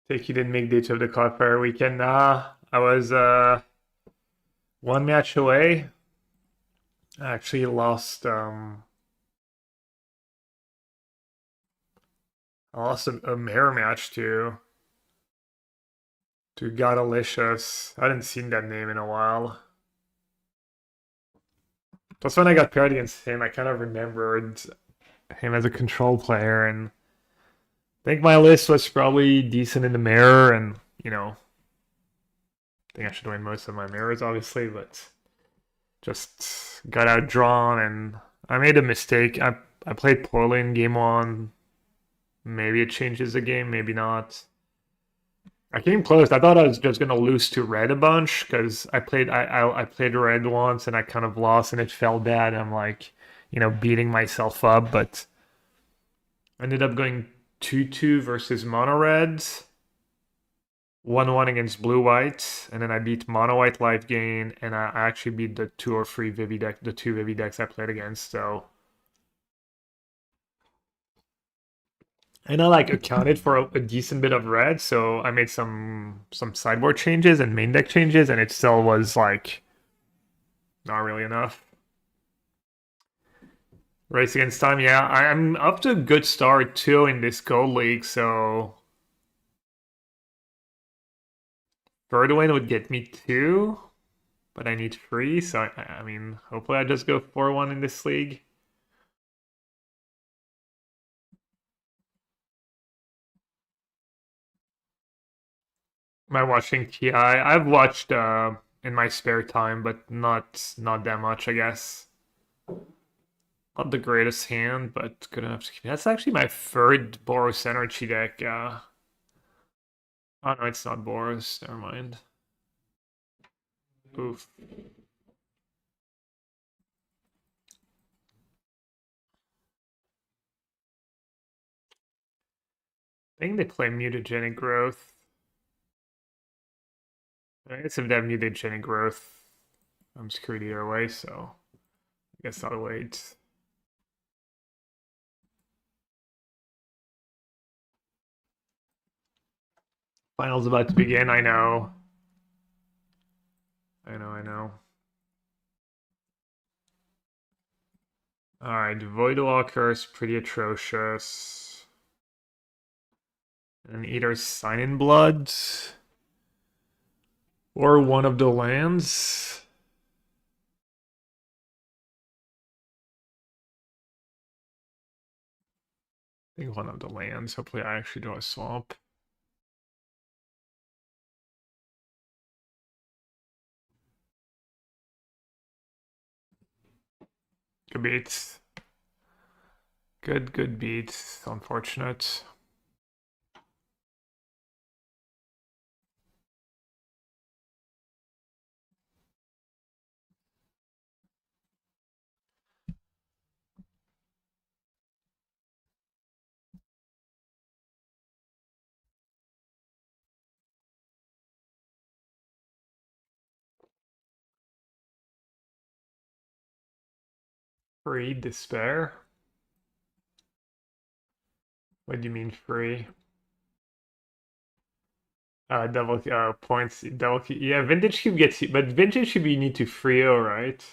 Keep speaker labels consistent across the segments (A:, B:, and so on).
A: Take you didn't make the of the qualifier weekend. Nah, I was one match away. I actually lost I lost a mirror match to Godalicious. I hadn't seen that name in a while. Plus when I got paired against him, I kind of remembered him as a control player, and I think my list was probably decent in the mirror, and I think I should win most of my mirrors obviously, but just got outdrawn and I made a mistake. I played poorly in game one. Maybe it changes the game, maybe not. I came close. I thought I was just gonna lose to red a bunch because I played red once and I kind of lost and it felt bad. I'm like, beating myself up, but I ended up going 2-2 versus mono reds, 1-1 against blue white, and then I beat mono white life gain, and I actually beat the two or three Vivi deck, the two Vivi decks I played against. So and I like accounted for a decent bit of red, so I made some sideboard changes and main deck changes, and it still was like not really enough. Race against time, yeah, I'm up to a good start too in this gold league, so third win would get me two, but I need three, so I mean, hopefully I just go 4-1 in this league. Am I watching TI? I've watched in my spare time, but not that much, I guess. Not the greatest hand, but good enough to keep. That's actually my third Boros Energy deck. Oh no, it's not Boros. Never mind. Oof. I think they play Mutagenic Growth. I guess if they have Mutagenic Growth, I'm screwed either way, so I guess I'll wait. Finals about to begin, I know. I know. Alright, Voidwalker is pretty atrocious. And either Sign in Blood or one of the lands. I think one of the lands. Hopefully I actually do a swamp. Good beats. Good beats. Unfortunate. Free despair? What do you mean free? Double points, double key. Yeah, vintage cube gets you, but vintage cube you need to free, all right?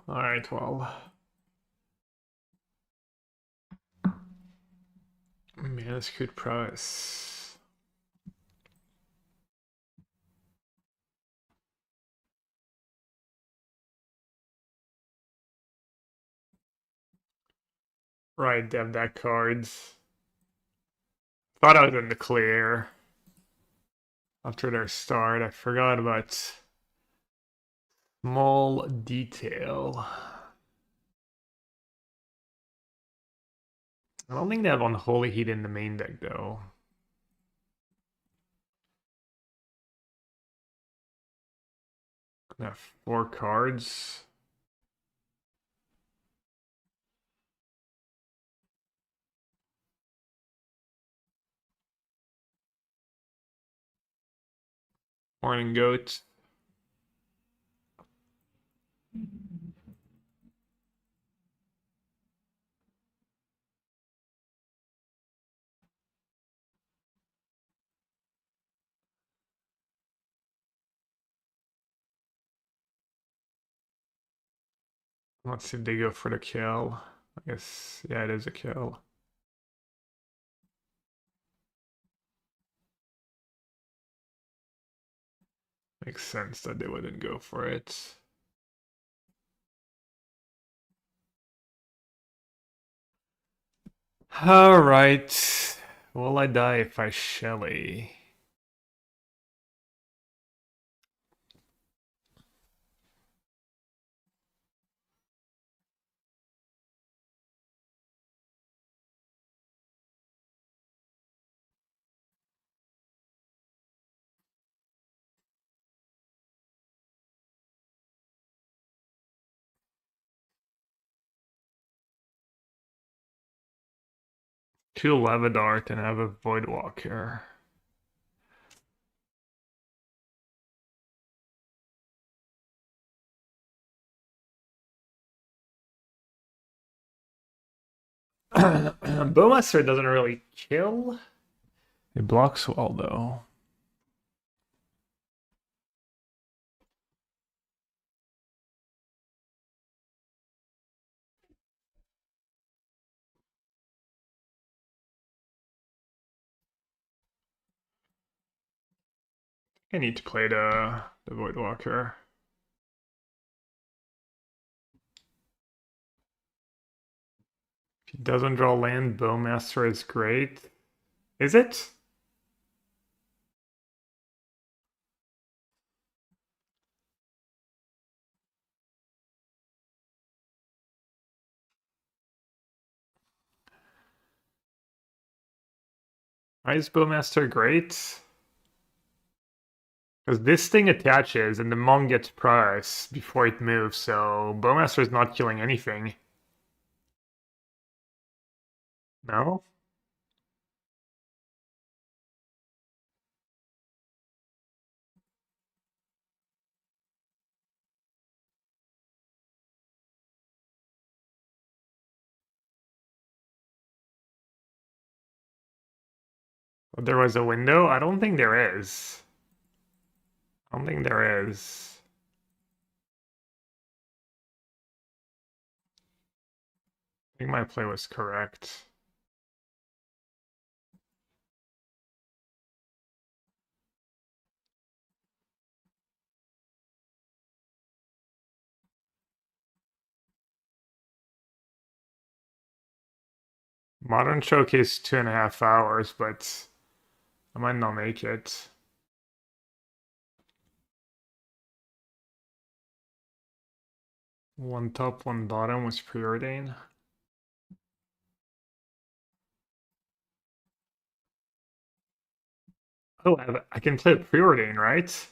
A: All right, well, man, that's good price. Right, they have that cards. Thought I was in the clear after their start. I forgot about small detail. I don't think they have Unholy Heat in the main deck though. They have four cards. Morning goat. Let's see if they go for the kill. I guess, yeah, it is a kill. Makes sense that they wouldn't go for it. Alright. Will I die if I Shelly? Two Lava Dart and have a Void Walker. Bowmaster doesn't really kill. It blocks well though. I need to play the Void Walker. If he doesn't draw land, Bowmaster is great. Is it? Why is Bowmaster great? Because this thing attaches and the Mon gets price before it moves, so Bowmaster is not killing anything. No? There was a window? I don't think there is. I don't think there is. I think my play was correct. Modern Showcase 2.5 hours, but I might not make it. One top, one bottom was preordained. Oh, I can play preordain, right?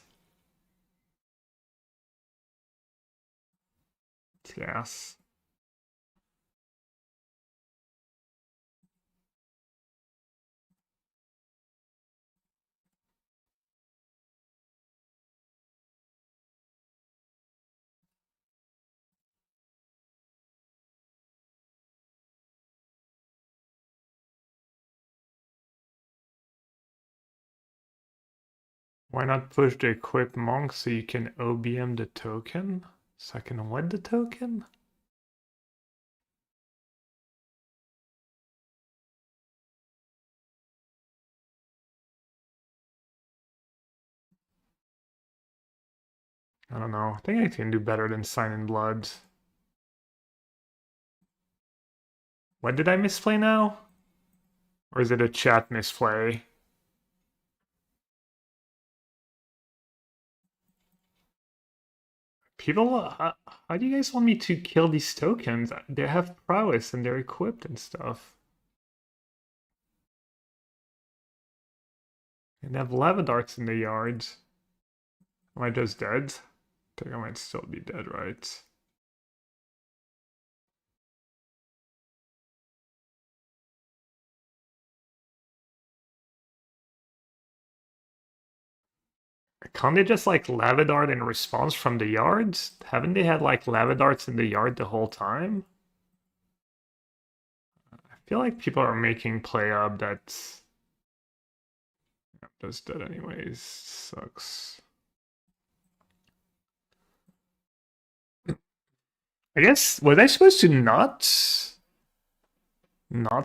A: Yes. Why not push the equip monk so you can OBM the token? So I can wed the token? I don't know. I think I can do better than Sign in Blood. What did I misplay now? Or is it a chat misplay? People, how do you guys want me to kill these tokens? They have prowess and they're equipped and stuff. And they have lava darts in the yards. Am I just dead? I think I might still be dead, right? Can't they just like lava dart in response from the yards? Haven't they had like lava darts in the yard the whole time? I feel like people are making play up that does that anyways. Sucks. I guess was I supposed to not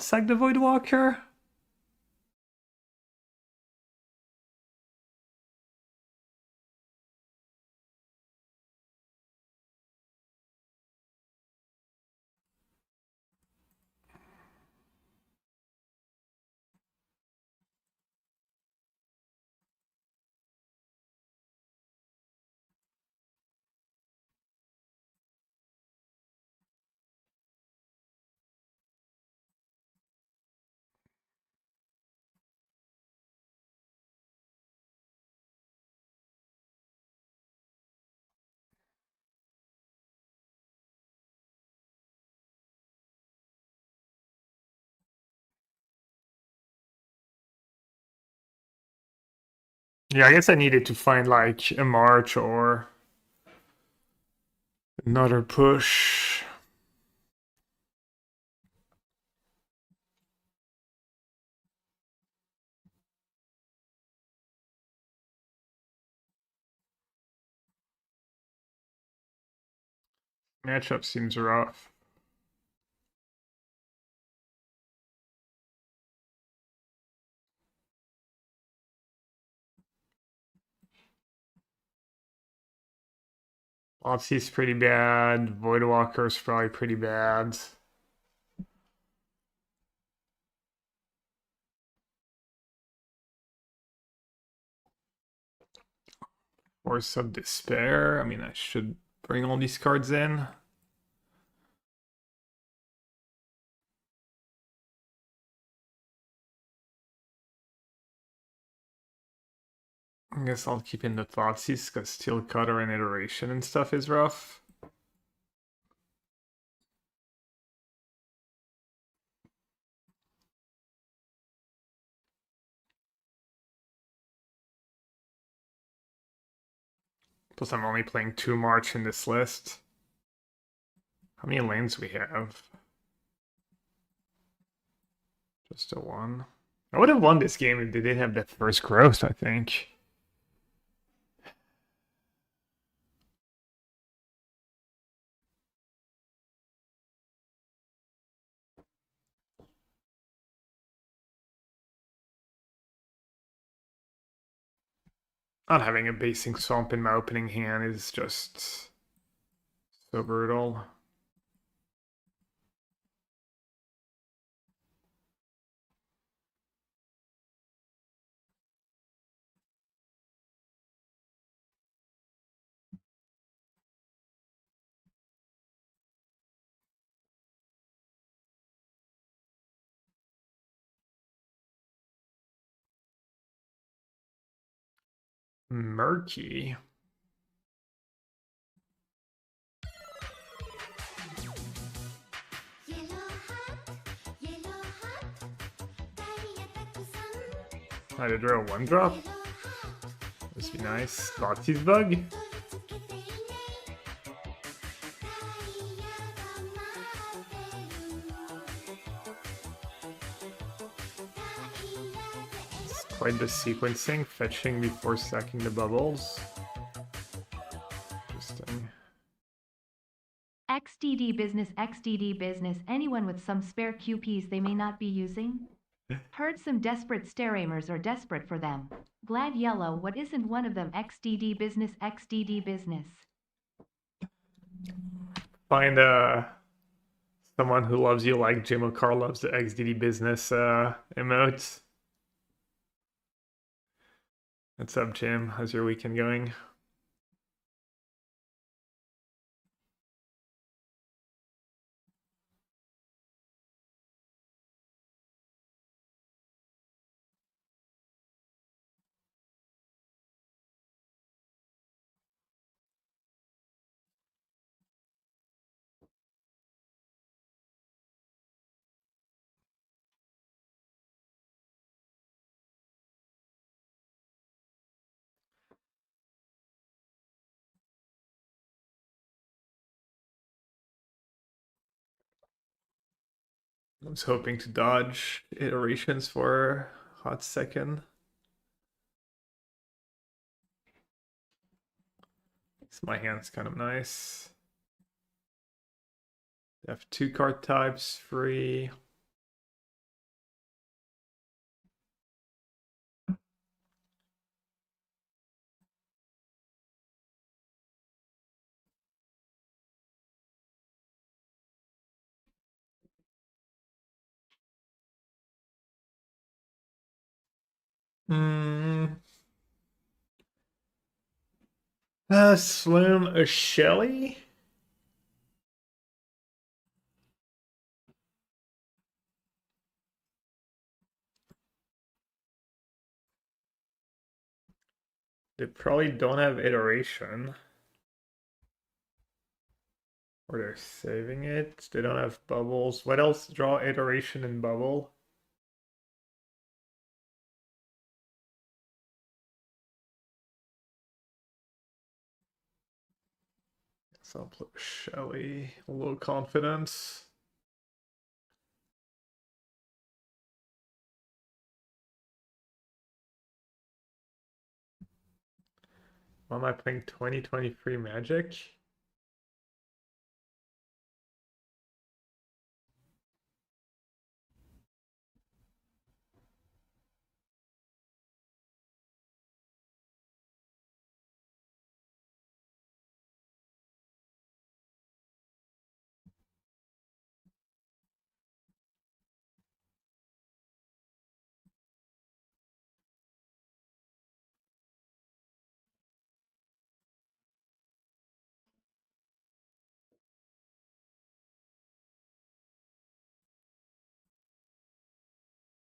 A: sack the Void Walker? Yeah, I guess I needed to find like a march or another push. Matchup seems rough. Otzi's pretty bad. Voidwalker's probably pretty bad. Force of Despair. I mean, I should bring all these cards in. I guess I'll keep in the Thoughtseize because Steel Cutter and Iteration and stuff is rough. Plus, I'm only playing 2 March in this list. How many lanes we have? Just a 1. I would have won this game if they didn't have that first growth, I think. Not having a basing swamp in my opening hand is just so brutal. Murky. I did draw a 1-drop. Must be nice. Thoughtseize Bug. It's quite the sequencing, fetching before stacking the bubbles. Interesting.
B: XDD business, anyone with some spare QPs they may not be using? Heard some desperate staramers are desperate for them. Glad yellow, what isn't one of them? XDD business.
A: Find someone who loves you like Jim O'Carr loves the XDD business emotes. What's up, Jim? How's your weekend going? I was hoping to dodge iterations for a hot second. So my hand's kind of nice. I have 2 card types free. Hmm. Slim a Shelly? They probably don't have iteration. Or they're saving it. They don't have bubbles. What else? Draw iteration and bubble. So I'll play Shelly. Low confidence. Why am I playing 2023 Magic?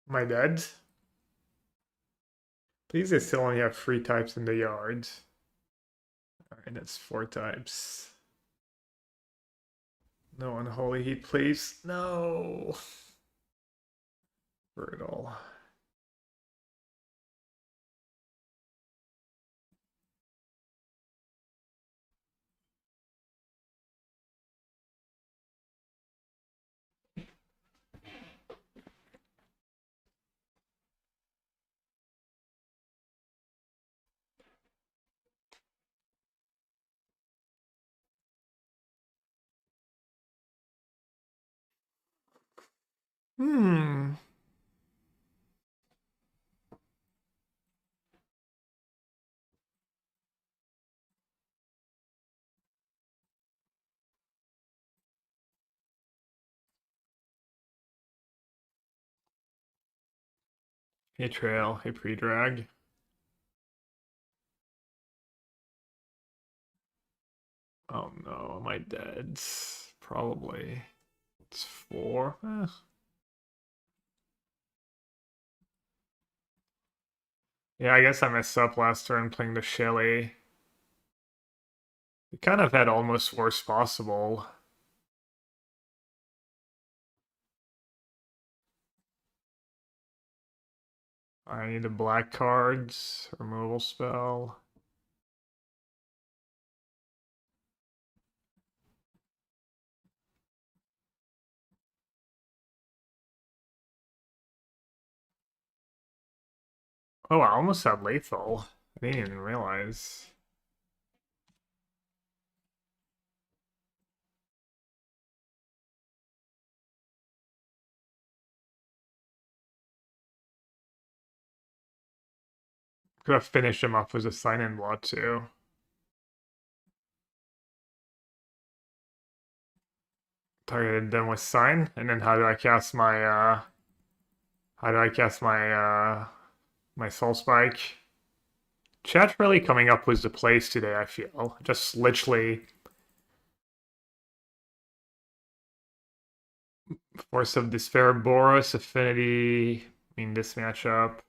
A: Am I dead? Please, they still only have 3 types in the yard. Alright, that's 4 types. No unholy heat, please. No. Brutal. Hmm. Hey trail, hey pre-drag. Oh no, am I dead? Probably. It's 4. Yeah, I guess I messed up last turn playing the Shelly. We kind of had almost worst possible. I need a black cards, removal spell. Oh, I almost had lethal. I didn't even realize. Could have finished him off with a sign-in block too. Targeted them with sign, and then how do I cast my my soul spike? Chat's really coming up with the plays today, I feel. Just literally Force of Despair, Boros, Affinity. I mean, this matchup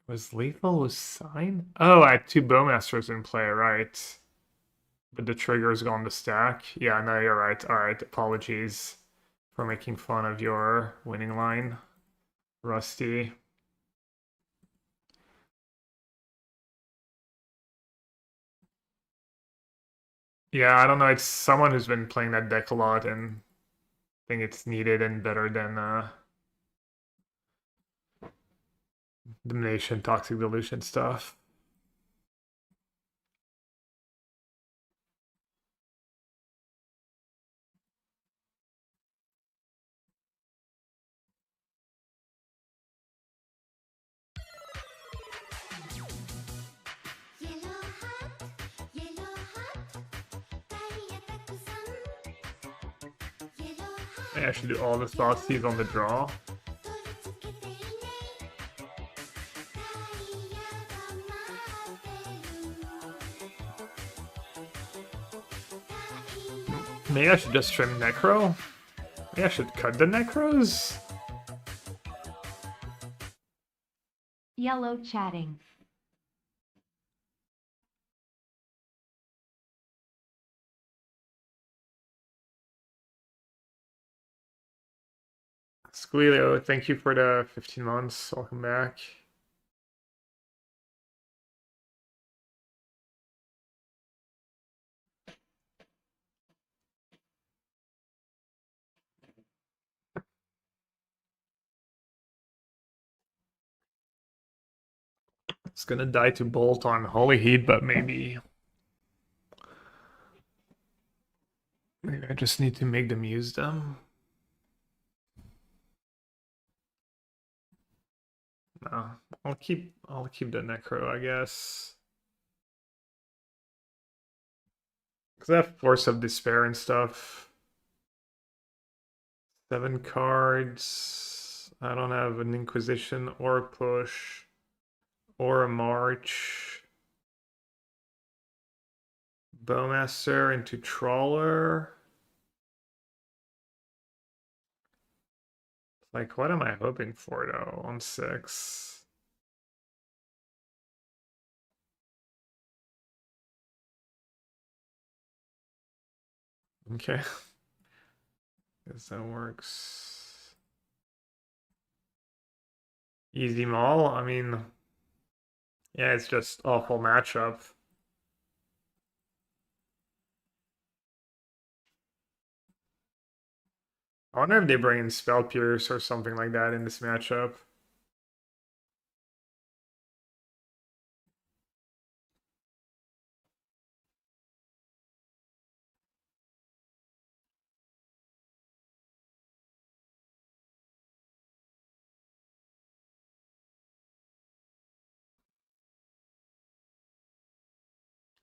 A: was lethal with sign. Oh, I had 2 Bowmasters in play, right? But the trigger's gone to stack. Yeah, no, you're right. All right, apologies for making fun of your winning line, Rusty. Yeah, I don't know. It's someone who's been playing that deck a lot and think it's needed and better than Domination, Toxic Delusion stuff. Maybe I should do all the Thoughtseize on the draw. Maybe I should just trim Necro. Maybe I should cut the Necros.
B: Yellow chatting.
A: Squealio, thank you for the 15 months. Welcome back. It's gonna die to Bolt on Holy Heat, but maybe I just need to make them use them. No, I'll keep the Necro, I guess. Because I have Force of Despair and stuff. 7 cards. I don't have an Inquisition or a Push or a March. Bowmaster into Trawler. Like, what am I hoping for though on 6? Okay. Guess that works. Easy Maul. I mean, yeah, it's just awful matchup. I wonder if they bring in Spell Pierce or something like that in this matchup.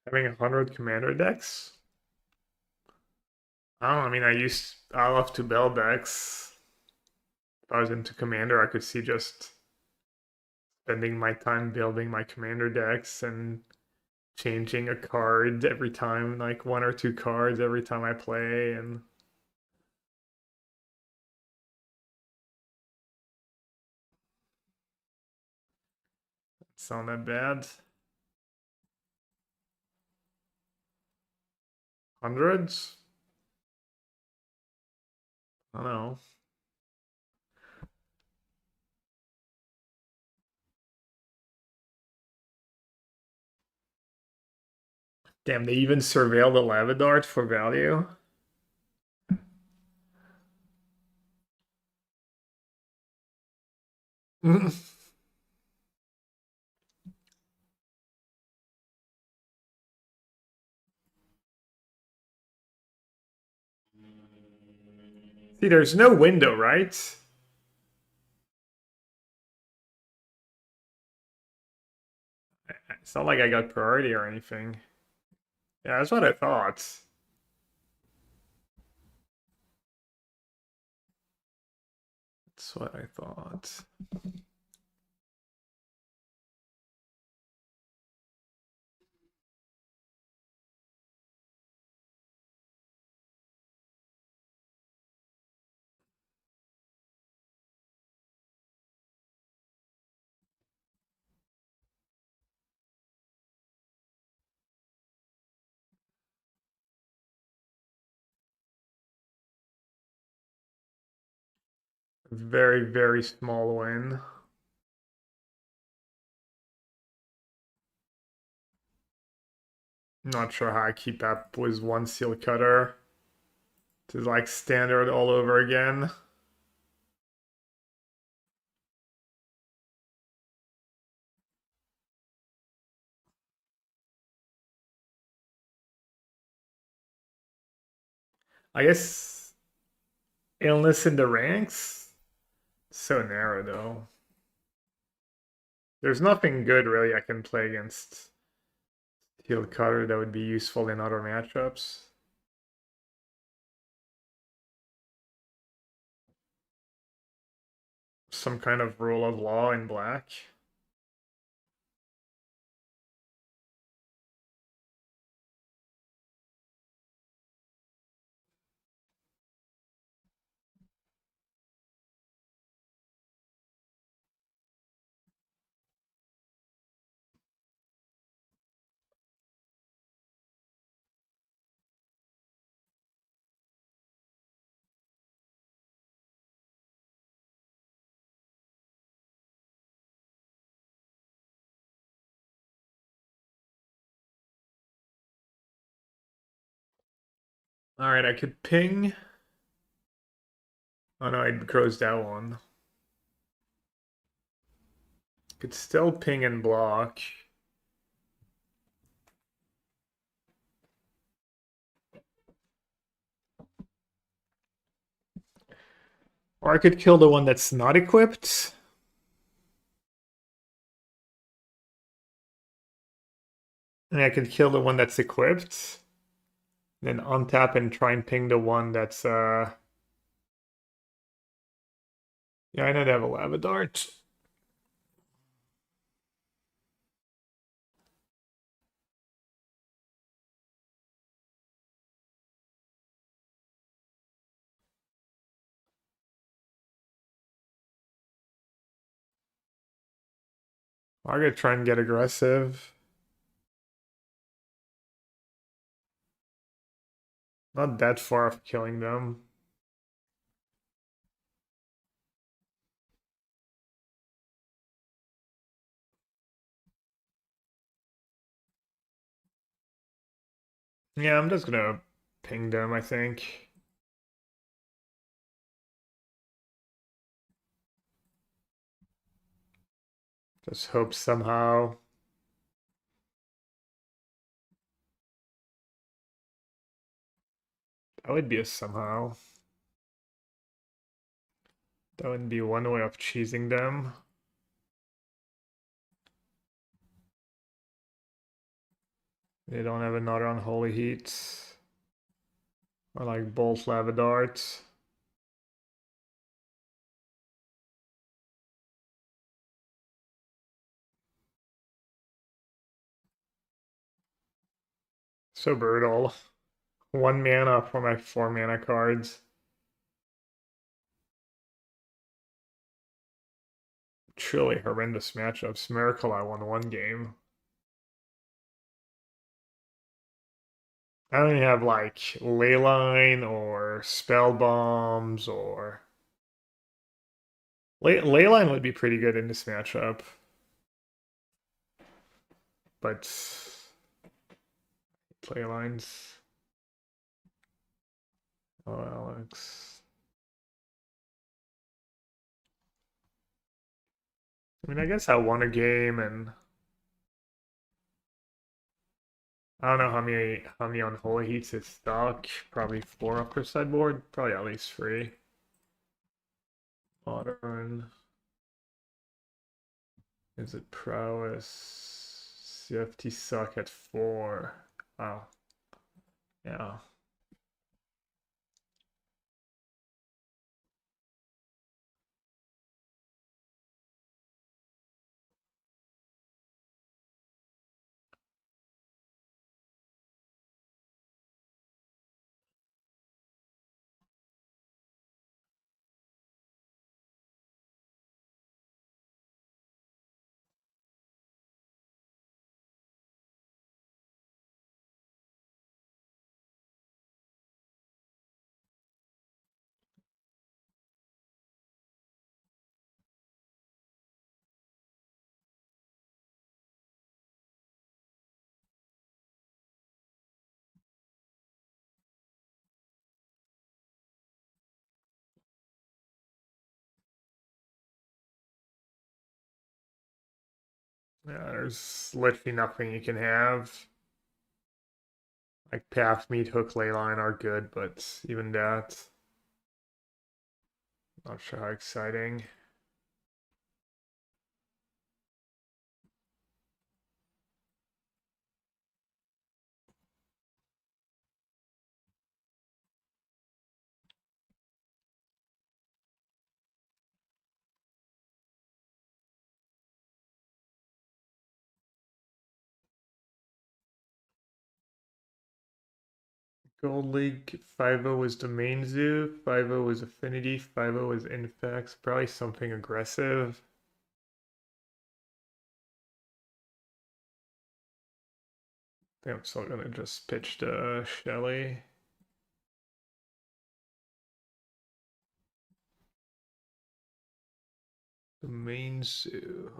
A: Having 100 commander decks? I don't know, I mean, I love to build decks. If I was into commander, I could see just spending my time building my commander decks and changing a card every time, like 1 or 2 cards every time I play, and it's not that bad. Hundreds? I don't know. Damn, they even surveil the lava dart for value. See, there's no window, right? It's not like I got priority or anything. Yeah, that's what I thought. That's what I thought. Very, very small win. Not sure how I keep up with one seal cutter. It is like standard all over again. I guess illness in the ranks. So narrow though. There's nothing good really I can play against Steel Cutter that would be useful in other matchups. Some kind of rule of law in black. Alright, I could ping. Oh no, it grows that one. Could still ping and block. Or I could kill the one that's not equipped. And I could kill the one that's equipped. Then untap and try and ping the one that's yeah, I know they have a lava dart. I'm gonna try and get aggressive. Not that far off killing them. Yeah, I'm just gonna ping them, I think. Just hope somehow. That would be a somehow. That would be one way of cheesing them. They don't have another unholy heat. Or like bolt lava darts. So brutal. 1 mana for my 4 mana cards. Truly horrendous matchups. Miracle I won 1 game. I don't even have like Leyline or Spell Bombs or Leyline would be pretty good in this matchup. But Leylines. Oh, Alex. I mean, I guess I won a game, and I don't know how many unholy heats is stuck. Probably 4 upper sideboard. Probably at least 3. Modern. Is it prowess? CFT suck at 4. Oh, yeah. Yeah, there's literally nothing you can have. Like path, meat, hook, ley line are good, but even that, not sure how exciting. Gold League 5-0 was Domain Zoo, 5-0 was Affinity, 5-0 was Infex, probably something aggressive. I think I'm still gonna just pitch to Shelly. Domain Zoo.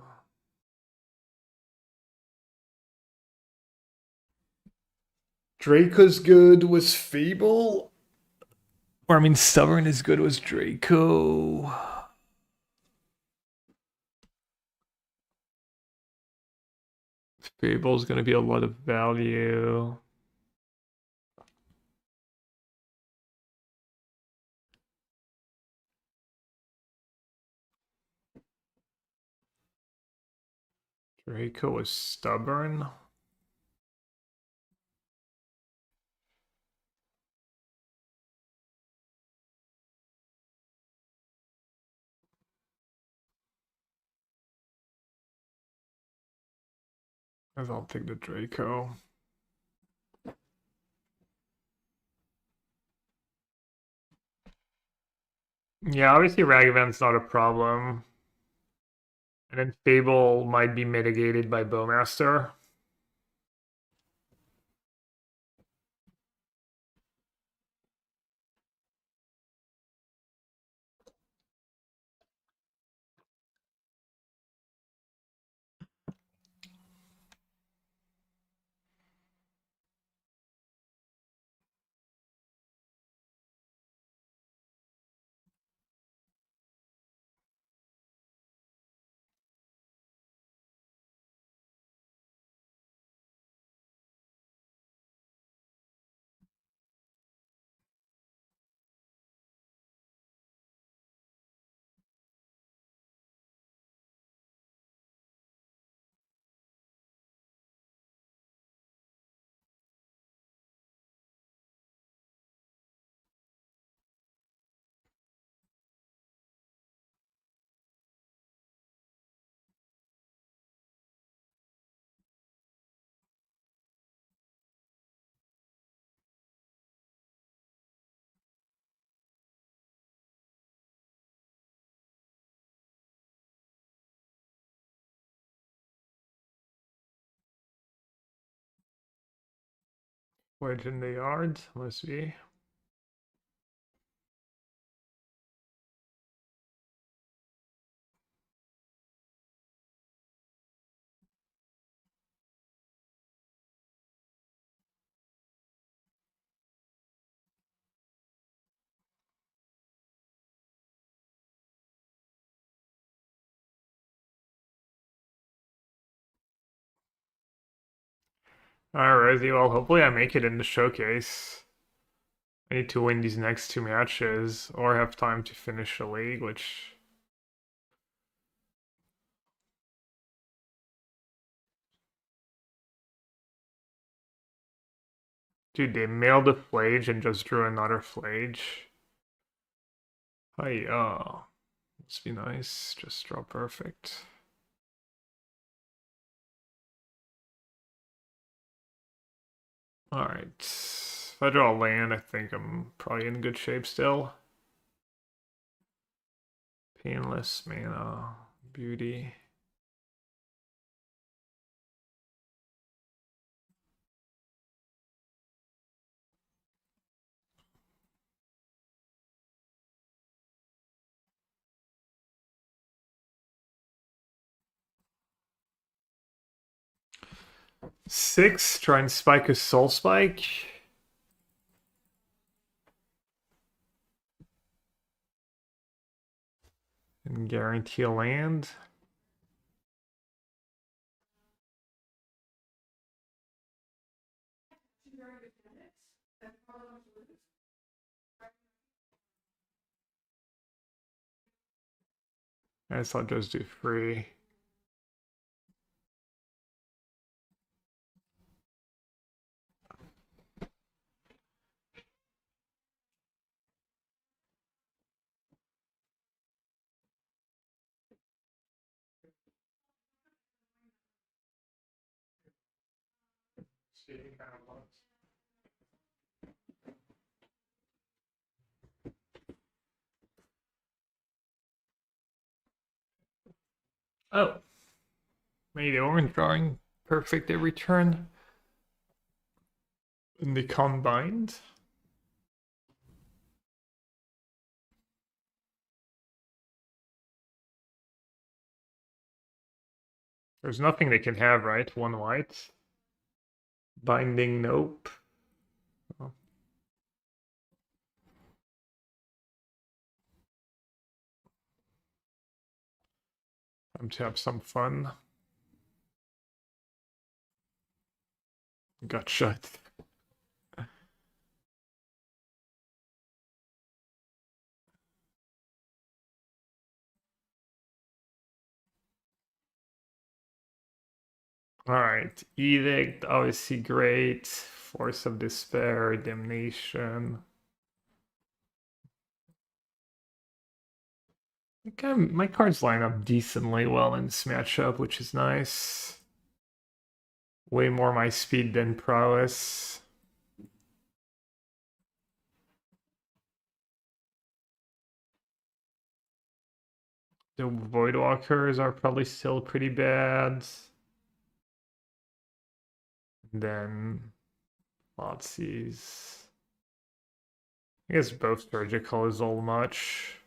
A: Draco's good was Fable. Or I mean Stubborn is good was Draco. Fable's gonna be a lot of value. Draco was Stubborn. I don't think the Draco. Yeah, obviously Ragavan's not a problem. And then Fable might be mitigated by Bowmaster. Wedge in the yard, must be. Alright, well, hopefully I make it in the showcase. I need to win these next two matches or have time to finish the league, which. Dude, they mailed a Flage and just drew another Flage. Hi, must be nice. Just draw perfect. Alright. If I draw land, I think I'm probably in good shape still. Painless mana. Beauty. Six, try and spike a soul spike. And guarantee a land. I guess I'll just do free. Oh, maybe they weren't drawing perfect every turn. And they combined. There's nothing they can have, right? One white. Binding, nope. Oh. Time to have some fun. Got shut. Alright, Edict, obviously great. Force of Despair, Damnation. Okay, my cards line up decently well in this matchup, which is nice. Way more my speed than prowess. The Voidwalkers are probably still pretty bad. And then Lotsies. I guess both surgical is all much.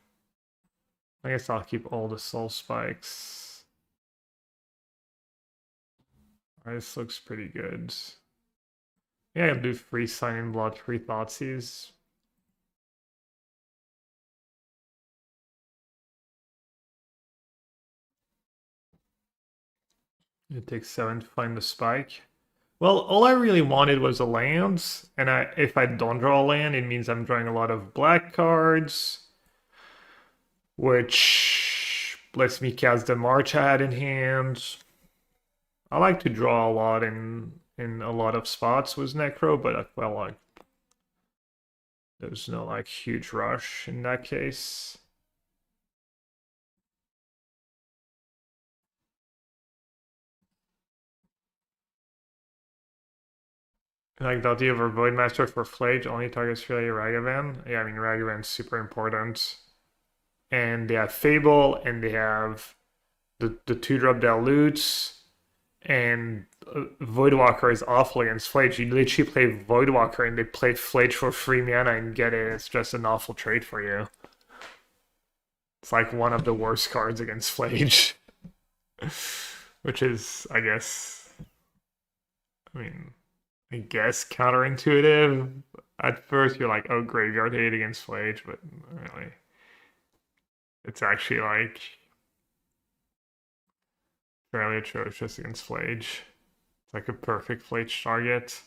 A: I guess I'll keep all the soul spikes. Alright, this looks pretty good. Yeah, I'll do free signing blood, free Thoughtseize. It takes 7 to find the spike. Well, all I really wanted was a land, and if I don't draw a land, it means I'm drawing a lot of black cards, which lets me cast the March I had in hand. I like to draw a lot in a lot of spots with Necro, but I felt like there's no like huge rush in that case. Like the idea of a Voidmaster for Flage only targets really Ragavan. Yeah, I mean Ragavan's super important. And they have Fable and they have the 2-drop Dilutes and Voidwalker is awful against Flage. You literally play Voidwalker and they play Flage for free mana and get it. It's just an awful trade for you. It's like one of the worst cards against Flage. Which is, I guess, I guess counterintuitive. At first, you're like, oh, graveyard hate against Flage, but really, it's actually like fairly atrocious against Flage. It's like a perfect Flage target.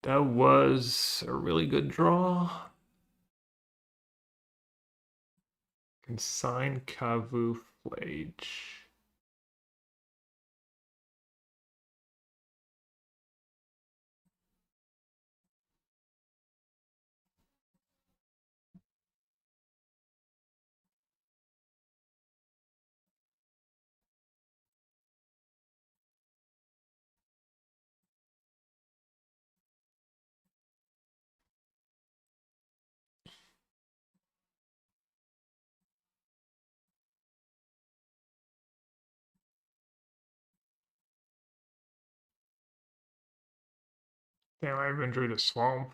A: That was a really good draw. Consign Kavu Flage. Damn, I even drew the swamp.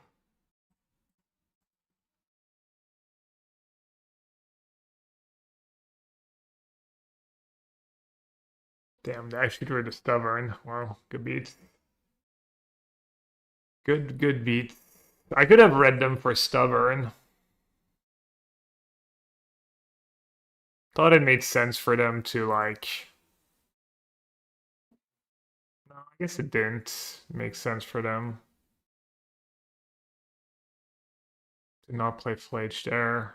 A: Damn, they actually drew the stubborn. Wow, good beat. Good beat. I could have read them for stubborn. Thought it made sense for them to like. No, I guess it didn't make sense for them to not play Flage there.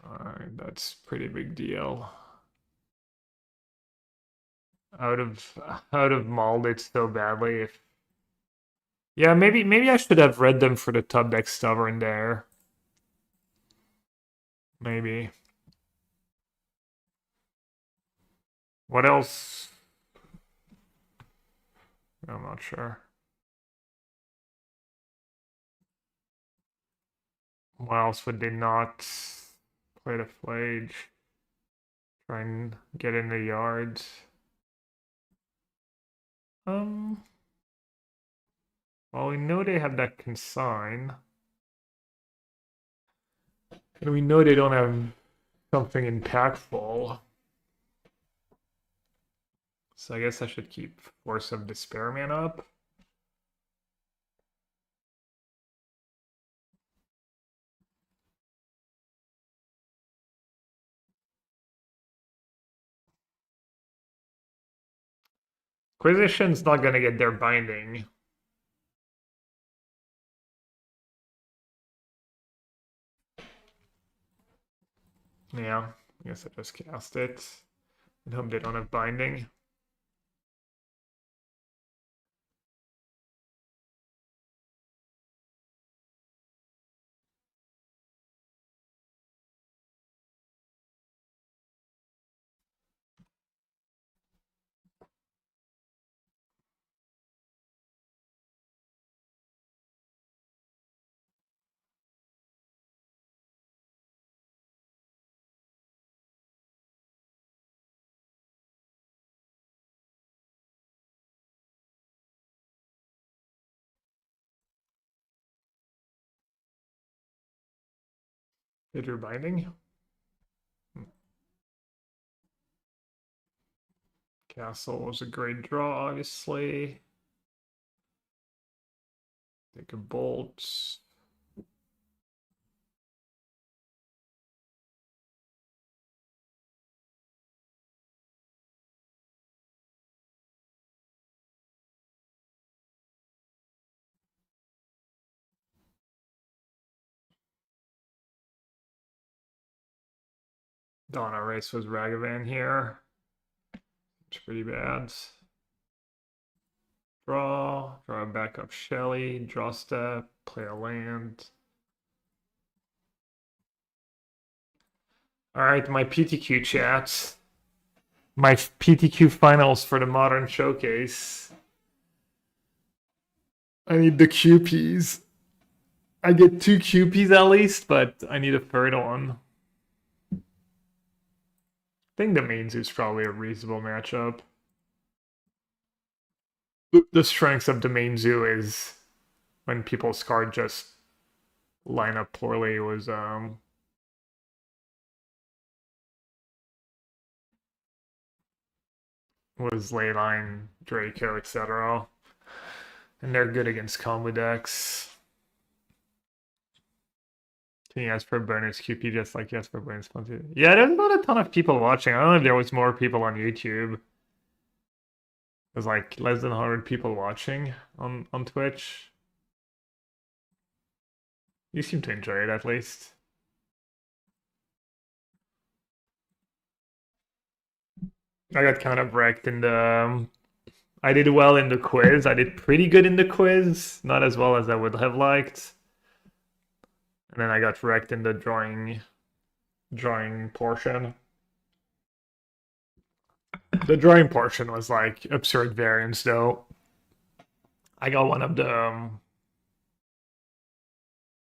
A: Alright, that's pretty big deal. Out of mold it so badly. If yeah, maybe I should have read them for the top deck stubborn there. Maybe. What else? I'm not sure. Why else would they not play the Flage? Try and get in the yards. Well, we know they have that consign. And we know they don't have something impactful. So I guess I should keep Force of Despair Man up. Inquisition's not gonna get their binding. Yeah, I guess I just cast it. And hope they don't have binding. They drew binding. Castle was a great draw, obviously. Take a bolt. Donna Race was Ragavan here. It's pretty bad. Draw a backup Shelly, draw step, play a land. Alright, my PTQ chat. My PTQ finals for the Modern Showcase. I need the QPs. I get 2 QPs at least, but I need a third one. I think the main zoo is probably a reasonable matchup. The strengths of the main zoo is when people's card just line up poorly was Leyline, Draco, etc. And they're good against combo decks. Can you ask for a bonus QP just like yes for bonus sponsor? Yeah, there's not a ton of people watching. I don't know if there was more people on YouTube. There's like less than 100 people watching on Twitch. You seem to enjoy it at least. I got kind of wrecked in the. I did well in the quiz. I did pretty good in the quiz, not as well as I would have liked. And then I got wrecked in the drawing portion. The drawing portion was like absurd variance though. I got one of the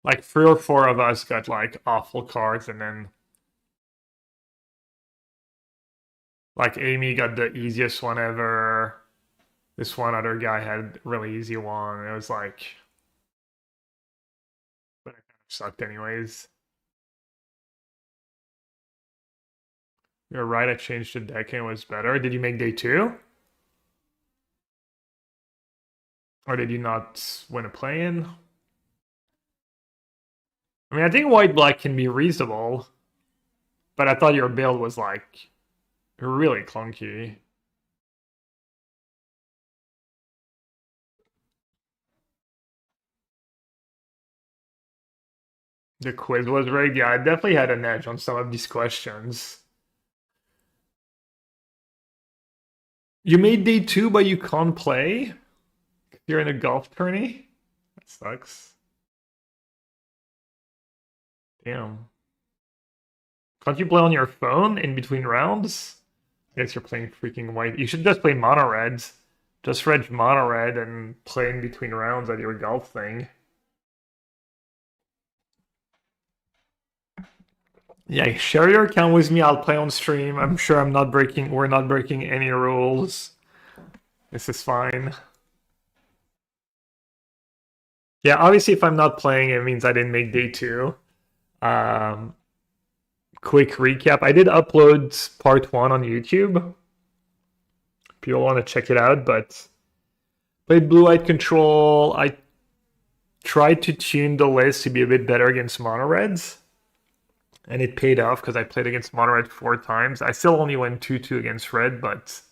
A: like 3 or 4 of us got like awful cards, and then like Amy got the easiest one ever. This one other guy had a really easy one. It was like, but it kind of sucked anyways. You're right, I changed the deck and it was better. Did you make day 2? Or did you not win a play-in? I mean, I think white-black can be reasonable, but I thought your build was like really clunky. The quiz was rigged. Yeah, I definitely had an edge on some of these questions. You made day two, but you can't play? You're in a golf tourney? That sucks. Damn. Can't you play on your phone in between rounds? I guess you're playing freaking white. You should just play mono red. Just reg mono red and play in between rounds at your golf thing. Yeah, share your account with me. I'll play on stream. I'm sure we're not breaking any rules. This is fine. Yeah, obviously if I'm not playing, it means I didn't make day two. Um, quick recap. I did upload part one on YouTube. People want to check it out, but played blue-white control. I tried to tune the list to be a bit better against mono reds, and it paid off because I played against mono red 4 times. I still only went 2-2 against red, but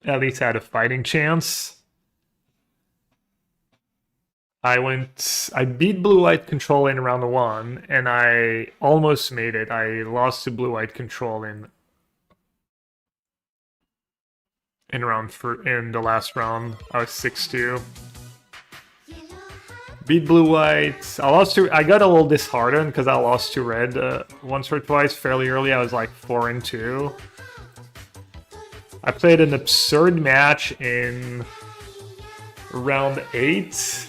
A: at least I had a fighting chance. I beat blue-white control in round one, and I almost made it. I lost to blue-white control in the last round. I was 6-2. Beat blue-white. I got a little disheartened because I lost to red once or twice fairly early. I was like 4-2. I played an absurd match in round 8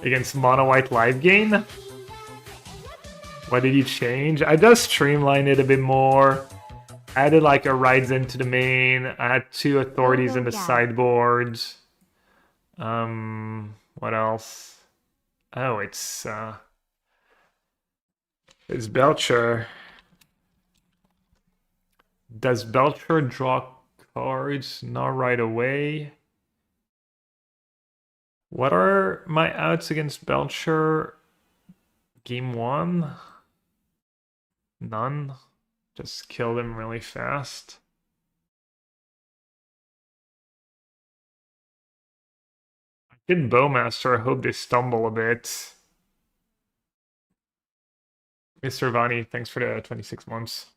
A: against mono white live gain. What did he change? I just streamlined it a bit more. Added like a rides into the main. I had 2 authorities in the sideboard. What else? Oh, it's Belcher. Does Belcher draw cards? Not right away. What are my outs against Belcher? Game 1? None. Just kill them really fast. Good Bowmaster. I hope they stumble a bit. Mr. Vani, thanks for the 26 months.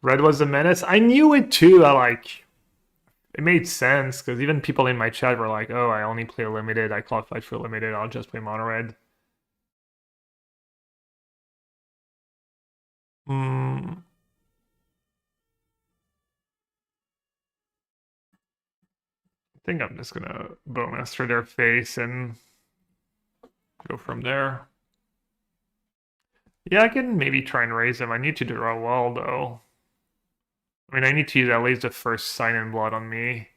A: Red was a menace. I knew it too. It made sense because even people in my chat were like, "Oh, I only play limited. I qualified for limited. I'll just play mono red." Hmm. I think I'm just gonna Bowmaster their face and go from there. Yeah, I can maybe try and raise them. I need to draw well though. I mean, I need to use at least the first sign in blood on me.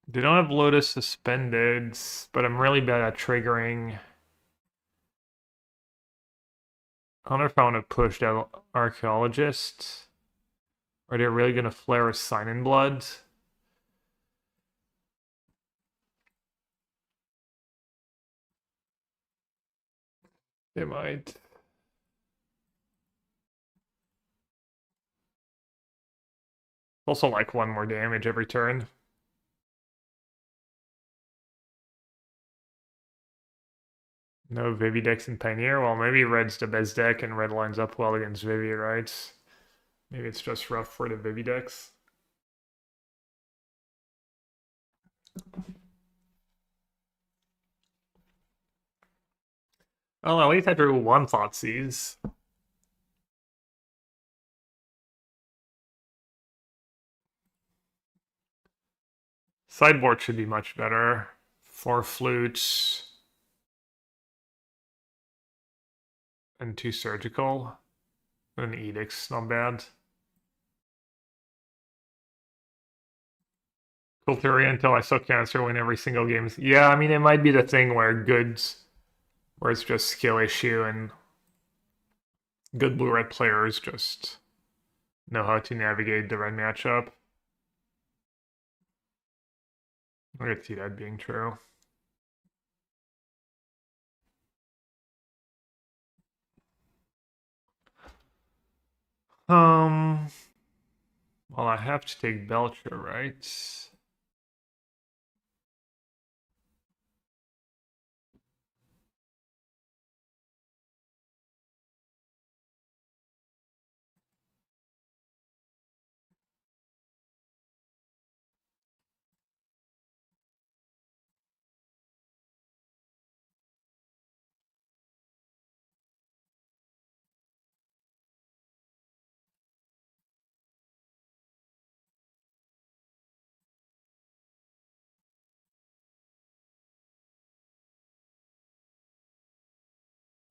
A: They don't have Lotus suspended, but I'm really bad at triggering. I wonder if I want to push that Archaeologist. Are they really going to flare a sign in blood? They might. Also like 1 more damage every turn. No Vivi decks in Pioneer? Well, maybe Red's the best deck and Red lines up well against Vivi, right? Maybe it's just rough for the Vivi decks. Well, at least I drew 1 Thoughtseize. Sideboard should be much better. 4 flutes. And 2 surgical. An edict's not bad. Cool theory until I saw Cancer win every single game. Yeah, I mean, it might be the thing where it's just skill issue and good blue-red players just know how to navigate the red matchup. I could see that being true. Um, well, I have to take Belcher, right?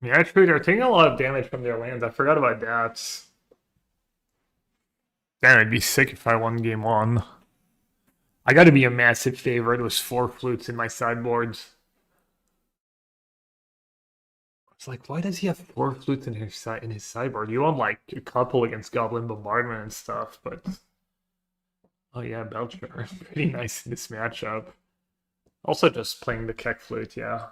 A: Yeah, actually, they're taking a lot of damage from their lands. I forgot about that. Damn, I'd be sick if I won game one. I got to be a massive favorite with 4 flutes in my sideboards. It's like, why does he have 4 flutes in his sideboard? You want like a couple against Goblin Bombardment and stuff, but oh yeah, Belcher, pretty nice in this matchup. Also, just playing the Keck flute, yeah.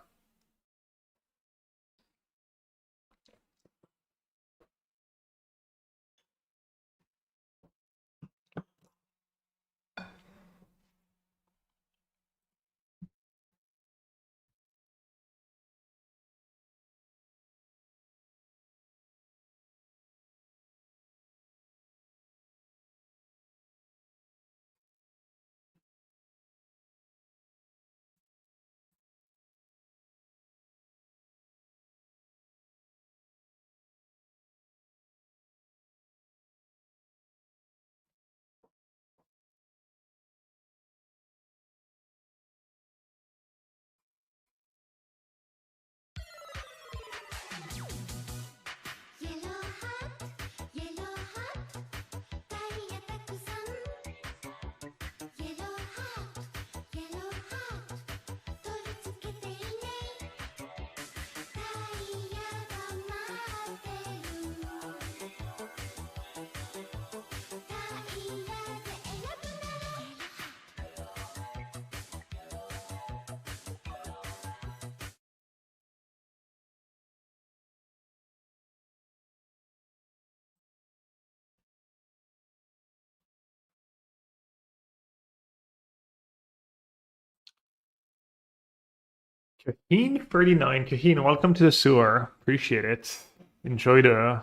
A: Kaheen 39. Kaheen, welcome to the sewer. Appreciate it. Enjoy the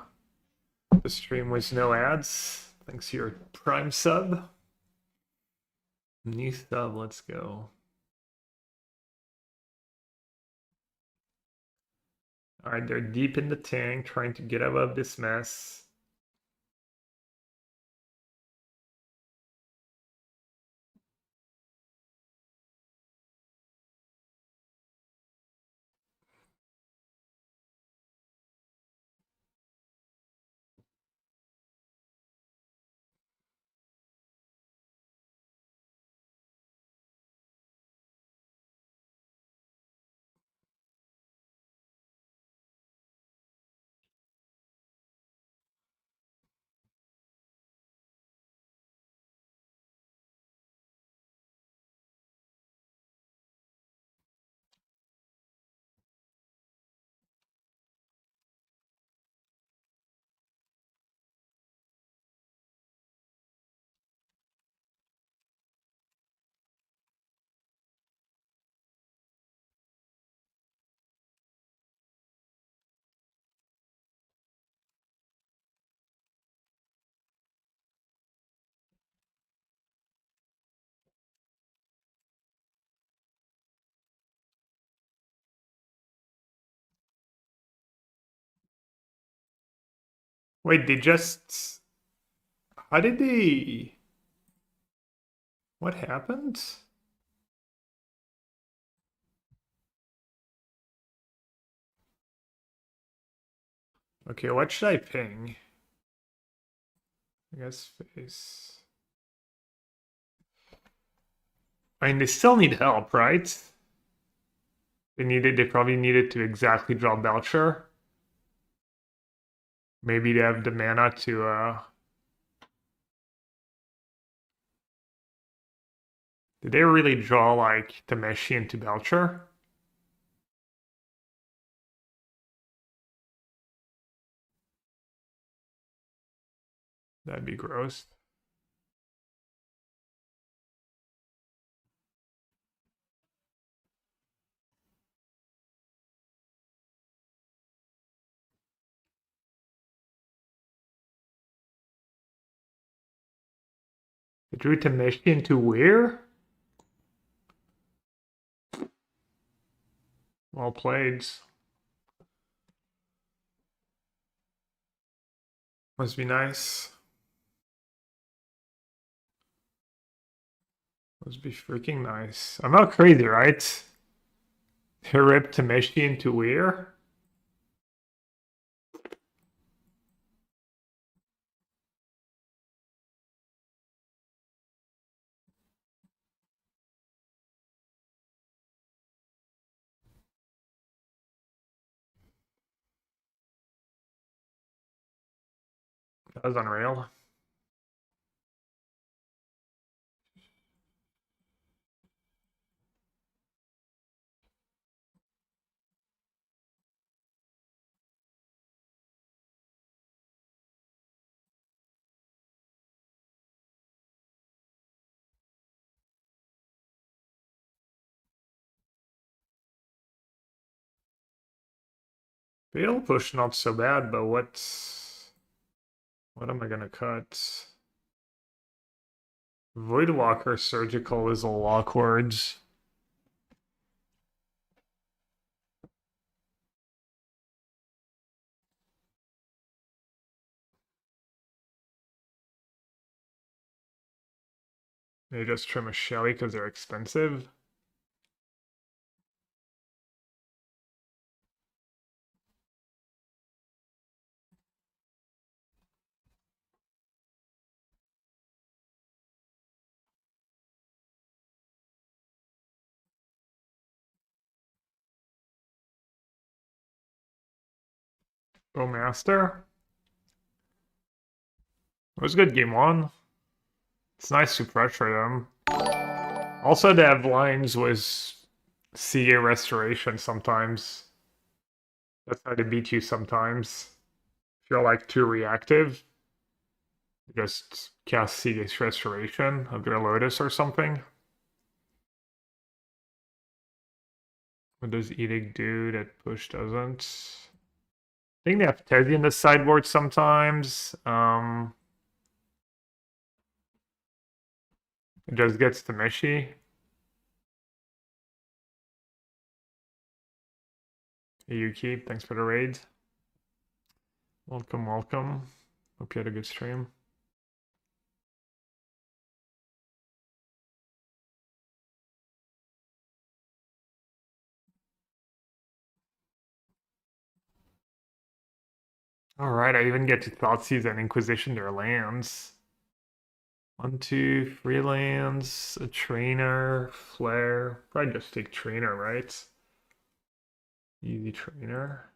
A: stream with no ads. Thanks to your Prime sub. New sub, let's go. Alright, they're deep in the tank, trying to get out of this mess. Wait, they just... How did they... What happened? Okay, what should I ping? I guess face. I mean, they still need help, right? They probably needed to exactly draw Belcher. Maybe they have the mana to did they really draw like Tameshi into Belcher? That'd be gross. It drew Tameshi into where? Well played. Must be nice. Must be freaking nice. I'm not crazy, right? He ripped Tameshi into where? That was unreal. Fatal push not so bad, but what am I gonna cut? Voidwalker surgical is all awkward. Maybe just trim a Shelly because they're expensive. Bowmaster. It was good game one. It's nice to pressure them. Also, to have lines was CA restoration sometimes. That's how to beat you sometimes. If you're like too reactive, just cast CA's restoration of their Lotus or something. What does Edict do that push doesn't? I think they have Tezzy in the sideboard sometimes. It just gets the Meshi. You keep. Thanks for the raid. Welcome, welcome. Hope you had a good stream. Alright, I even get to Thoughtseize and Inquisition their lands. 1, 2, free lands, a trainer, flare. Probably just take trainer, right? Easy trainer.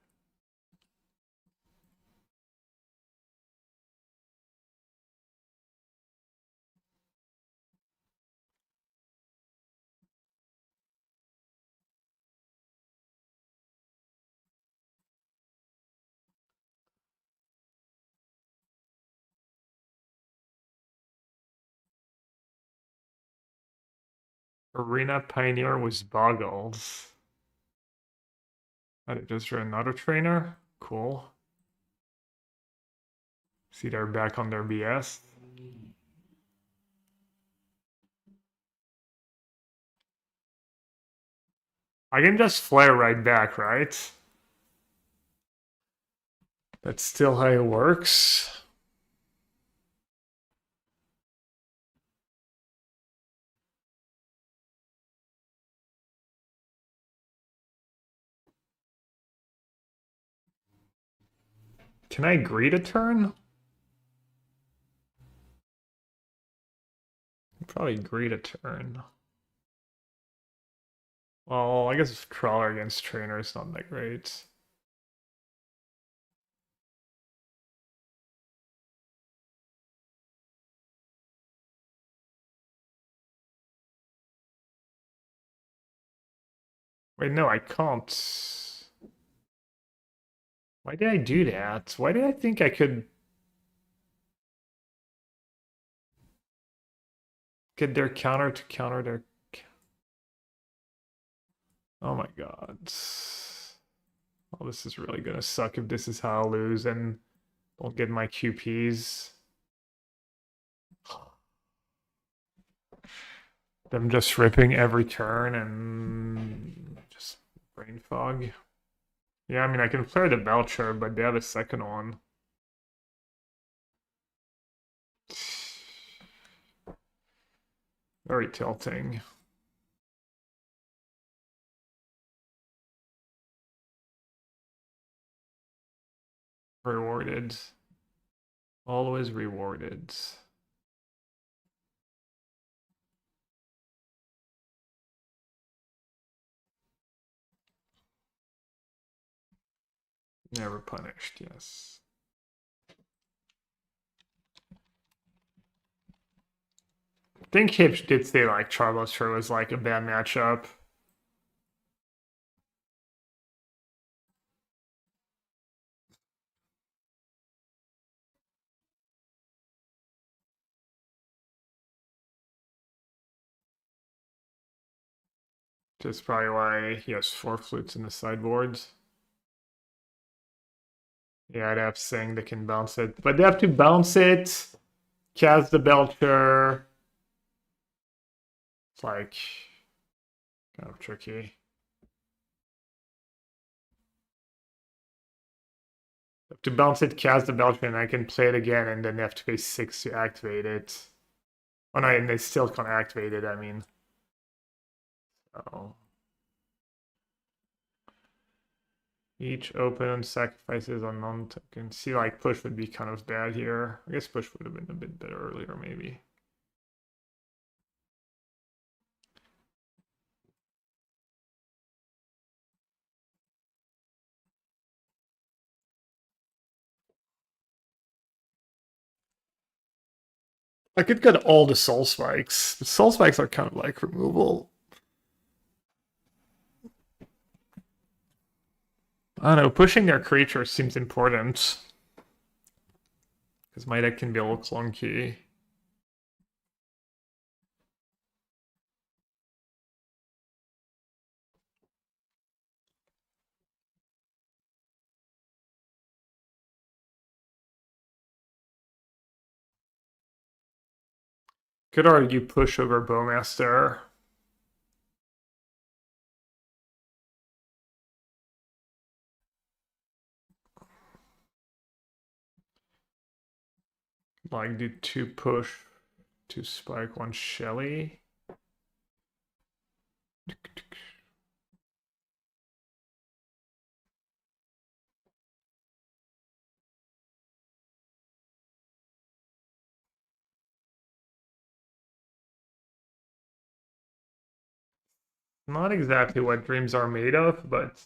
A: Arena Pioneer was Boggles. Did just run another trainer? Cool. See, they're back on their BS. I can just flare right back, right? That's still how it works. Can I greet a turn? Probably greet a turn. Well, I guess Trawler against Trainer is not that great. Wait, no, I can't. Why did I do that? Why did I think I could... get their counter to counter their... Oh my god. Oh, this is really gonna suck if this is how I lose and don't get my QPs. Them just ripping every turn and just brain fog. Yeah, I mean, I can play the Belcher, but they have a second one. Very tilting. Rewarded. Always rewarded. Never punished, yes. I think Hips did say like Charloster was like a bad matchup. Which is probably why he has 4 flutes in the sideboards. Yeah, I'd have saying they can bounce it. But they have to bounce it, cast the Belcher. It's like kind of tricky. Have to bounce it, cast the Belcher, and I can play it again, and then they have to pay 6 to activate it. Oh no, and they still can't activate it, I mean. So. Each open sacrifices on non-token. See, like, push would be kind of bad here. I guess push would have been a bit better earlier, maybe. I could get all the soul spikes. The soul spikes are kind of like removal. I don't know, pushing their creature seems important. Because my deck can be a little clunky. Could argue push over Bowmaster. Like do 2 push, 2 spike, 1 Shelly. Not exactly what dreams are made of, but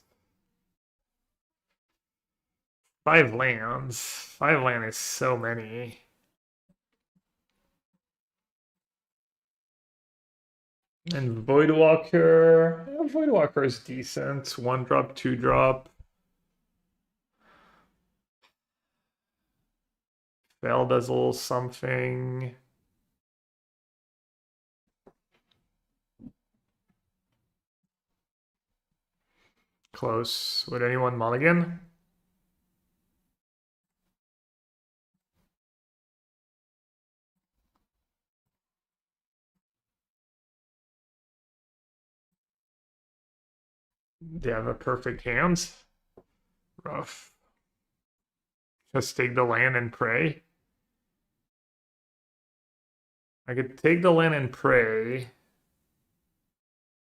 A: 5 lands. 5 land is so many. And Voidwalker. Yeah, Voidwalker is decent. 1 drop, 2 drop. Veil does a little something. Close. Would anyone mulligan? They have a perfect hand. Rough. Just take the land and pray. I could take the land and pray.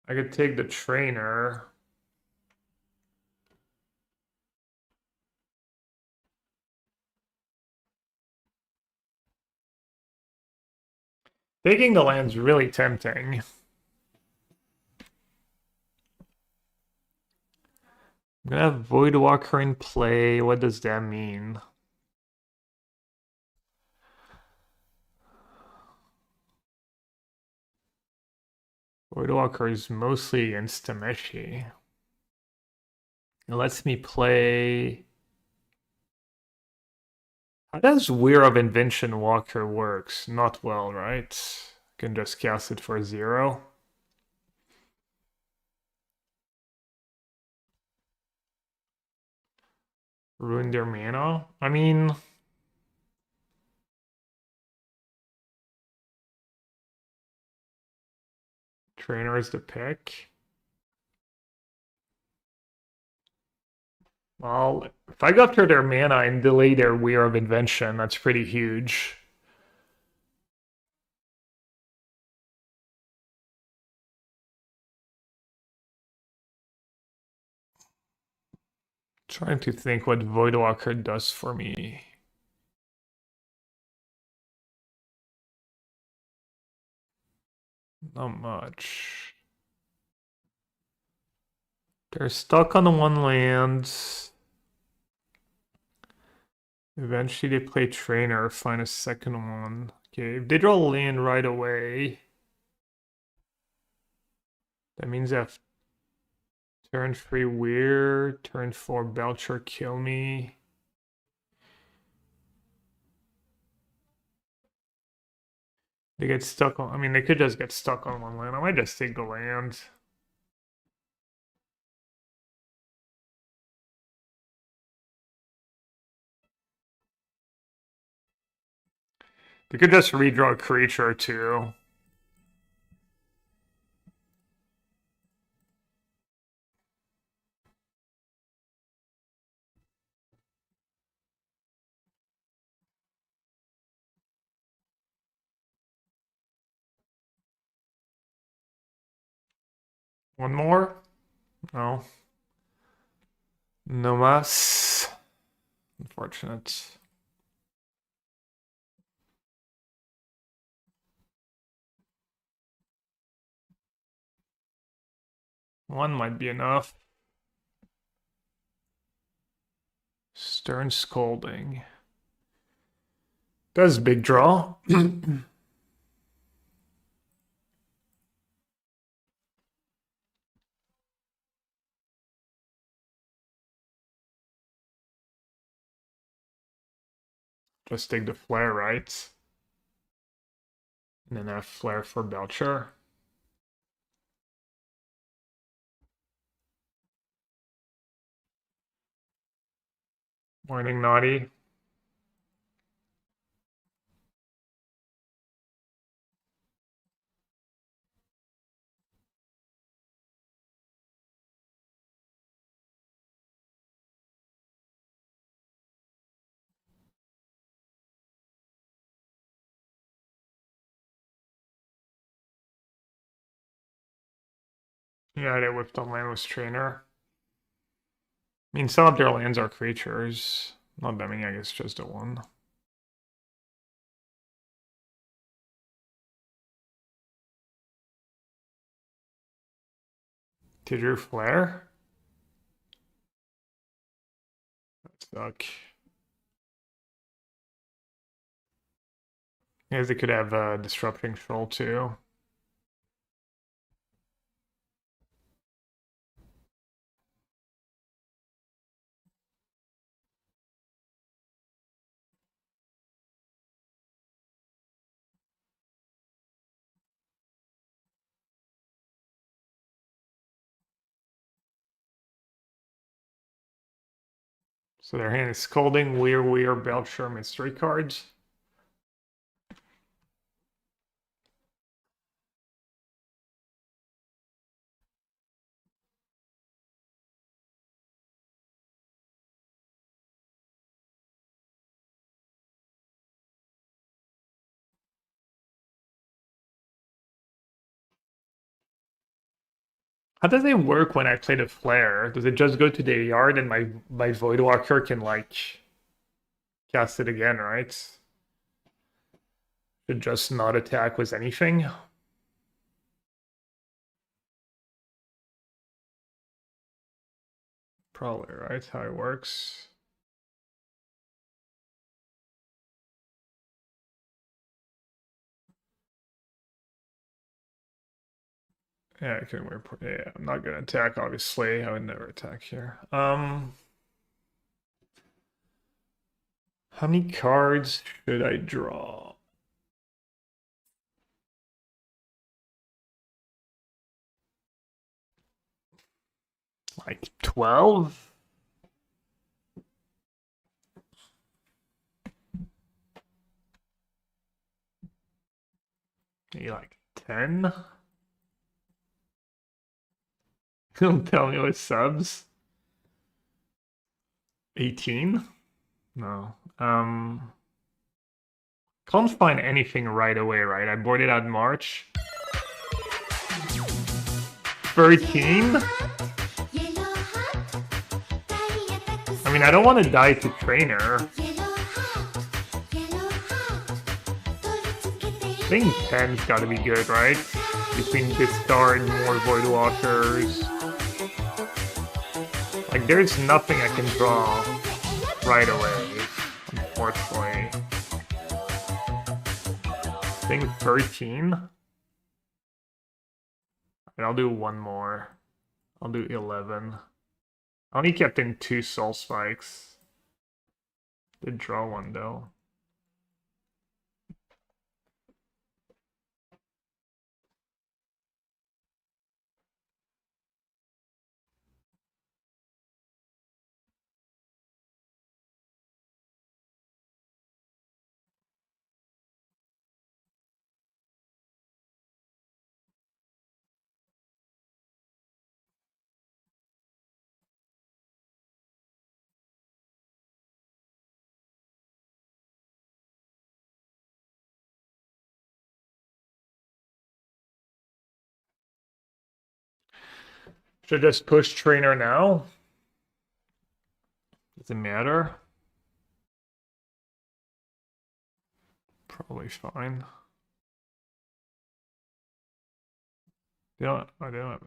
A: I could take the trainer. Taking the land's really tempting. I'm gonna have Voidwalker in play. What does that mean? Voidwalker is mostly against Tameshi. It lets me play... How does Weir of Invention Walker works? Not well, right? Can just cast it for 0. Ruin their mana. I mean, trainer is the pick. Well, if I go after their mana and delay their Weir of Invention, that's pretty huge. Trying to think what Voidwalker does for me. Not much. They're stuck on the one land. Eventually they play trainer, find a second one. Okay, if they draw land right away, that means they have turn 3 Weir, turn 4 Belcher, kill me. They get stuck on, I mean, they could just get stuck on one land. I might just take the land. They could just redraw a creature too. One more? No. No mas. Unfortunate. One might be enough. Stern Scolding. Does big draw. Just take the flare, right? And then have flare for Belcher. Morning, Naughty. Yeah, they whipped on land with trainer. I mean, some of their lands are creatures. Not that many, I guess just the one. Did your flare? That suck. I guess they could have disrupting troll too. So their hand is Scolding, Weir, Belcher, mystery cards. How does it work when I play the flare? Does it just go to the yard and my Voidwalker can like cast it again, right? Should just not attack with anything. Probably, right? How it works. Yeah, I can wear. Yeah, I'm not gonna attack. Obviously, I would never attack here. How many cards should I draw? Like 12? Maybe like 10? Don't tell me with subs. 18? No. Can't find anything right away, right? I boarded out in March. 13? I mean, I don't want to die to trainer. I think 10's got to be good, right? Between discard, more void walkers. Like, there's nothing I can draw right away, unfortunately. I think 13. And I'll do one more. I'll do 11. I only kept in 2 soul spikes. Did draw one though. Should I just push trainer now? Does it matter? Probably fine. I don't.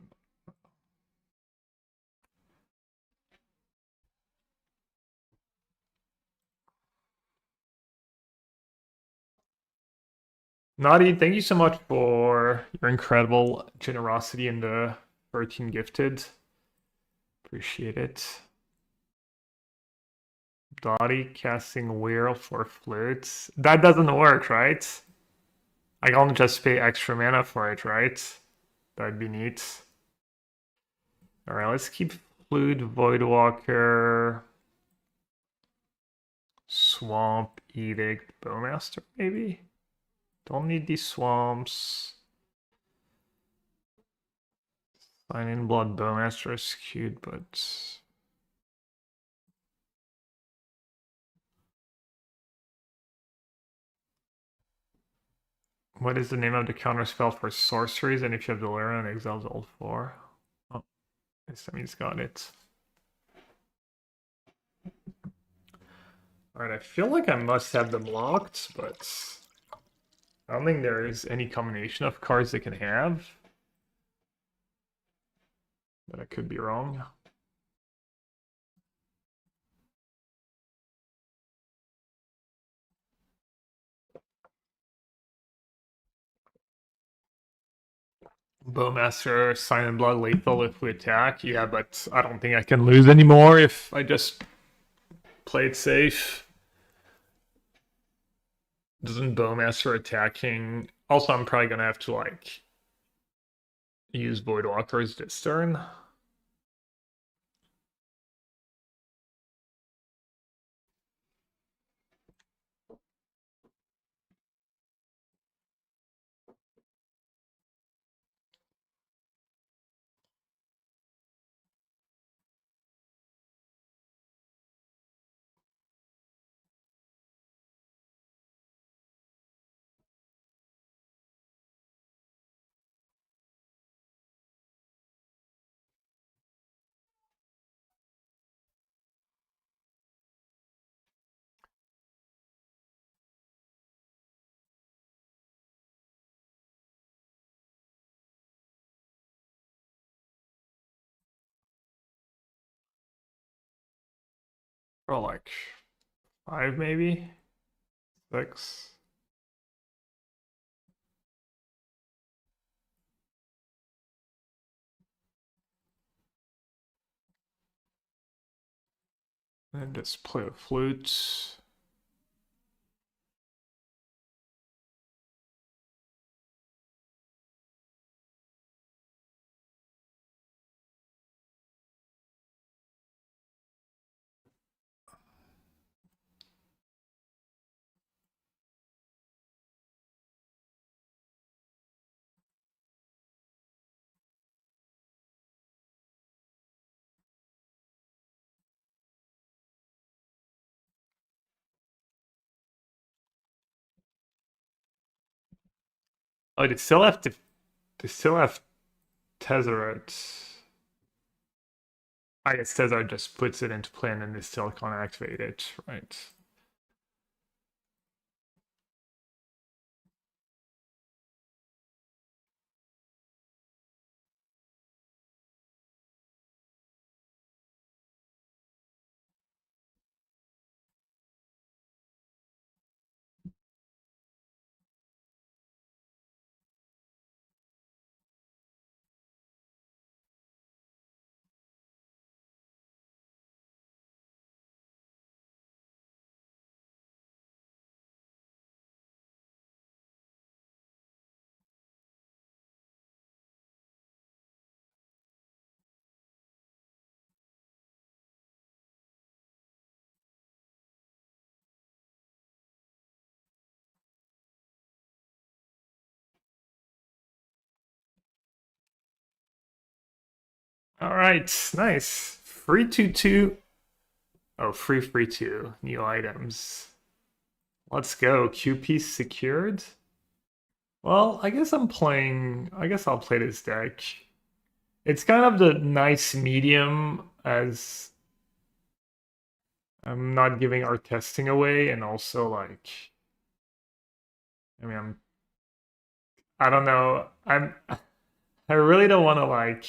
A: Nadi, thank you so much for your incredible generosity in the 13 gifted. Appreciate it. Dottie casting Whirl for flutes. That doesn't work, right? I can't just pay extra mana for it, right? That'd be neat. Alright, let's keep Flute, Voidwalker, Swamp, Edict, Bowmaster, maybe? Don't need these swamps. Sign in Blood Bowmaster is cute, but what is the name of the counter spell for sorceries? And if you have Delirium and exiles all 4. Oh, yes, that means got it. Alright, I feel like I must have them locked, but I don't think there is any combination of cards they can have. But I could be wrong. Bowmaster, Sign and Blood lethal if we attack. Yeah, but I don't think I can lose anymore if I just play it safe. Doesn't Bowmaster attacking... Also, I'm probably gonna have to, like, use Voidwalkers this turn. Or like 5 maybe? 6? And just play the flutes. Oh, they still have Tezzeret. I guess Tezzeret just puts it into play and then they still can't activate it, right? All right, nice. Free 2/2. Oh, free 2. New items. Let's go. Q piece secured. Well, I guess I'll play this deck. It's kind of the nice medium as I'm not giving our testing away, and also like, I mean, I don't know. I really don't want to like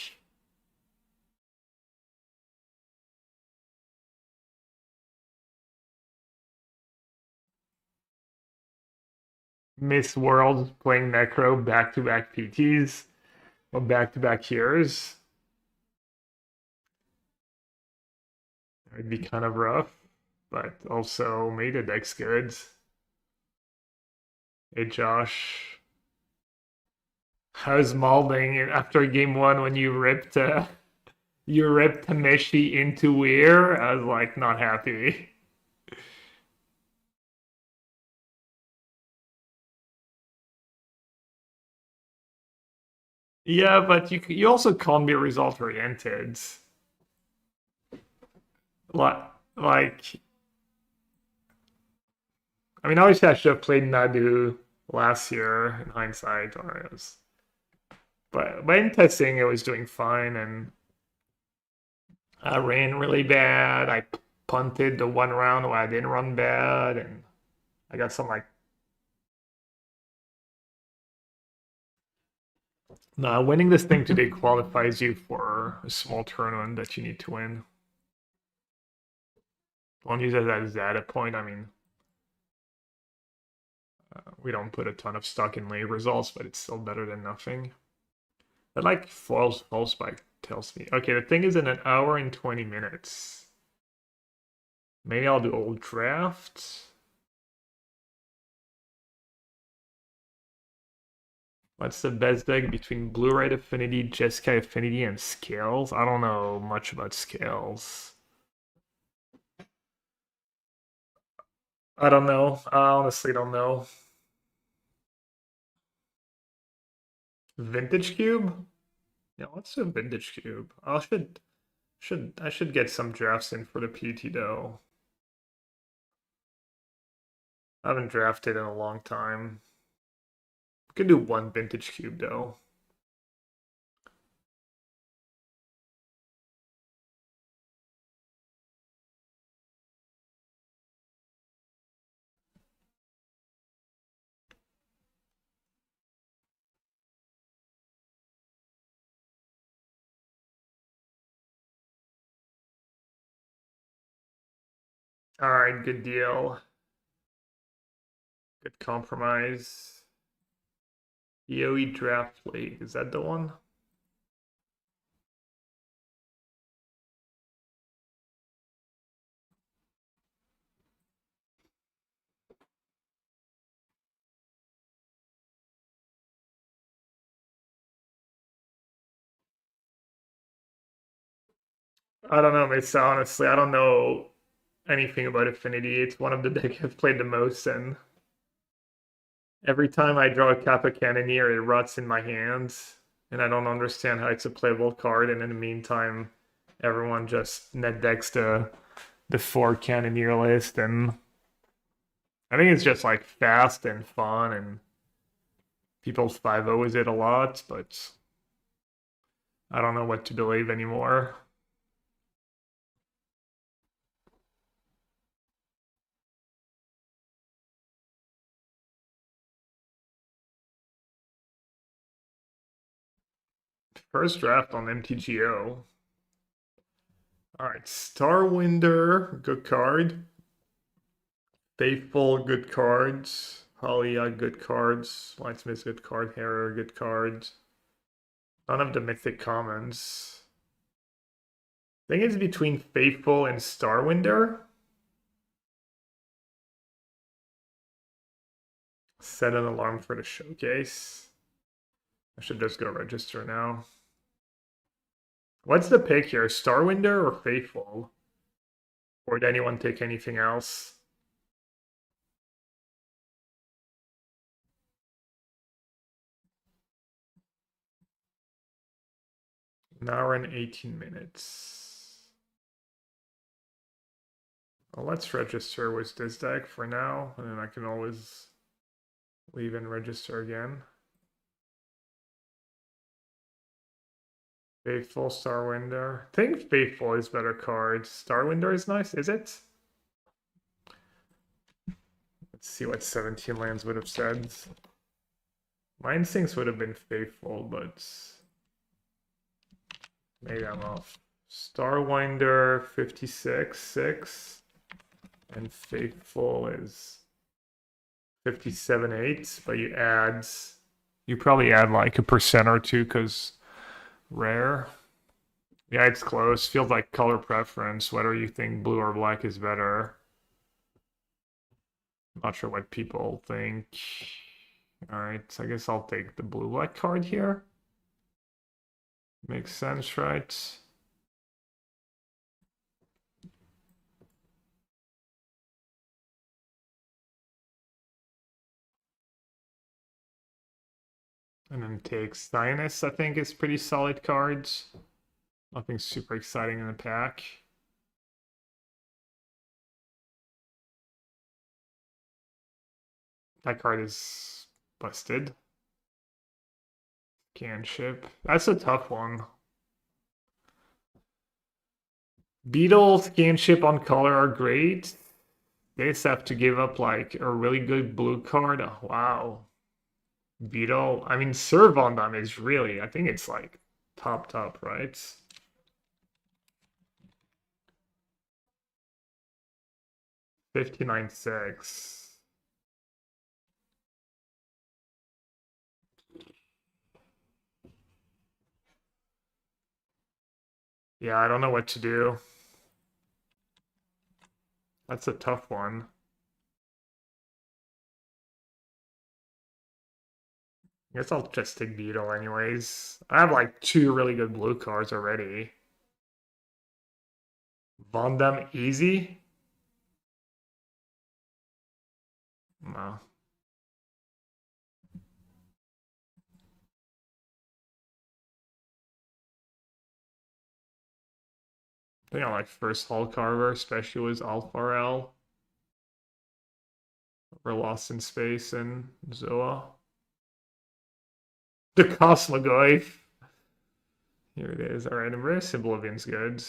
A: miss World playing Necro back-to-back PTs or back-to-back heroes. It'd be kind of rough, but also made the deck's good. Hey Josh, how's Malding after game one when you ripped Tameshi into Weir? I was like not happy. Yeah, but you also can't be result oriented. Like I mean, obviously I should have played Nadu last year in hindsight, or it was, but in testing it was doing fine, and I ran really bad. I punted the one round where I didn't run bad, and I got some like no, winning this thing today qualifies you for a small tournament that you need to win. Don't use it as data point. I mean, we don't put a ton of stock in late results, but it's still better than nothing. That like false spike tells me. Okay, the thing is in an hour and 20 minutes. Maybe I'll do old draft. What's the best deck between Blue-Red Affinity, Jeskai Affinity, and Scales? I don't know much about Scales. I don't know. I honestly don't know. Vintage Cube? Yeah, let's do Vintage Cube. I should get some drafts in for the PT though. I haven't drafted in a long time. We could do one Vintage Cube though. All right, good deal. Good compromise. EOE Draft League, is that the one? I don't know, Mesa, honestly. I don't know anything about Affinity. It's one of the decks I've played the most, and every time I draw a Kappa Cannoneer, it rots in my hands, and I don't understand how it's a playable card, and in the meantime, everyone just net decks the 4 Cannoneer list, and I think it's just like fast and fun, and People 5-0 is it a lot, but I don't know what to believe anymore. First draft on MTGO. All right, Starwinder, good card. Faithful, good cards. Halia, good cards. Lightsmith, good card. Harrow, good cards. None of the mythic commons. I think it's between Faithful and Starwinder. Set an alarm for the showcase. I should just go register now. What's the pick here? Starwinder or Faithful? Or did anyone take anything else? An hour and 18 minutes. Well, let's register with this deck for now, and then I can always leave and register again. Faithful, Starwinder. I think Faithful is better card. Starwinder is nice, is it? Let's see what 17 lands would have said. My instincts would have been Faithful, but maybe I'm off. Starwinder 56, 6. And Faithful is 57, 8. But you probably add like a percent or two because rare. Yeah, it's close. Feels like color preference, whether you think blue or black is better. Not sure what people think. Alright, so I guess I'll take the blue-black card here. Makes sense, right? And then take Cyanus, I think, is pretty solid cards. Nothing super exciting in the pack. That card is busted. Can ship. That's a tough one. Beetle, scan ship on color are great. They just have to give up like a really good blue card. Oh, wow. Beetle. I mean, serve on them is really, I think it's like top, right? 59.6. Yeah, I don't know what to do. That's a tough one. I guess I'll just take Beetle anyways. I have like two really good blue cards already. Von them easy? No. I think I like first Hull Carver, especially with Alpharel. We're lost in space and Zoa. The Cosmogoyf. Here it is. Alright, Embrace Oblivion's good.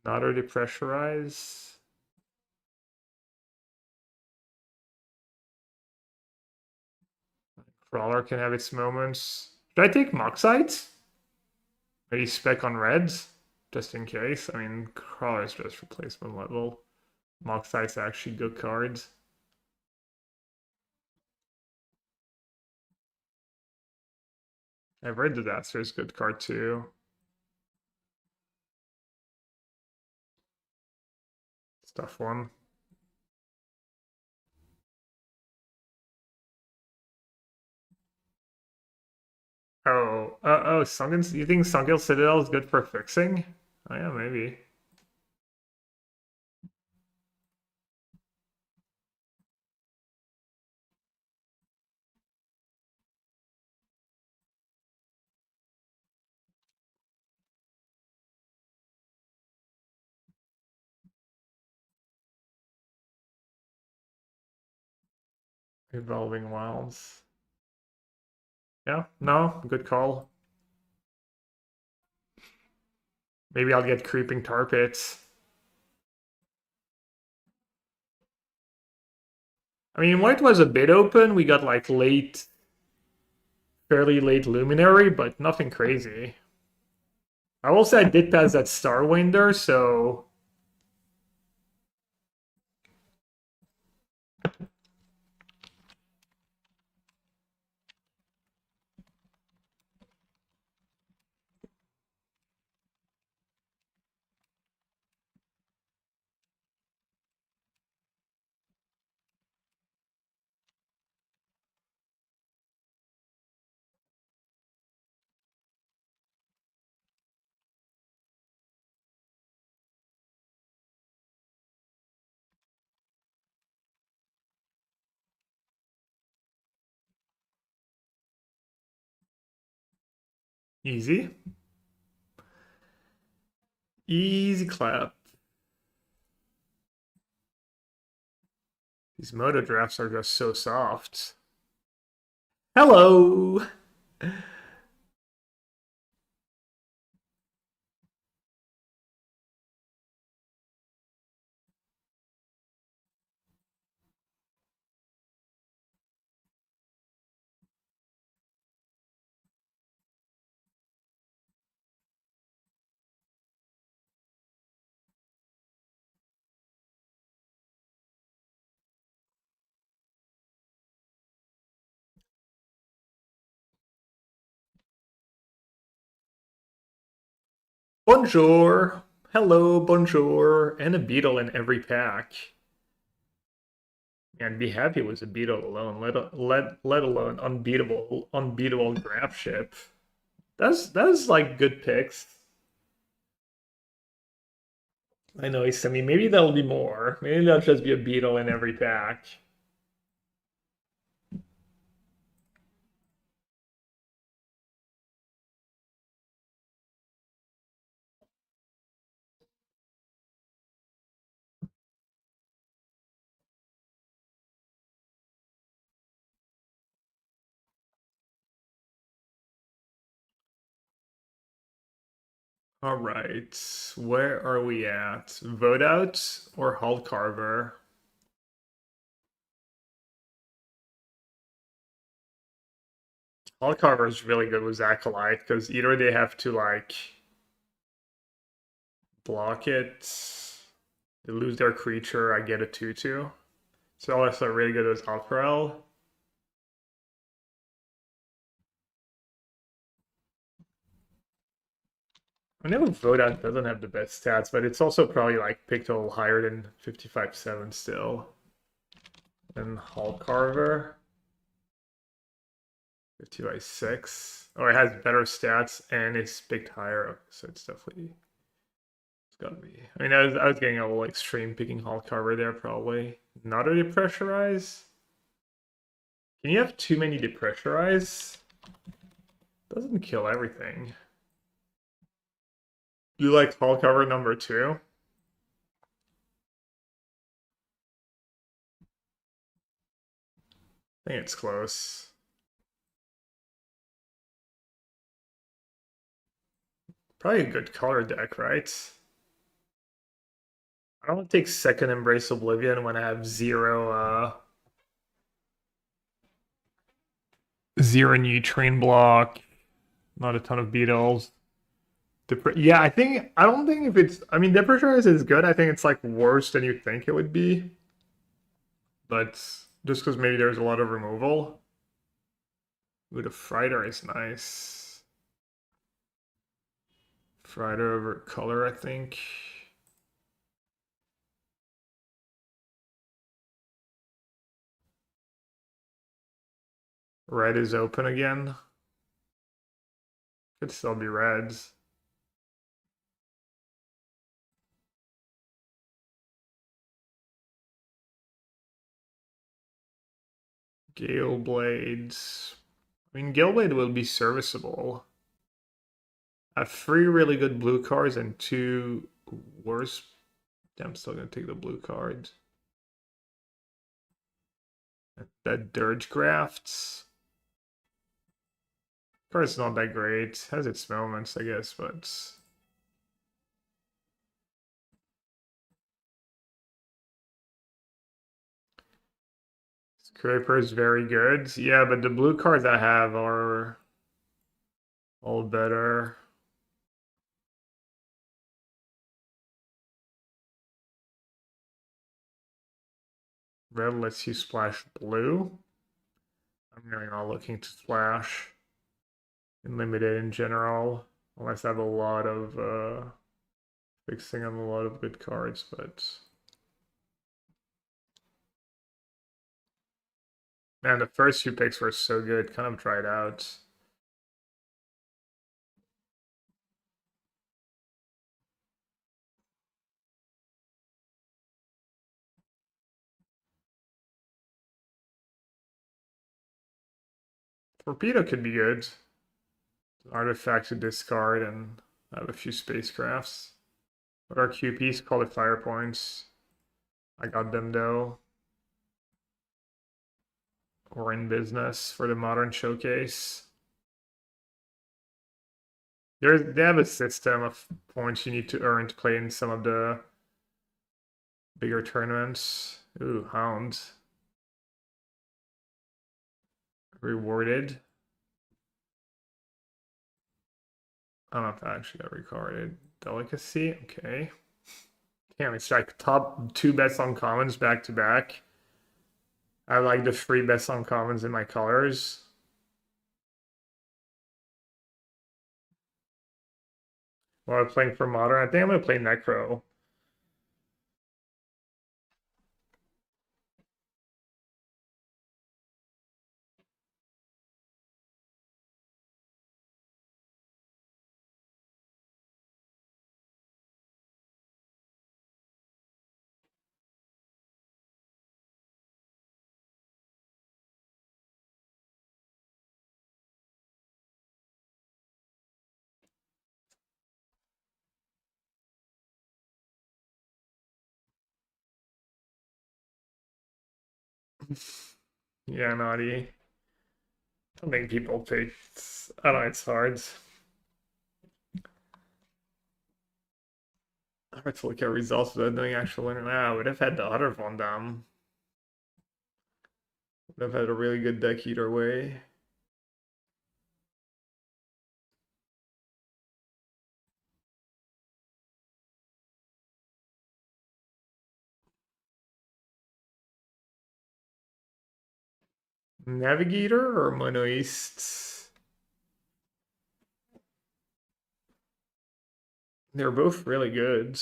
A: Not already depressurize. Crawler can have its moments. Should I take Moxite? Maybe spec on reds? Just in case. I mean, Crawler is just replacement level. Moxite's actually good cards. I've read Disaster is good card too. Stuff one. Oh, Sunken. You think Sunken Citadel is good for fixing? Oh yeah, maybe. Evolving Wilds. Yeah, no, good call. Maybe I'll get Creeping Tar Pits. I mean, white was a bit open. We got like late, fairly late Luminary, but nothing crazy. I will say I did pass that Starwinder, so easy. Easy clap. These moto drafts are just so soft. Hello! Bonjour! Hello, bonjour! And a beetle in every pack. And be happy it was a beetle alone, let alone unbeatable graph ship. That's like good picks. I know he sent me. Maybe there'll be more. Maybe there'll just be a beetle in every pack. All right, where are we at? Vote out or Hull Carver? Hull Carver is really good with Acolyte because either they have to like block it, they lose their creature, I get a 2/2. So also really good with Alpharel. I know Vote out doesn't have the best stats, but it's also probably like picked a little higher than 55-7 still. And Hull Carver. 50 by 6. Oh, it has better stats and it's picked higher, so it's definitely it's gotta be. I mean, I was getting a little extreme picking Hull Carver there, probably. Not a depressurize. Can you have too many depressurize? Doesn't kill everything. You like Hull Carver number 2? I think it's close. Probably a good color deck, right? I don't want to take second Embrace Oblivion when I have zero new train block, not a ton of beetles. Yeah, I don't think if it's I mean Depressurize is good. I think it's like worse than you think it would be. But just because maybe there's a lot of removal. Ooh, the Frighter is nice. Frighter over color, I think. Red is open again. Could still be reds. Gale Blades. I mean, Gale Blade will be serviceable. I have 3 really good blue cards and 2 worse. I'm still gonna take the blue cards. That Dirge Grafts. Of course, it's not that great. Has its moments, I guess, but Scraper is very good. Yeah, but the blue cards I have are all better. Red lets you splash blue. I'm really not looking to splash in limited in general, unless I have a lot of fixing on a lot of good cards, but man, the first few picks were so good, kind of dried out. Torpedo could be good. Artifact to discard and have a few spacecrafts. What are QPs? Call it fire points. I got them though. Or in business for the modern showcase. They have a system of points you need to earn to play in some of the bigger tournaments. Ooh, Hound. Rewarded. I don't know if I actually got recorded. Delicacy, okay. Damn, it's like top 2 bets on commons back to back. I like the 3 bets on commons in my colors. While I'm playing for modern, I think I'm gonna play Necro. Yeah, naughty. I don't think people pick. I don't know, it's hard. I have to look at results without doing actual learning. I would have had the other Von Dam. Would have had a really good deck either way. Navigator or Monoist? They're both really good.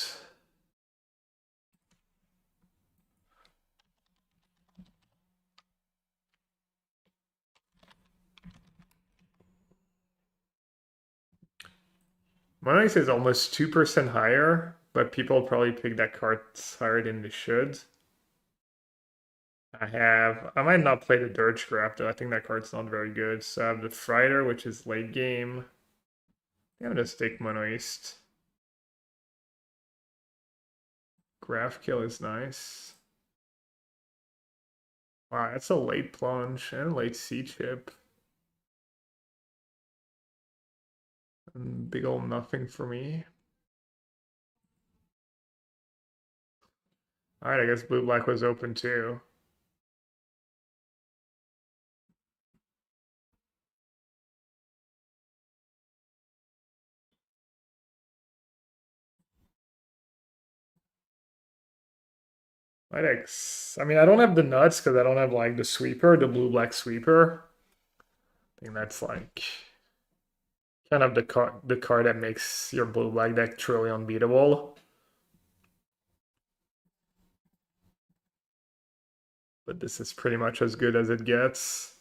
A: Monoist is almost 2% higher, but people probably pick that card higher than they should. I might not play the Dirge Grab though. I think that card's not very good. So I have the Frider, which is late game. I'm gonna take Monoist. Graph Kill is nice. Wow, that's a late plunge and a late sea chip. And big ol' nothing for me. Alright, I guess blue black was open too. I mean, I don't have the nuts because I don't have like the sweeper, the blue black sweeper. I think that's like kind of the card that makes your blue black deck truly unbeatable. But this is pretty much as good as it gets.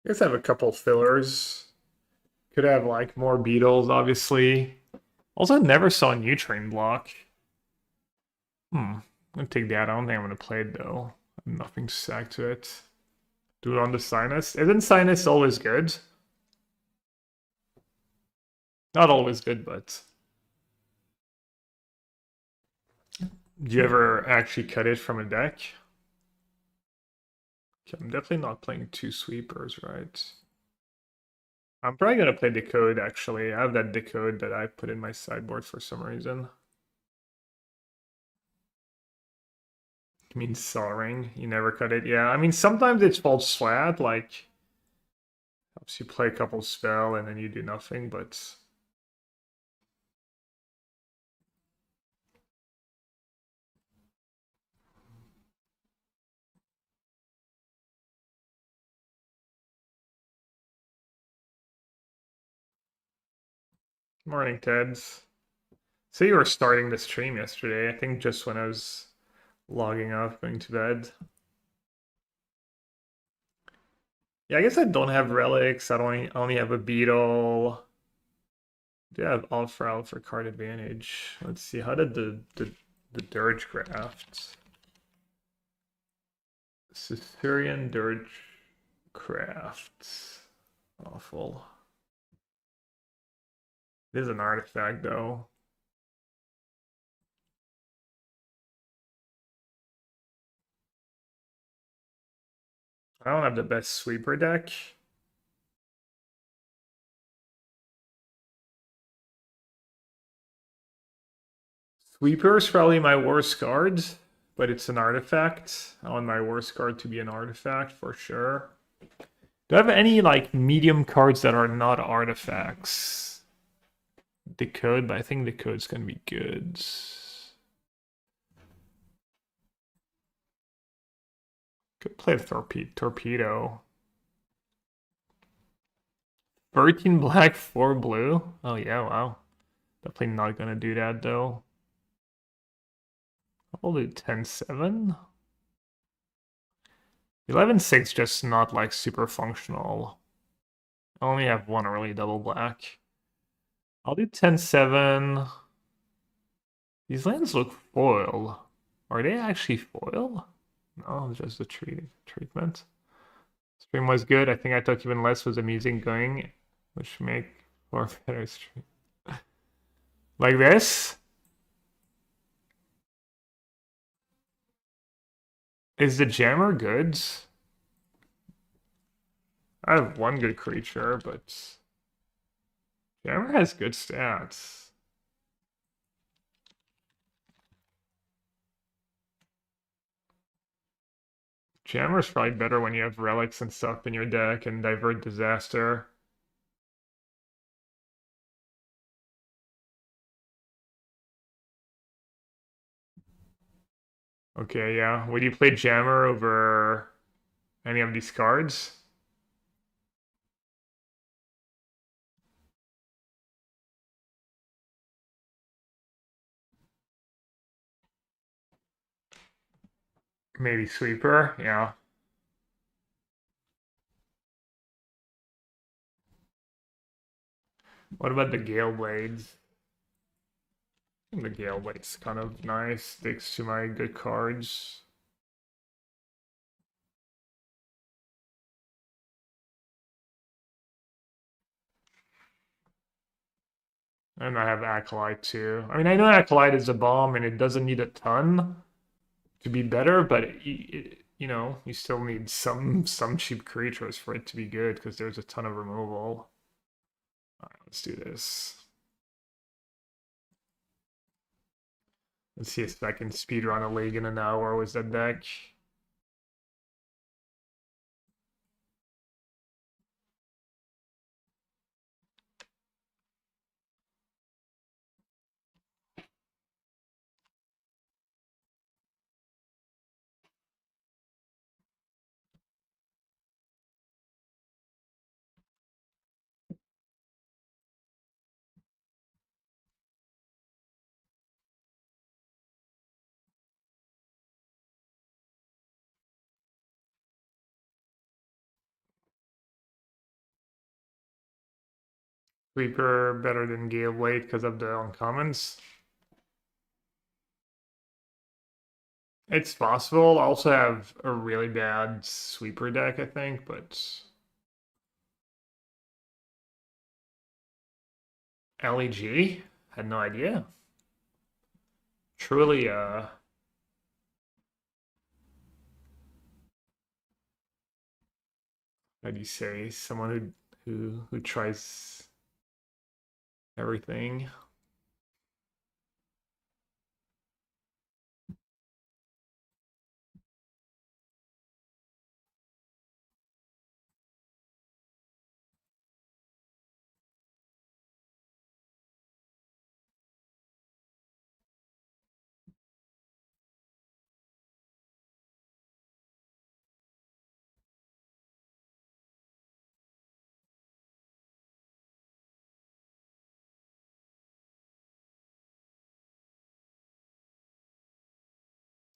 A: I guess I have a couple fillers. Could have like more beetles, obviously. Also, never saw a new train block. I'm gonna take that. I don't think I'm gonna play it though. Nothing sack to it. Do it on the sinus. Isn't sinus always good? Not always good, but Do you ever actually cut it from a deck? Okay, I'm definitely not playing two sweepers, right? I'm probably gonna play Decode actually. I have that Decode that I put in my sideboard for some reason. You mean Soaring? You never cut it? Yeah, I mean sometimes it falls flat, like helps you play a couple spell and then you do nothing, but morning, Teds. So you were starting the stream yesterday, I think just when I was logging off, going to bed. Yeah, I guess I don't have relics. I only have a beetle. Do have all for out for card advantage. Let's see, how did the dirge craft? Caesarean dirge craft. Awful. It is an artifact though. I don't have the best sweeper deck. Sweeper is probably my worst card, but it's an artifact. I want my worst card to be an artifact for sure. Do I have any like medium cards that are not artifacts? Decode, but I think Decode's gonna be good. Could play torpedo. 13 black, 4 blue. Oh yeah, wow. Definitely not gonna do that though. I'll do 10-7. 11-6 just not like super functional. I only have one early double black. I'll do 10-7. These lands look foil. Are they actually foil? No, it's just a treatment. Stream was good. I think I took even less was amusing going, which make for a better stream. Like this? Is the jammer good? I have one good creature, but jammer has good stats. Jammer's probably better when you have relics and stuff in your deck and divert disaster. Okay, yeah. Would you play jammer over any of these cards? Maybe sweeper, yeah. What about the Gale Blades? The Gale Blade's kind of nice. Sticks to my good cards. And I have Acolyte too. I mean, I know Acolyte is a bomb and it doesn't need a ton to be better, but you know, you still need some cheap creatures for it to be good because there's a ton of removal. All right, let's do this. Let's see if I can speedrun a league in an hour with that deck. Sweeper better than Gale Blade because of the uncommons. It's possible. I also have a really bad sweeper deck, I think, but LEG? Had no idea. Truly how do you say, someone who tries everything.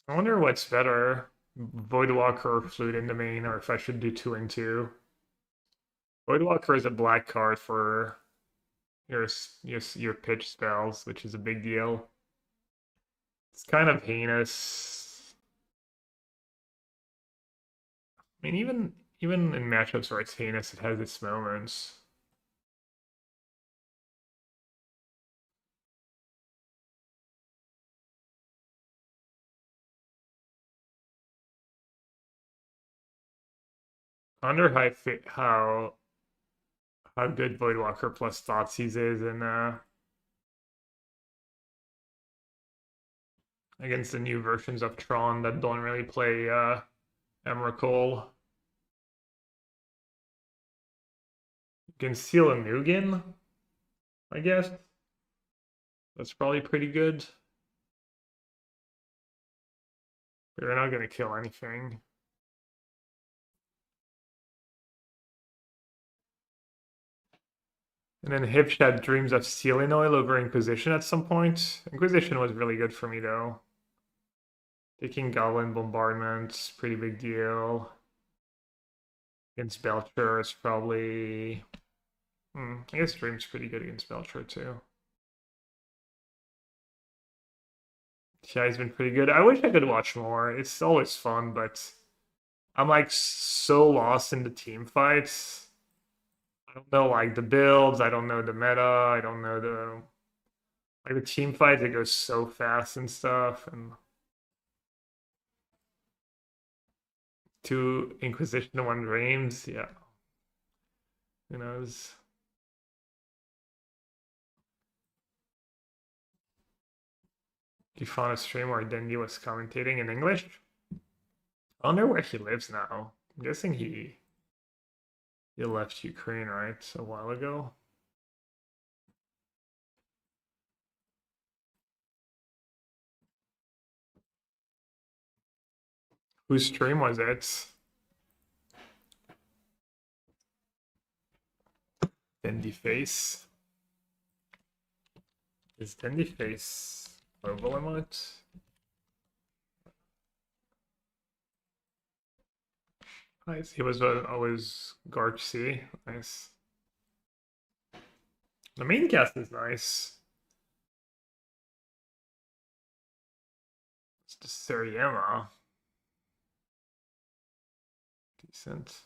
A: I wonder what's better, Voidwalker or Flute in the main, or if I should do 2 and 2. Voidwalker is a black card for your pitch spells, which is a big deal. It's kind of heinous. I mean, even in matchups where it's heinous, it has its moments. I wonder how good Voidwalker plus Thoughtseize is in against the new versions of Tron that don't really play Emrakul. You can steal a Mugen, I guess. That's probably pretty good. But you're not gonna kill anything. And then Hipshad dreams of stealing oil over Inquisition at some point. Inquisition was really good for me though. Taking Goblin Bombardment's pretty big deal. Against Belcher is probably... I guess Dream's pretty good against Belcher too. Yeah, he's been pretty good. I wish I could watch more. It's always fun, but I'm like so lost in the team fights. I don't know like the builds, I don't know the meta, I don't know the team fights, it goes so fast and stuff, and 2 Inquisition to 1 Dreams, yeah. Who knows? You found a stream where Dendy was commentating in English? I wonder where he lives now. I'm guessing he left Ukraine, right? A while ago. Whose stream was it? Dendy Face. Is Dendy Face global emote? Nice. He was always Garch C. Nice. The main cast is nice. It's just Sariyama. Decent.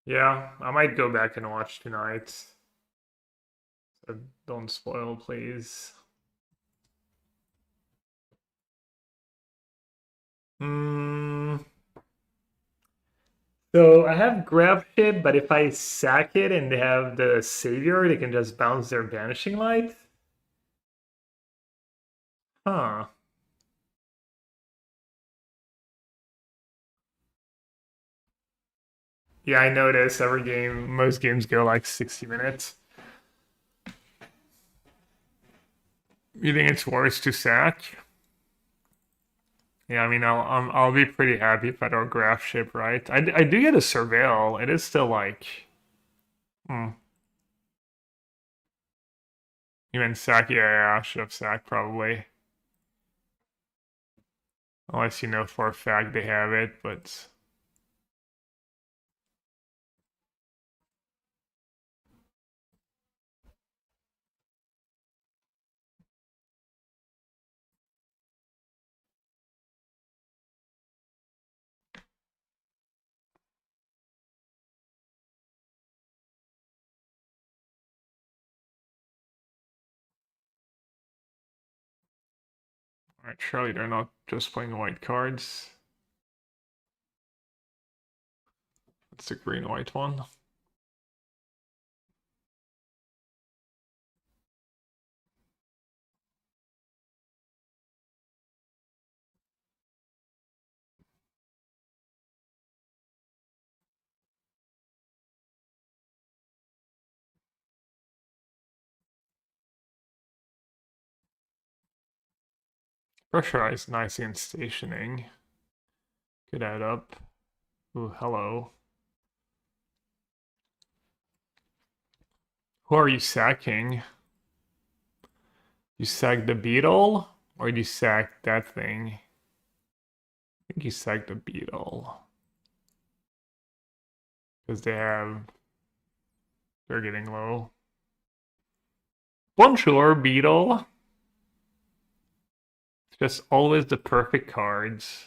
A: Yeah, I might go back and watch tonight. So don't spoil, please. Hmm. So I have grab ship, but if I sack it and they have the savior, they can just bounce their vanishing light. Huh. Yeah, I notice every game, most games go like 60 minutes. You think it's worse to sack? Yeah, I mean, I'll be pretty happy if I don't graph ship, right? I do get a surveil. It is still like, hmm. Even sack, yeah, I should have sacked probably. Unless you know for a fact they have it, but Alright, surely they're not just playing white cards. It's the green white one. Pressurized nice and stationing. Could add up. Ooh, hello. Who are you sacking? You sack the beetle? Or do you sack that thing? I think you sack the beetle. Because they're getting low. Bonjour, beetle. It's just always the perfect cards.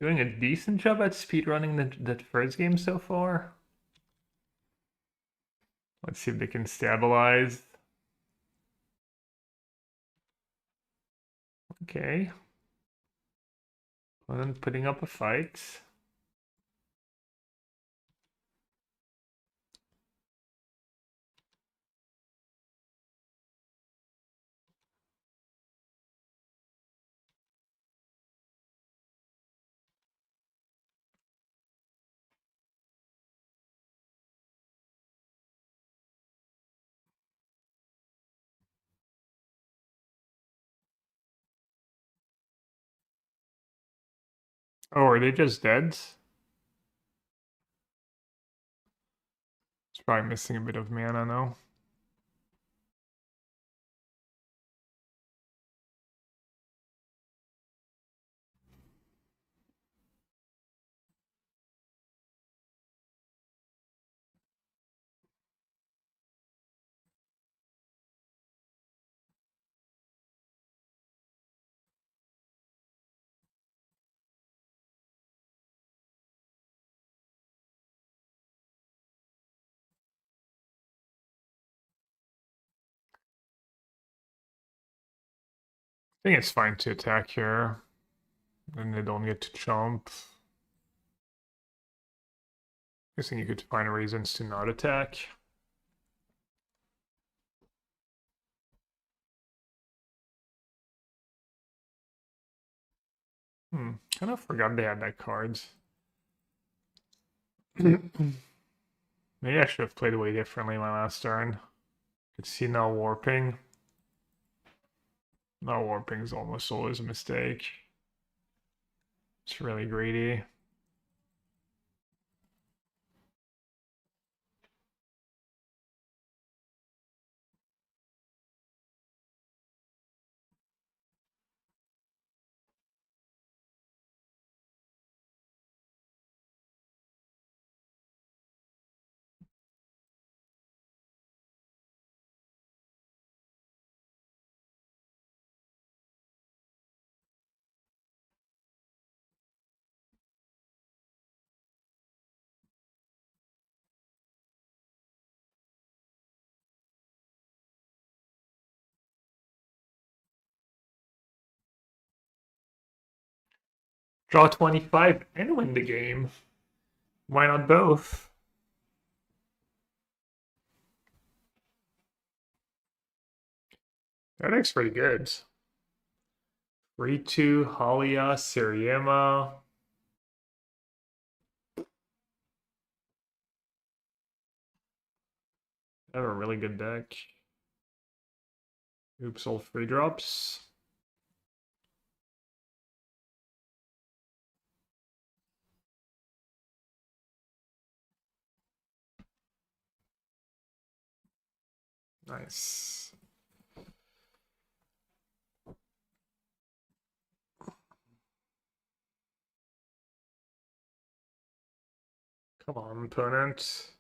A: Doing a decent job at speedrunning that first game so far. Let's see if they can stabilize. Okay. Well, then putting up a fight. Oh, are they just dead? It's probably missing a bit of mana, though. I think it's fine to attack here. Then they don't get to jump. Guessing you could find reasons to not attack. Kind of forgot they had that cards. Maybe I should have played way differently my last turn. Could see now warping. Now warping is almost always a mistake. It's really greedy. Draw 25 and win the game. Why not both? That deck's pretty good. 3-2, Halia, Siriema. I have a really good deck. Oops, all free drops. Nice. Come on, opponent.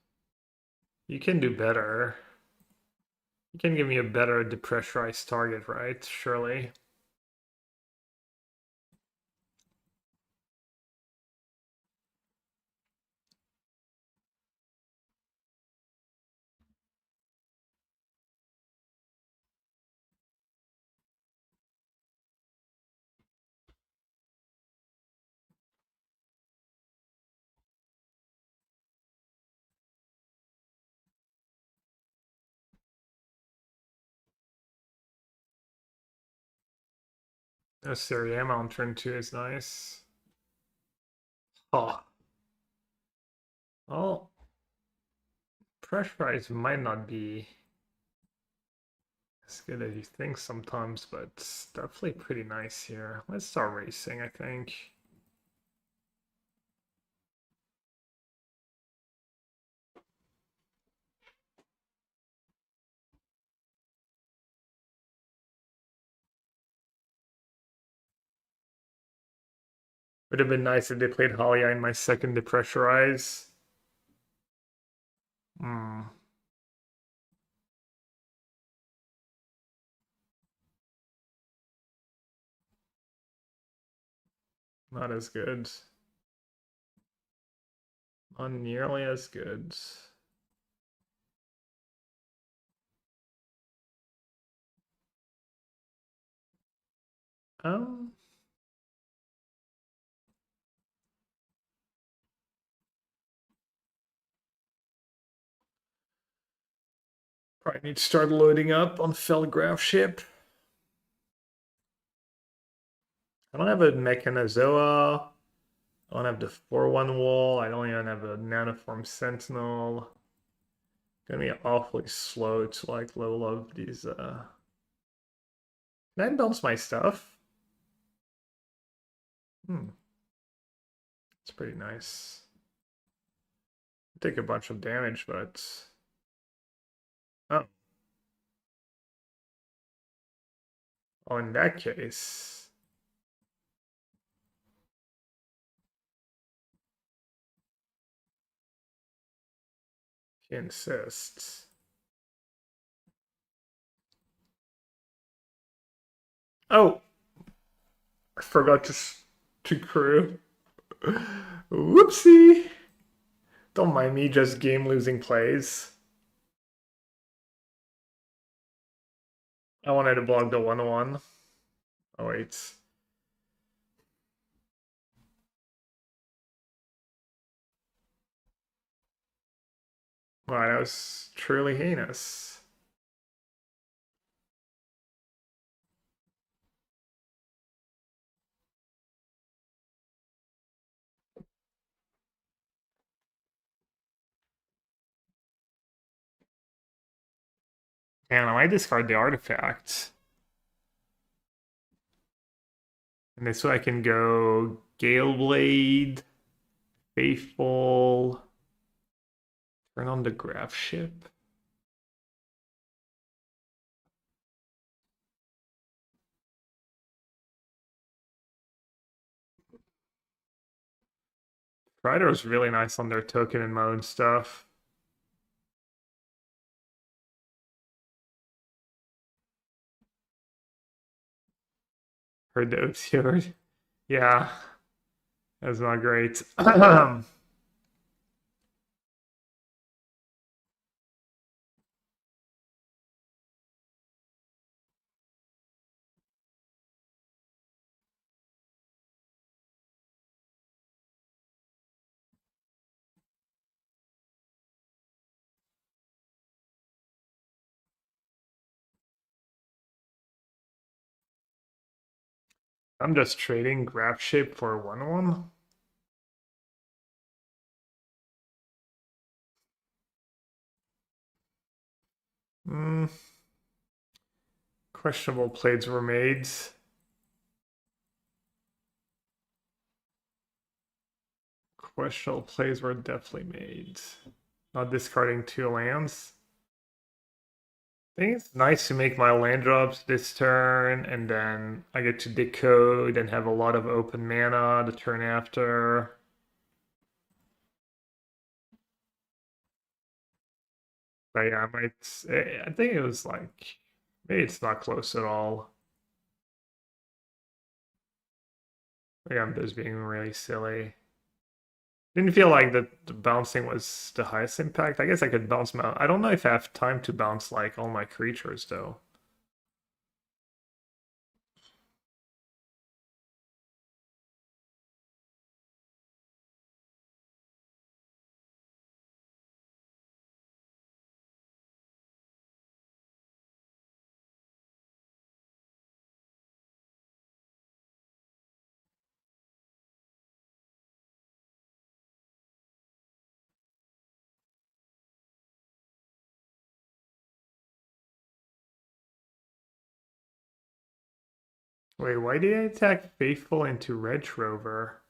A: You can do better. You can give me a better depressurized target, right? Surely. A Seriema on turn 2 is nice. Oh. Well, pressurize might not be as good as you think sometimes, but it's definitely pretty nice here. Let's start racing, I think. Would have been nice if they played Halia in my second depressurize. Hmm, not as good. Not nearly as good. Um, Probably need to start loading up on Felgraph ship. I don't have a Mechanozoa. I don't have the 4/1 wall. I don't even have a Nanoform Sentinel. Gonna be awfully slow to like level up these. Can I bounce my stuff? It's pretty nice. Take a bunch of damage, but oh, oh, in that case, he insists. Oh, I forgot to crew. Whoopsie! Don't mind me, just game losing plays. I wanted to block the 1/1. Oh wait. Wow, that was truly heinous. And I might discard the artifact. And this way I can go Gale Blade, Faithful, turn on the graph ship. Rider was really nice on their token and mode stuff. Heard the obscured. Yeah, that's not great. I'm just trading graph ship for 1/1. Hmm. Questionable plays were made. Questionable plays were definitely made. Not discarding 2 lands. I think it's nice to make my land drops this turn, and then I get to decode and have a lot of open mana the turn after. But yeah, I might. I think it was like maybe it's not close at all. Maybe I'm just being really silly. Didn't feel like the bouncing was the highest impact. I guess I could bounce them out. I don't know if I have time to bounce like all my creatures though. Wait, why did I attack Faithful into Red Rover?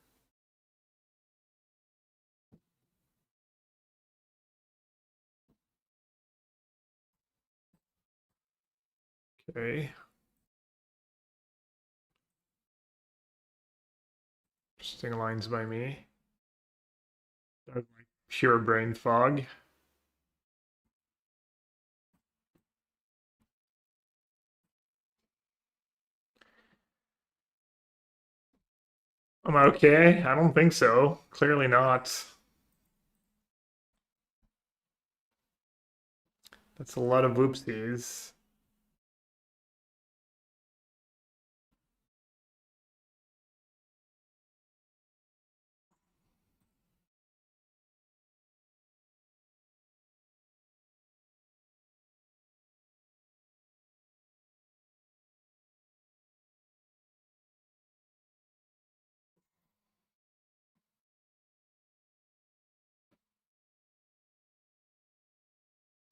A: Okay, interesting lines by me. That was like pure brain fog. Am I okay? I don't think so. Clearly not. That's a lot of whoopsies.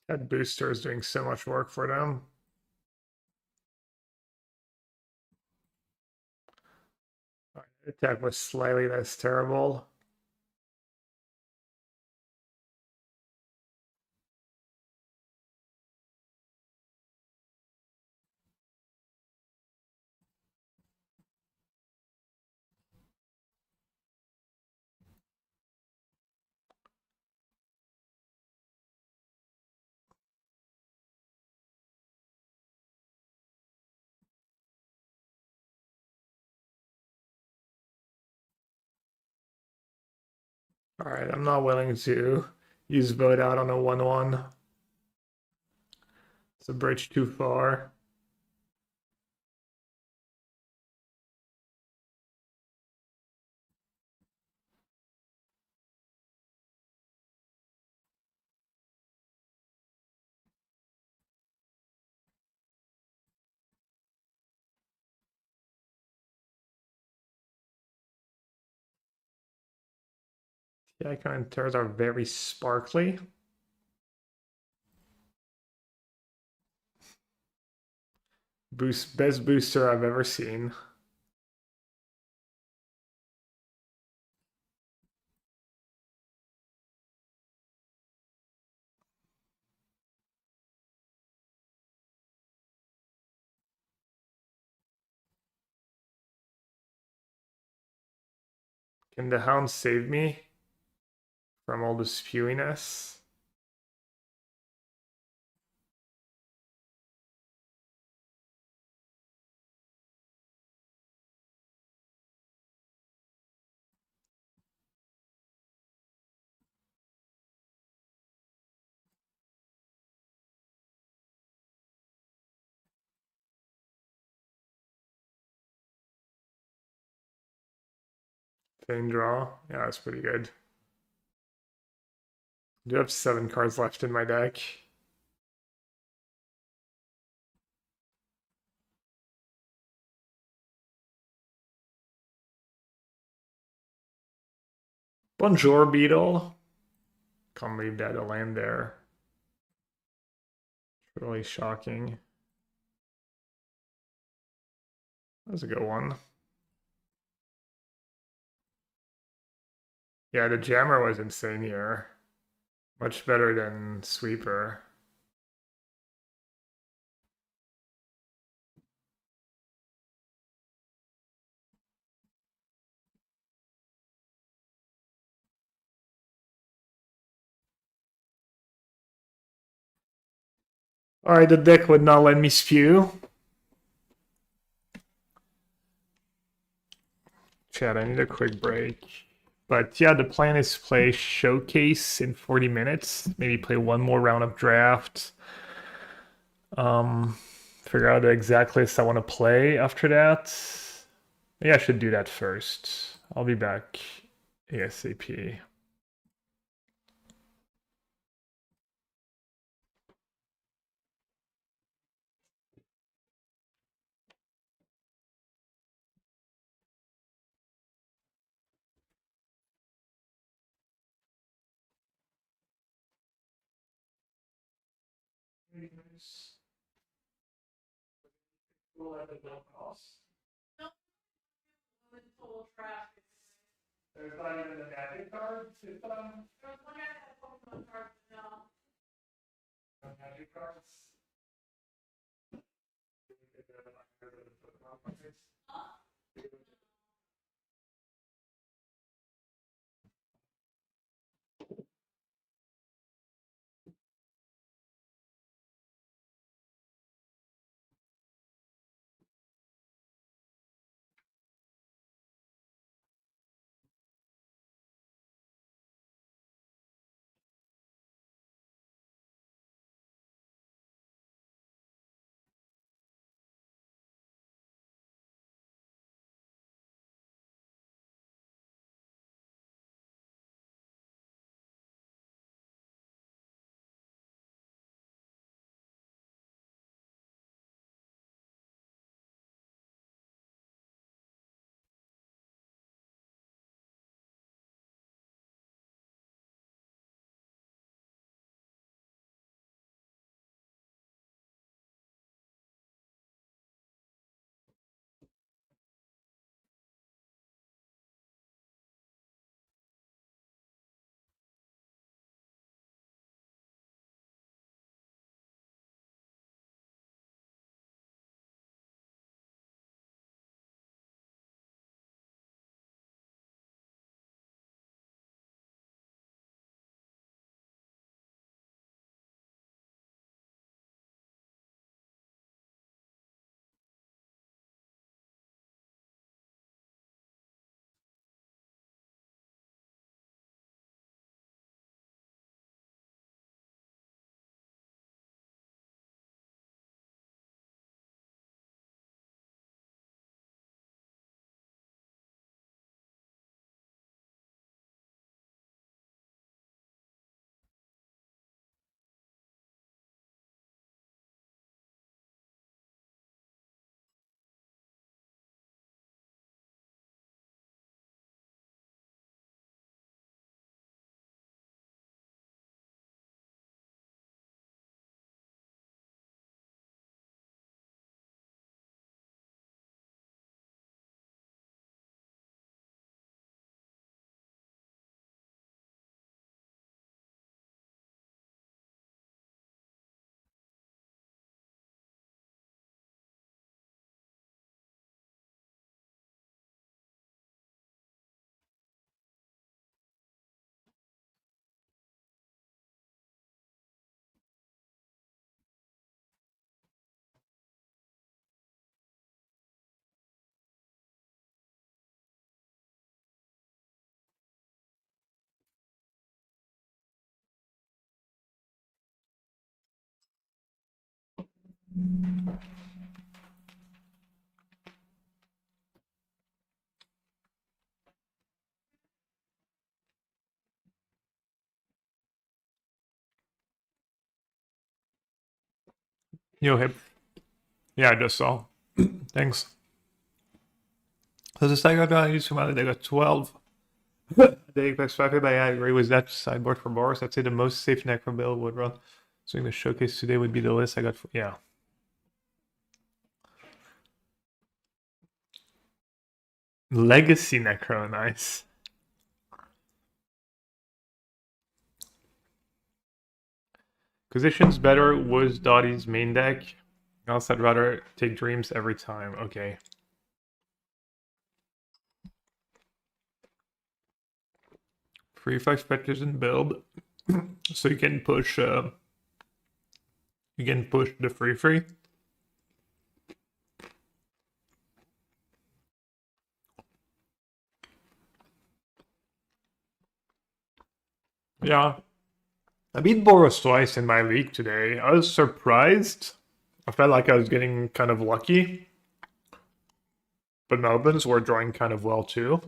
A: That booster is doing so much work for them. Attack was slightly less terrible. All right, I'm not willing to use vote out on a 1-1. It's a bridge too far. Yeah, counters are very sparkly. Best booster I've ever seen. Can the hound save me from all this spewiness? Thing draw. Yeah, that's pretty good. I do have 7 cards left in my deck. Bonjour, Beetle. Can't believe that to land there. Really shocking. That was a good one. Yeah, the jammer was insane here. Much better than sweeper. Alright, the deck would not let me spew. Chat, I need a quick break. But yeah, the plan is to play Showcase in 40 minutes. Maybe play one more round of draft. Figure out the exact list I want to play after that. Maybe I should do that first. I'll be back ASAP. There's not even the magic cards. Magic cards. Yo, hip. Yeah, I just saw. Thanks. So the Steiger got used to they got 12. The Apex 5 but yeah, I agree with that sideboard for Boris. I'd say the most safe Necro build would run. So in the showcase today would be the list I got for, yeah. Legacy Necro, nice. Position's better was Dottie's main deck. Else I'd rather take Dreams every time. Okay. Free 5 Spectres and build. So you can push You can push the free. Yeah. I beat Boros twice in my league today. I was surprised. I felt like I was getting kind of lucky. But Melbourne's were drawing kind of well too.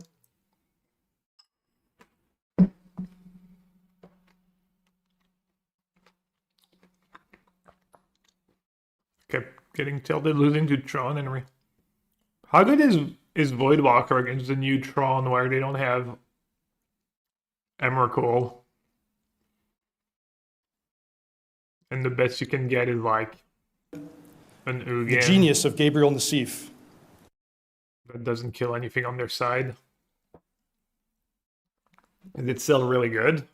A: Kept getting tilted, losing to Tron and how good is Voidwalker against the new Tron where they don't have Emrakul? And the best you can get is like an
C: The
A: Ugin
C: genius of Gabriel Nassif.
A: that doesn't kill anything on their side. Is it still really good?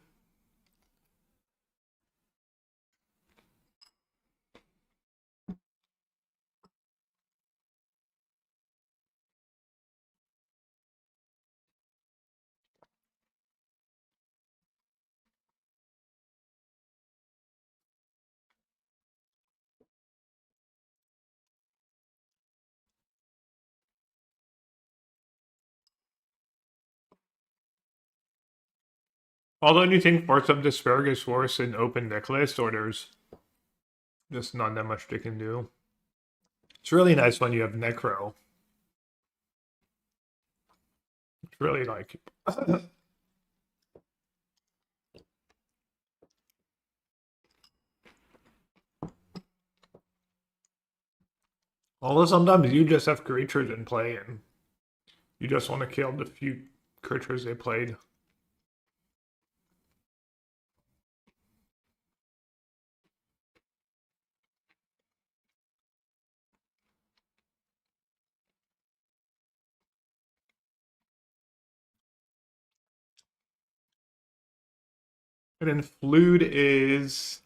A: Although, do you think Force of Despair is worse in open necklace, or there's just not that much they can do? It's really nice when you have Necro. It's really like although sometimes you just have creatures in play and you just want to kill the few creatures they played. And then Fluid is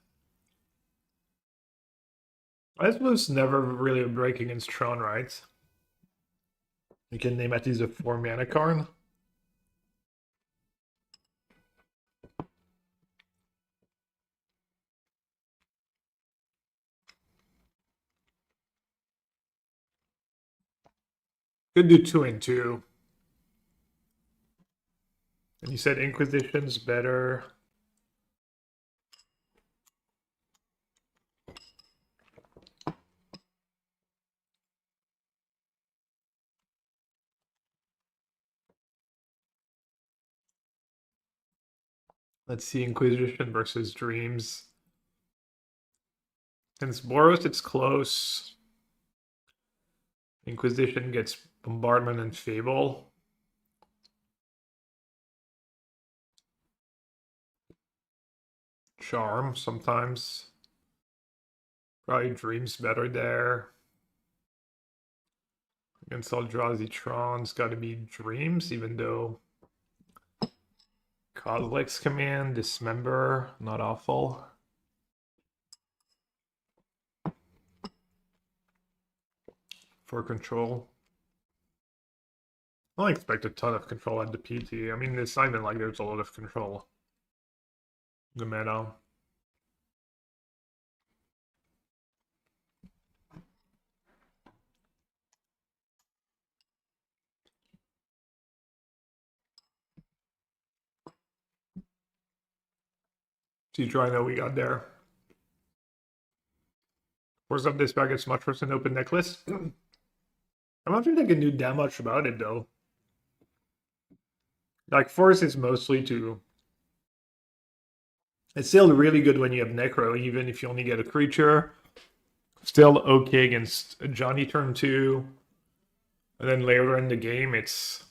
A: I suppose never really a break against Tron, right? You can name at least a 4 mana card. Could do 2 and 2. And you said Inquisition's better. Let's see, Inquisition versus Dreams. Since Boros, it's close. Inquisition gets Bombardment and Fable. Charm sometimes. Probably Dreams better there. Against Eldrazi Tron's got to be Dreams, even though Kozilek's Command, Dismember, not awful. For control. I don't expect a ton of control at the PT. I mean, it's not even like there's a lot of control in the meta. See, try know we got there. Force up this bag, it's much worse than open necklace. I'm not sure they can do that much about it though. Like Force is mostly to. It's still really good when you have Necro, even if you only get a creature. Still okay against Johnny turn 2. And then later in the game, it's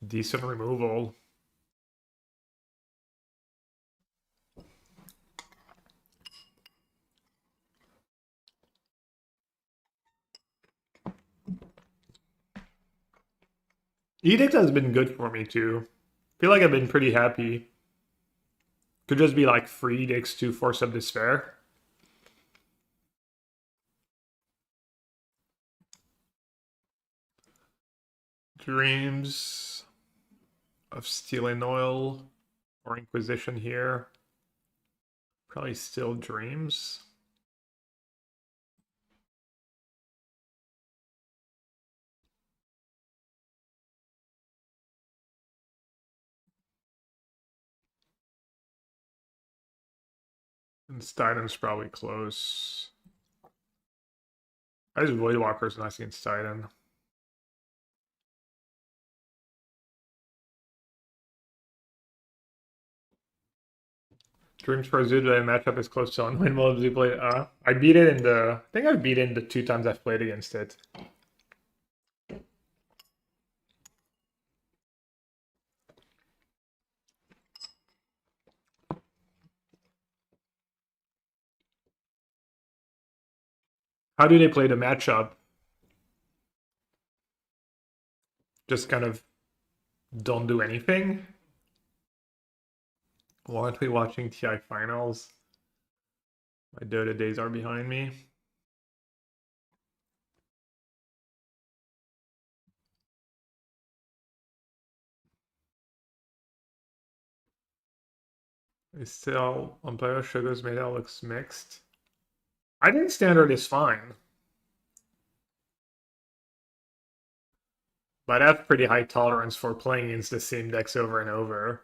A: decent removal. Edict has been good for me too. Feel like I've been pretty happy. Could just be like free edicts to Force of Despair. Dreams of Steel and Oil or Inquisition here. Probably still Dreams. Stidon's probably close. I just Voidwalker's nice against Stidon. Dreams for Azuda matchup is close to unwinnable if you play. I beat it in the. I think I beat it in the 2 times I've played against it. How do they play the matchup? Just kind of don't do anything? Why aren't we watching TI finals? My Dota days are behind me. It's still Umpire Sugar's meta looks mixed. I think standard is fine. But I have pretty high tolerance for playing against the same decks over and over.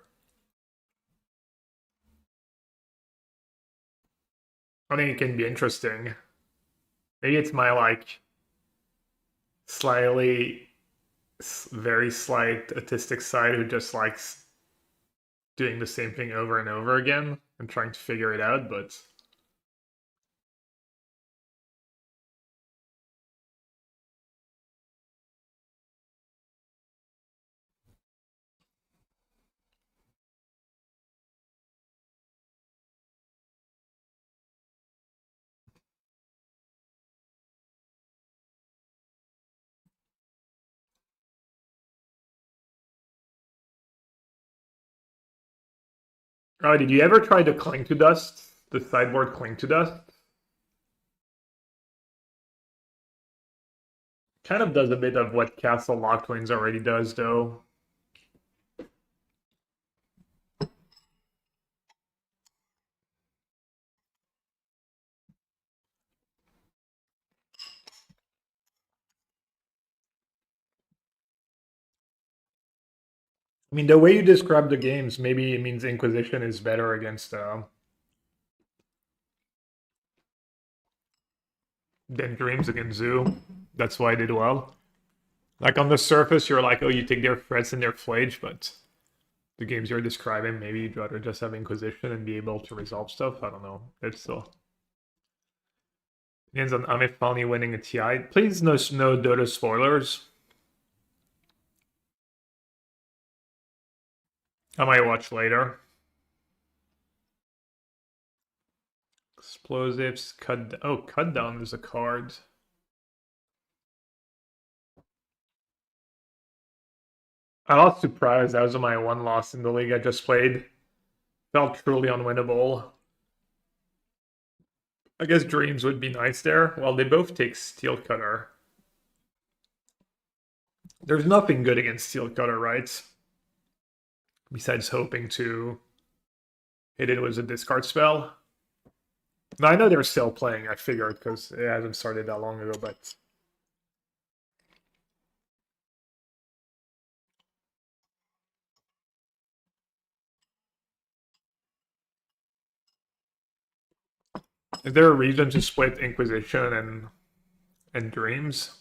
A: I think it can be interesting. Maybe it's my like slightly, very slight autistic side who just likes doing the same thing over and over again and trying to figure it out, but oh, did you ever try to cling to dust? The sideboard cling to dust? Kind of does a bit of what Castle Locked Wings already does, though. I mean, the way you describe the games, maybe it means Inquisition is better against than Dreams against Zoo. That's why I did well. Like on the surface, you're like, oh, you take their threats and their flage, but the games you're describing, maybe you'd rather just have Inquisition and be able to resolve stuff. I don't know. It's still. Ends on Amit finally winning a TI. Please, no Dota spoilers. I might watch later. Explosives, cut. Oh, cut down is a card. I lost to Prize. That was my one loss in the league I just played. Felt truly unwinnable. I guess Dreams would be nice there. Well, they both take Steel Cutter. There's nothing good against Steel Cutter, right? Besides hoping to hit it with a discard spell. Now, I know they're still playing, I figured, because it hasn't started that long ago, but... Is there a reason to split Inquisition and Dreams?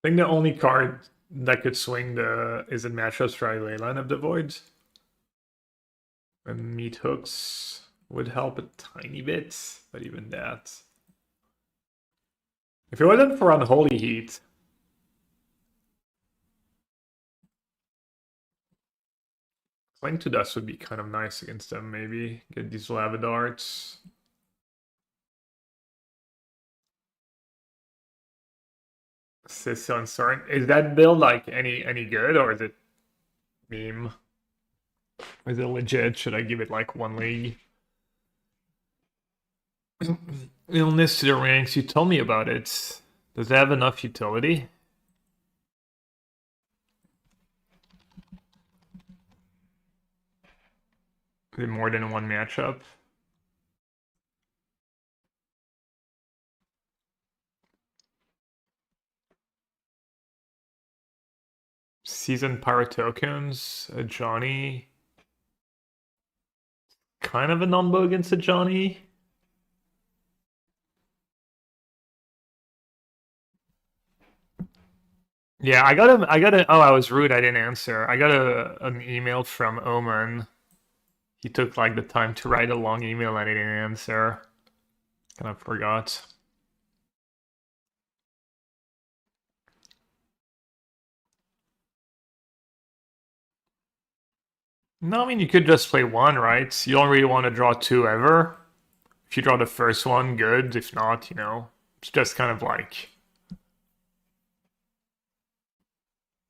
A: I think the only card that could swing the is in matchups for Leyline of the Voids. And Meat Hooks would help a tiny bit, but even that. If it wasn't for Unholy Heat, Cling to Dust would be kind of nice against them, maybe. Get these Lava Darts. Sicilian Soren. Is that build like any good, or is it meme? Is it legit? Should I give it like one league? Illness to the ranks. You told me about it. Does it have enough utility? Is it more than one matchup? Season Pyro tokens, a Johnny. Kind of a non-bow against a Johnny. Yeah, oh, I was rude, I didn't answer. I got an email from Omen. He took like the time to write a long email and I didn't answer. Kind of forgot. No, I mean you could just play one, right? You don't really want to draw two ever. If you draw the first one, good. If not, it's just kind of like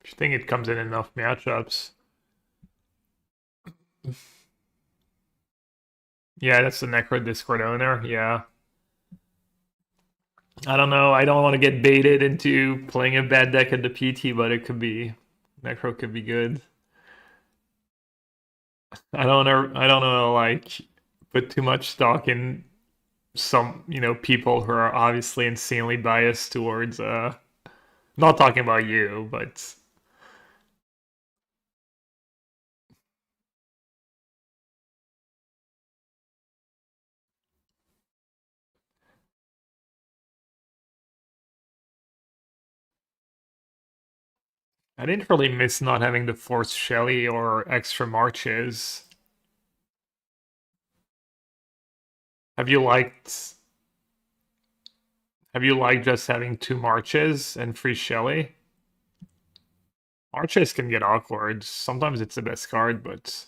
A: if you think it comes in enough matchups. Yeah, that's the Necro Discord owner. Yeah. I don't know. I don't want to get baited into playing a bad deck at the PT, but it could be Necro could be good. I don't know like put too much stock in some, people who are obviously insanely biased towards not talking about you, but I didn't really miss not having to force Shelly or extra marches. Have you liked have you liked just having two marches and free Shelly? Marches can get awkward. Sometimes it's the best card, but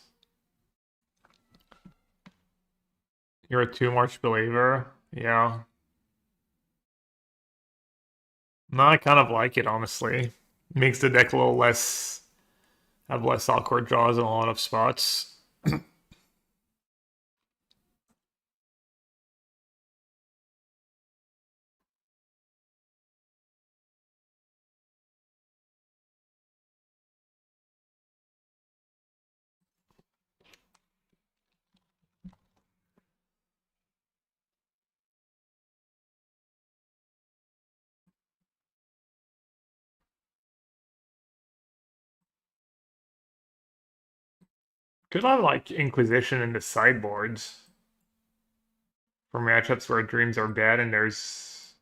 A: you're a two march believer. Yeah. No, I kind of like it honestly. Makes the deck a little less have less awkward draws in a lot of spots. Could have like Inquisition in the sideboards for matchups where dreams are bad and there's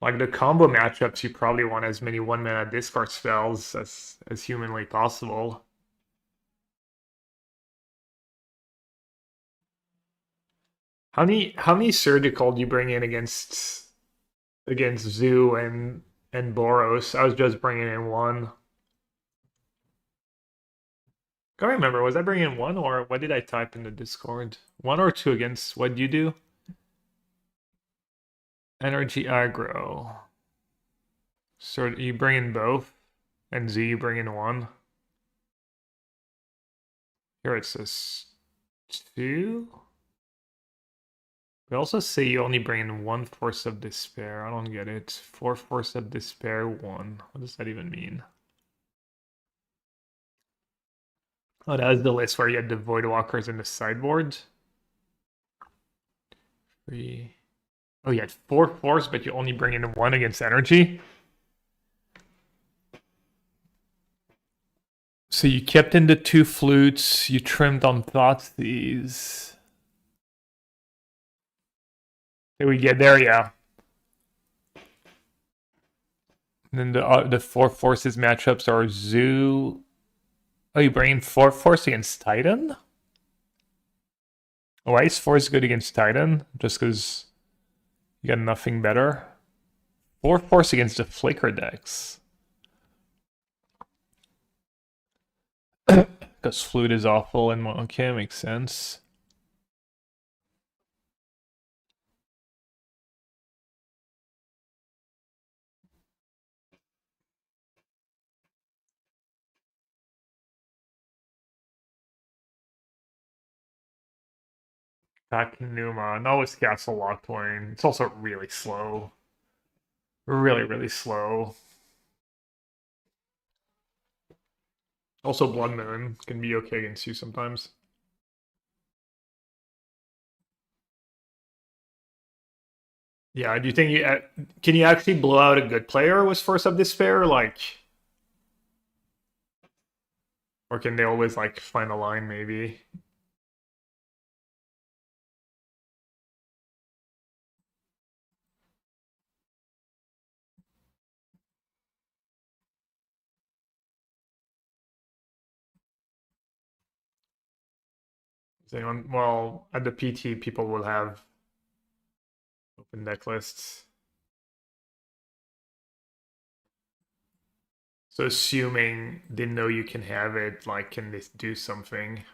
A: like the combo matchups you probably want as many one mana discard spells as humanly possible. How many surgical do you bring in against Zoo and Boros? I was just bringing in one. Can't remember. Was I bringing in one or what did I type in the Discord? One or two against what do you do? Energy aggro. So you bring in both, and Z you bring in one. Here it says two. We also say you only bring in one Force of Despair. I don't get it. Four Force of Despair, one. What does that even mean? Oh, that was the list where you had the Voidwalkers in the sideboard. Three. Oh, you had four Force, but you only bring in one against energy. So you kept in the two flutes, you trimmed on Thoughtseize. Did we get there? Yeah. And then the four forces matchups are Zoo. Oh, you bring in four force against Titan? Oh, Ice Force is good against Titan, just because you got nothing better. Four force against the Flicker decks. Because Flute is awful and okay, makes sense. Back Numa. No, it's Castle Lockthwain. It's also really slow. Really, really slow. Also, Blood Moon can be okay against you sometimes. Yeah, do you think can you actually blow out a good player with Force of Despair? Like, Or can they always like find a line maybe? Does anyone, well, at the PT people will have open deck lists. So assuming they know you can have it, like can they do something?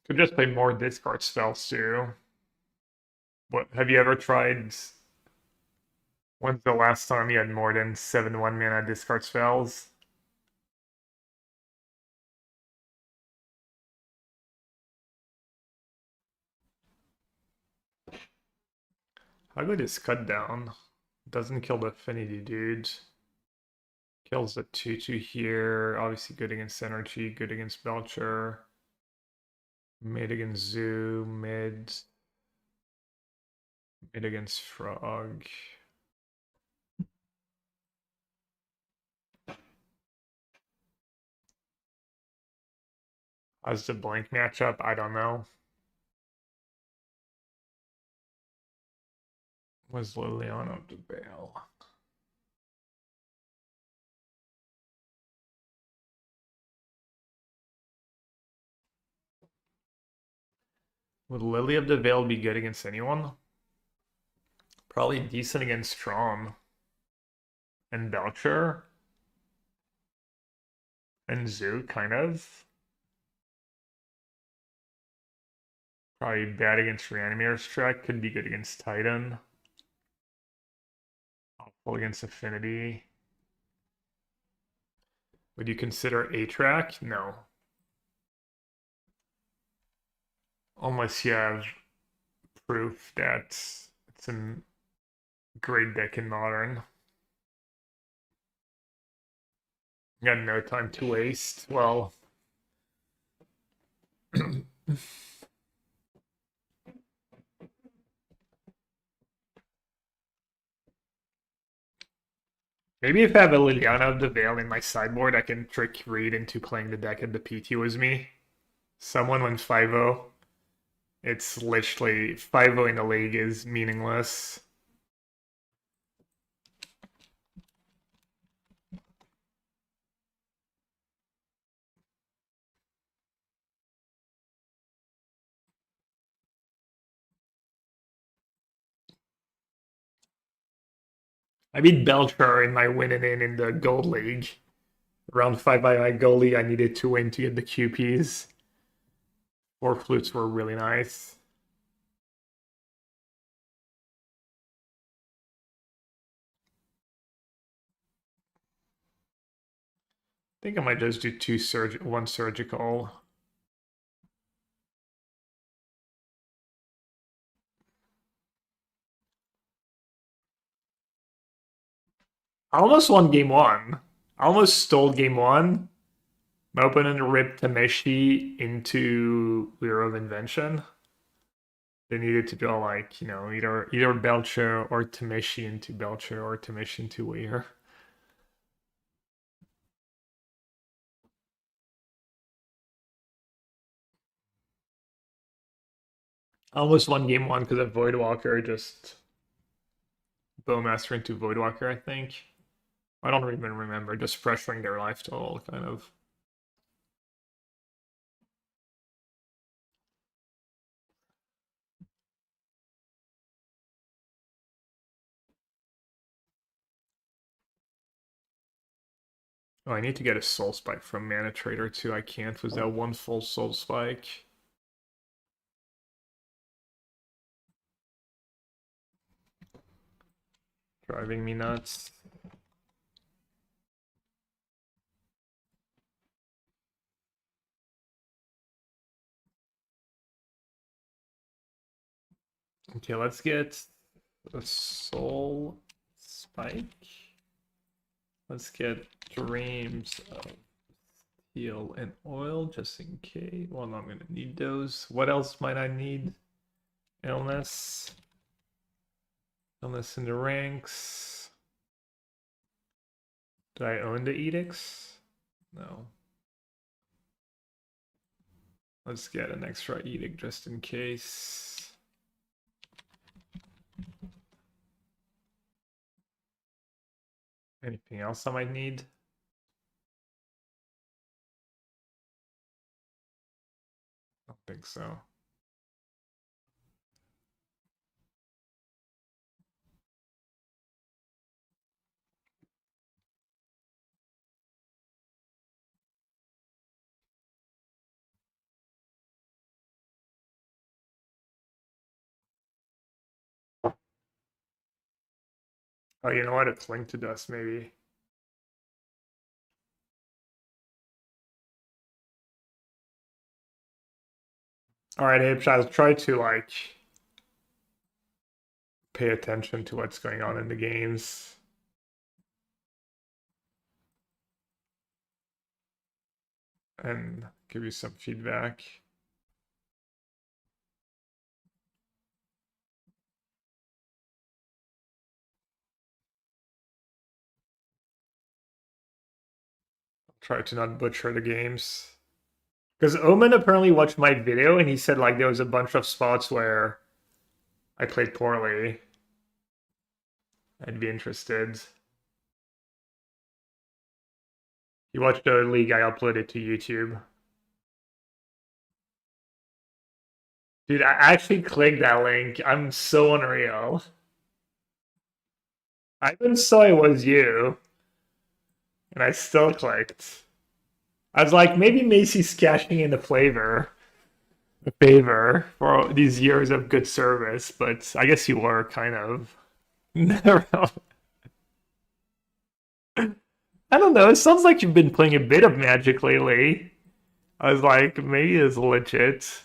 A: Could just play more discard spells too. What have you ever tried? When's the last time you had more than 7 1-mana discard spells? How good is cut down? Doesn't kill the affinity dude. Kills the 2/2 here. Obviously good against energy, good against Belcher. Mid against Zoo, mid against Frog. How's the blank matchup? I don't know. Was Liliana to bail? Would Lily of the Veil be good against anyone? Probably decent against Strom and Belcher and Zoo, kind of. Probably bad against Reanimator's Trek. Could be good against Titan. Awful against Affinity. Would you consider A-Track? No. Unless you have proof that it's a great deck in Modern. Got no time to waste. Well, maybe if I have a Liliana of the Veil in my sideboard, I can trick Reed into playing the deck at the PT was me. Someone wins 5-0. It's literally 5-0 in the league is meaningless. I beat Belcher in my winning in the Gold League. Round 5 by my goalie, I needed to win to get the QPs. 4 flutes were really nice. I think I might just do one surgical. I almost won game 1. I almost stole game 1. My opponent ripped Tameshi into Wheel of Invention. They needed to draw like, either Belcher or Tameshi into Belcher or Tameshi into Weir. I almost won game 1 because of Voidwalker, just Bowmaster into Voidwalker, I think. I don't even remember, just pressuring their life total, kind of. Oh, I need to get a Soul Spike from Mana Trader too. I can't. Was that one full Soul Spike? Driving me nuts. Okay, let's get a Soul Spike. Let's get Dreams of Heal and oil just in case. Well, I'm gonna need those. What else might I need? Illness. Illness in the ranks. Do I own the edicts? No. Let's get an extra edict just in case. Anything else I might need? I don't think so. Oh, you know what? It's linked to dust, maybe. All right, Apes, I'll try to like pay attention to what's going on in the games. And give you some feedback. Try to not butcher the games. Because Omen apparently watched my video and he said like there was a bunch of spots where I played poorly. I'd be interested. He watched the league I uploaded to YouTube. Dude, I actually clicked that link. I'm so unreal. I even saw it was you, and I still clicked. I was like, maybe Macy's cashing in a favor for these years of good service, but I guess you were kind of. I don't know. It sounds like you've been playing a bit of Magic lately. I was like, maybe it's legit.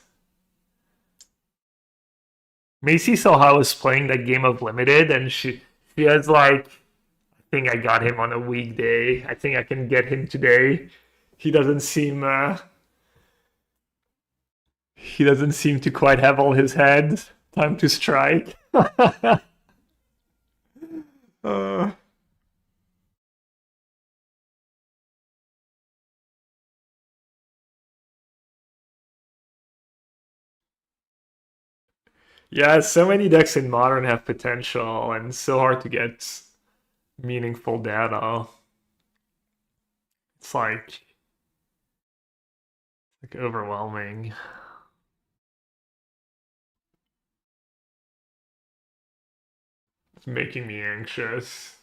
A: Macy saw how I was playing that game of Limited, and she has like, I think I got him on a weekday. I think I can get him today. He doesn't seem he doesn't seem to quite have all his head. Time to strike. uh, yeah, so many decks in Modern have potential, and so hard to get meaningful data. It's like overwhelming. It's making me anxious.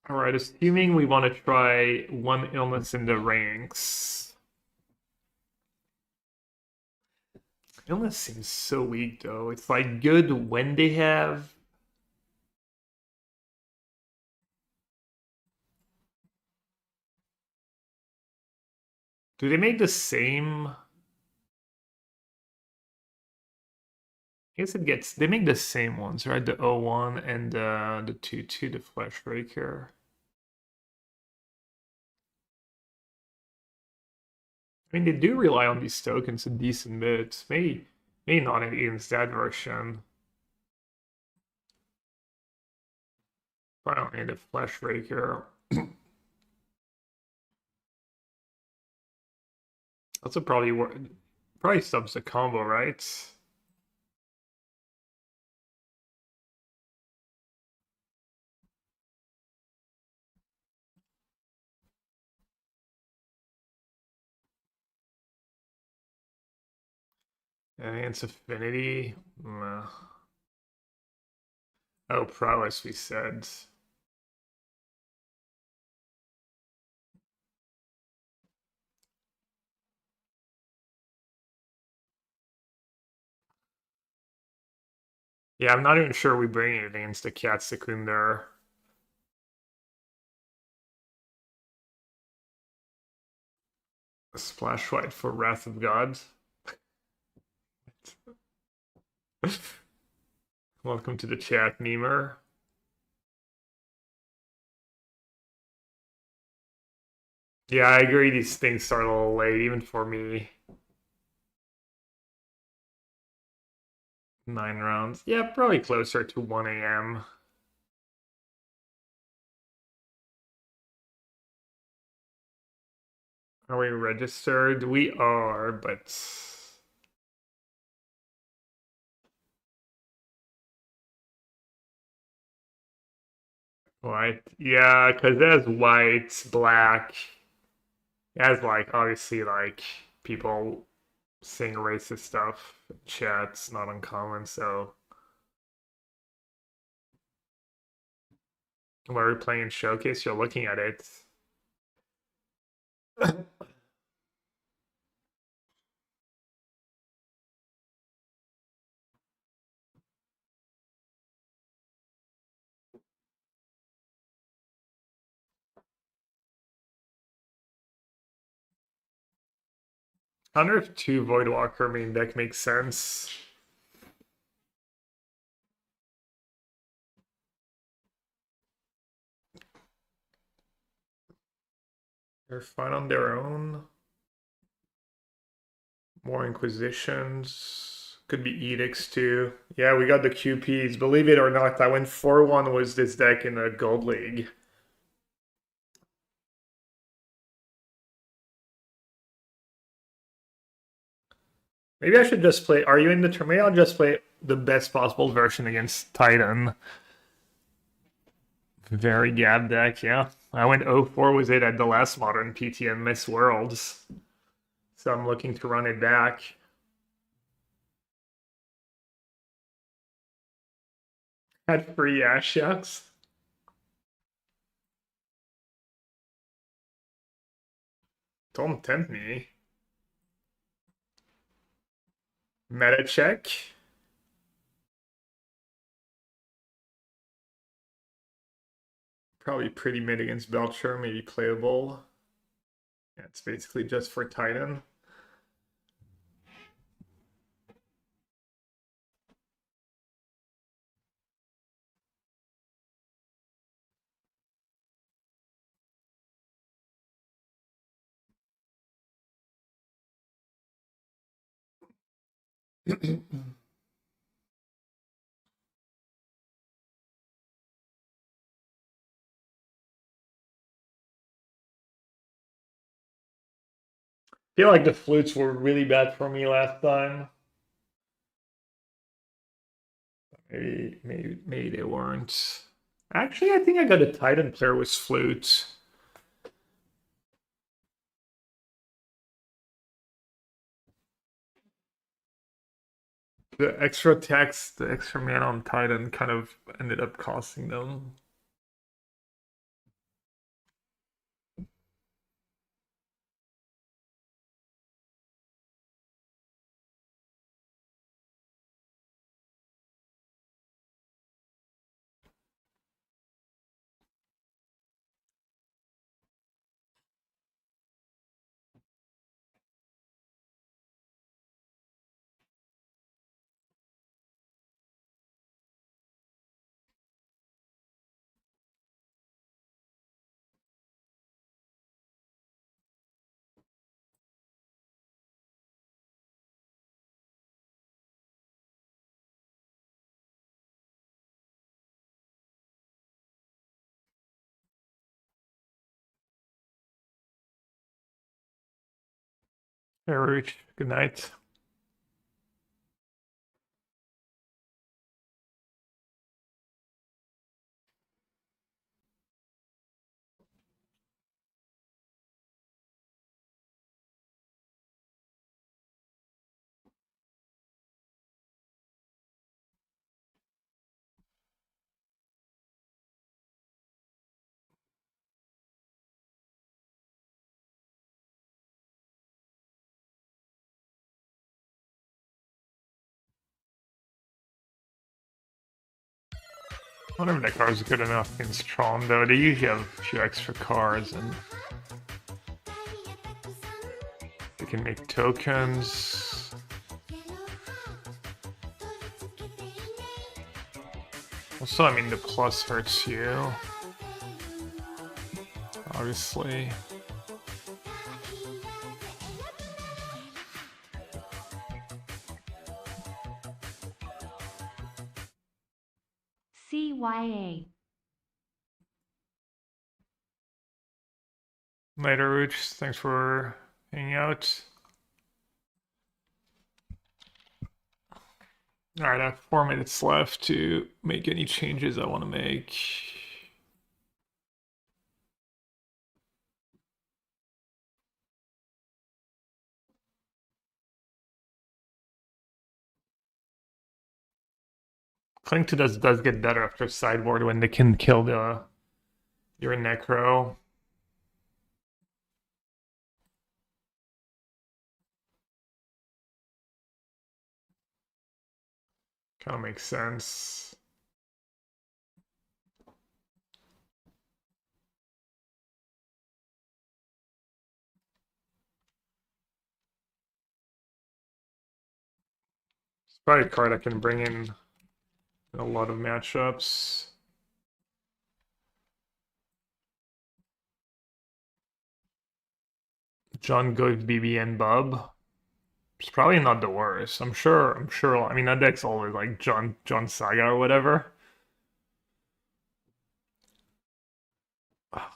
A: All right, assuming we want to try one illness in the ranks. Illness seems so weak though. It's like good when they have. Do they make the same? I guess it gets. They make the same ones, right? The 01 and the 2/2, the Fleshbreaker. I mean, they do rely on these tokens a decent bit. Maybe not against that version. But I don't need a Fleshbreaker. That's a probably subs the combo, right? Enhance affinity. Oh, prowess, we said. Yeah, I'm not even sure we bring it against the Cat Secundar. Splash white for Wrath of God. Welcome to the chat, Memer. Yeah, I agree. These things start a little late, even for me. 9 rounds. Yeah, probably closer to 1 a.m. Are we registered? We are, but white. Yeah, because there's white, black. It has like obviously like people saying racist stuff. Chat's not uncommon, so when we're playing showcase, you're looking at it. 102 Voidwalker main deck makes sense. They're fine on their own. More Inquisitions. Could be Edicts too. Yeah, we got the QPs. Believe it or not, I went 4-1 with this deck in the Gold League. Maybe I should just play. Are you in the turn? Maybe I'll just play the best possible version against Titan. Very Gab deck, yeah. I went 0-4 with it at the last Modern PTN Miss Worlds. So I'm looking to run it back. Had free Ashucks. Don't tempt me. Meta check. Probably pretty mid against Belcher, maybe playable. Yeah, it's basically just for Titan. Feel like the flutes were really bad for me last time. Maybe they weren't. Actually, I think I got a Titan player with flute. The extra text, the extra mana on Titan kind of ended up costing them. Very good night. I wonder if Necro is good enough against Tron, though. They usually have a few extra cards, and can make tokens. Also, I mean, the plus hurts you. Obviously.
B: CYA.
A: Later, Rooch. Thanks for hanging out. Alright, I have 4 minutes left to make any changes I want to make. Cling to does get better after sideboard when they can kill your Necro. Kind of makes sense. It's probably a card I can bring in a lot of matchups. John Good, BB, and Bub. It's probably not the worst. I'm sure. I mean, that deck's always like John Saga or whatever.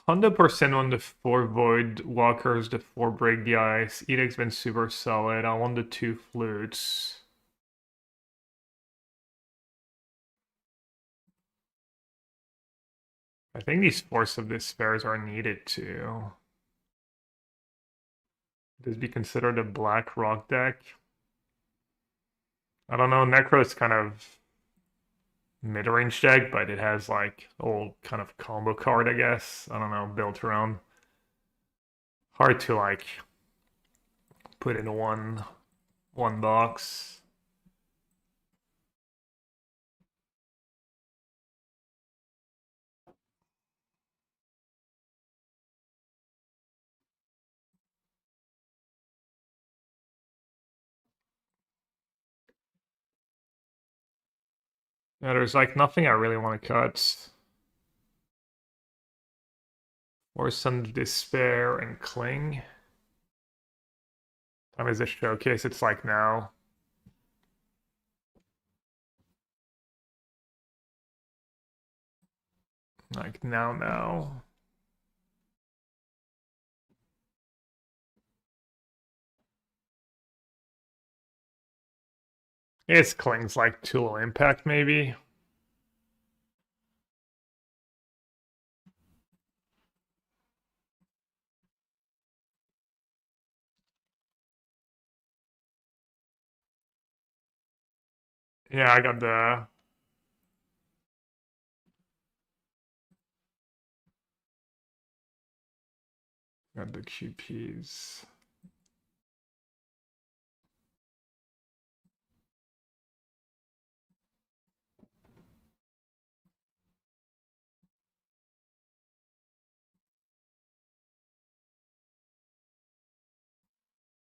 A: 100% on the 4 Void Walkers, the 4 Break the Ice. Edict's been super solid. I want the 2 Flutes. I think these Force of Despairs are needed too. This be considered a black rock deck? I don't know. Necro is kind of mid-range deck, but it has like old kind of combo card, I guess. I don't know, built around. Hard to like put in one box. Yeah, there's like nothing I really want to cut. Or some Despair and Cling. Time is a showcase, it's like now. Like now. It's Cling's like Tool Impact maybe. Yeah, I got the QPs.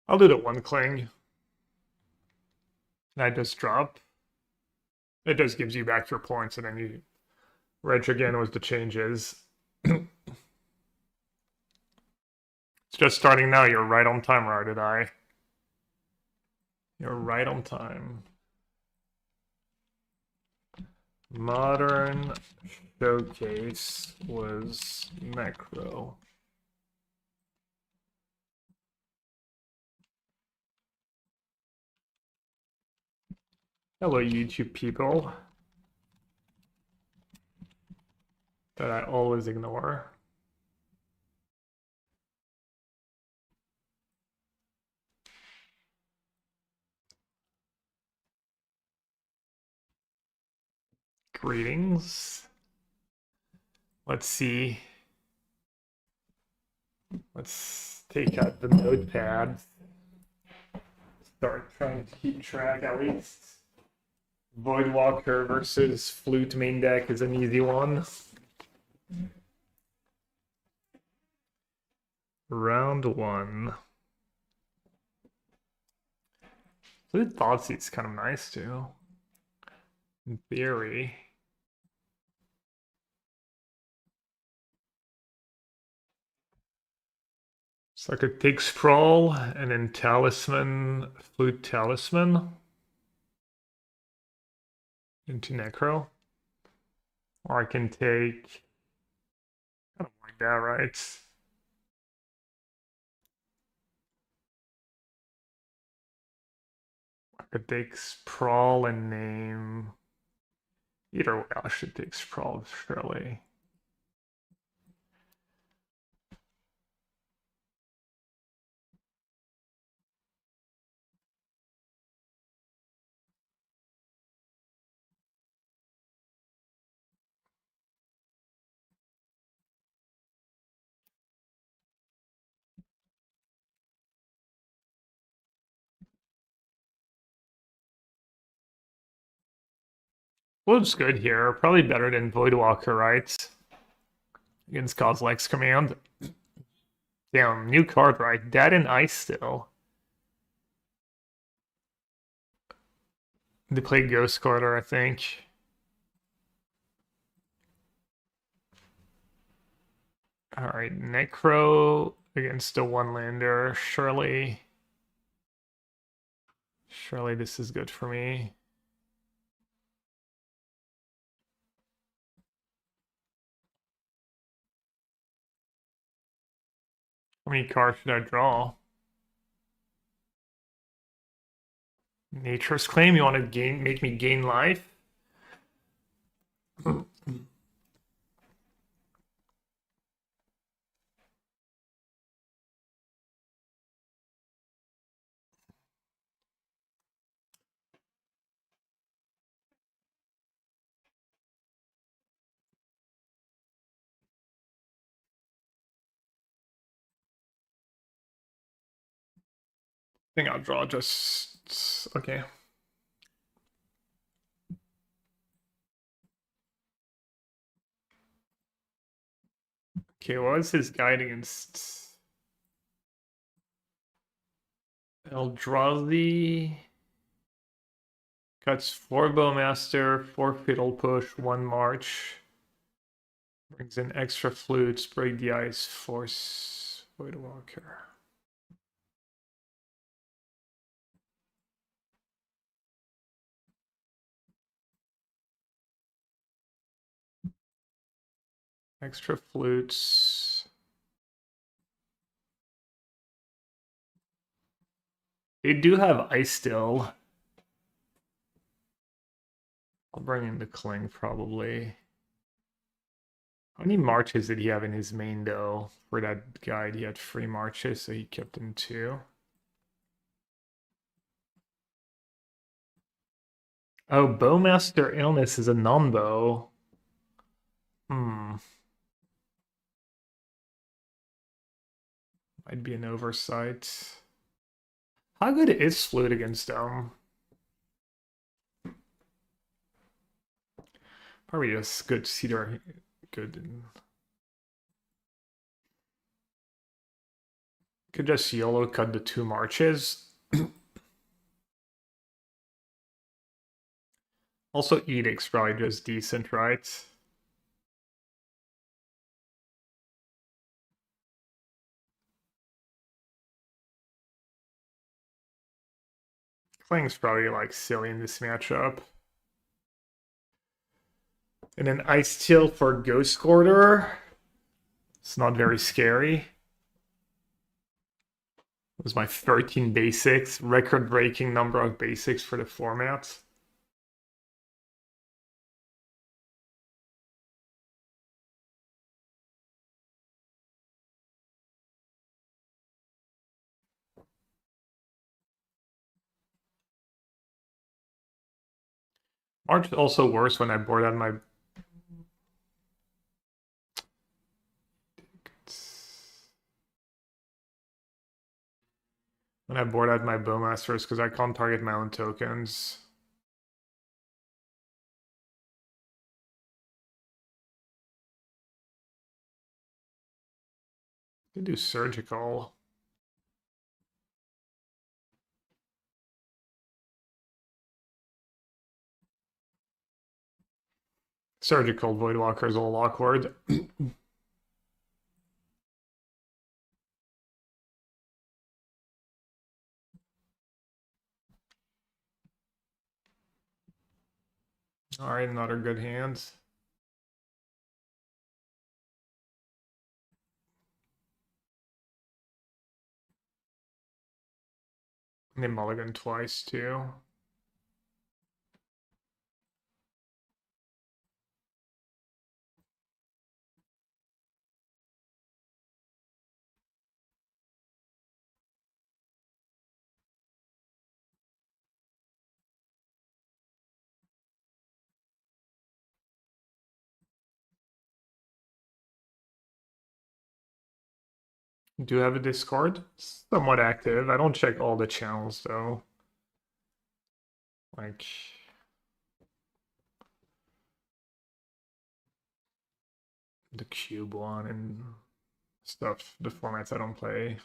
A: I'll do the 1 Cling. I just drop. It just gives you back your points, and then you reg again with the changes. It's just starting now. You're right on time, Did I? You're right on time. Modern showcase was Necro. Hello, YouTube people that I always ignore. Greetings. Let's see. Let's take out the notepad. Start trying to keep track at least. Voidwalker versus Flute main deck is an easy one. Round 1. Flute Thoughtseize kind of nice too, in theory. So I could take Sprawl and then Talisman, Flute Talisman into Necro. Or I can take, I don't like that, right? I could take Sprawl and name, either way I should take Sprawl, surely. Blue's good here, probably better than Voidwalker, right? Against Kozilek's command. Damn, new card, right? Dead and Ice still. They play Ghost Quarter, I think. Alright, Necro against a one-lander. Surely this is good for me. How many cards should I draw? Nature's Claim, you want to make me gain life? I think I'll draw just... Okay. Okay, what is his guide against Eldrazi? Cuts 4 Bowmaster, 4 Fiddle Push, 1 March. Brings in extra flutes, break the ice, force Voidwalker. Extra flutes. They do have ice still. I'll bring in the Cling probably. How many marches did he have in his main though? For that guide, he had 3 marches, so he kept in 2. Oh, Bowmaster Illness is a non-bow. Hmm. Might be an oversight. How good is Flute against them? Probably just good cedar. Good. Could just YOLO cut the 2 marches. Also, Edict's probably just decent, right? Kling's probably like silly in this matchup. And then Ice Chill for Ghost Quarter. It's not very scary. It was my 13 basics, record-breaking number of basics for the format. March is also worse when I board out my... When I board out my Bowmasters because I can't target my own tokens. I can do Surgical. Surgical Voidwalker is a little awkward. Alright, another good hand. And they mulligan twice too. Do you have a Discord? Somewhat active. I don't check all the channels though. Like the cube one and stuff. The formats I don't play.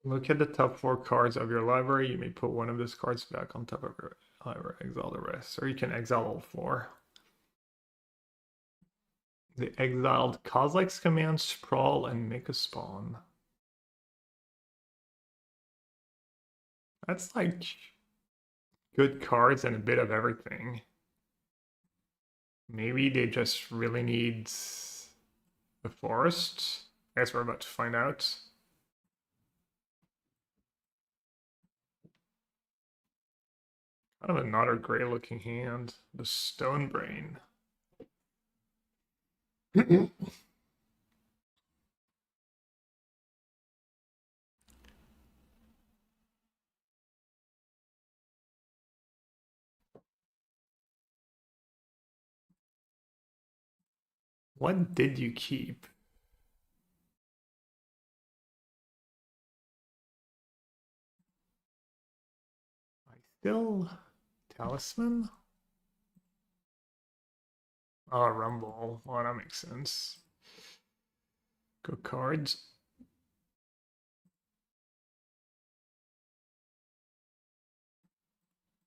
A: Look at the top 4 cards of your library. You may put one of those cards back on top of your library, exile the rest, or you can exile all 4. The exiled Kozilek's command, sprawl, and make a spawn. That's like good cards and a bit of everything. Maybe they just really need the forest. I guess we're about to find out. Kind of another gray looking hand. The Stone Brain. What did you keep? I still Talisman? Oh, Rumble. Well, that makes sense. Go cards.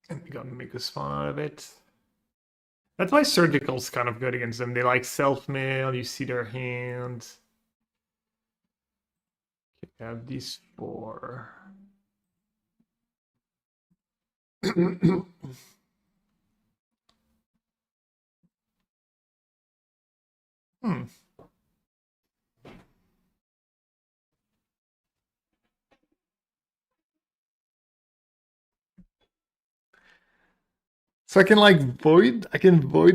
A: And we gotta make a spawn out of it. That's why Surgical's kind of good against them. They like self-mail, you see their hand. Okay, have these 4. Hmm. So I can like Void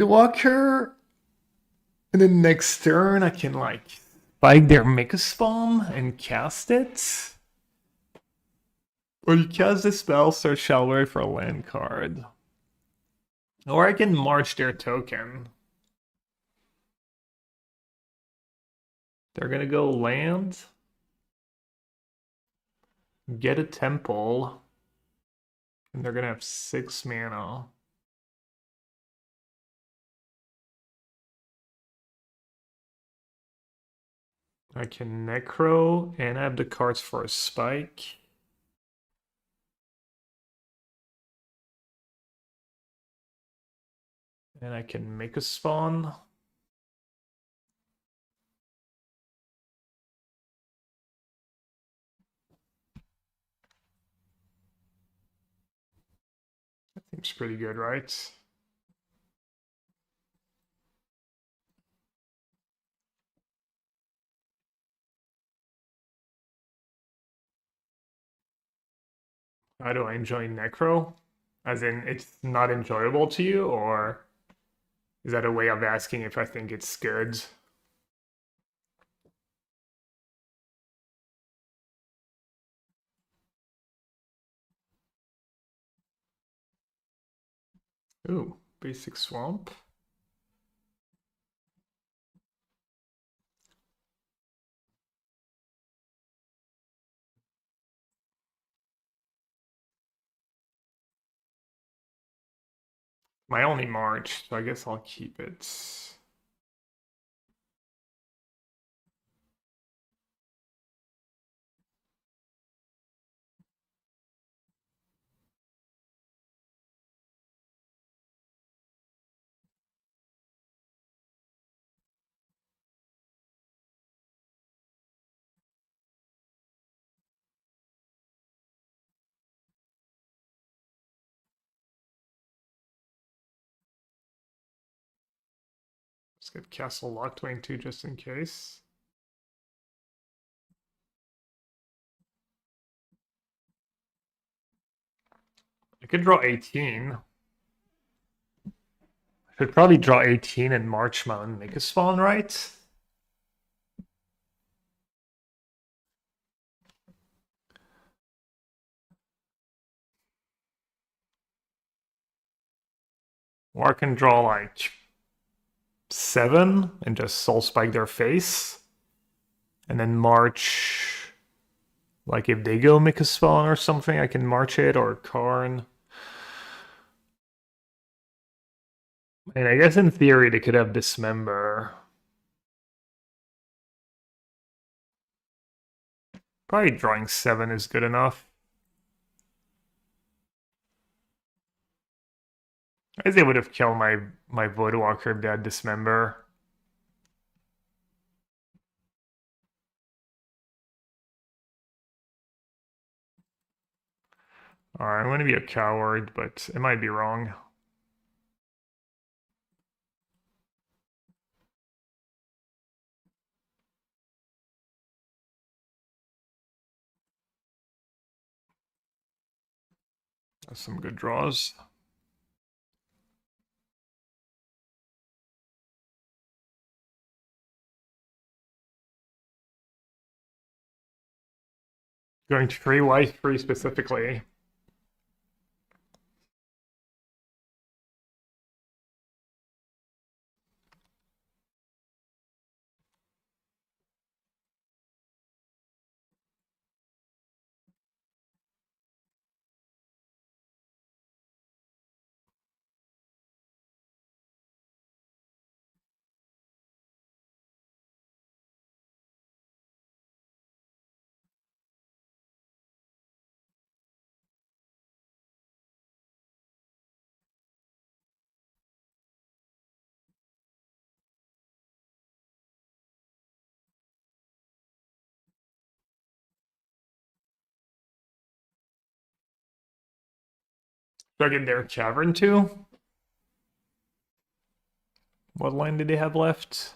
A: Walker, and then next turn I can like spike their Mega Spawn and cast it. Or you cast the spell, search Shalway for a land card. Or I can march their token. They're gonna go land, get a temple, and they're gonna have 6 mana. I can Necro and I have the cards for a spike. And I can make a spawn. That seems pretty good, right? How do I enjoy Necro? As in, it's not enjoyable to you, or is that a way of asking if I think it's good? Ooh, basic swamp. my only March, so I guess I'll keep it. Let's get Castle Lock 22 just in case. I could draw 18. I should probably draw 18 and March my own Make a Spawn, right? Or I can draw like 7 and just Soul Spike their face. And then March, like if they go Make a Spawn or something, I can March it or Karn. And I guess in theory they could have Dismember. Probably drawing 7 is good enough. I guess they would have killed my Voidwalker if they had Dismember. Alright, I'm gonna be a coward, but it might be wrong. That's some good draws. Going to free, why free specifically? Should I get their Cavern too? What line did they have left?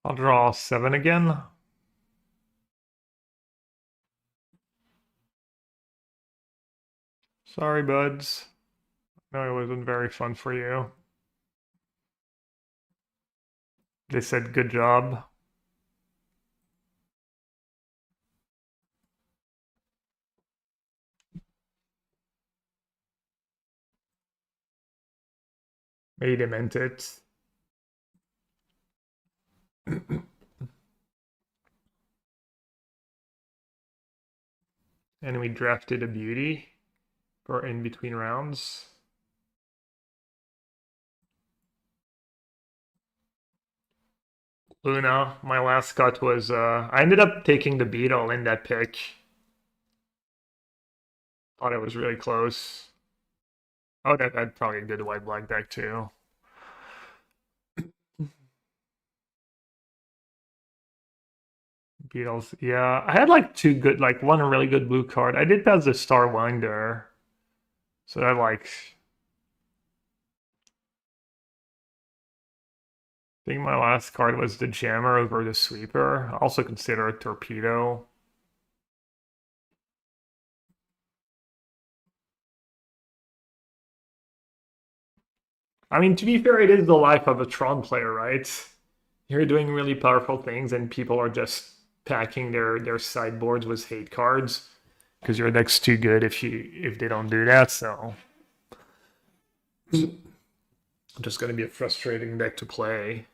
A: I'll draw 7 again. Sorry, buds. No, it wasn't very fun for you. They said good job. Maybe they meant it. And we drafted a beauty for in between rounds. Luna, my last cut was I ended up taking the Beetle in that pick. Thought it was really close. Oh, that had probably a good white black deck too. Beatles, yeah. I had like 2 good, like one really good blue card. I did pass the Star Winder. So I like, I think my last card was the Jammer over the Sweeper. I also consider a Torpedo. I mean, to be fair, it is the life of a Tron player, right? You're doing really powerful things and people are just packing their sideboards with hate cards because your deck's too good if they don't do that, so just gonna be a frustrating deck to play.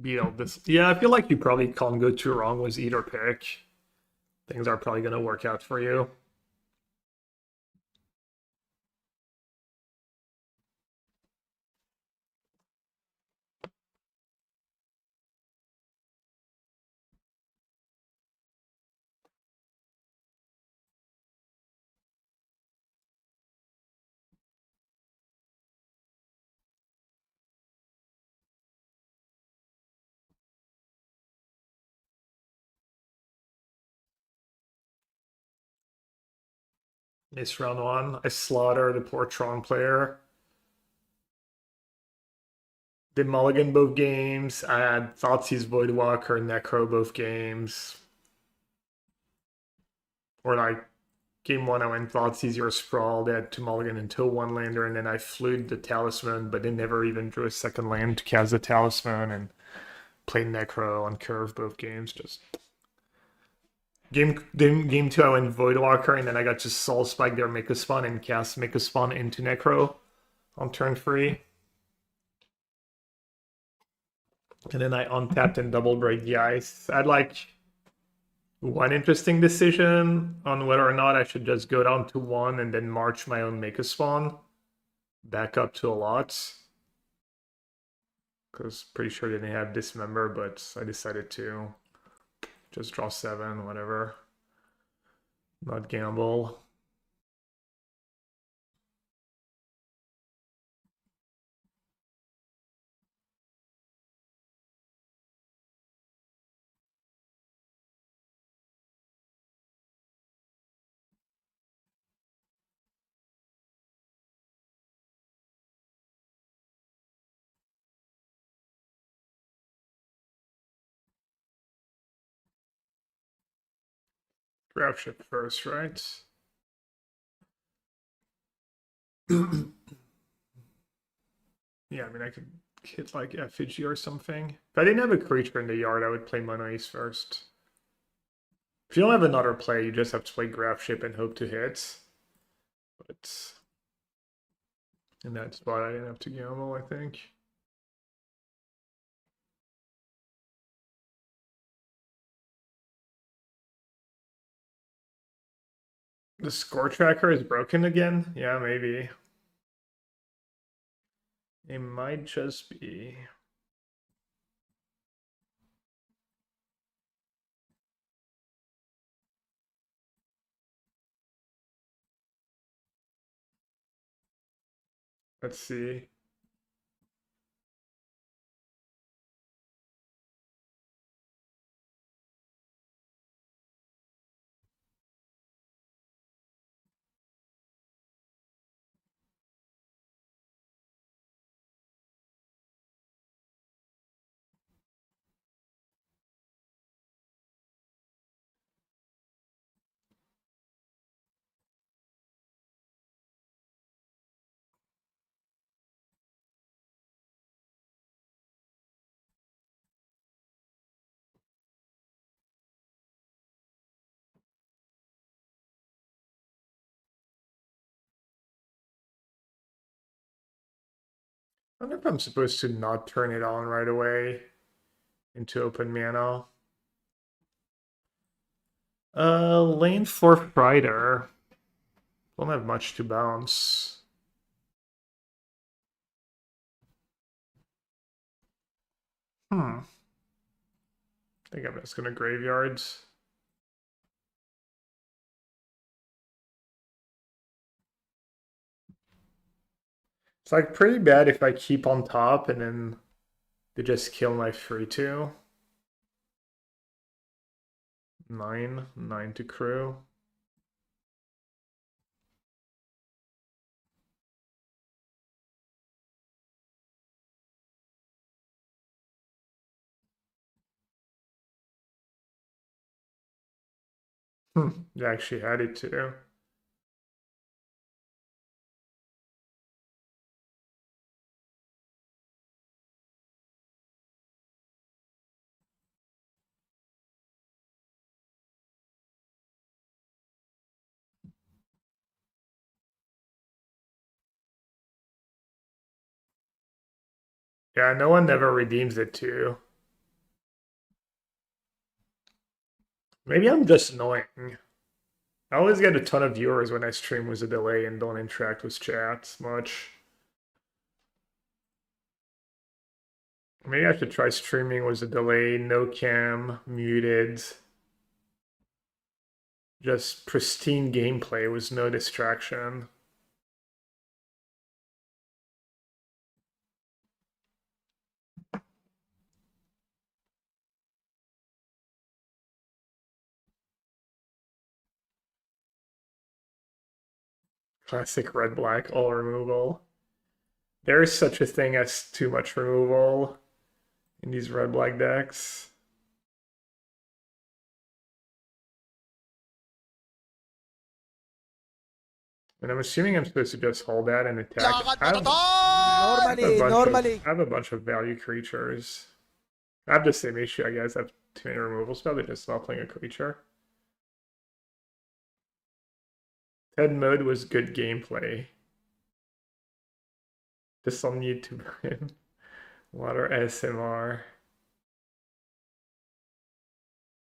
A: Beat all this. Yeah, I feel like you probably can't go too wrong with either pick. Things are probably gonna work out for you. Nice round one. I slaughtered the poor Tron player. Did mulligan both games. I had Thoughtseize Voidwalker, Necro both games. Or like game one, I went Thoughtseize your Sprawl. They had two mulligan into a one lander, and then I flued the Talisman, but they never even drew a second land to cast the Talisman and played Necro on curve both games. Just game two, I went Voidwalker, and then I got just Soul Spike their Make a Spawn and cast Make a Spawn into Necro on turn 3. And then I untapped and double break the ice. I'd like one interesting decision on whether or not I should just go down to 1 and then march my own Make a Spawn back up to a lot. Because pretty sure they didn't have Dismember, but I decided to just draw 7, whatever. Not gamble. Grab ship first, right? Yeah, I mean, I could hit like effigy or something. If I didn't have a creature in the yard, I would play Mono Ace first. If you don't have another play, you just have to play Grab Ship and hope to hit. But in that spot, I didn't have to gamble, I think. The score tracker is broken again? Yeah, maybe. It might just be. Let's see. I wonder if I'm supposed to not turn it on right away into open mana. Lane 4 Frighter. Don't have much to bounce. I think I'm just gonna graveyards. It's like pretty bad if I keep on top and then they just kill my 3-2. 9 to crew. You actually had it too. Yeah, no one ever redeems it too. Maybe I'm just annoying. I always get a ton of viewers when I stream with a delay and don't interact with chat much. Maybe I should try streaming with a delay, no cam, muted, just pristine gameplay with no distraction. Classic red black all removal. There is such a thing as too much removal in these red black decks. And I'm assuming I'm supposed to just hold that and attack.
C: Normally, normally.
A: I have a bunch of value creatures. I have the same issue, I guess. I have too many removal spells. They're just not playing a creature. Ted mode was good gameplay. This on YouTube. Water SMR.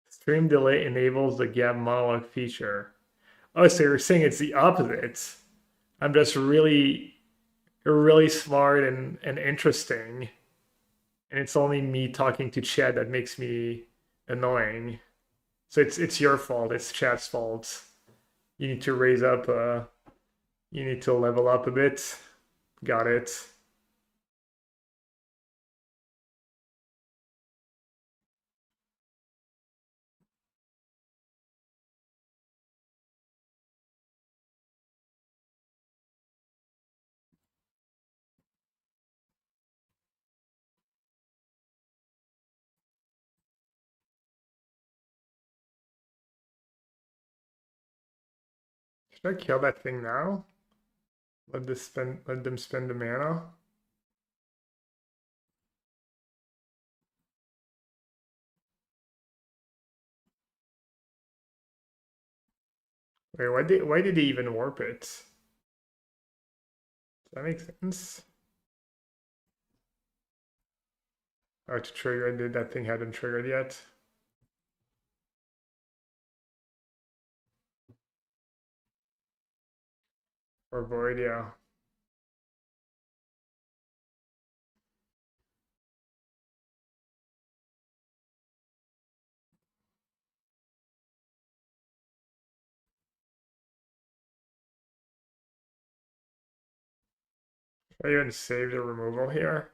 A: Stream delay enables the gap monologue feature. Oh, so you're saying it's the opposite. I'm just really smart and interesting. And it's only me talking to chat that makes me annoying. So it's your fault, it's chat's fault. You need to raise up you need to level up a bit. Got it. Should I kill that thing now? Let them spend the mana. Wait, why did he even warp it? Does that make sense? Oh, to trigger did that thing hadn't triggered yet. Or void, yeah. I even save the removal here.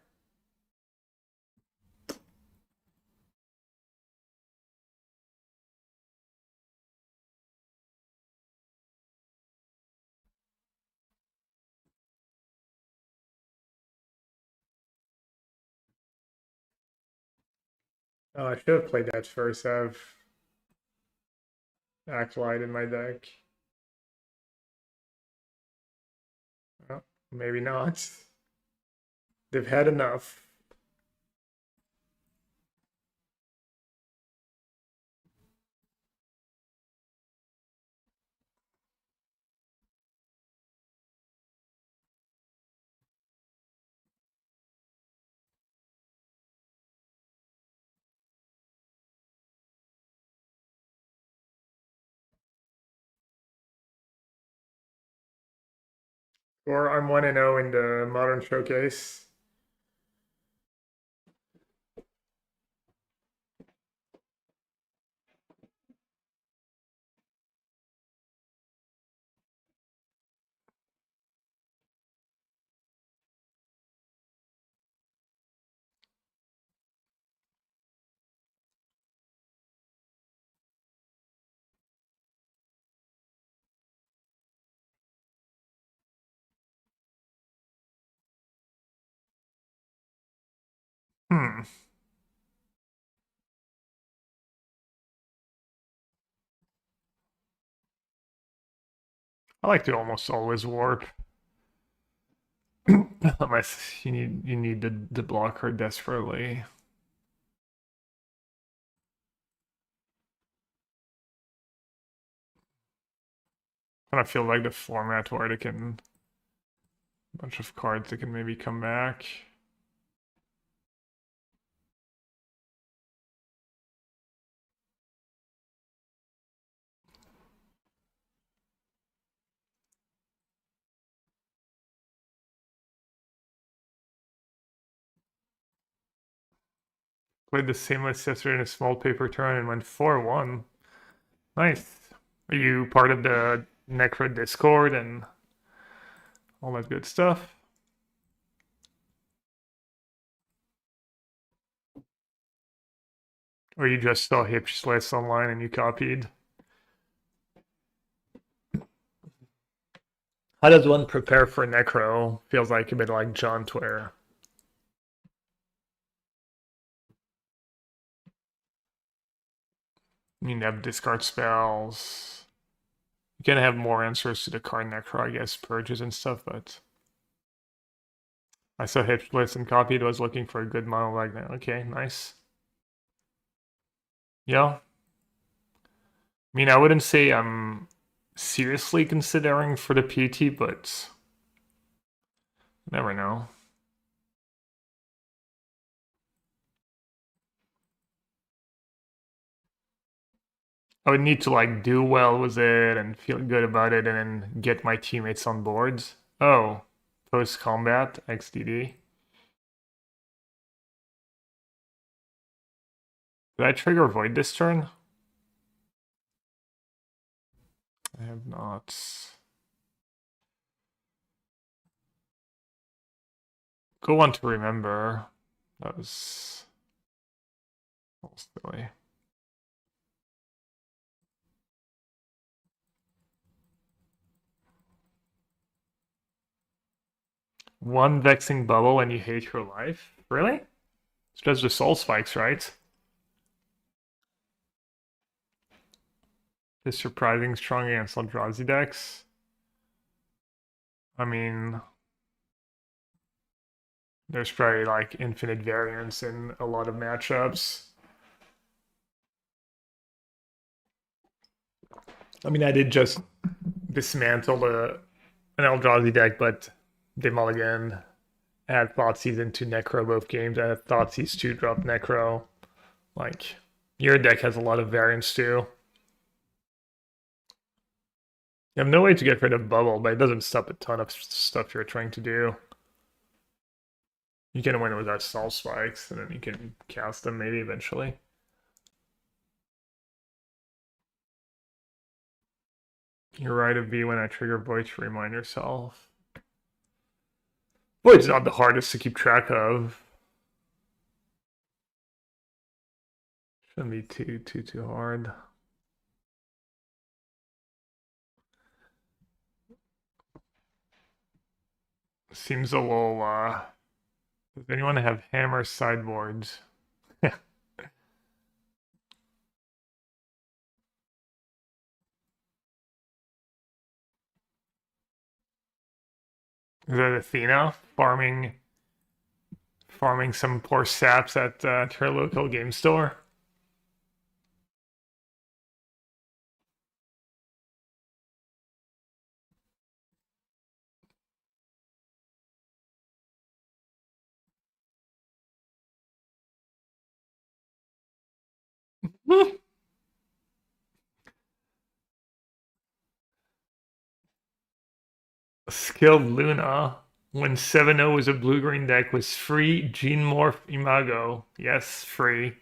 A: Oh, I should have played that first. I have Acolyte in my deck. Oh, maybe not. They've had enough. Or I'm 1-0 in the Modern Showcase. Hmm. I like to almost always warp. Unless you need to block her desperately. Kind of feel like the format where they can a bunch of cards that can maybe come back. Played the same list yesterday in a small paper tournament and went 4-1. Nice. Are you part of the Necro Discord and all that good stuff? Or you just saw Hip's list online and you copied? How does one prepare for Necro? Feels like a bit like John Twitter. You need to have discard spells. You can have more answers to the card Necro, I guess, purges and stuff, but I saw Hip's list and copied, was looking for a good model like that. Okay, nice. Yeah. I mean, I wouldn't say I'm seriously considering for the PT, but never know. I would need to like do well with it and feel good about it and then get my teammates on boards. Oh, post combat XDD. Did I trigger Void this turn? I have not. Good one to remember. That was silly. One vexing bubble and you hate your life? Really? It's just the soul spikes, right? Is surprising strong against Eldrazi decks. I mean, there's probably like infinite variance in a lot of matchups. I mean, I did just dismantle an Eldrazi deck, but they mulligan. I had Thoughtseize into Necro both games. I had Thoughtseize to drop Necro. Like, your deck has a lot of variance too. You have no way to get rid of Bubble, but it doesn't stop a ton of stuff you're trying to do. You can win without Soul Spikes, and then you can cast them maybe eventually. You're right of B when I trigger Void to remind yourself. Void's not the hardest to keep track of. Shouldn't be too hard. Seems a little, does anyone have hammer sideboards? Is that Athena farming some poor saps at her local game store? Skilled Luna. When 7-0 was a blue-green deck was free Gene Morph Imago. Yes, free.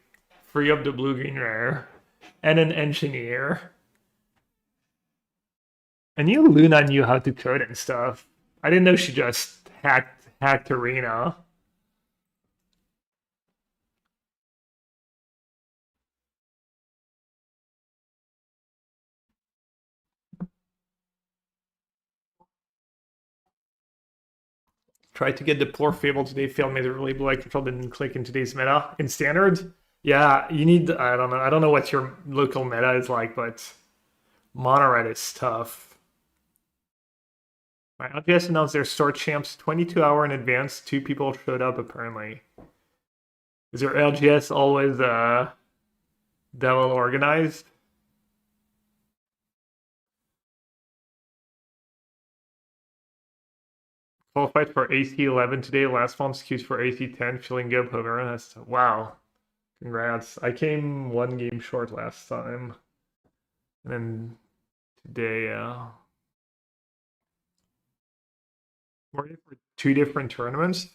A: Free of the blue-green rare. And an engineer. I knew Luna knew how to code and stuff. I didn't know she just hacked Arena. Tried to get the poor Fable today, failed miserably. Blue Eye Control didn't click in today's meta. In Standard? Yeah, you need, I don't know. I don't know what your local meta is like, but Mono Red is tough. My LGS announced their store champs 22 hours in advance. 2 people showed up, apparently. Is your LGS always that well organized? Qualified for AC 11 today. Last month's queues for AC 10. Feeling good, Homer. That's wow. Congrats. I came 1 game short last time. And then today, were you for 2 different tournaments?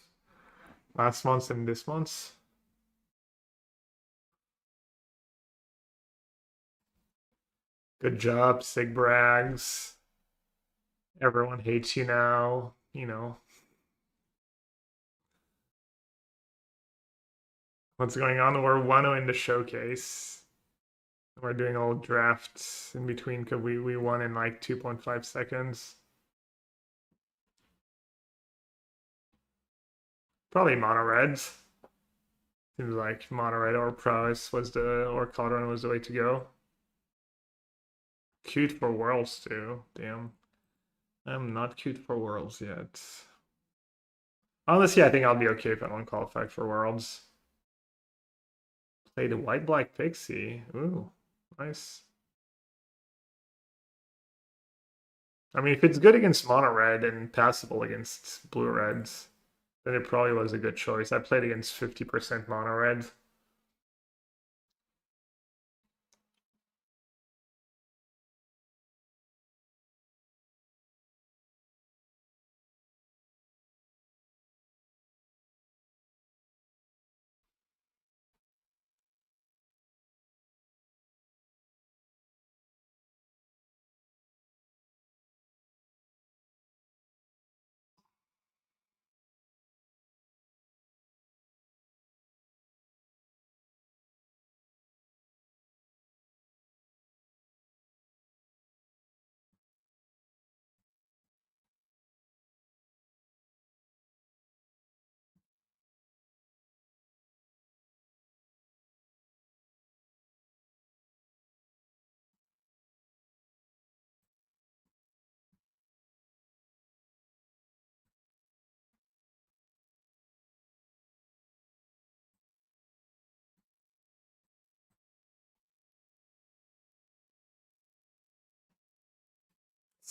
A: Last month and this month? Good job, Sig Brags. Everyone hates you now, you know. What's going on? We're 1-0 in the showcase. We're doing all drafts in between because we won in like 2.5 seconds. Probably mono reds. Seems like mono red or prowess was or Cauldron was the way to go. Cute for worlds too. Damn. I'm not cute for worlds yet. Honestly, I think I'll be okay if I don't qualify for worlds. Play the white black pixie. Ooh, nice. I mean, if it's good against mono red and passable against blue reds, then it probably was a good choice. I played against 50% mono red.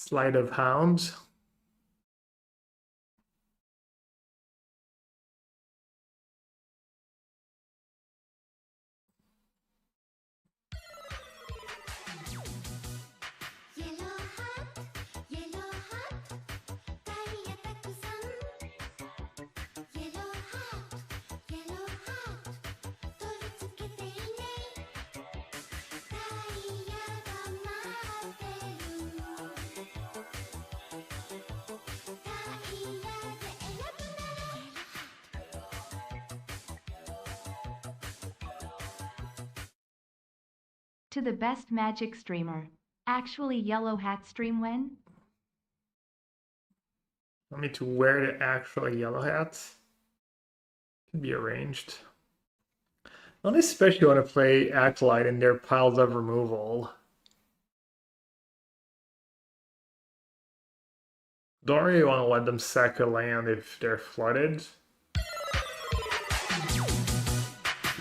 A: Sleight of Hound.
B: To the best magic streamer. Actually yellow hat stream when?
A: Want me to wear the actual yellow hats? Can be arranged. I don't especially want to play Acolyte in their piles of removal. Don't really want to let them sack a land if they're flooded.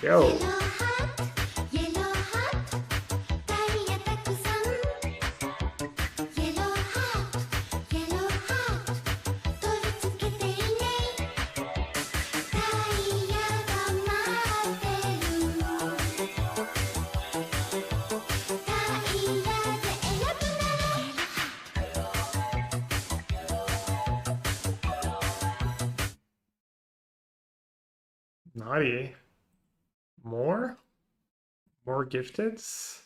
A: Yo. Naughty. More? More gifteds?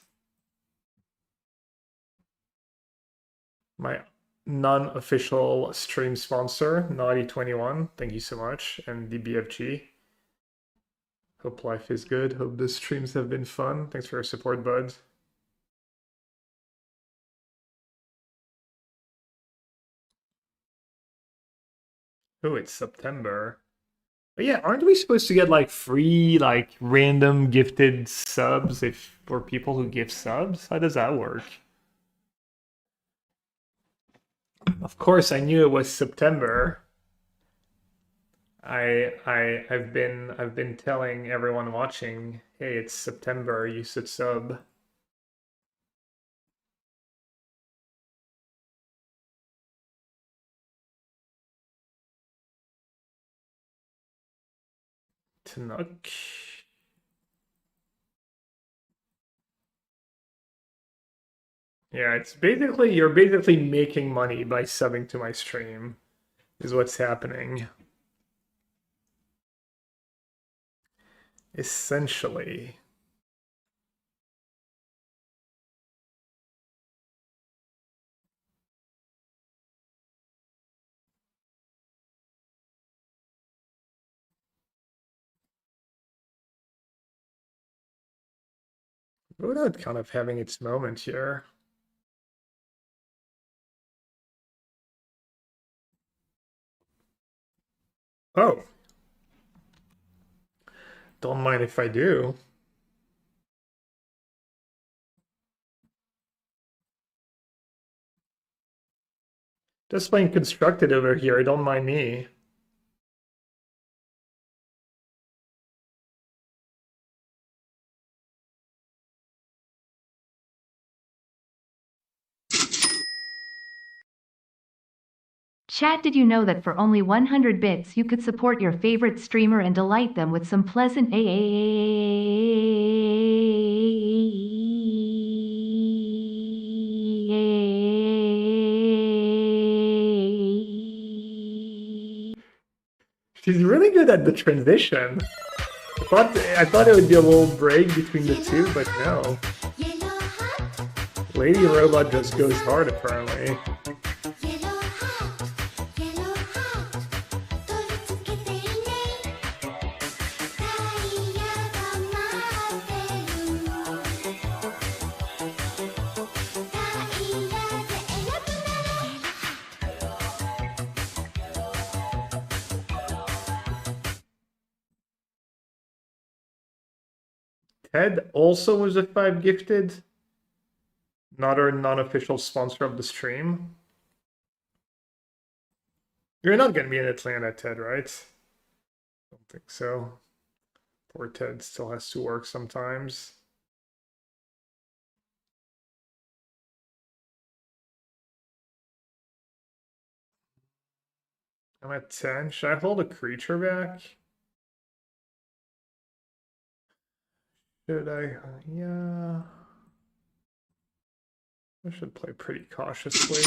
A: My non-official stream sponsor, Naughty21. Thank you so much. And the BFG. Hope life is good. Hope the streams have been fun. Thanks for your support, bud. Oh, it's September. But yeah, aren't we supposed to get like free, like random gifted subs if for people who give subs? How does that work? Of course, I knew it was September. I've been telling everyone watching, hey, it's September, you should sub. Tanook. Yeah, it's basically you're basically making money by subbing to my stream, is what's happening. Essentially. Without kind of having its moment here. Oh. Don't mind if I do. Just playing constructed over here, don't mind me.
B: Chat, did you know that for only 100 bits you could support your favorite streamer and delight them with some pleasant
A: She's really good at the transition. I thought it would be a little break between the two, but no. Lady Robot just goes hard apparently. Ted also was a 5 gifted. Another non-official sponsor of the stream. You're not gonna be in Atlanta, Ted, right? Don't think so. Poor Ted still has to work sometimes. I'm at 10. Should I hold a creature back? Should I? Yeah. I should play pretty cautiously.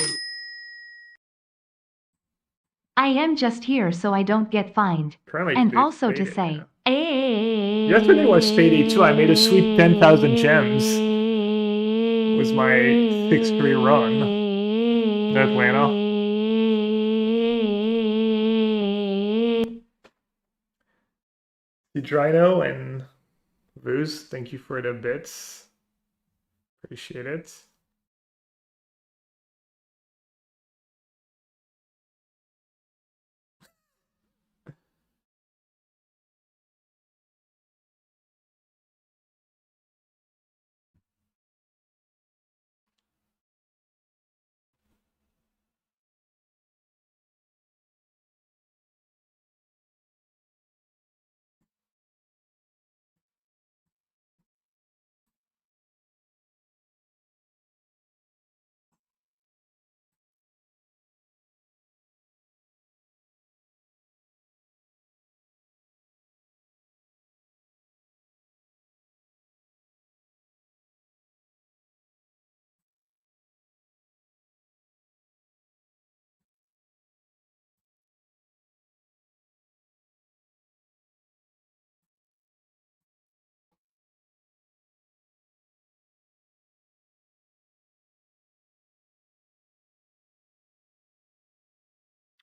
B: I am just here so I don't get fined.
A: Apparently
B: And
A: today's
B: also to
A: faded,
B: say,
A: yeah. Yesterday was faded too. I made a sweet 10,000 gems. Was my 6-3 run in Atlanta. Drino and Vuz, thank you for the bits. Appreciate it.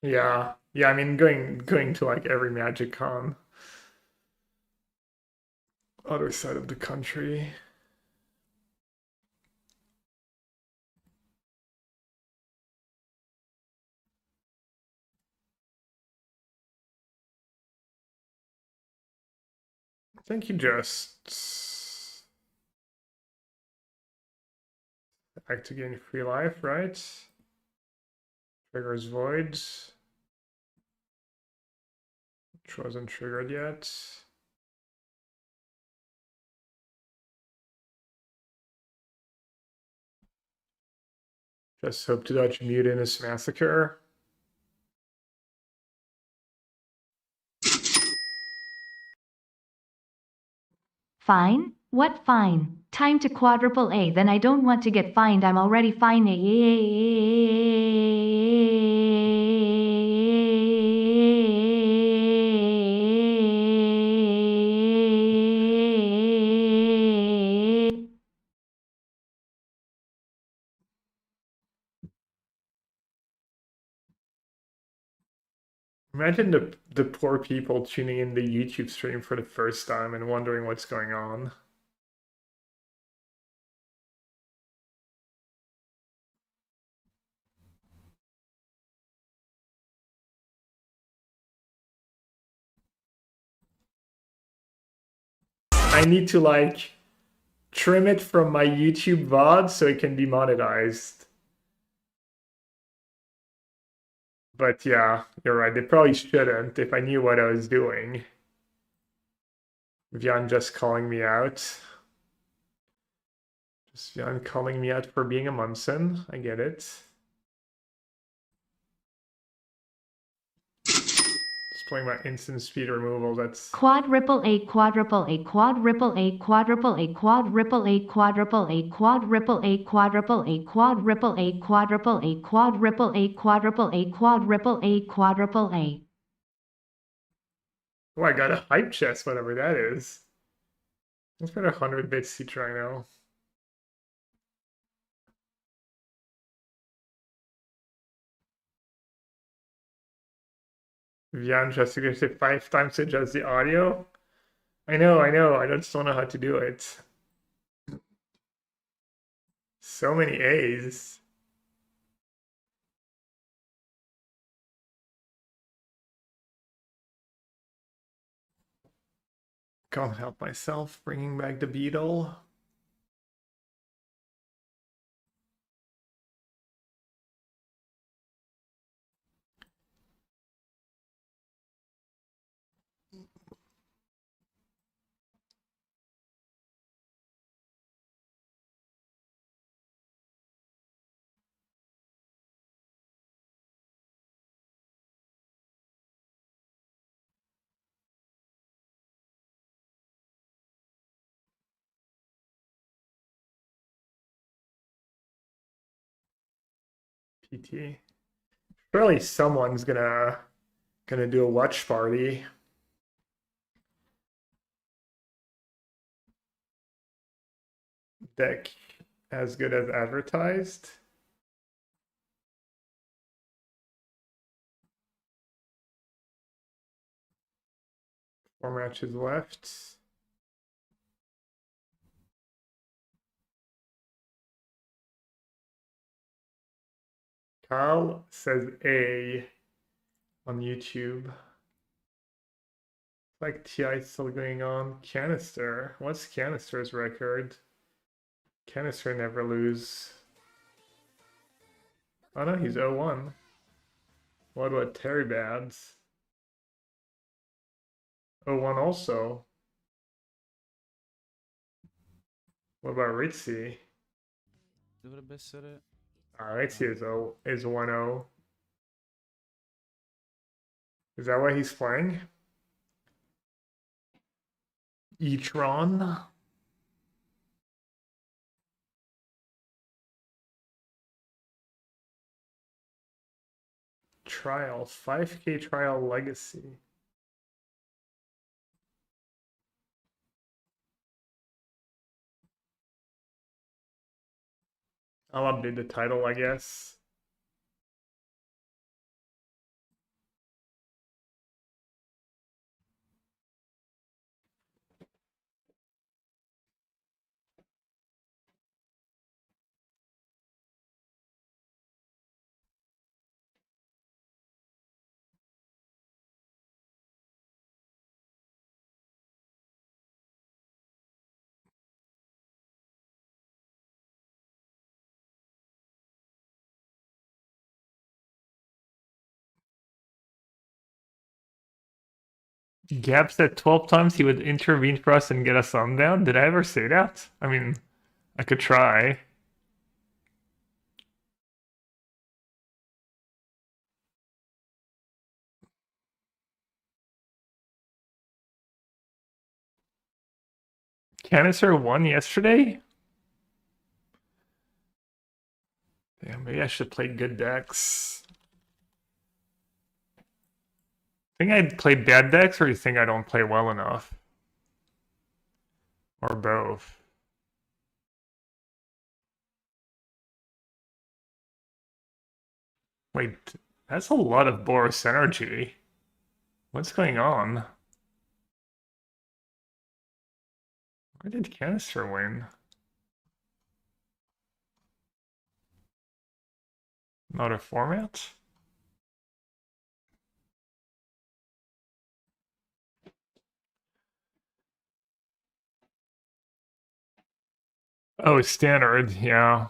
A: Yeah, yeah. I mean, going to like every Magic Con, other side of the country. I think you just act to gain free life, right? Triggers voids, which wasn't triggered yet. Just hope to dodge Mutinous Massacre.
B: Fine? What fine? Time to quadruple A, then I don't want to get fined, I'm already fine.
A: Imagine the poor people tuning in the YouTube stream for the first time and wondering what's going on. I need to like trim it from my YouTube VOD so it can be monetized. But yeah, you're right. They probably shouldn't if I knew what I was doing. Vian just calling me out. Just Vian calling me out for being a Munson. I get it. Just playing my instant speed removal. That's
B: quadruple A quadruple A quadruple A quadruple A quadruple A quadruple A quadruple A quadruple A quadruple A quadruple A quadruple A quadruple A quadruple A quadruple A.
A: oh, I got a hype chest, whatever that is. Let's put 100 bits each right now. Vian just suggested 5 times to adjust the audio. I know. I just don't know how to do it. So many A's. Can't help myself bringing back the beetle. PT. Surely someone's gonna do a watch party. Deck as good as advertised. 4 matches left. Kyle says A on YouTube. Like TI still going on. Canister. What's Canister's record? Canister never lose. Oh no, he's 0-1. What about Terry Bads? 0-1 also. What about Ritzy?
D: Dovrebbe essere...
A: Ritzy is 1-0. Is that why he's playing? E-tron? Trial, 5K trial legacy. I'll update the title, I guess. Gab said 12 times he would intervene for us and get us on down. Did I ever say that? I mean, I could try. Canister won yesterday? Yeah, maybe I should play good decks. Think I played bad decks, or you think I don't play well enough? Or both? Wait, that's a lot of Boros energy. What's going on? Where did Canister win? Not a format? Oh, standard, yeah.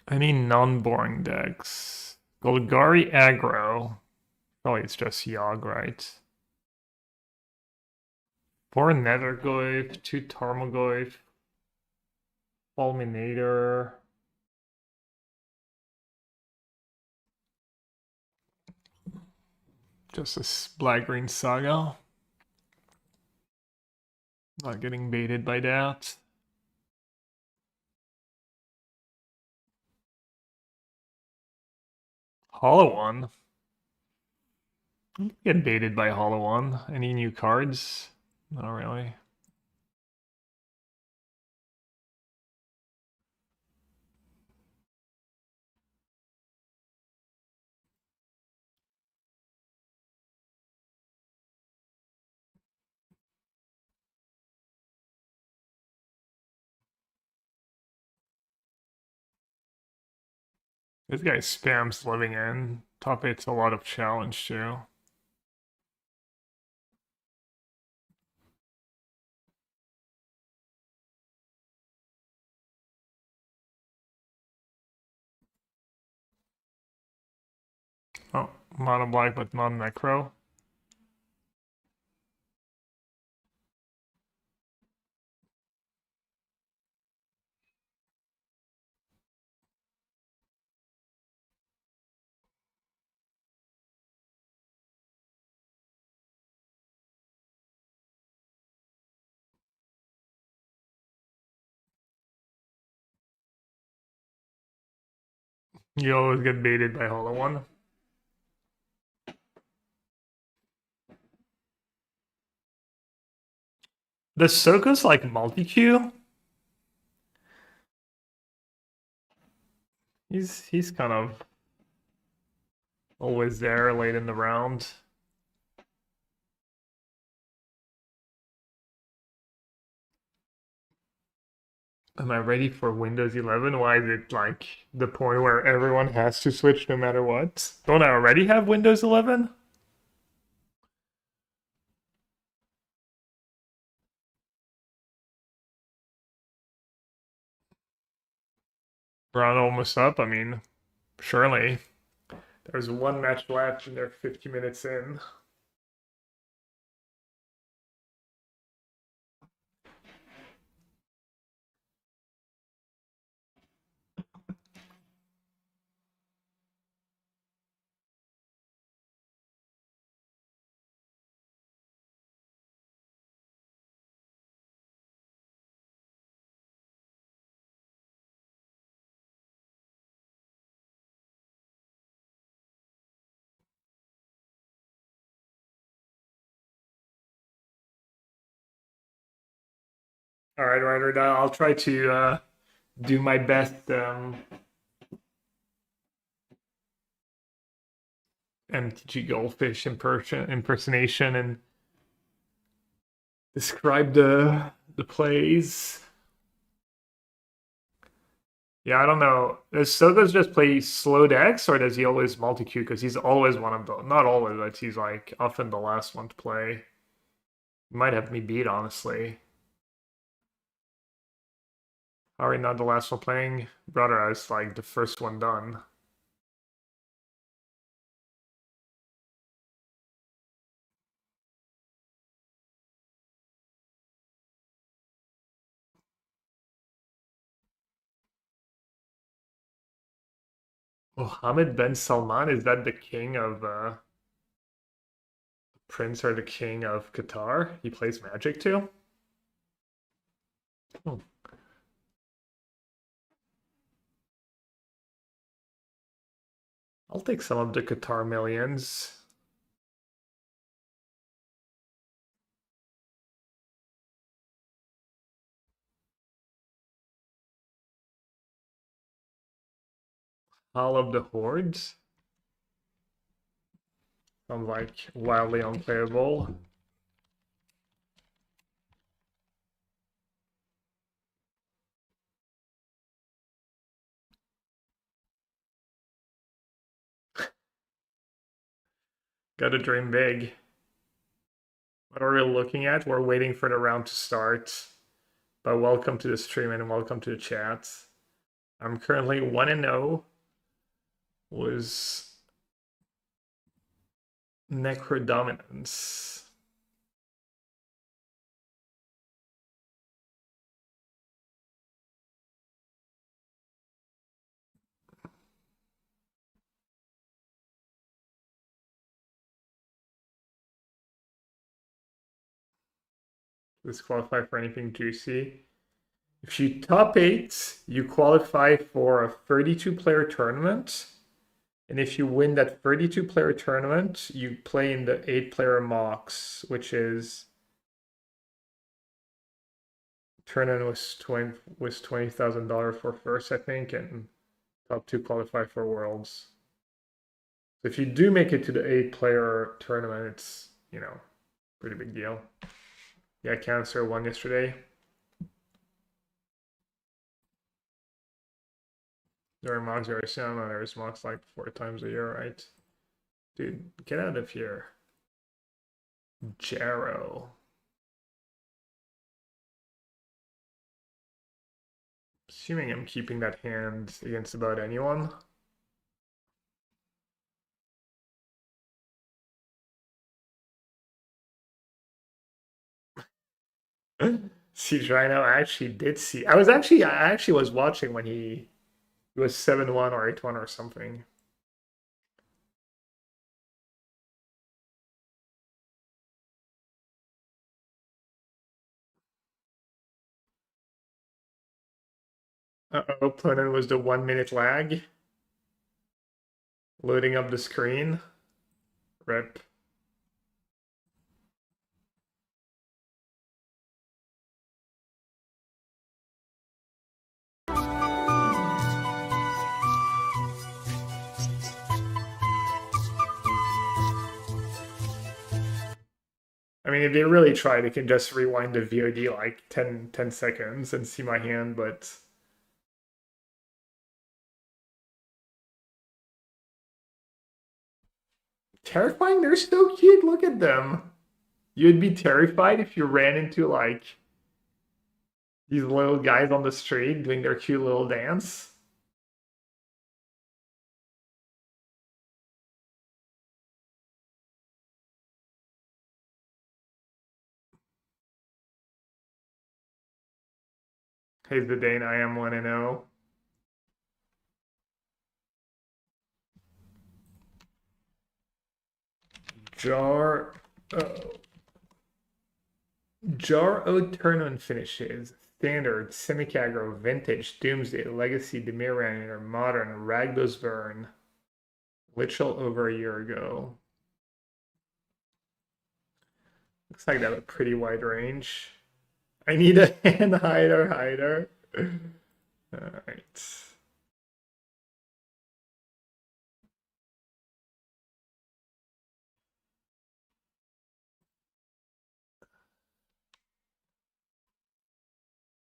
A: Any non-boring decks? Golgari aggro. Probably it's just Yogg, right? 4 Nethergoyf, 2 Tarmogoyf, Fulminator. Just a black-green saga. Not getting baited by that. Hollow one. Get baited by Hollow one. Any new cards? Not really. This guy spams living in. Top eight's a lot of challenge too. Oh, mono black but non necro. You always get baited by Hollow one. The Soko's like multi-queue. He's kind of always there late in the round. Am I ready for Windows 11? Why is it like the point where everyone has to switch no matter what? Don't I already have Windows 11? Round almost up. I mean, surely. There's one match left and they're 50 minutes in. All right, Ryder. I'll try to do my best MTG Goldfish impersonation and describe the plays. Yeah, I don't know. Does Sogo's just play slow decks, or does he always multi-queue? Because he's always one of the, not always, but he's like often the last one to play. He might have me beat, honestly. Already not the last one playing. Brother, I was like the first one done. Mohammed bin Salman, is that the king of prince or the king of Qatar? He plays Magic too? Oh. I'll take some of the Qatar millions. All of the hordes? Sounds like wildly unplayable. Gotta dream big. What are we looking at? We're waiting for the round to start. But welcome to the stream and welcome to the chat. I'm currently 1-0. Was Necro dominance. Does qualify for anything juicy? If you top 8, you qualify for a 32-player tournament. And if you win that 32-player tournament, you play in the 8-player mocks, which is tournament was $20,000 for first, I think, and top 2 qualify for worlds. So if you do make it to the 8-player tournament, it's, you know, pretty big deal. Yeah, Cancer won yesterday. There are mocks very soon. There's mocks like 4 times a year, right? Dude, get out of here. Jarrow. Assuming I'm keeping that hand against about anyone. See, Rhino, I actually did see. I actually was watching when he was 7-1 or 8-1 or something. Uh-oh, opponent was the 1-minute lag. Loading up the screen. Rip. I mean, if they really try, they can just rewind the VOD like 10 seconds and see my hand, but... Terrifying? They're so cute, look at them. You'd be terrified if you ran into, like, these little guys on the street doing their cute little dance. Hey, Zidane, I am 1-0. Jar... Jar O tournament finishes. Standard, Semi-Aggro, Vintage, Doomsday, Legacy, Demir Modern, Ragdos Burn. Litchel over a year ago. Looks like they have a pretty wide range. I need a hand hider. Alright.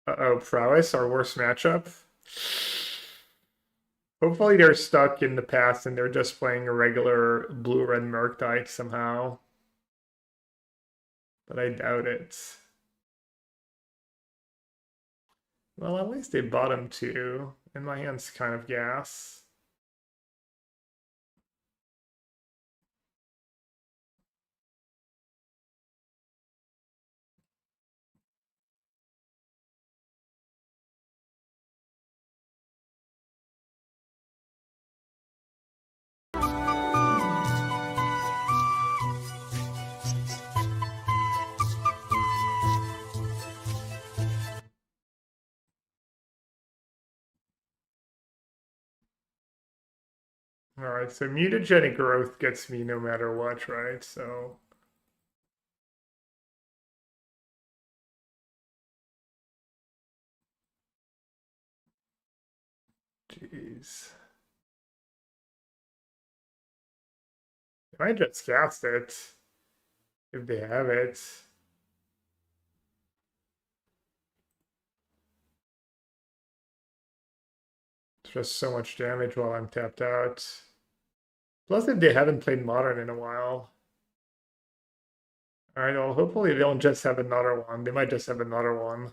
A: Uh-oh, Prowess, our worst matchup. Hopefully they're stuck in the past and they're just playing a regular blue-red Murktide somehow. But I doubt it. Well, at least they bottom 2, and my hand's kind of gas. Alright, so mutagenic growth gets me no matter what, right? So... Jeez. I might just cast it. If they have it. It's just so much damage while I'm tapped out. Plus, if they haven't played Modern in a while. Alright, well, hopefully they don't just have another one. They might just have another one.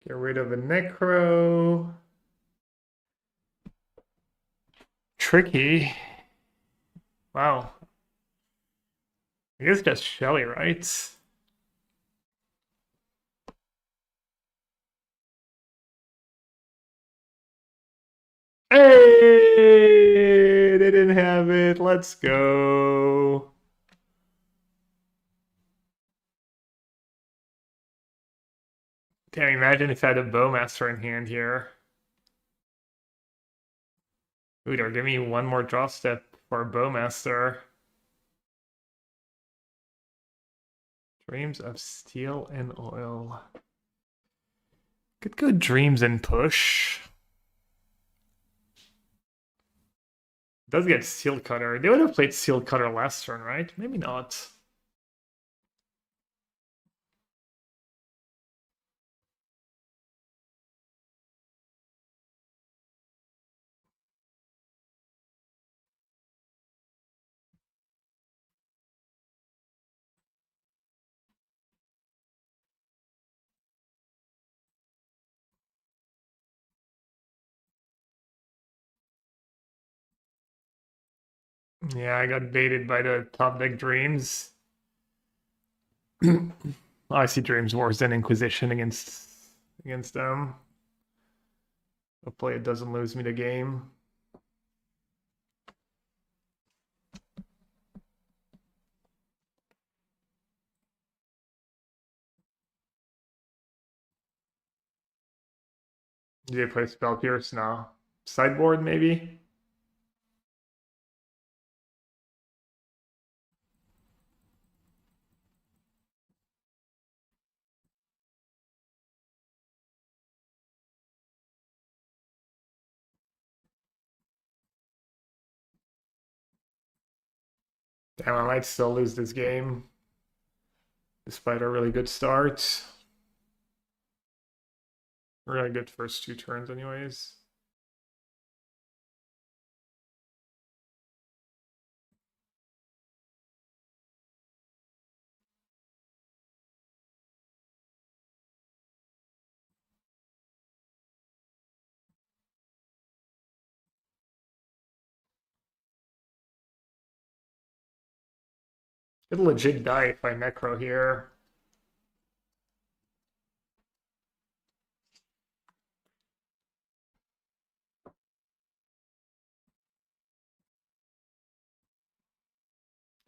A: Get rid of a Necro. Tricky. Wow. I guess just Shelly, right? Hey! They didn't have it. Let's go. Damn, imagine if I had a Bowmaster in hand here. Ooh, they'll give me one more draw step for a Bowmaster. Dreams of Steel and Oil. Could go Dreams and Push. Does get Seal Cutter. They would have played Seal Cutter last turn, right? Maybe not. Yeah, I got baited by the top deck Dreams. I see Dreams worse than Inquisition against them. Hopefully it doesn't lose me the game. Do they play Spell Pierce now? Sideboard, maybe? Damn, I might still lose this game. Despite a really good start. Really good first two turns anyways. Could legit die if I Necro here.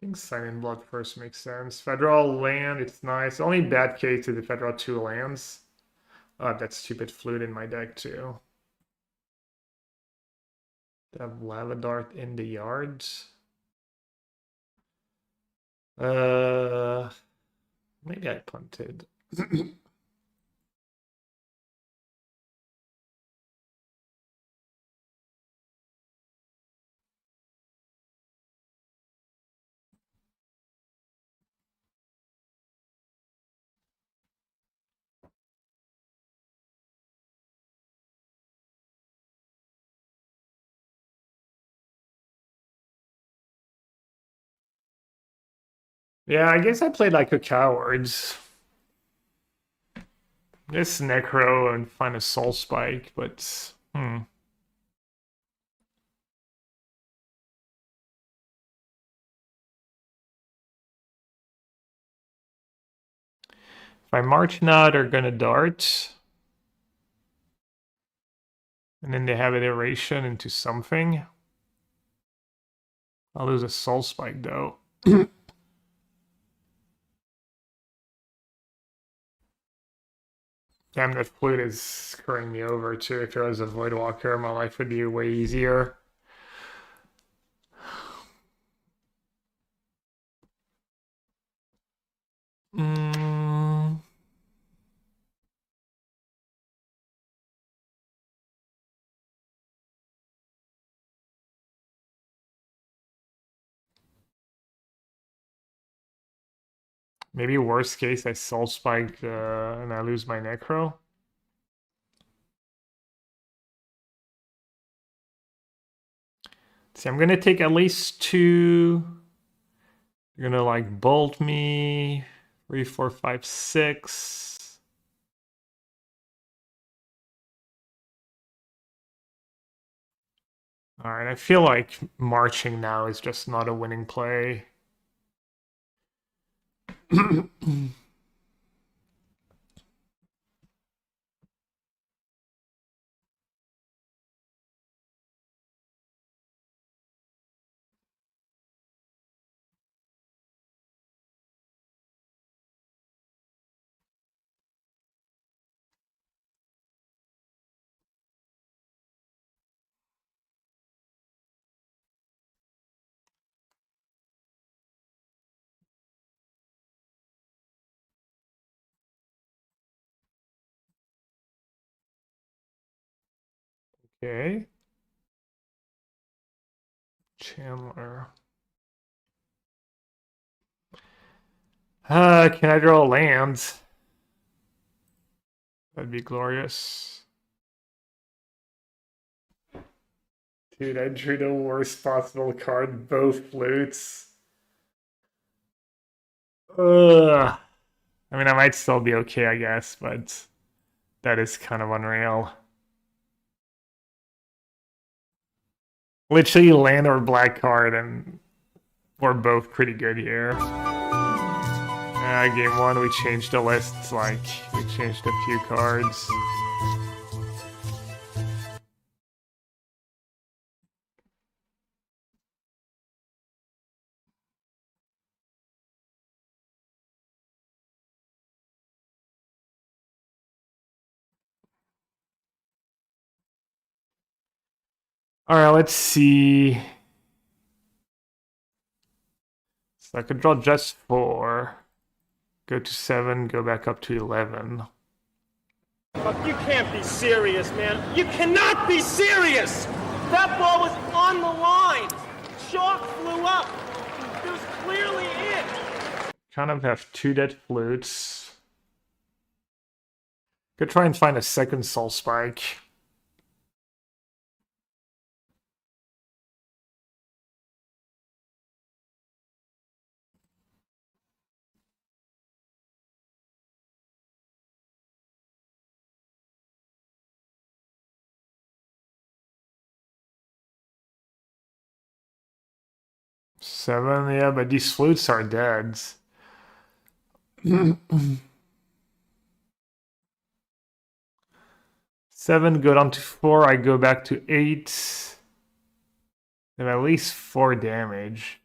A: I think Silent Blood first makes sense. Federal land, it's nice. Only bad case is if I draw two lands. That stupid flute in my deck too. To have Lava Dart in the yard. Maybe I punted. Yeah, I guess I played like a coward. This Necro and find a Soul Spike, but If I March now, they're gonna dart. And then they have an iteration into something. I'll lose a Soul Spike though. Damn, that flute is screwing me over too. If there was a Voidwalker, my life would be way easier. Mm. Maybe worst case, I Soul Spike and I lose my Necro. See, I'm gonna take at least two. You're gonna like bolt me. 3, 4, 5, 6. All right, I feel like marching now is just not a winning play. Okay. Chandler. Can I draw lands? That'd be glorious. Dude, I drew the worst possible card, both flutes. Ugh. I mean, I might still be okay, I guess, but that is kind of unreal. Literally land or black card, and we're both pretty good here. Game one, we changed the list, like, we changed a few cards. Alright, let's see. So I could draw just 4. Go to 7, go back up to 11.
E: You can't be serious, man. You cannot be serious! That ball was on the line! Chalk flew up! It was clearly in!
A: Kind of have 2 dead flutes. Could try and find a second soul spike. Seven, yeah, but these flutes are dead. Seven, go down to 4, I go back to 8. And at least 4 damage.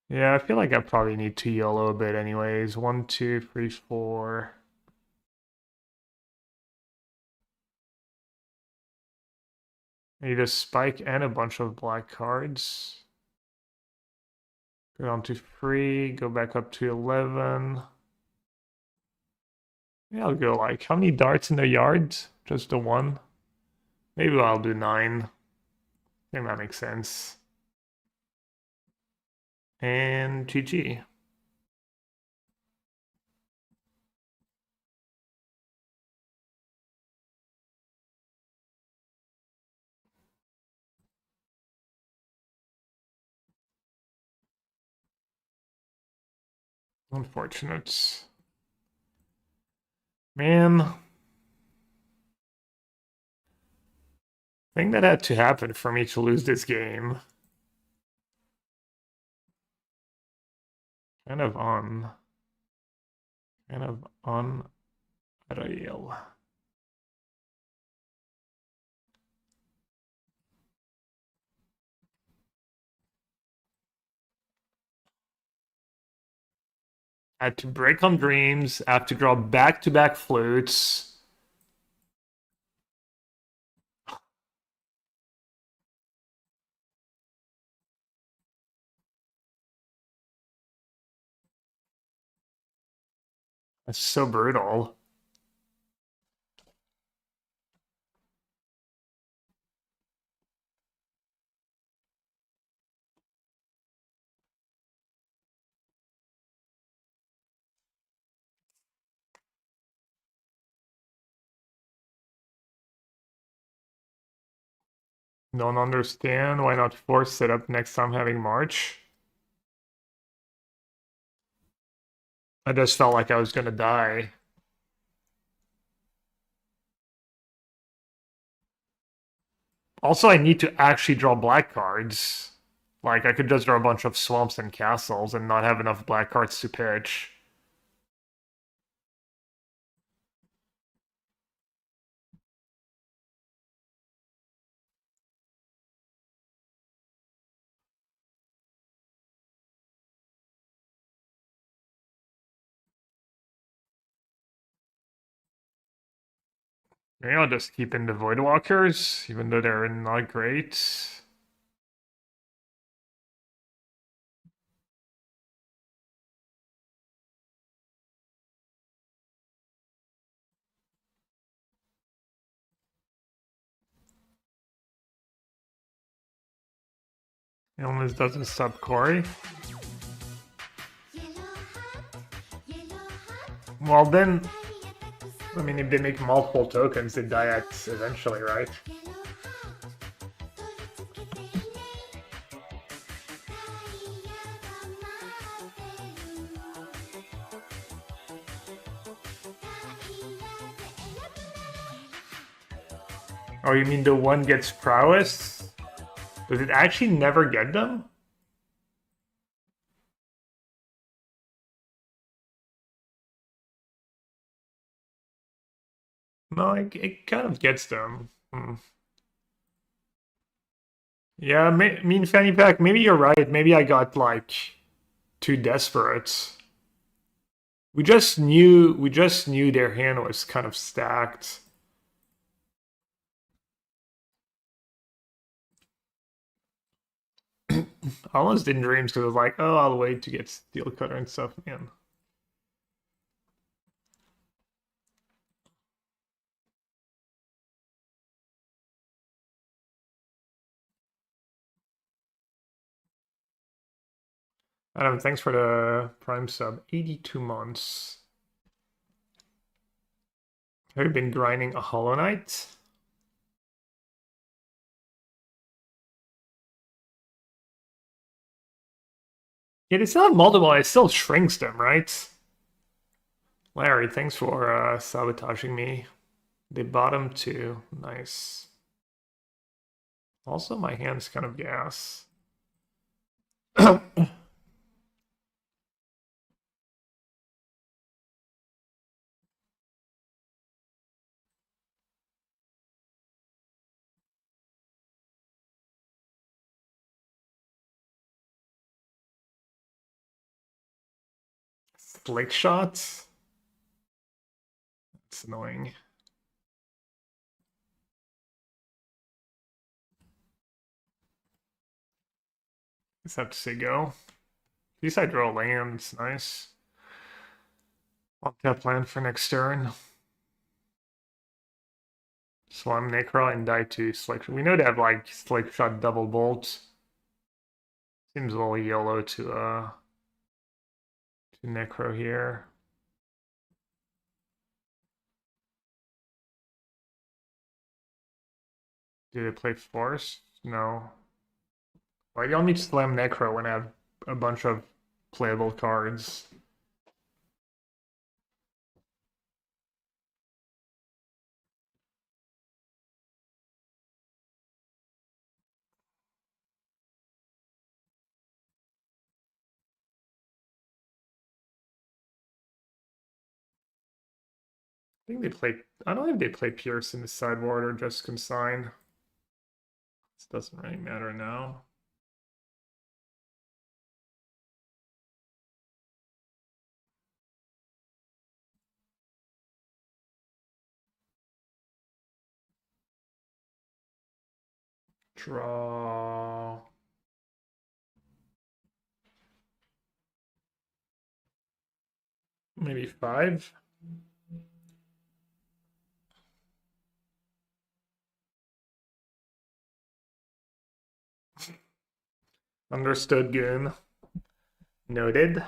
A: Yeah, I feel like I probably need to YOLO a bit anyways. 1, 2, 3, 4. I need a spike and a bunch of black cards. Go down to 3, go back up to 11. Yeah, I'll go like, how many darts in the yard? Just the one? Maybe I'll do 9. I think that makes sense. And GG. Unfortunate. Man. Thing that had to happen for me to lose this game. Kind of unreal. I had to break on dreams. I have to draw back-to-back flutes. That's so brutal. Don't understand. Why not force it up next time having March? I just felt like I was gonna die. Also, I need to actually draw black cards. Like, I could just draw a bunch of swamps and castles and not have enough black cards to pitch. Maybe I'll just keep in the Voidwalkers, even though they're not great. Illness doesn't stop Corey. Well then, I mean, if they make multiple tokens, they die at eventually, right? Oh, you mean the one gets prowess? Does it actually never get them? No, it kind of gets them. Yeah, I mean, Fanny Pack, maybe you're right. Maybe I got, like, too desperate. We just knew their hand was kind of stacked. I almost didn't dreams because I was like, oh, I'll wait to get Steel Cutter and stuff, man. Adam, thanks for the Prime sub. 82 months. Have you been grinding a Hollow Knight? Yeah, they still have multiple, it still shrinks them, right? Larry, thanks for sabotaging me. The bottom two, nice. Also, my hand's kind of gas. Slick shots? It's annoying. Just have to say go. At least I draw lands, nice. I'll tap land for next turn. Slam Necro and die to Slick. We know they have like Slick Shot double bolt. Seems a little yellow to Necro here. Do they play Force? No. Why do y'all need to slam Necro when I have a bunch of playable cards? I think they play. I don't know if they play Pierce in the sideboard or just consign. This doesn't really matter now. Draw. Maybe 5. Understood, Goon. Noted.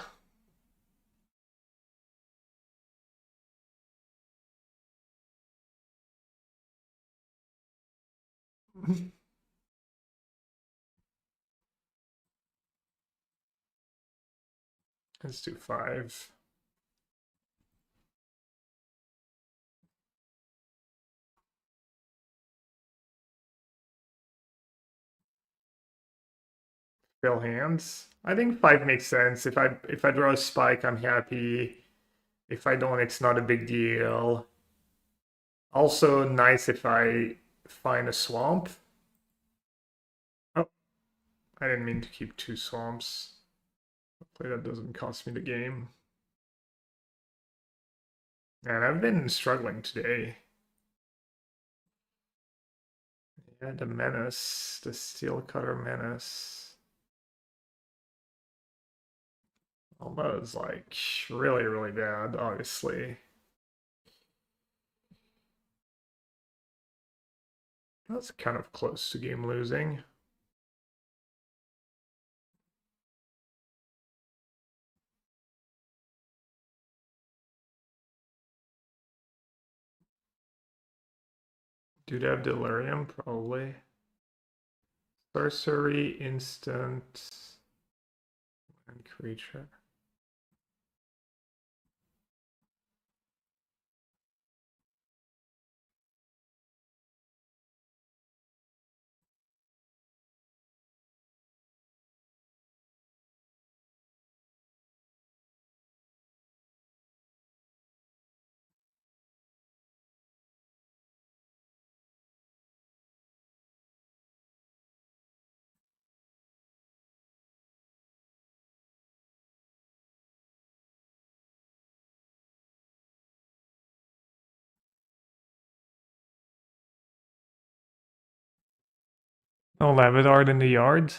A: Let's do 5. Fill hands. I think 5 makes sense. If I draw a spike, I'm happy. If I don't, it's not a big deal. Also nice if I find a swamp. Oh, I didn't mean to keep 2 swamps. Hopefully that doesn't cost me the game. Man, I've been struggling today. Yeah, the menace, the steel cutter menace. Almost like really, really bad, obviously. That's kind of close to game losing. Do they have delirium? Probably. Sorcery, instant, and creature. Oh, Lavadard in the yard.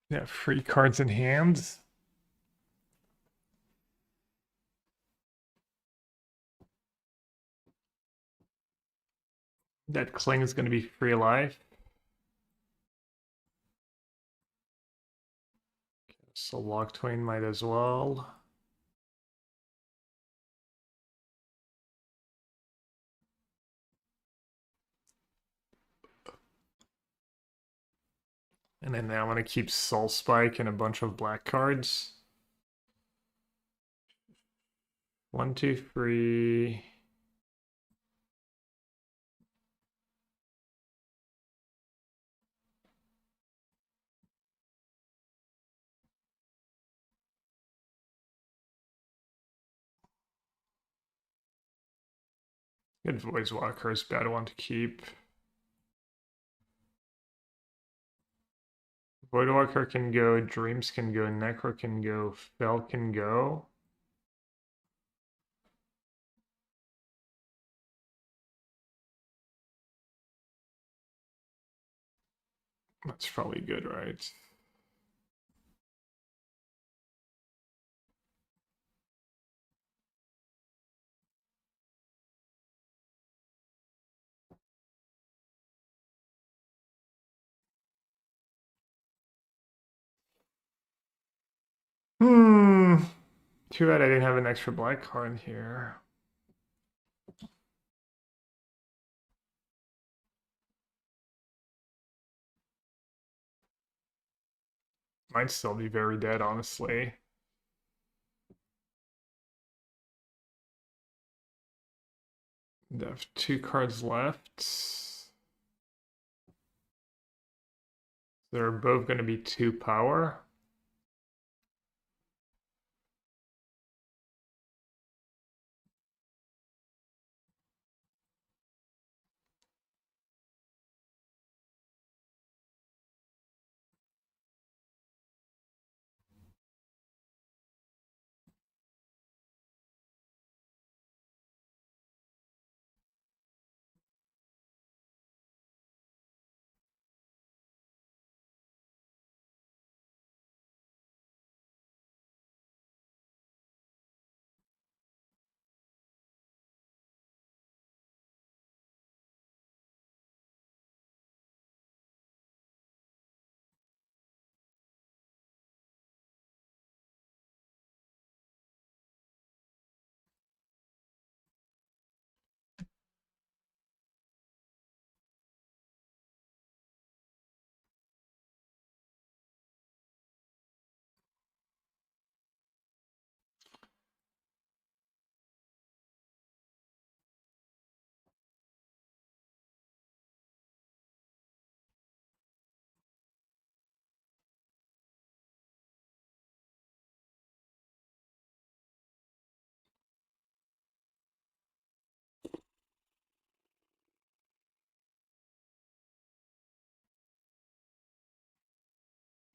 A: Yeah, free cards in hand. That Kling is going to be free alive. So Lock Twain might as well. And then now I'm going to keep Soul Spike and a bunch of black cards. 1, 2, 3. Good Voice Walker is bad one to keep. Voidwalker can go, Dreams can go, Necro can go, Fel can go. That's probably good, right? Too bad I didn't have an extra black card here. Might still be very dead, honestly. They have 2 cards left. They're both going to be 2 power.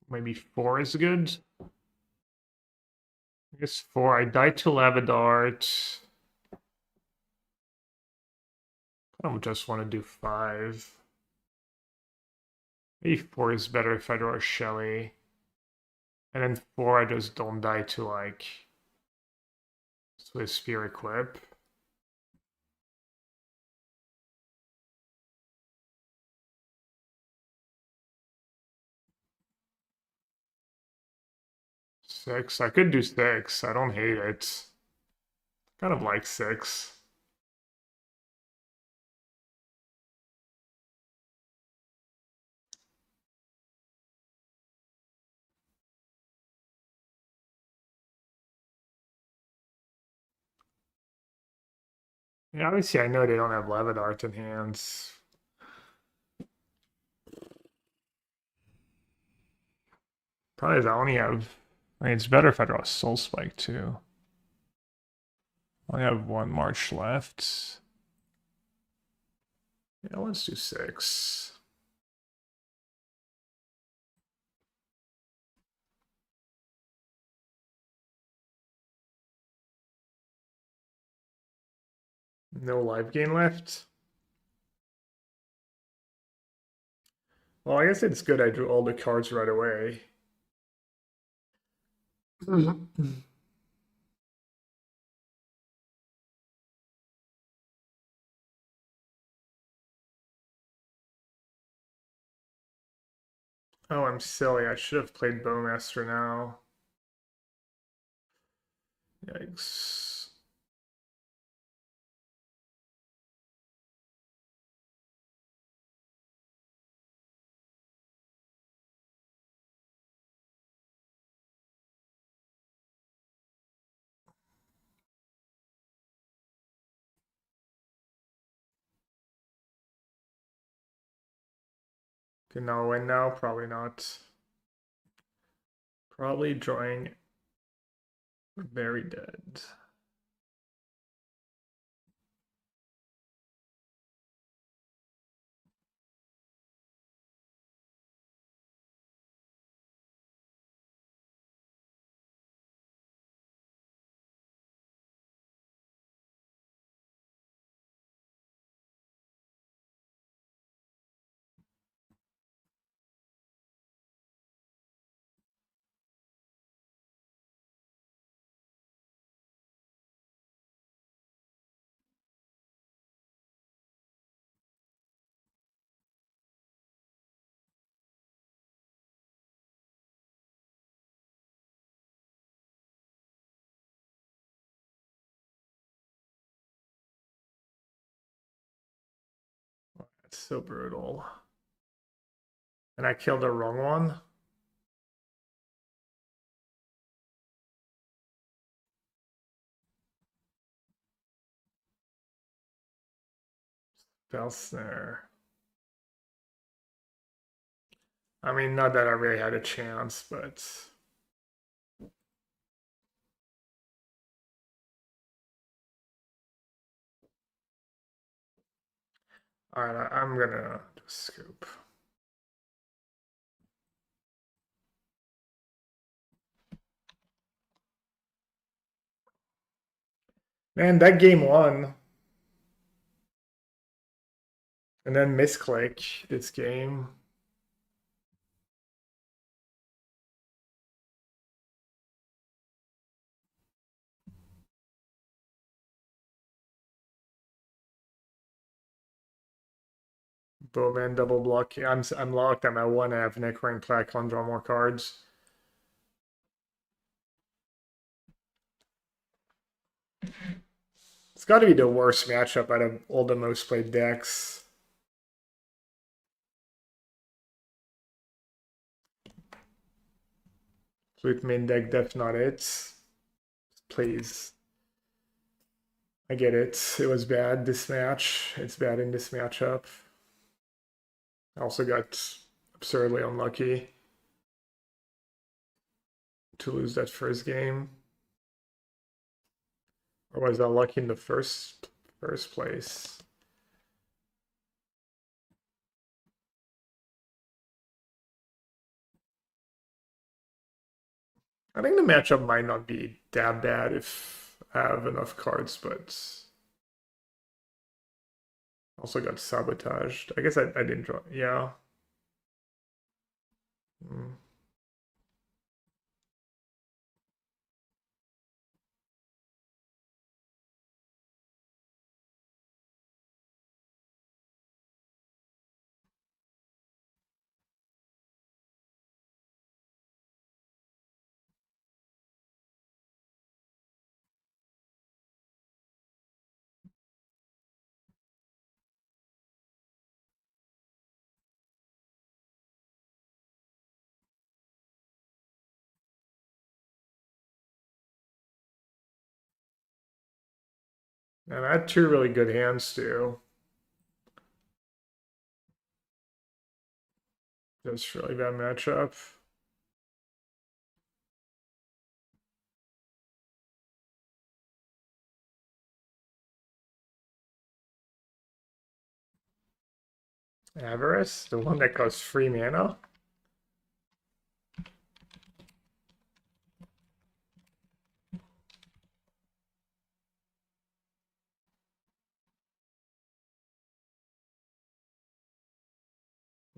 A: Maybe 4 is good. I guess 4. I died to Lava Dart. I don't just want to do 5. Maybe 4 is better if I draw a Shelly. And then 4, I just don't die to like Swiss Spear equip. Six. I could do 6. I don't hate it. Kind of like 6. Yeah, obviously I know they don't have Lava Dart in hands. Probably is I only have. I mean, it's better if I draw a Soul Spike too. I only have 1 March left. Yeah, let's do 6. No life gain left. Well, I guess it's good I drew all the cards right away. Oh, I'm silly. I should have played Bowmaster now. Yikes. Can now win now? Probably not. Probably drawing very dead. That's so brutal. And I killed the wrong one. Spell Snare. I mean, not that I really had a chance, but alright, I'm gonna just scoop. Man, that game won. And then misclick this game. Bowman double block. I'm locked. I'm at 1. I have Necro and Plaque on draw more cards. It's got to be the worst matchup out of all the most played decks. Flute main deck, def not it. Please. I get it. It was bad this match. It's bad in this matchup. I also got absurdly unlucky to lose that first game. Or was I lucky in the first place? I think the matchup might not be that bad if I have enough cards, but also got sabotaged. I guess I didn't draw. Yeah. Hmm. And I had two really good hands too. Just really bad matchup. Avarice, the one that costs 3 mana.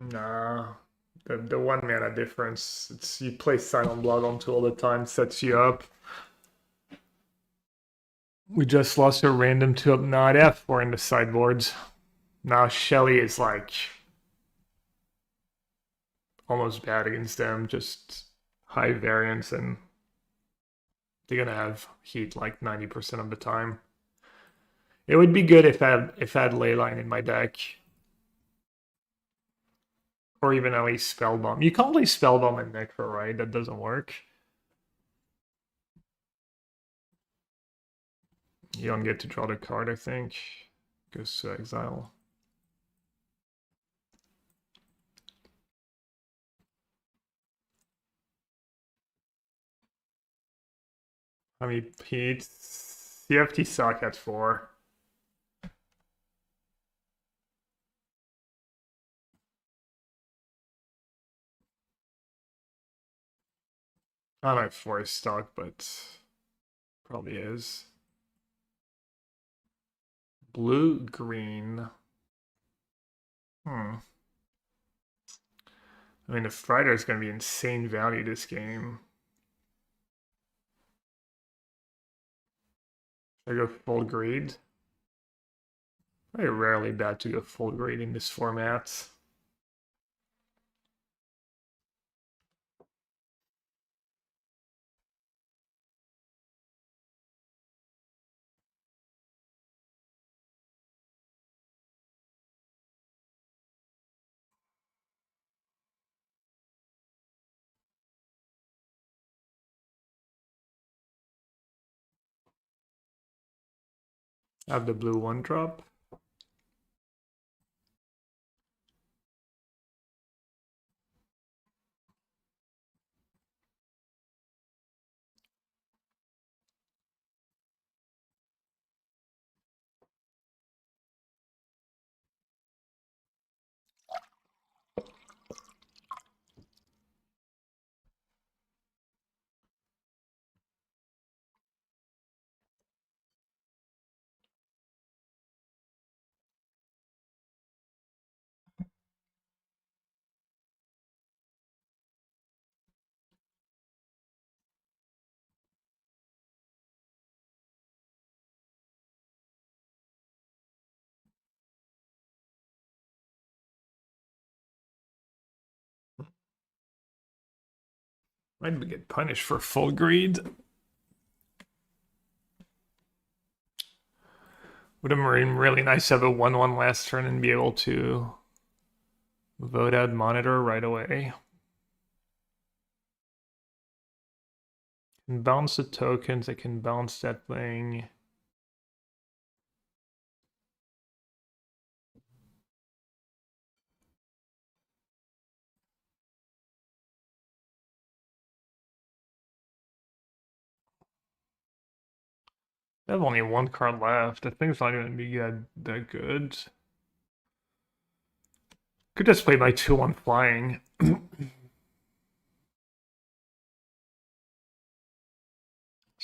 A: Nah, the 1 mana difference. It's you play Silent Blood onto all the time, sets you up. We just lost a random 2-up Not F. We're in the sideboards. Now Shelly is like almost bad against them, just high variance, and they're gonna have heat like 90% of the time. It would be good if I had Leyline in my deck. Or even at least Spellbomb. You can't play Spellbomb in Necro, right? That doesn't work. You don't get to draw the card, I think. Goes to exile. I mean, CFT suck at 4. I don't know if 4 is stuck, but probably is. Blue, green. I mean, the Strider is going to be insane value this game. I go full grade. Very rarely bad to go full grade in this format. I have the blue 1-drop. Might get punished for full greed. Would have been really nice to have a 1-1 last turn and be able to vote out monitor right away. Can bounce the tokens, I can bounce that thing. I have only 1 card left. I think it's not going to be that good. Could just play my 2-1 flying.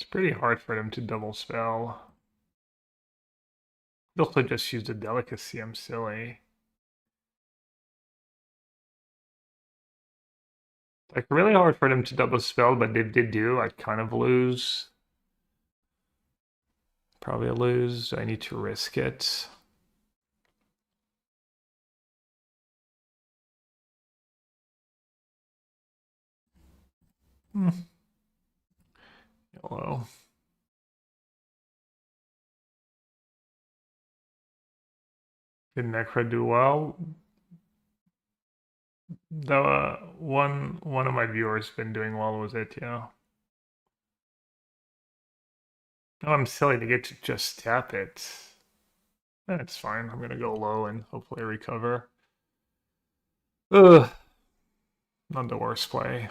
A: pretty hard for them to double spell. They also just used a delicacy, I'm silly. Like, really hard for them to double spell, but if they do, I kind of lose. Probably lose. I need to risk it. Yellow. Did Necro do well? The one of my viewers been doing well with it, yeah. Oh, I'm silly to get to just tap it. That's fine. I'm gonna go low and hopefully recover. Ugh. Not the worst play.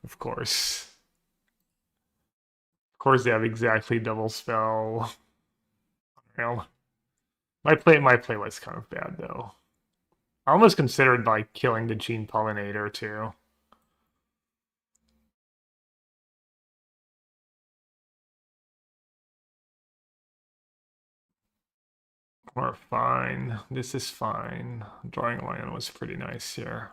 A: Of course. Of course they have exactly double spell. Unreal. My play was kind of bad though. I almost considered like killing the gene pollinator too. We're fine. This is fine. Drawing lion was pretty nice here.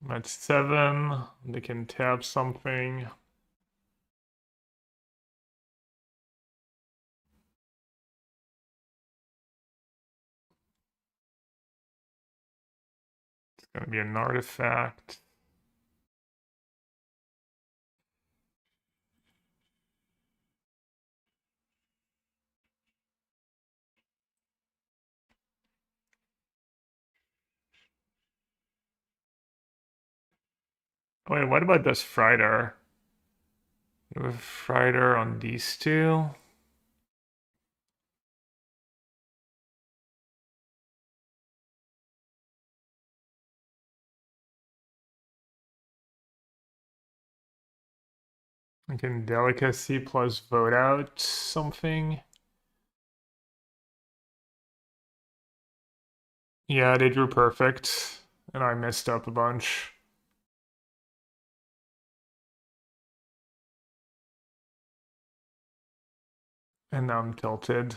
A: That's 7. They can tap something. It's gonna be an artifact. Wait, what about this Frider? We have Frider on these two. I can delicacy plus vote out something. Yeah, they drew perfect, and I messed up a bunch. And now I'm tilted.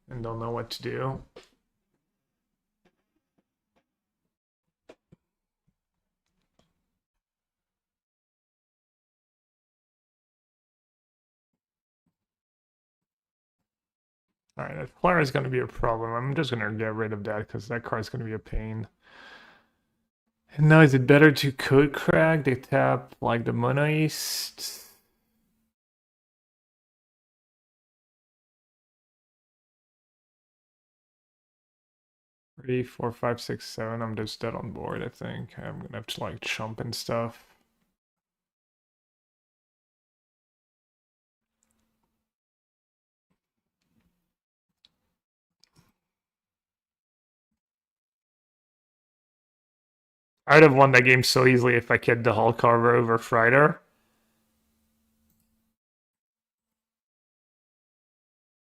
A: And don't know what to do. Alright, that flare is going to be a problem. I'm just going to get rid of that because that card's going to be a pain. And now is it better to code crack? They tap like the Mono East. 3, 4, 5, 6, 7. I'm just dead on board, I think. I'm gonna have to like chump and stuff. I'd have won that game so easily if I kept the Hull Carver over Frider.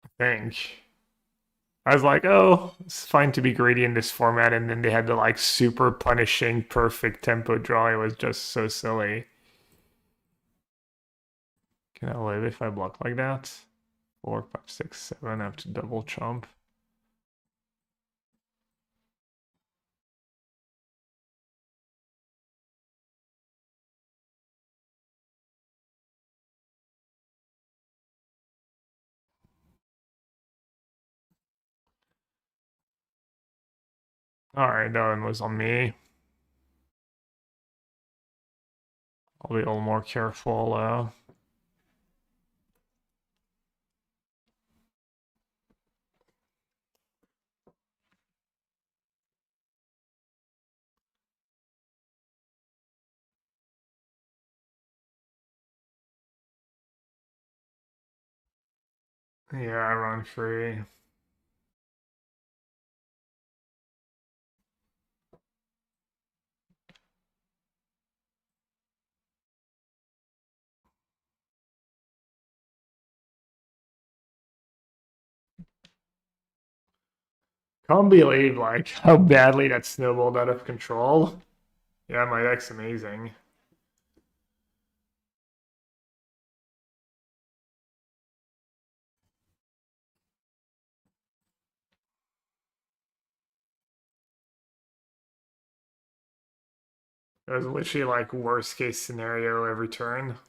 A: I think. I was like, oh, it's fine to be greedy in this format, and then they had the like super punishing perfect tempo draw. It was just so silly. Can I live if I block like that? 4, 5, 6, 7. I have to double chump. Alright, that one was on me. I'll be a little more careful. Yeah, I run free. Can't believe like how badly that snowballed out of control. Yeah, my deck's amazing. It was literally like worst case scenario every turn.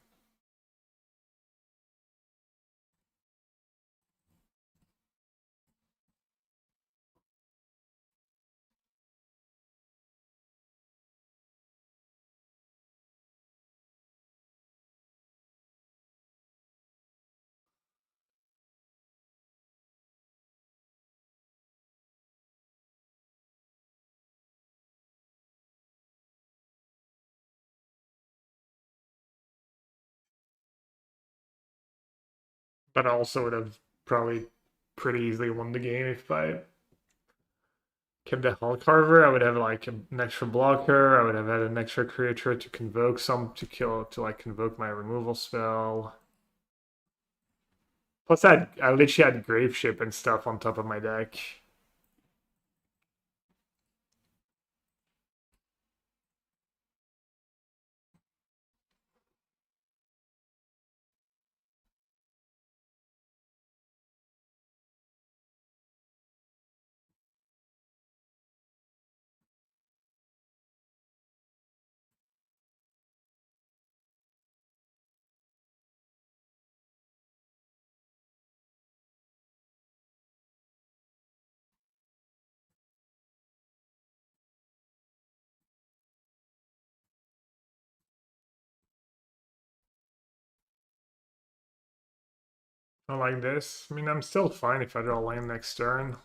A: But I also would have probably pretty easily won the game if I kept the Hull Carver. I would have like an extra blocker. I would have had an extra creature to convoke some to kill to like convoke my removal spell. Plus, I literally had Graveship and stuff on top of my deck. I like this. I mean, I'm still fine if I draw land next turn.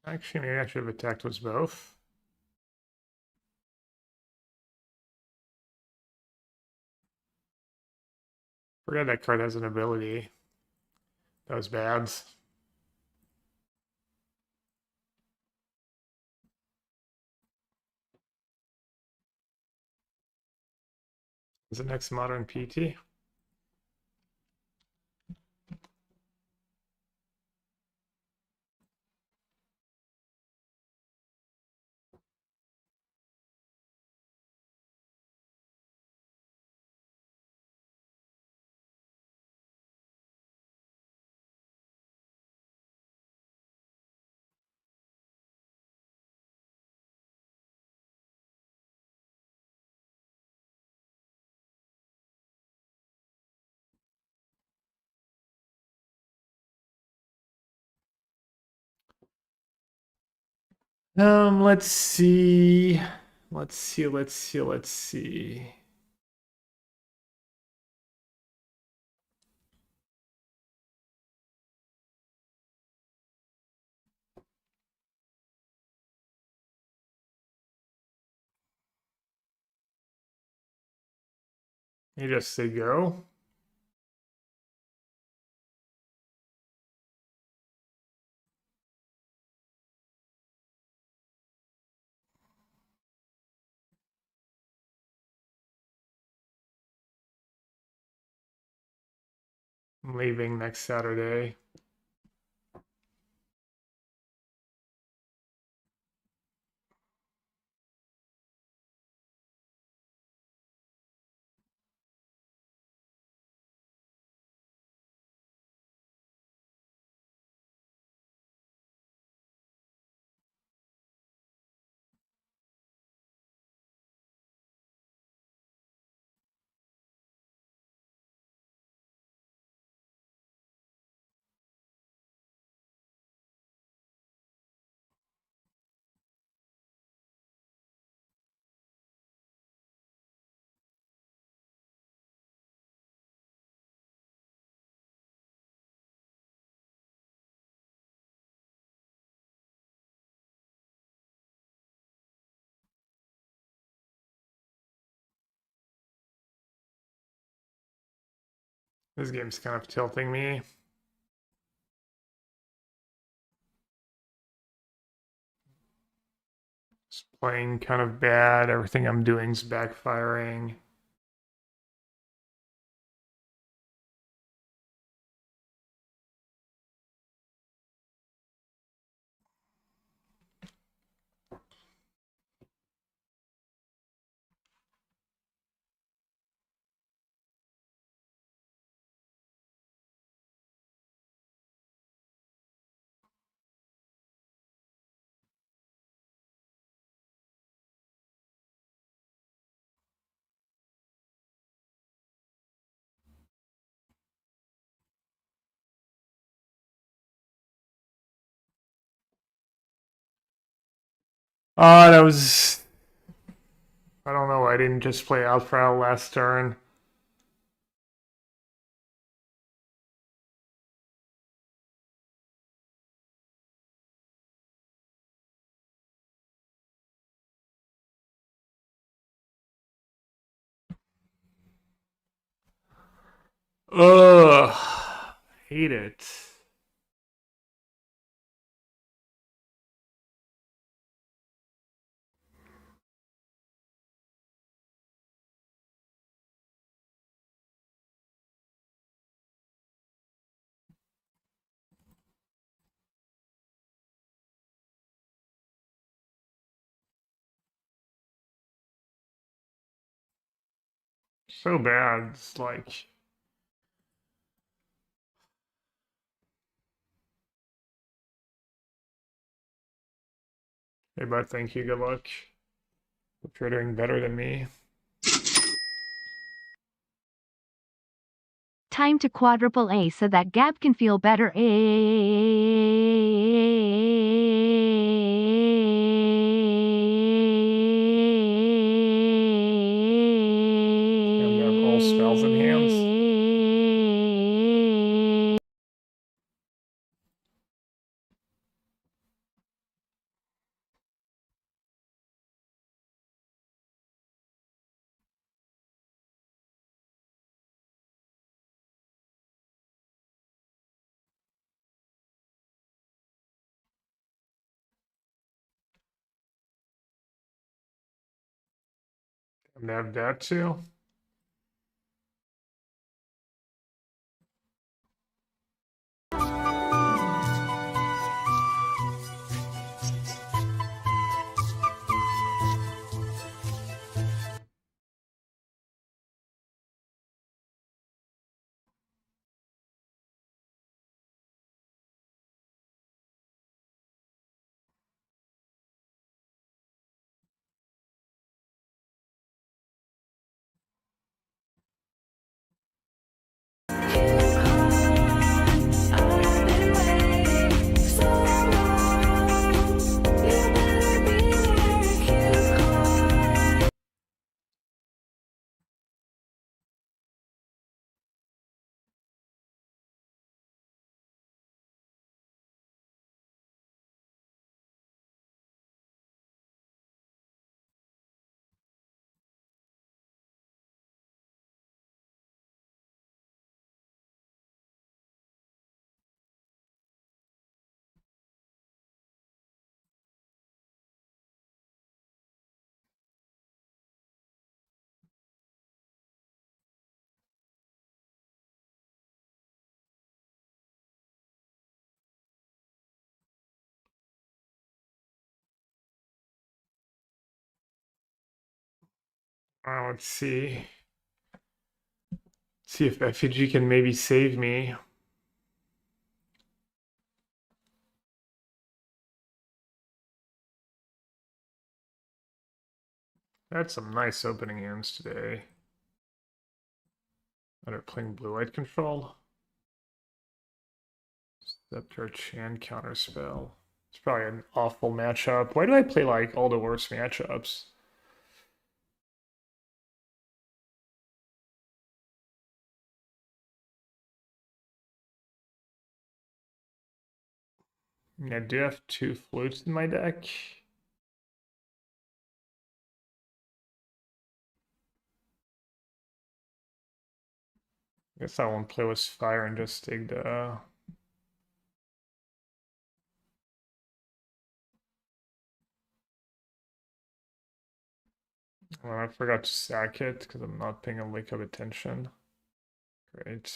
A: Actually, maybe I should have attacked with both. Forget that card has an ability. That was bad. Is the next modern PT? Let's see. Let's see. You just say go. I'm leaving next Saturday. This game's kind of tilting me. It's playing kind of bad. Everything I'm doing's backfiring. That was... I don't know, I didn't just play out for out last turn. Ugh, hate it. So bad. It's like... Hey, bud, thank you. Good luck. Hope you're doing better than me.
B: Time to quadruple A so that Gab can feel better.
A: And have all spells in hands. And have that too. Let's see. See if FEG can maybe save me. Had some nice opening hands today. That are playing blue light control. Scepter Chan counterspell. It's probably an awful matchup. Why do I play like all the worst matchups? I do have 2 flutes in my deck. Guess I won't play with fire and just take the. Well, I forgot to sack it because I'm not paying a lick of attention. Great.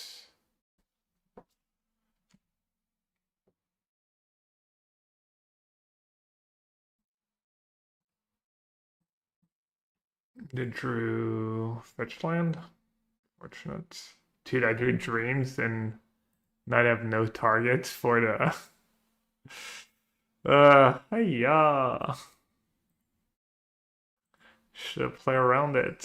A: Did drew fetch land? Fortunate. Dude, I drew dreams and might have no target for the. Yeah. Should play around it.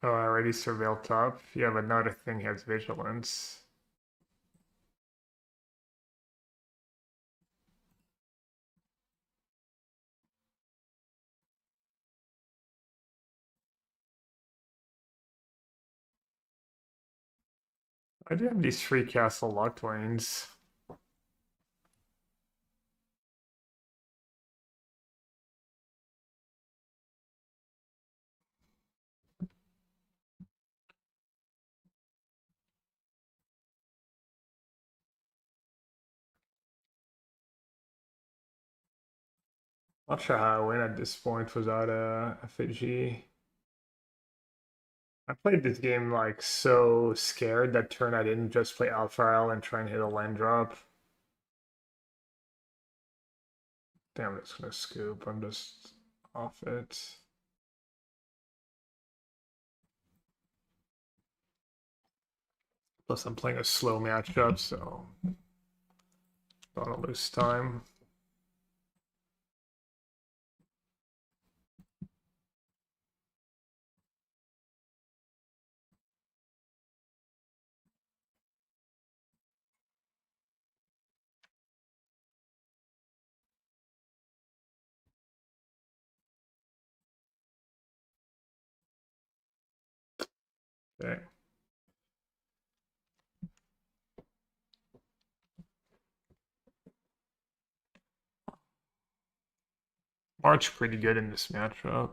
A: Oh, I already surveilled top. Yeah, but now the thing has vigilance. I do have these three castle locked lanes. Not sure how I win at this point without a FAG. I played this game like so scared that turn I didn't just play Alpha Isle and try and hit a land drop. Damn, it's gonna scoop. I'm just off it. Plus, I'm playing a slow matchup, so don't wanna lose time. Okay. March pretty good in this matchup.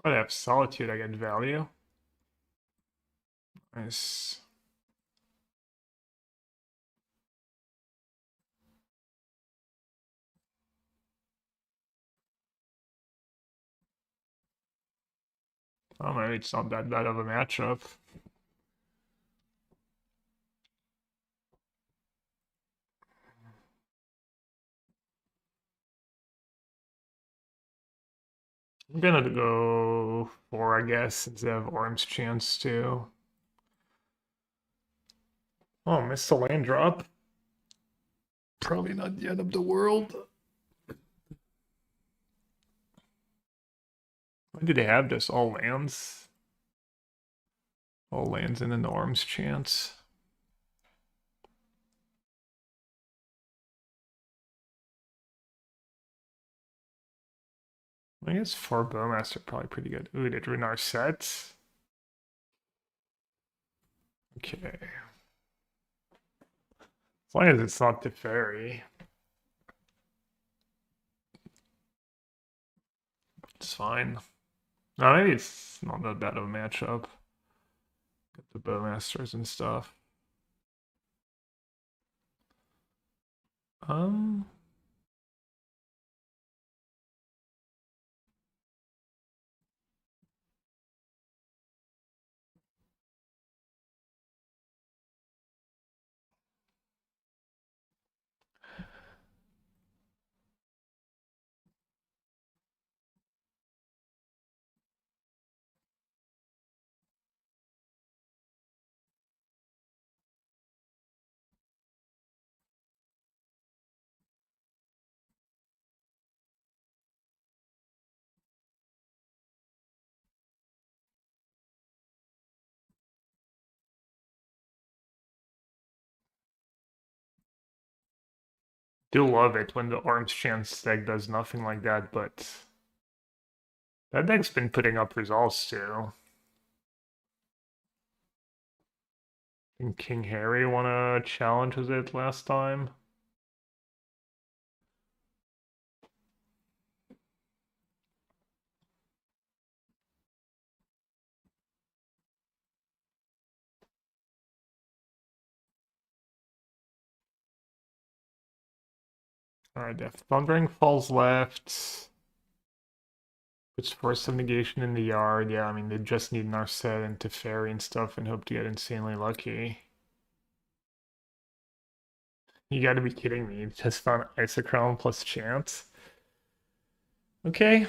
A: I have Solitude, I get value. Nice. Oh, maybe it's not that bad of a matchup. I'm gonna go 4, I guess, since they have Orm's chance too. Oh, missed a land drop. Probably not the end of the world. When do they have this? All lands? All lands in the Orm's chance. I guess 4 Bowmaster probably pretty good. Ooh, they drew Narset. Okay. As long as it's not Teferi. It's fine. No, maybe it's not that bad of a matchup. Got the Bowmasters and stuff. Um, Do love it when the Arms Chance deck does nothing like that, but that deck's been putting up results too. And King Harry won a challenge with it last time. Alright, they have Thundering Falls left. Puts Force of Negation in the yard. Yeah, I mean, they just need Narset and Teferi and stuff and hope to get insanely lucky. You gotta be kidding me. Just on Isochrome plus chance. Okay.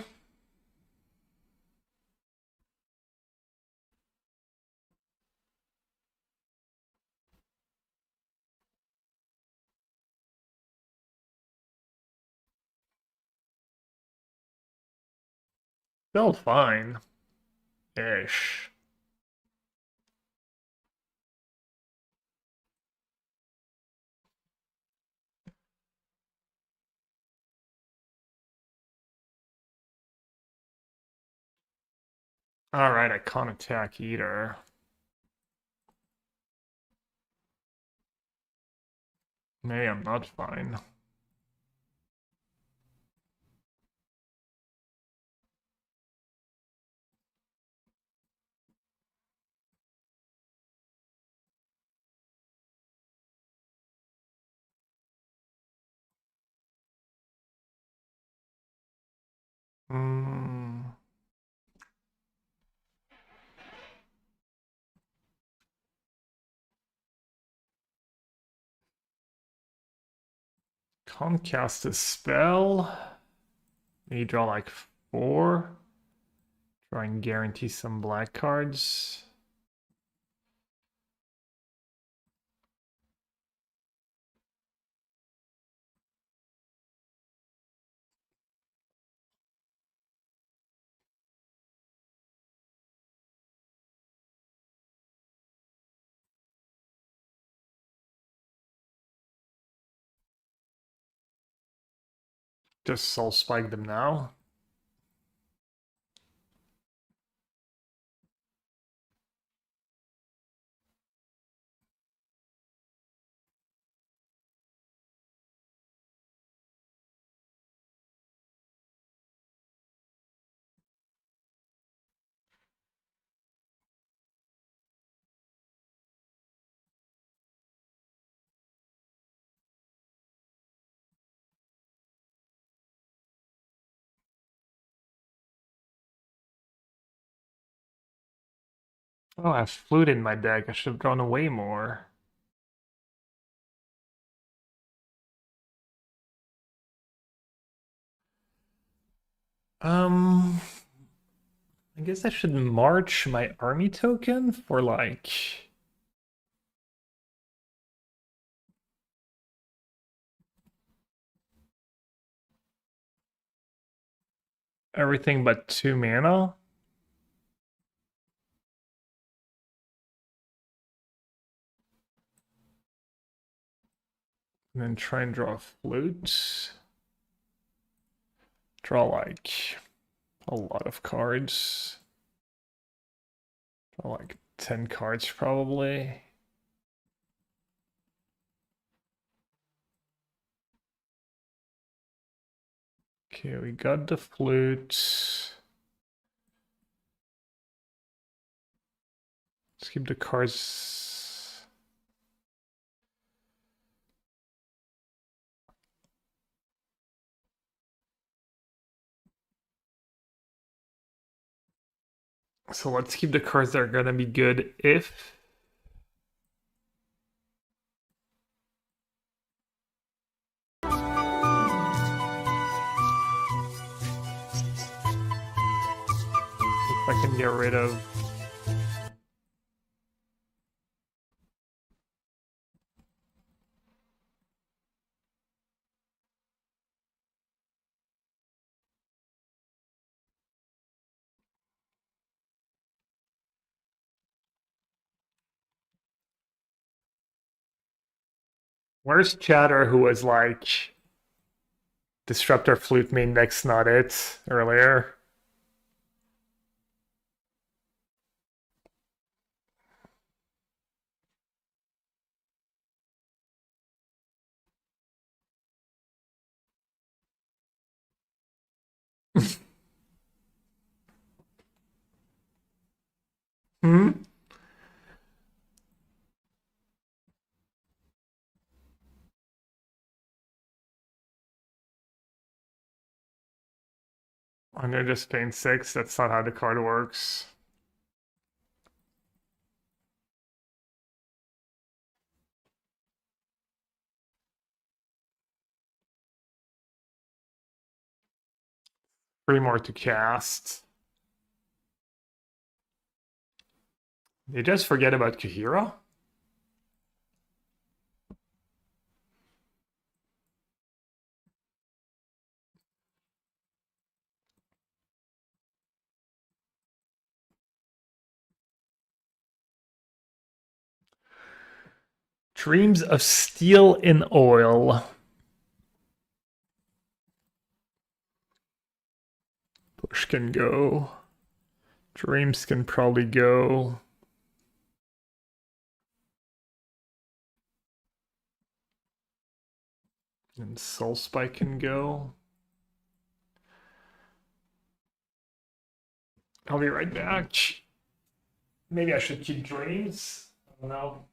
A: Still fine. Ish. Alright, I can't attack either. Maybe I'm not fine. Hmm. Can't cast a spell. Maybe draw like 4. Try and guarantee some black cards. Just soul spike them now. Oh, I have flute in my deck. I should have drawn away more. Um, I guess I should march my army token for like everything but 2 mana. And then try and draw a flute. Draw like a lot of cards. Draw like 10 cards probably. Okay, we got the flute. Let's keep the cards. So let's keep the cards that are gonna be good if I can get rid of. Where's Chatter who was like, Disruptor Flute main deck's not it earlier. Hmm? I'm gonna just paint 6. That's not how the card works. Three more to cast. They just forget about Kahira? Dreams of Steel in Oil. Push can go. Dreams can probably go. And Soul Spike can go. I'll be right back. Maybe I should keep Dreams. I don't know.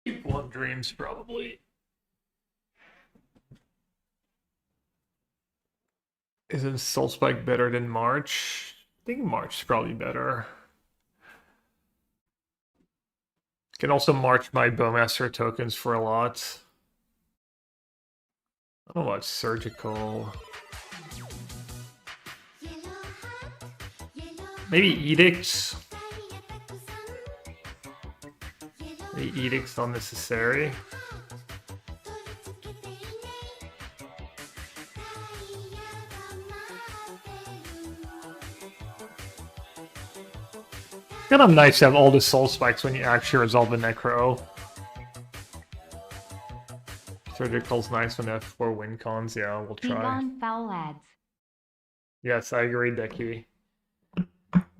A: Keep one Dreams probably. Isn't Soul Spike better than March? I think March is probably better. Can also march my Bowmaster tokens for a lot. I don't know about Surgical. Maybe Edicts. Maybe Edicts unnecessary. Kind of nice to have all the soul spikes when you actually resolve the Necro. Surgical's nice when they have 4 win cons. Yeah, we'll try.
B: Begone foul ads.
A: Yes, I agree, Decky.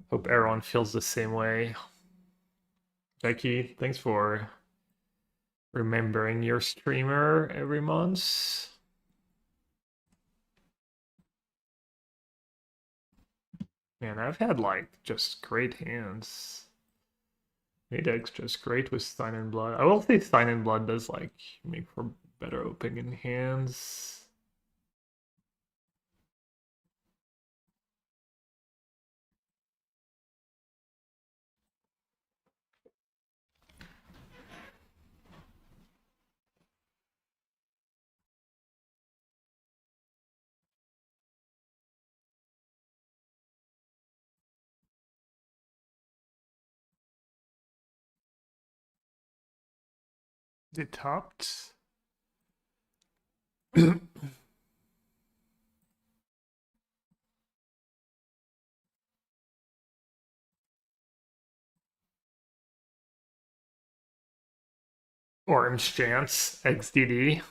A: Hope everyone feels the same way. Becky, thanks for remembering your streamer every month. Man, I've had like just great hands. Nadex just great with Stein and Blood. I will say Stein and Blood does like make for better opening hands. They topped. Orange Chance, XDD.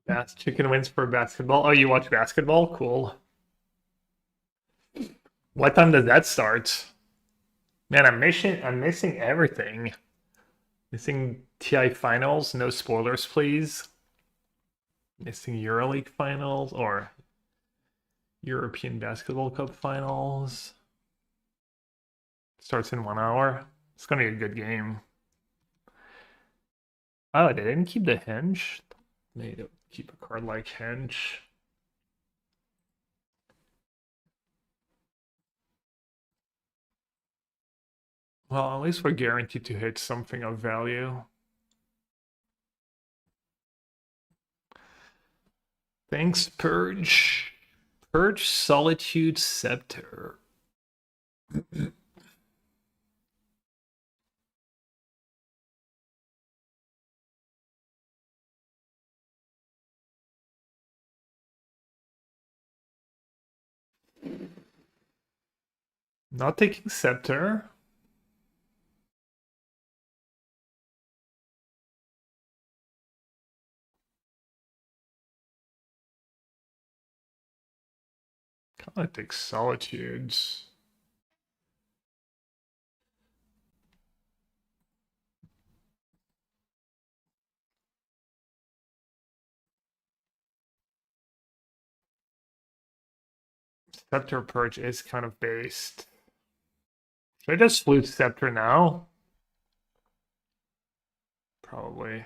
A: Bass chicken wins for basketball. Oh, you watch basketball? Cool. What time does that start? Man, I'm missing everything. Missing TI finals. No spoilers, please. Missing EuroLeague finals or European Basketball Cup finals. Starts in 1 hour. It's gonna be a good game. Oh, they didn't keep the hinge. Made it keep a card like hinge. Well, at least we're guaranteed to hit something of value. Thanks, Purge. Purge Solitude Scepter. Not taking Scepter. Kinda take Solitudes. Scepter Purge is kind of based. Should I just flute Scepter now? Probably.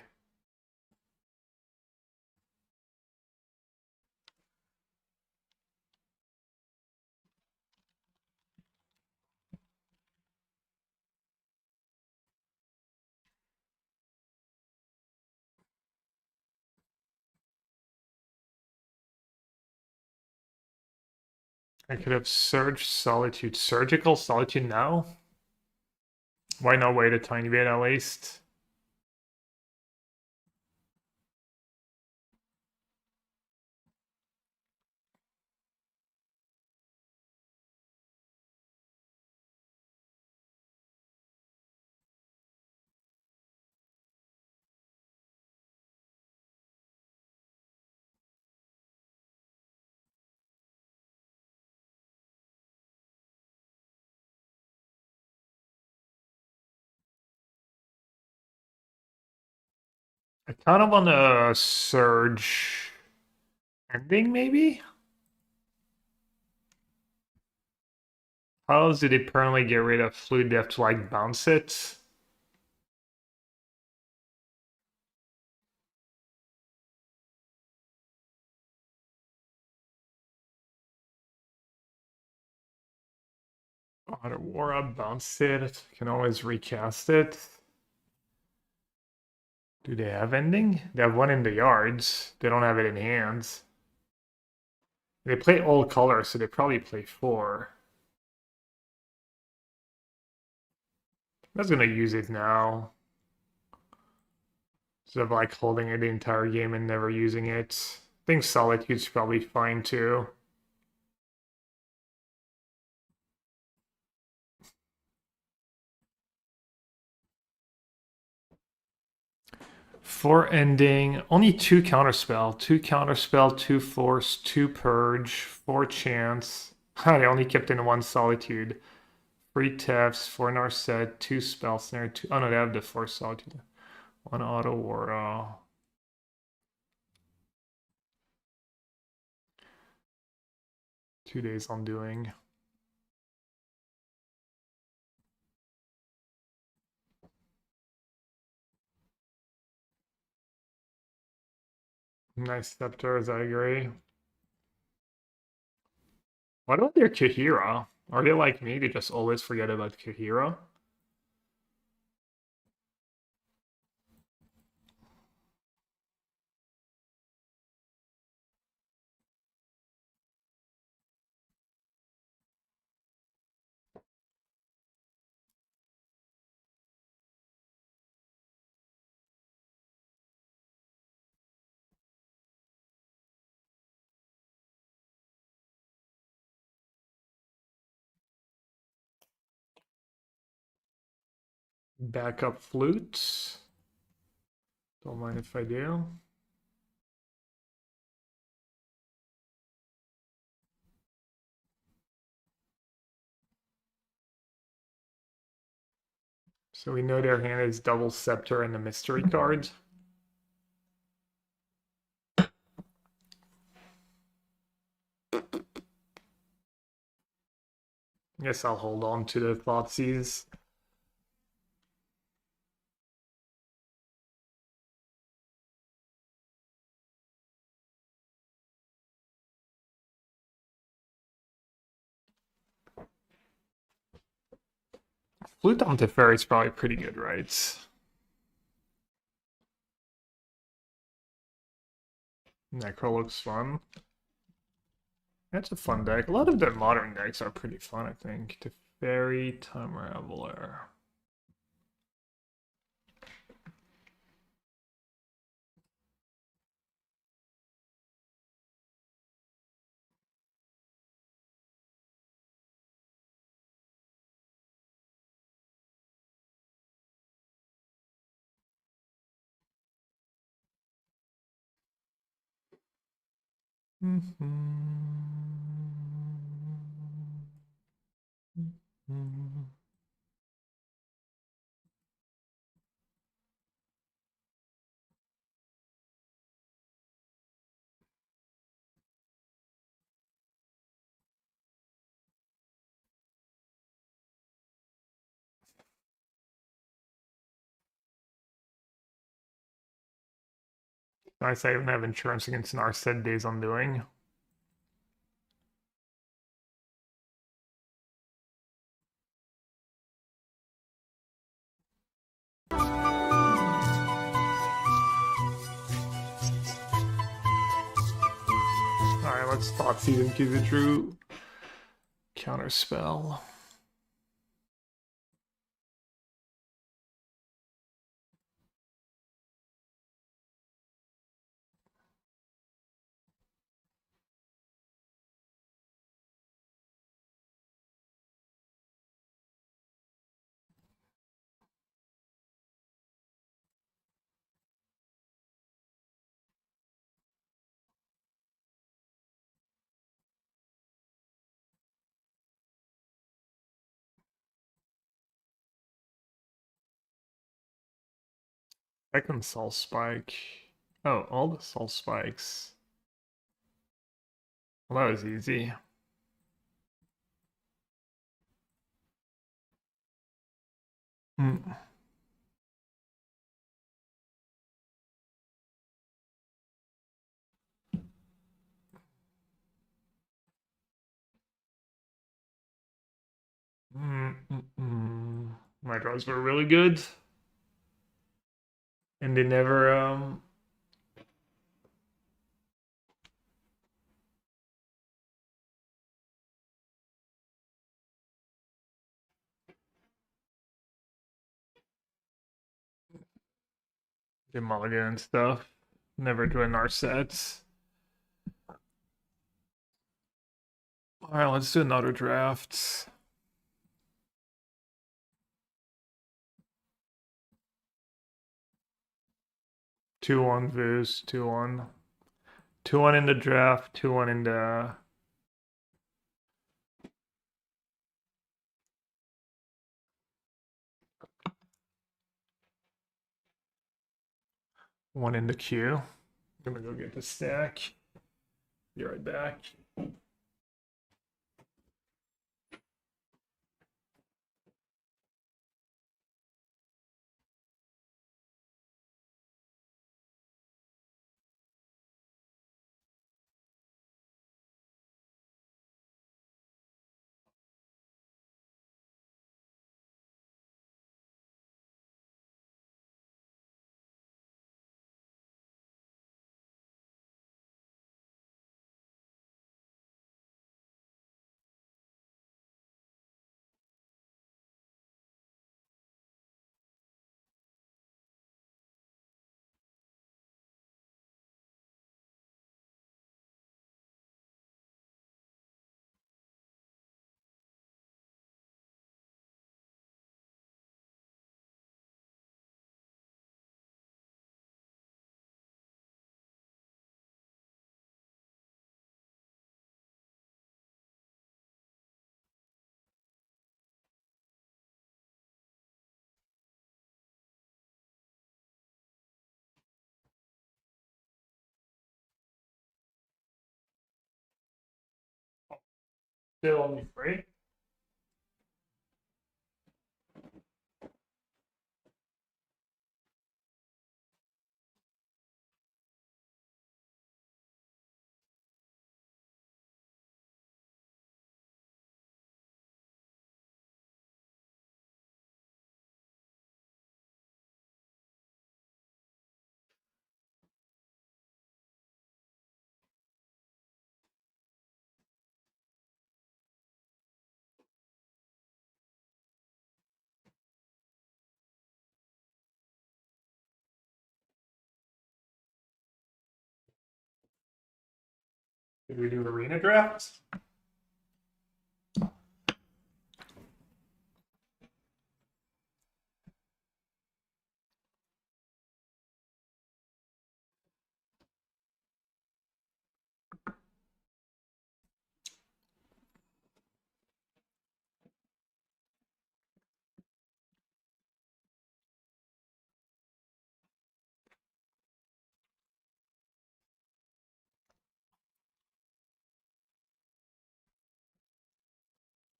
A: I could have Surge Solitude. Surgical Solitude now? Why not wait a tiny bit at least? I kind of want a Surge ending, maybe? How else did they permanently get rid of Fluid? They have to like bounce it? Aurora, bounce it. Can always recast it. Do they have ending? They have one in the yards. They don't have it in hands. They play all colors, so they probably play 4. I was gonna use it now. Instead of like holding it the entire game and never using it. I think Solitude's probably fine too. For ending, only 2 counterspell. 2 counterspell, 2 force, 2 purge, 4 chance. They only kept in 1 solitude. 3 thefts, 4 Narset, 2 spell snare, 2. Oh no, they have the 4 solitude. 1 auto war. 2 days undoing. Nice scepters, I agree. What about their Kahira? Are they like me? They just always forget about Kahira? Backup flute. Don't mind if I do. So we know their hand is double scepter and a mystery card. Guess I'll hold on to the Thoughtseize. Flute on Teferi is probably pretty good, right? Necro looks fun. That's a fun deck. A lot of the modern decks are pretty fun, I think. Teferi, Time Raveler. Nice, I even have insurance against Narset Days Undoing. Alright, let's Thoughtseize into the Drew. Counterspell. Second Soul Spike. Oh, all the Soul Spikes. Well, that was easy. Hmm. My draws were really good. And they never did mulligan and stuff. Never do an Narset. Alright, let's do another draft. Two one Vus, 2-1. 2-1 in the draft, 2-1 in the one in the queue. I'm gonna go get the stack. Be right back. Still only free. Did we do arena drafts?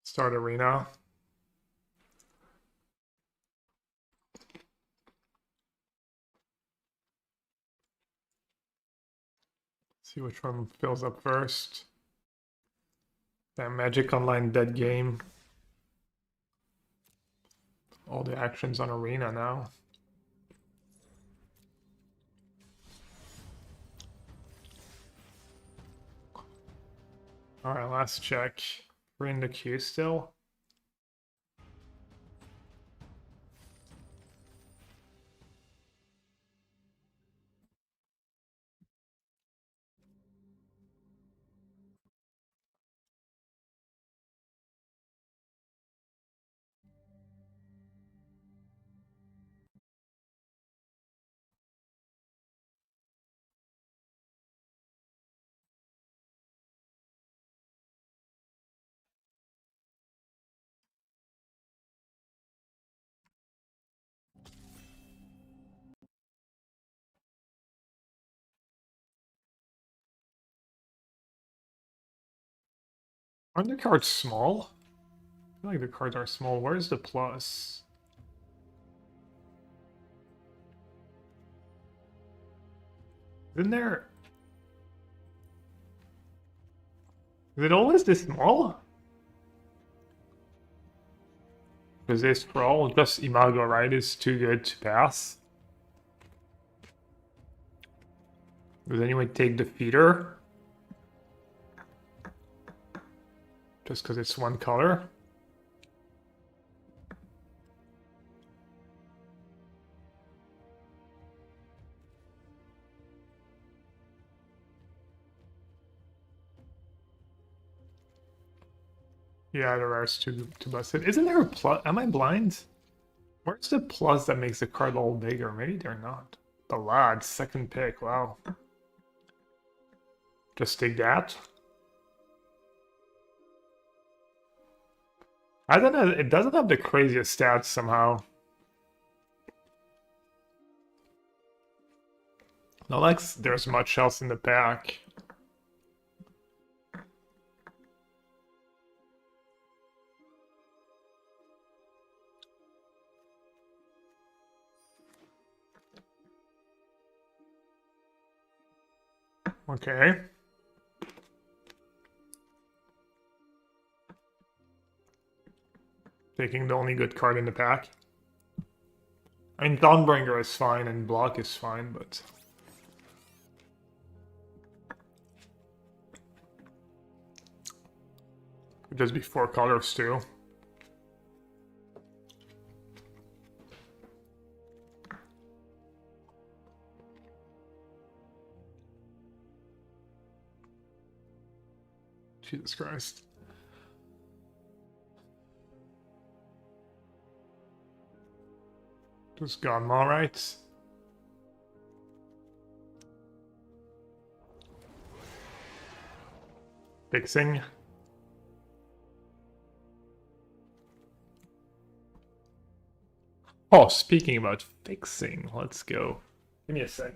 A: Start arena. See which one fills up first. That Magic Online dead game. All the actions on arena now. Alright, last check. We're in the queue still. Aren't the cards small? I feel like the cards are small. Where's the plus? Isn't there... Is it always this small? Because this Sprawl, just Imago, right, is too good to pass. Does anyone take the feeder? Just because it's one color? Yeah, the rare's too busted. Isn't there a plus? Am I blind? Where's the plus that makes the card all bigger? Maybe they're not. The lad, second pick, wow. Just take that. I don't know, it doesn't have the craziest stats somehow. Not like there's much else in the pack. Okay. Taking the only good card in the pack. I mean, Dawnbringer is fine and Block is fine, but... Could just be 4 colors too. Jesus Christ. Just gone all right. Fixing. Oh, speaking about fixing, let's go. Give me a sec.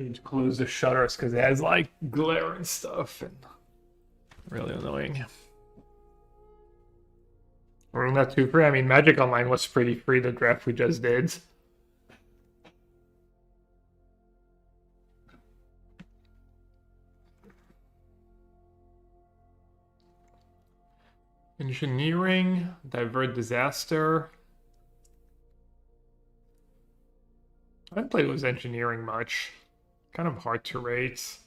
A: need to close the shutters because it has like glare and stuff and really annoying. We're not too free. I mean, Magic Online was pretty free, the draft we just did. Engineering, divert disaster. I haven't played with engineering much. Kind of hard to rate.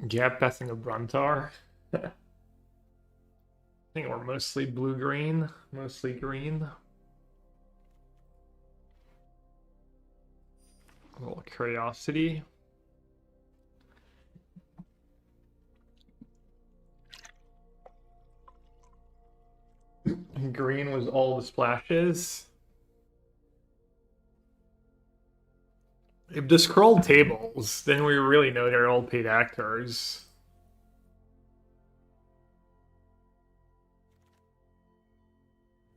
A: Gap passing a Bruntar. I think we're mostly blue-green, mostly green. A little curiosity. Green was all the splashes. If the scroll tables, then we really know they're all paid actors.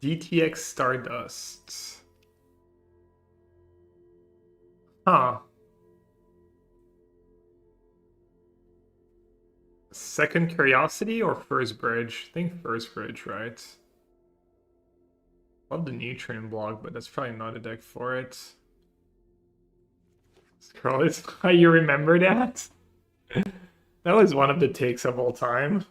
A: DTX Stardust. Huh. Second Curiosity or First Bridge? I think First Bridge, right? Love the Nutrient block, but that's probably not a deck for it. Scroll is how you remember that? That was one of the takes of all time.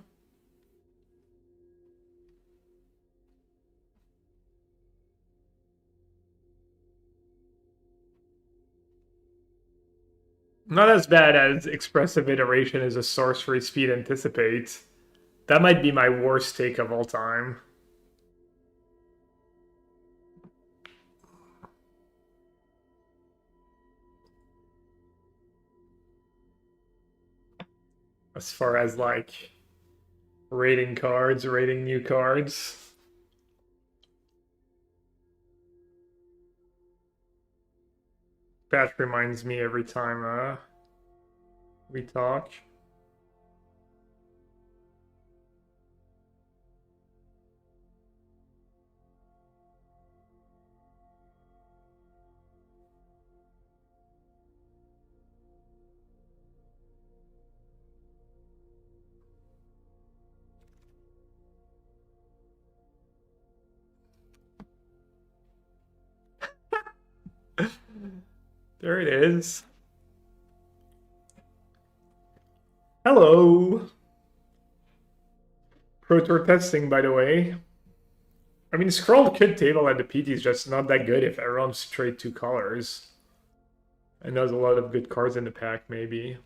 A: Not as bad as Expressive Iteration as a Sorcery Speed Anticipate. That might be my worst take of all time. As far as like rating cards, rating new cards. That reminds me every time we talk. There it is. Hello. Pro Tour testing, by the way. I mean, scrolled could table at the PT is just not that good if everyone's trade two colors. And there's a lot of good cards in the pack, maybe.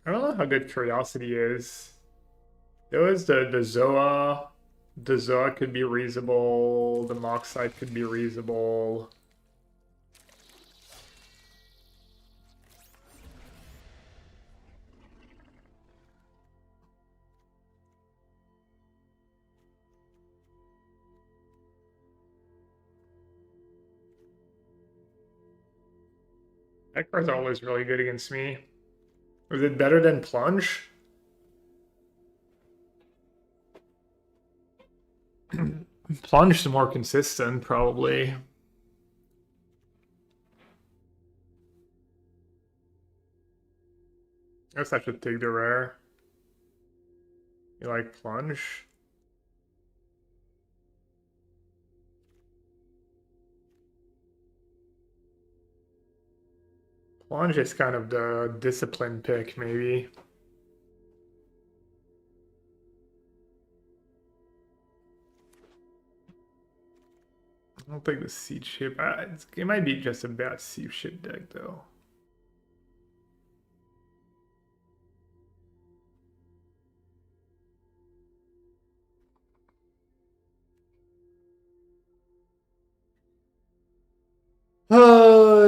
A: I don't know how good Curiosity is. There was the Zoa. The Zoa could be reasonable. The Moxide could be reasonable. That card's always really good against me. Was it better than Plunge? Plunge is more consistent, probably. I guess I should take the rare. You like Plunge? Plunge is kind of the discipline pick, maybe. I don't think the Siege Ship... it might be just a bad Siege Ship deck, though.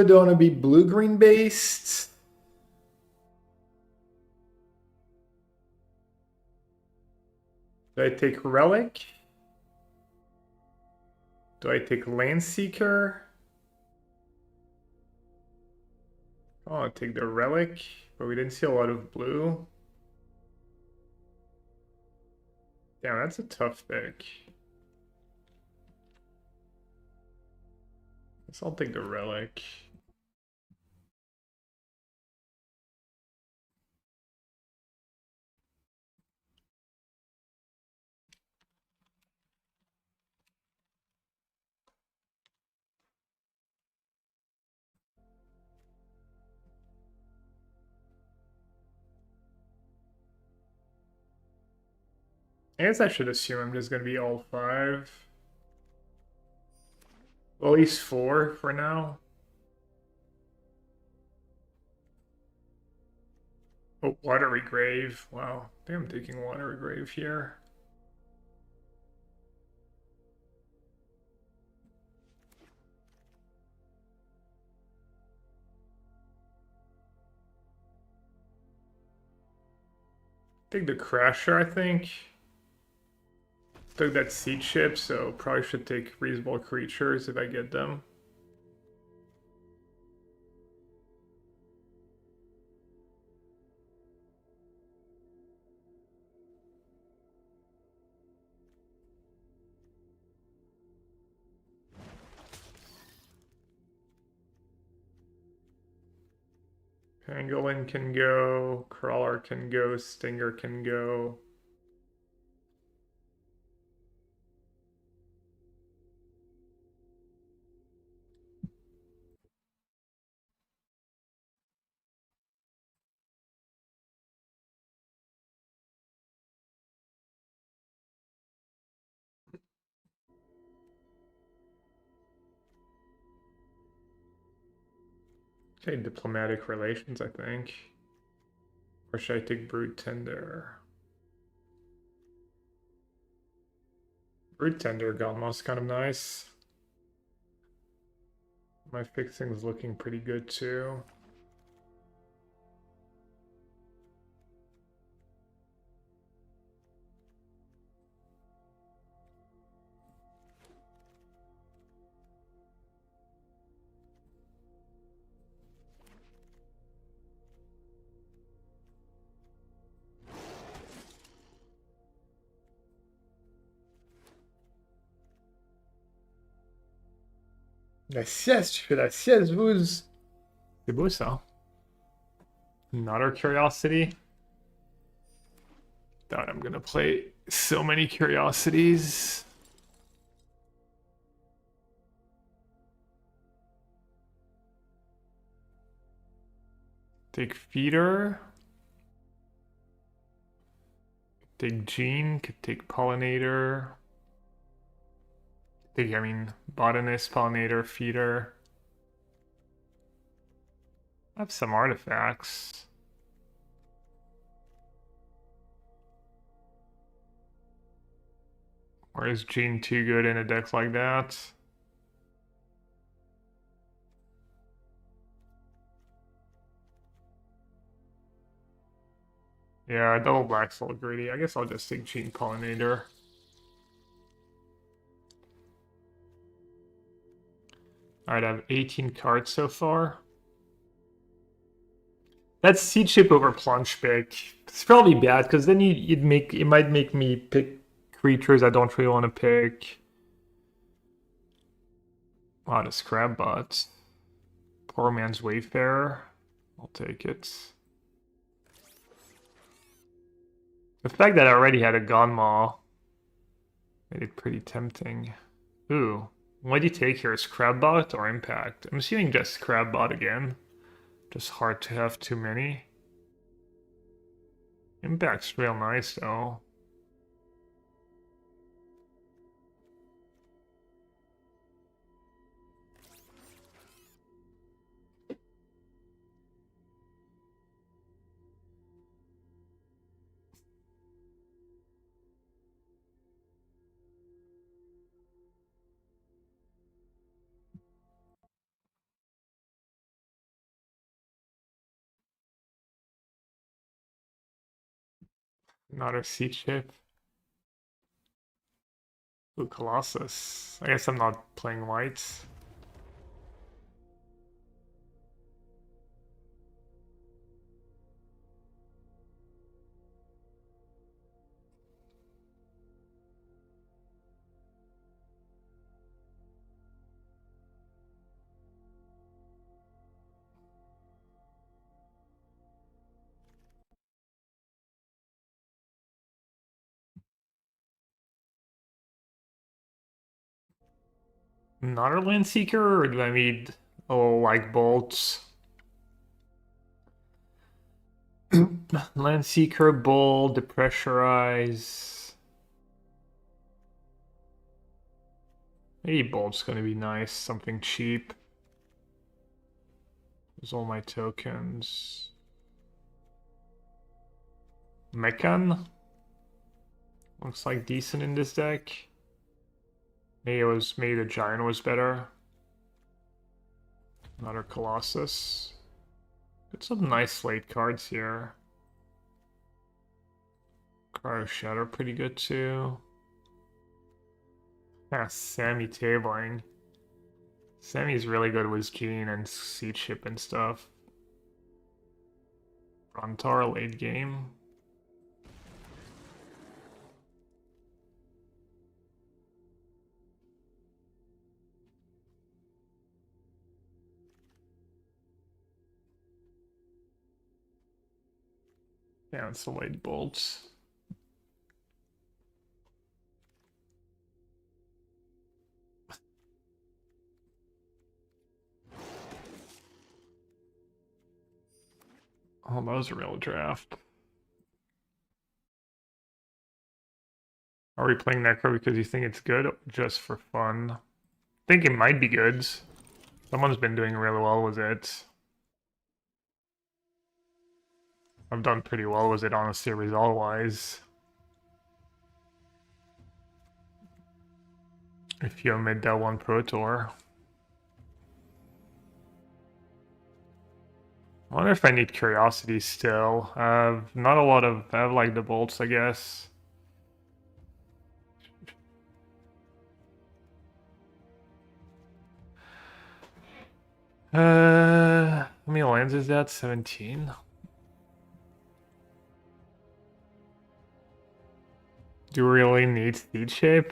A: Don't want to be blue-green based. Do I take Relic? Do I take Land Seeker? Oh, I'll take the Relic, but we didn't see a lot of blue. Damn, that's a tough pick. Guess I'll take the Relic. I guess I should assume I'm just gonna be all 5. Well, at least 4 for now. Oh, Watery Grave. Wow. I think I'm taking Watery Grave here. Take the Crasher, I think. Took that Seed Ship, so probably should take Reasonable Creatures if I get them. Pangolin can go, Crawler can go, Stinger can go. Okay, Diplomatic Relations, I think. Or should I take Brood Tender? Brood Tender Gunmo's kind of nice. My fixing's looking pretty good too. La sieste, je fais la sieste, vous. C'est beau ça. Another Curiosity. Thought I'm gonna play so many Curiosities. Take Feeder. Take Gene, could take Pollinator. I mean, Botanist, Pollinator, Feeder. I have some artifacts. Or is Gene too good in a deck like that? Yeah, double black soul greedy. I guess I'll just take Gene Pollinator. Alright, I have 18 cards so far. That's Seed Ship over Plunge pick. It's probably bad because then it might make me pick creatures I don't really want to pick. Wow, the Scrap Bot. Poor Man's Wayfarer. I'll take it. The fact that I already had a Gunmaw made it pretty tempting. Ooh, what do you take here? Scrabbot or Impact? I'm assuming just Scrabbot again. Just hard to have too many. Impact's real nice though. Not a Seed Ship. Ooh, Colossus. I guess I'm not playing white. Another Land Seeker, or do I need like bolts? Land Seeker, bolt, depressurize. Maybe bolt's gonna be nice, something cheap. There's all my tokens. Mechan looks like decent in this deck. Maybe the giant was better. Another Colossus. Got some nice late cards here. Cryo Shadow pretty good too. Yeah, Sammy tabling. Sammy's really good with Gene and Seed Ship and stuff. Brontar late game. Yeah, it's a late bolt. Oh, that was a real draft. Are we playing Necro because you think it's good or just for fun? I think it might be good. Someone's been doing really well with it. I've done pretty well with it, honestly, result-wise. If you omit that one Pro Tour. I wonder if I need Curiosity still. Not a lot of... I have like the bolts, I guess. How many lands is that? 17? Do we really need Seed Shape?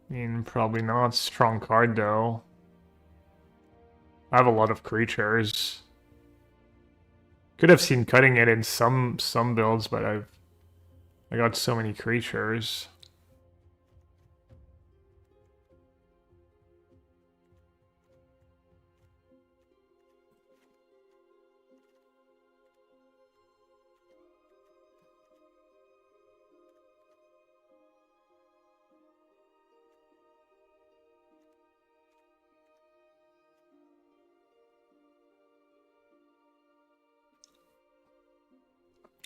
A: I mean, probably not. Strong card, though. I have a lot of creatures. Could have seen cutting it in some builds, but I got so many creatures.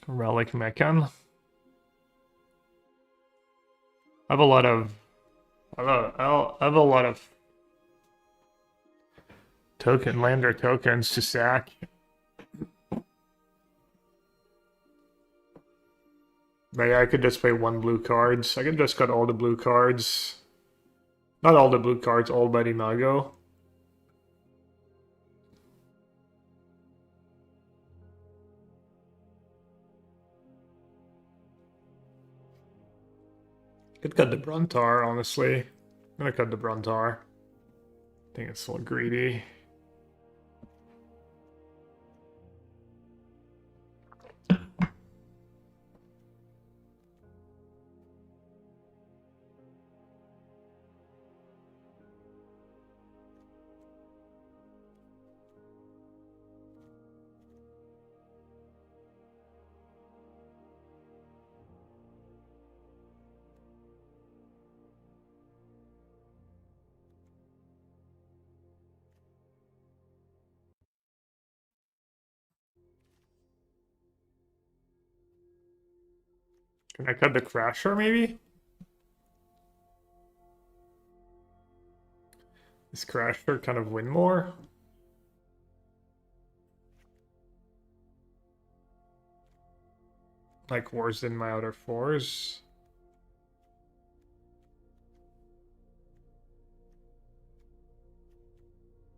A: Relic Mechan. I have a lot of I have a lot of lander tokens to sack. But yeah, I could just play one blue cards. I could just cut all the blue cards. Not all the blue cards, all but Imago. Could cut the Brontar, honestly. I'm gonna cut the Brontar. I think it's a little greedy. Can I cut the Crasher, maybe? Is Crasher kind of win more? Like worse than my other fours?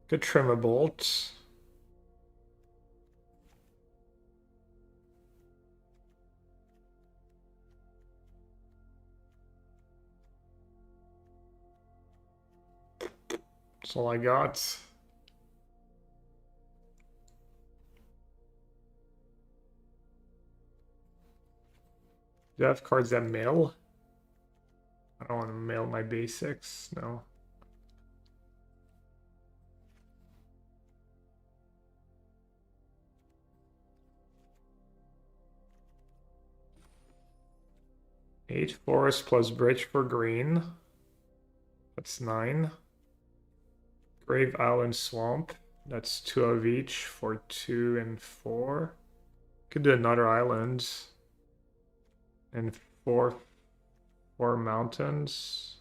A: Could trim a bolt. That's all I got. Do I have cards that mail? I don't want to mail my basics, no. Eight forest plus bridge for green. That's 9. Grave Island Swamp. That's 2 of each for 2 and 4. Could do another island. And 4 mountains.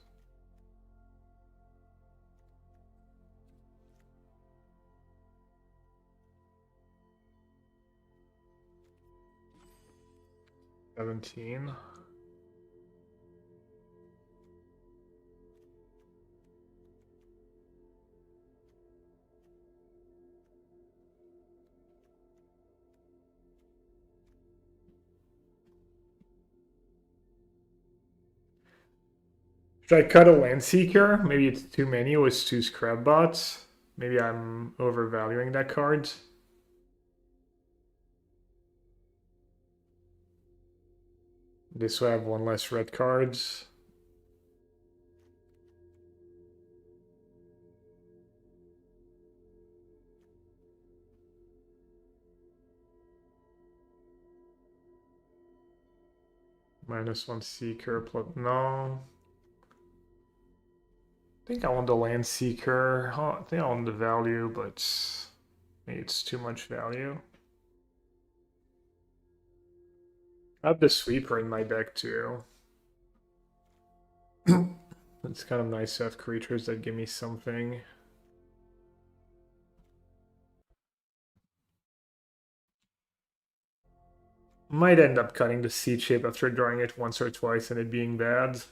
A: $17. Should I cut a Land Seeker? Maybe it's too many with 2 Scrap Bots. Maybe I'm overvaluing that card. This way I have 1 less red cards. -1 Seeker plus no. I think I want the Land Seeker. I think I want the value, but maybe it's too much value. I have the Sweeper in my deck too. It's kind of nice to have creatures that give me something. Might end up cutting the seed shape after drawing it once or twice and it being bad.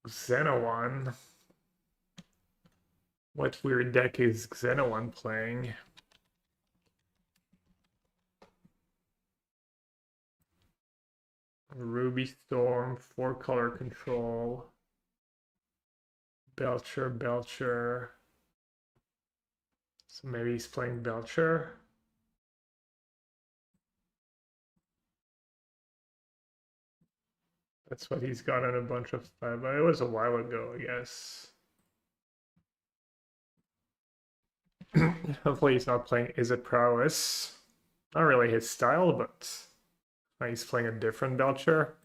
A: Xenoone. What weird deck is Xenoone playing? Ruby Storm, 4-color control. Belcher. So maybe he's playing Belcher. That's what he's got on a bunch of stuff, but it was a while ago, I guess. Hopefully he's not playing Is It Prowess. Not really his style, but he's playing a different Belcher.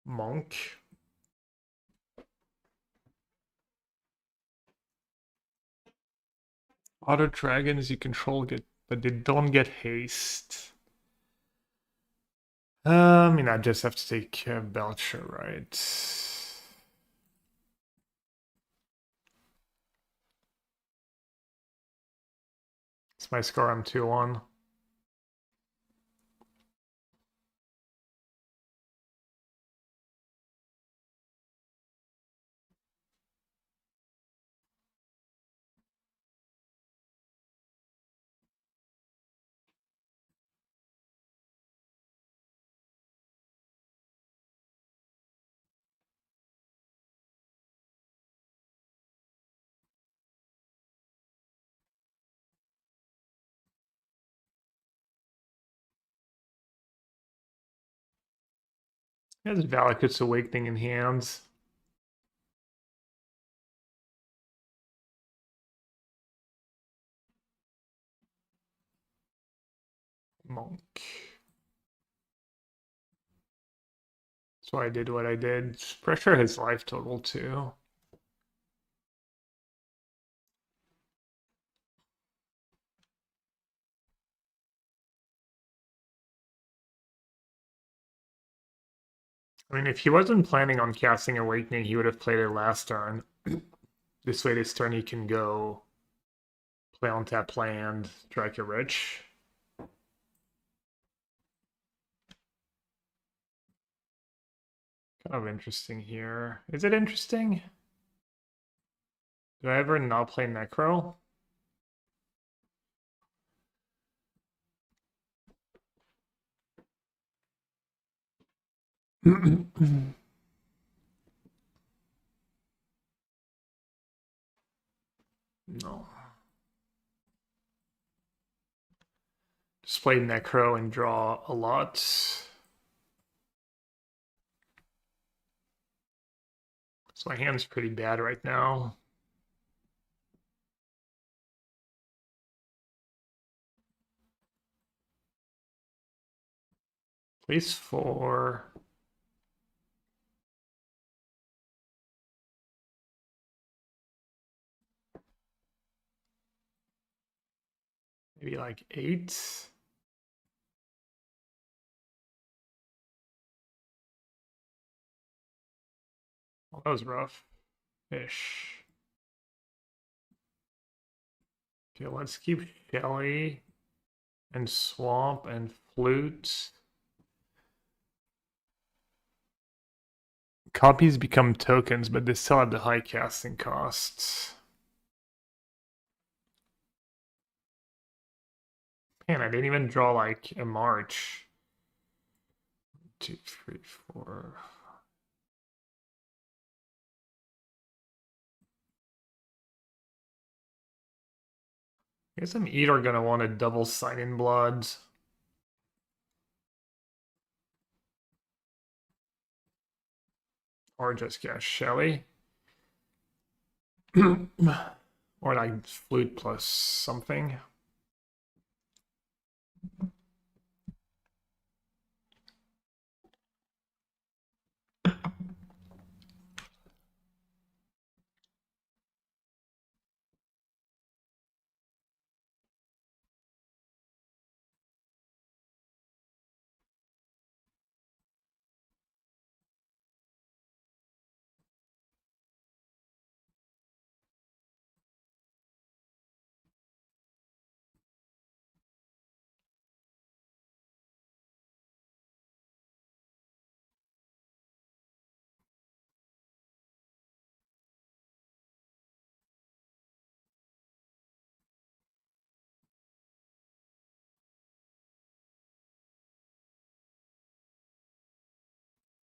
A: Monk. Auto dragons you control get, but they don't get haste. I mean, I just have to take Belcher, right? It's my score. I'm 2-1. He has Valakut's Awakening in hands. Monk. So I did what I did. Pressure his life total too. I mean, if he wasn't planning on casting Awakening, he would have played it last turn. This way, this turn he can go play on tap land, strike a rich. Kind of interesting here. Is it interesting? Do I ever not play Necro? No. Just play Necro and draw a lot. So my hand's pretty bad right now. Place 4. Maybe like 8. Well, that was rough-ish. Okay, let's keep Shelly and Swamp and Flute. Copies become tokens, but they still have the high casting costs. Man, I didn't even draw like a March. 2, 3, 4. I guess I'm either gonna want a double sign in blood. Or just get Shelly. Or like Flute plus something.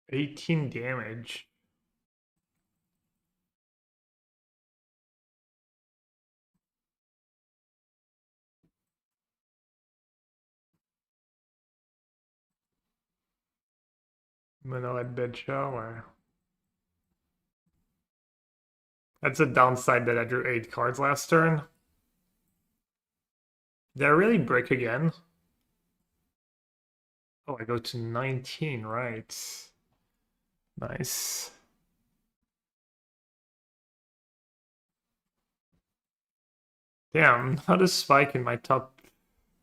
A: $18 damage. Manila bed shower. That's a downside that I drew 8 cards last turn. Did I really break again? Oh, I go to 19, right. Nice. Damn, not a spike in my top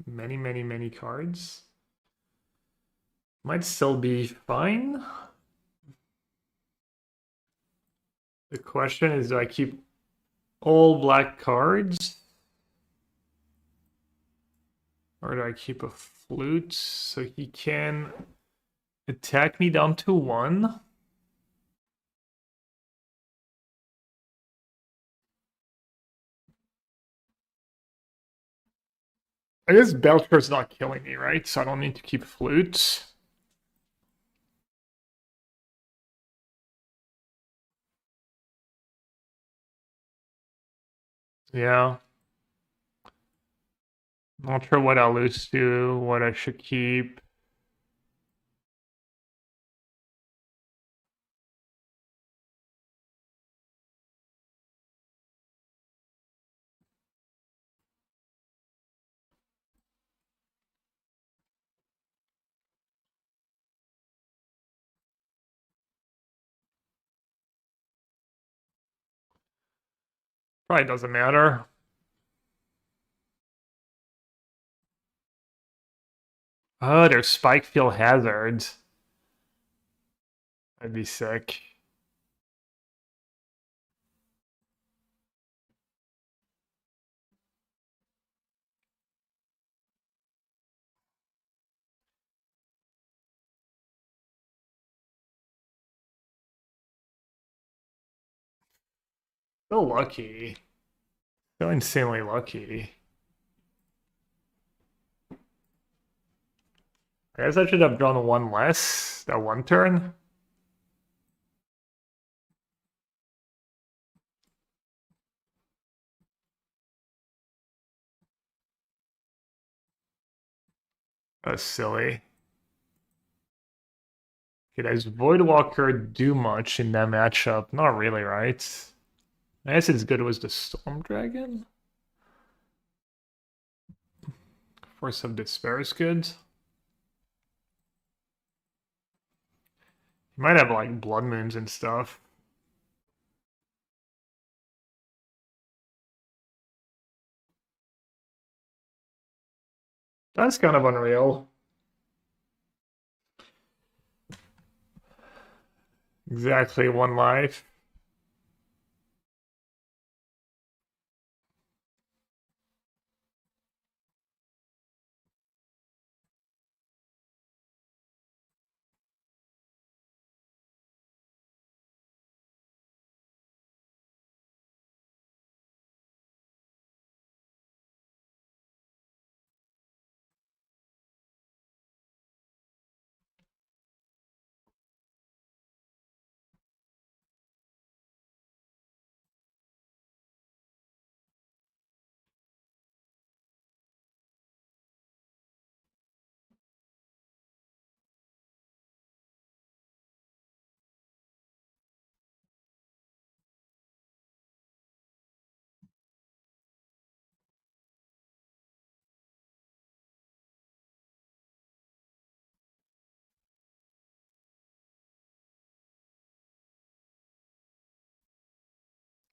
A: many cards. Might still be fine. The question is, do I keep all black cards? Or do I keep a flute so he can attack me down to 1? I guess Belcher's not killing me, right? So I don't need to keep flutes. Yeah. Not sure what I'll lose to, what I should keep. Probably doesn't matter. Oh, there's Spike Field Hazards. I'd be sick. So lucky. So insanely lucky. I guess I should have drawn one less that one turn. That's silly. Okay, does Voidwalker do much in that matchup? Not really, right? I guess as good was the Storm Dragon. Force of Despair is good. You might have like Blood Moons and stuff. That's kind of unreal. Exactly one life.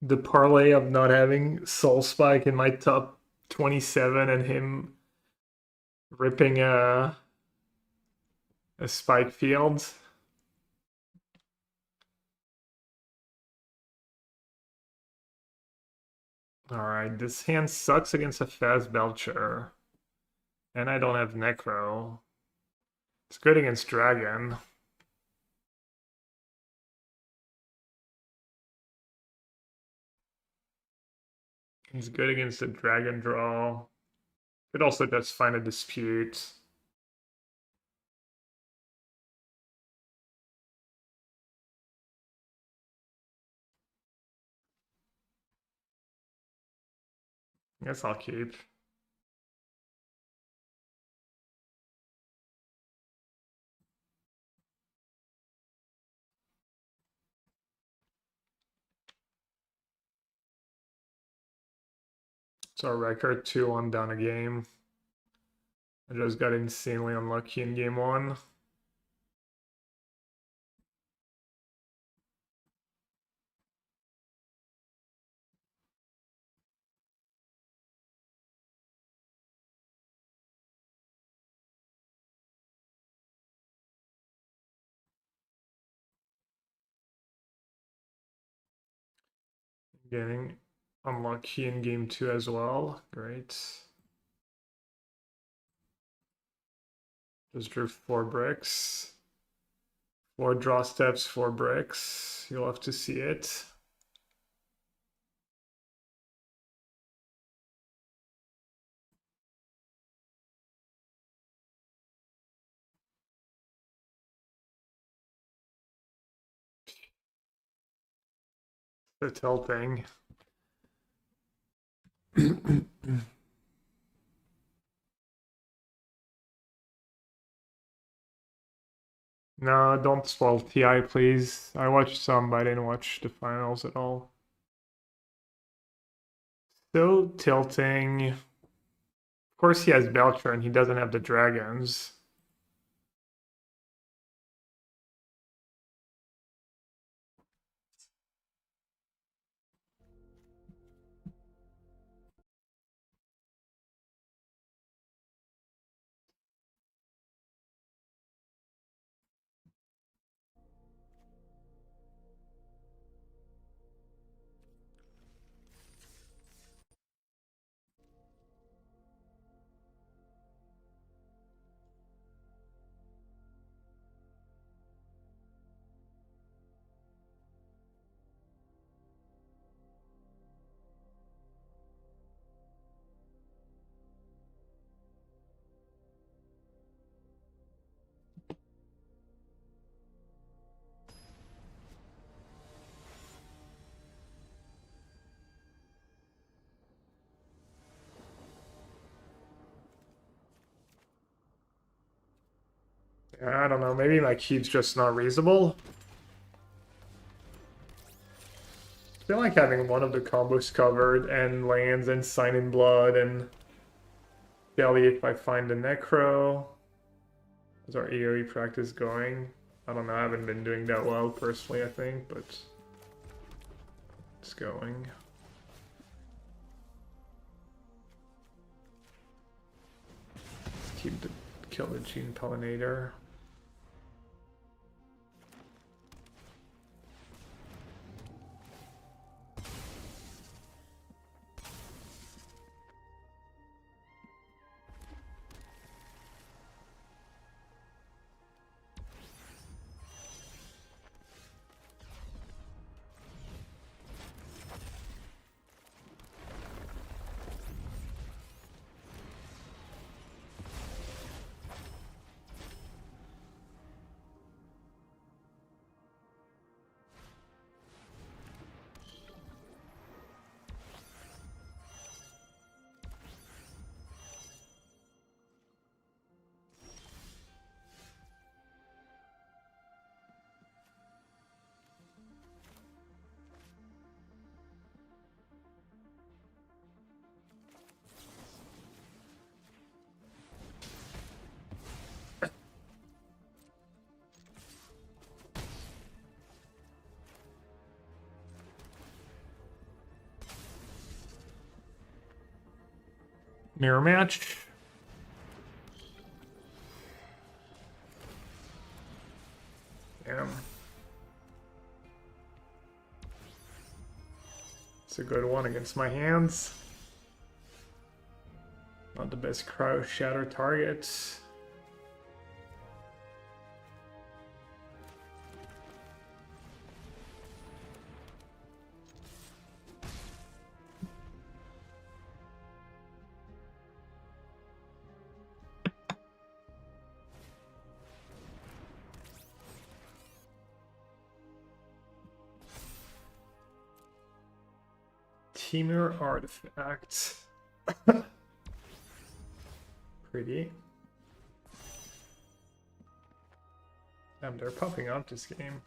A: The parlay of not having Soul Spike in my top 27 and him ripping a spike field. Alright, this hand sucks against a fast Belcher. And I don't have Necro. It's good against Dragon. It's good against the Dragon draw. Could also just find a dispute. I guess I'll keep. It's our record 2-1 down a game. I just got insanely unlucky in game 1. Getting unlucky in game 2 as well. Great. Just drew 4 bricks. 4 draw steps, 4 bricks. You'll have to see it. The tell thing. No, don't spoil TI, please. I watched some, but I didn't watch the finals at all. So tilting. Of course, he has Belcher and he doesn't have the dragons. I don't know, maybe my keep's just not reasonable. I feel like having one of the combos covered and lands and Sign in Blood and Belly if I find the Necro. How's our AoE practice going? I don't know, I haven't been doing that well personally, I think, but it's going. Let's kill the Gene Pollinator. Mirror match. Damn. It's a good one against my hands. Not the best cryo shatter target. Teamer artifact. Pretty. Damn, they're popping up this game.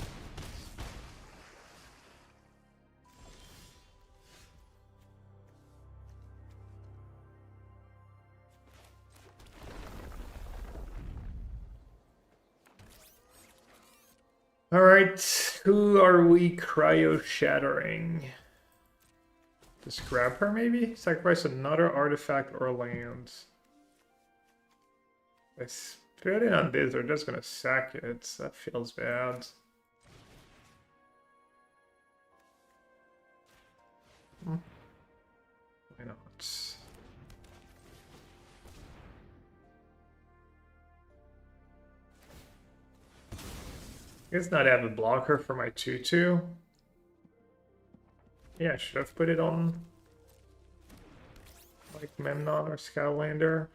A: All right, who are we cryo shattering? Just grab her, maybe? Sacrifice another artifact or land. I spit in on this, they're just gonna sack it. That feels bad. Why not? I guess not have a blocker for my 2/2. Yeah, I should have put it on like Memnon or Skylander.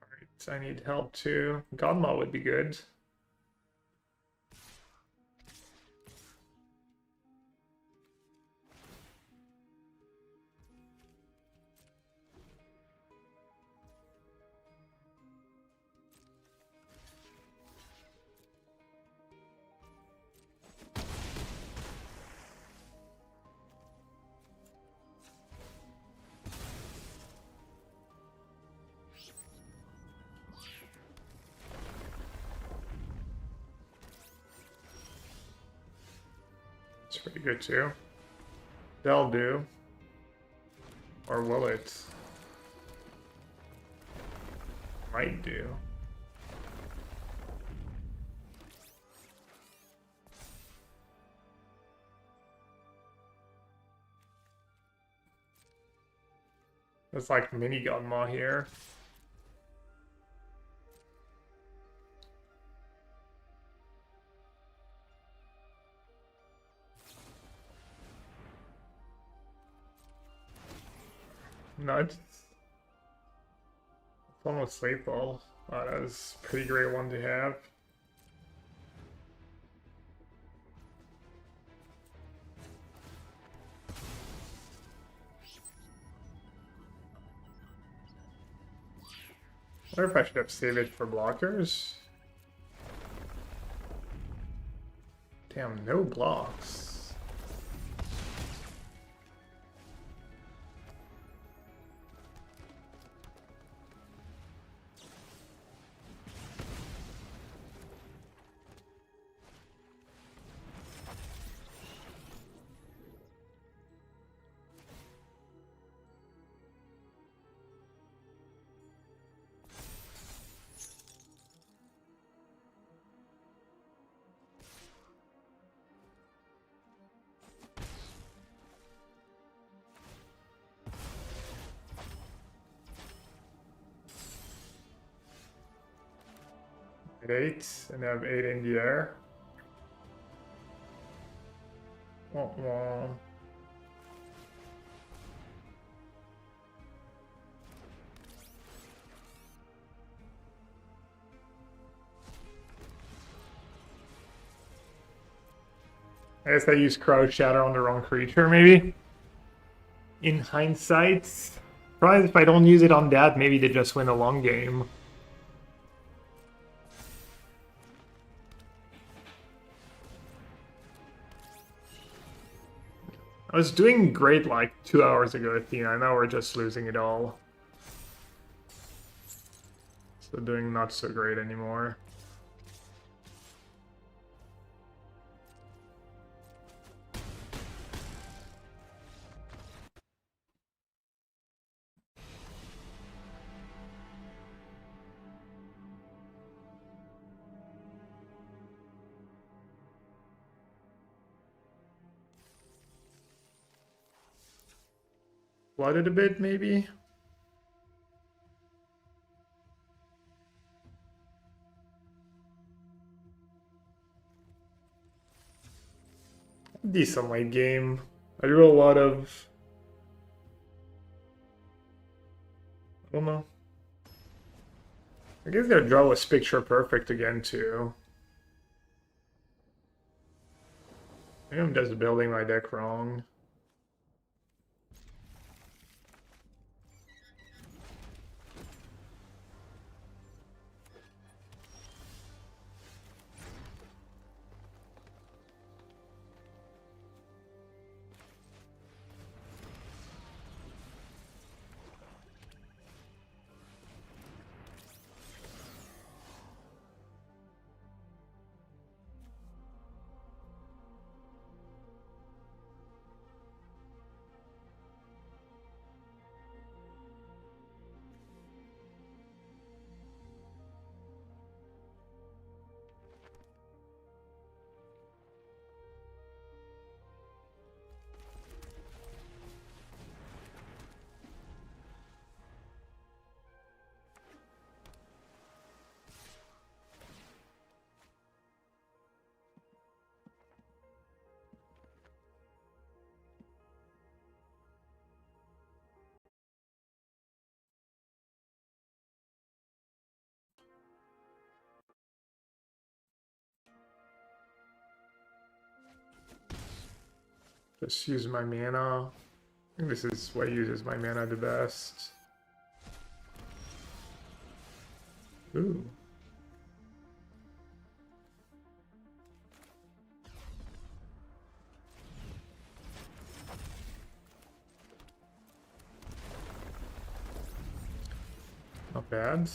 A: Alright, I need help too. Godma would be good. It's pretty good too. They'll do. Or will it? Might do. It's like mini Gunma here. No, it's almost sleep ball. Oh, that was a pretty great one to have. I wonder if I should have saved it for blockers. Damn, no blocks. At 8, and I have 8 in the air. Wah, wah. I guess I used Crowd Shatter on the wrong creature, maybe? In hindsight, probably if I don't use it on that, maybe they just win a long game. I was doing great like 2 hours ago, Athena. Now we're just losing it all. So doing not so great anymore. Flooded a bit, maybe? Decent late game. I drew a lot of... I don't know. I guess their draw was picture perfect again, too. Maybe I'm just building my deck wrong. Just use my mana. I think this is what uses my mana the best. Ooh. Not bad.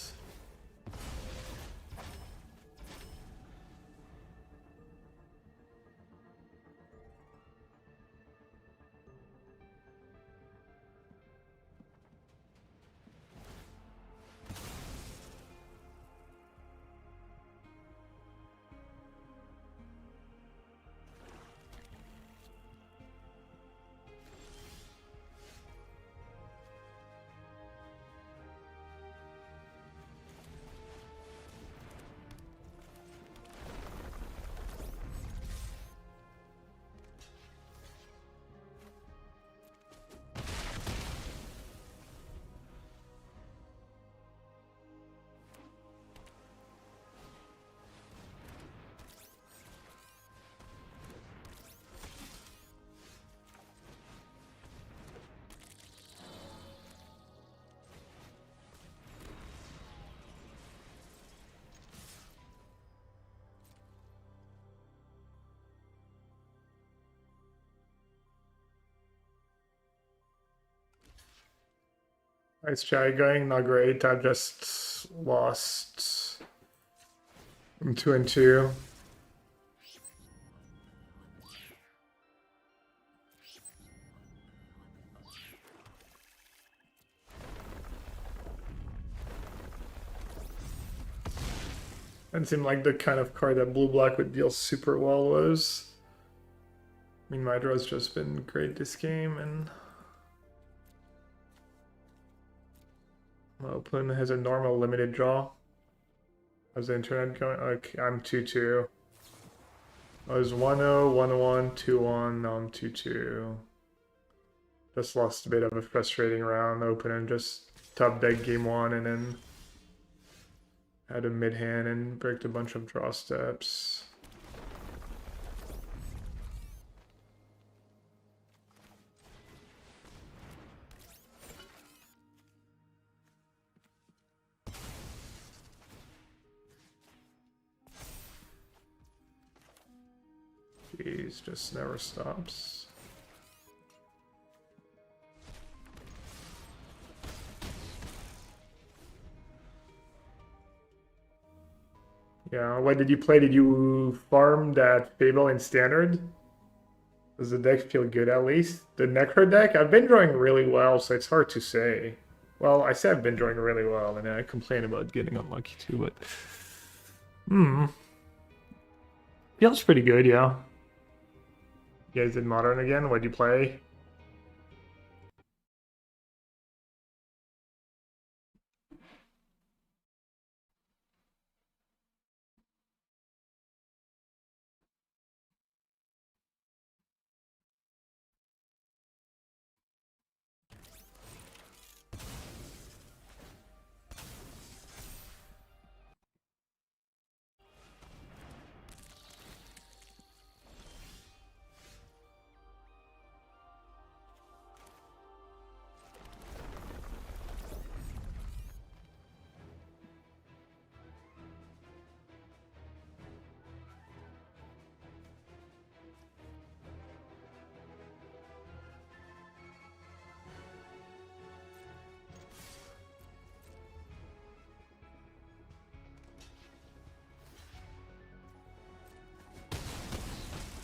A: Nice try going, not great. I just lost. I'm 2-2. Doesn't seem like the kind of card that blue-black would deal super well was. I mean, my draw's just been great this game, and my opponent has a normal limited draw. How's the internet going? Okay, I'm 2-2. I was 1-0, 1-1, 2-1, now I'm 2-2. Just lost a bit of a frustrating round. The opponent just top deck game 1 and then had a mid hand and bricked a bunch of draw steps. Jeez, just never stops. Yeah, what did you play? Did you farm that Fable in Standard? Does the deck feel good at least? The Necro deck? I've been drawing really well, so it's hard to say. Well, I said I've been drawing really well, and I complain about getting unlucky too, but... Feels pretty good, yeah. You guys did Modern again? What'd you play?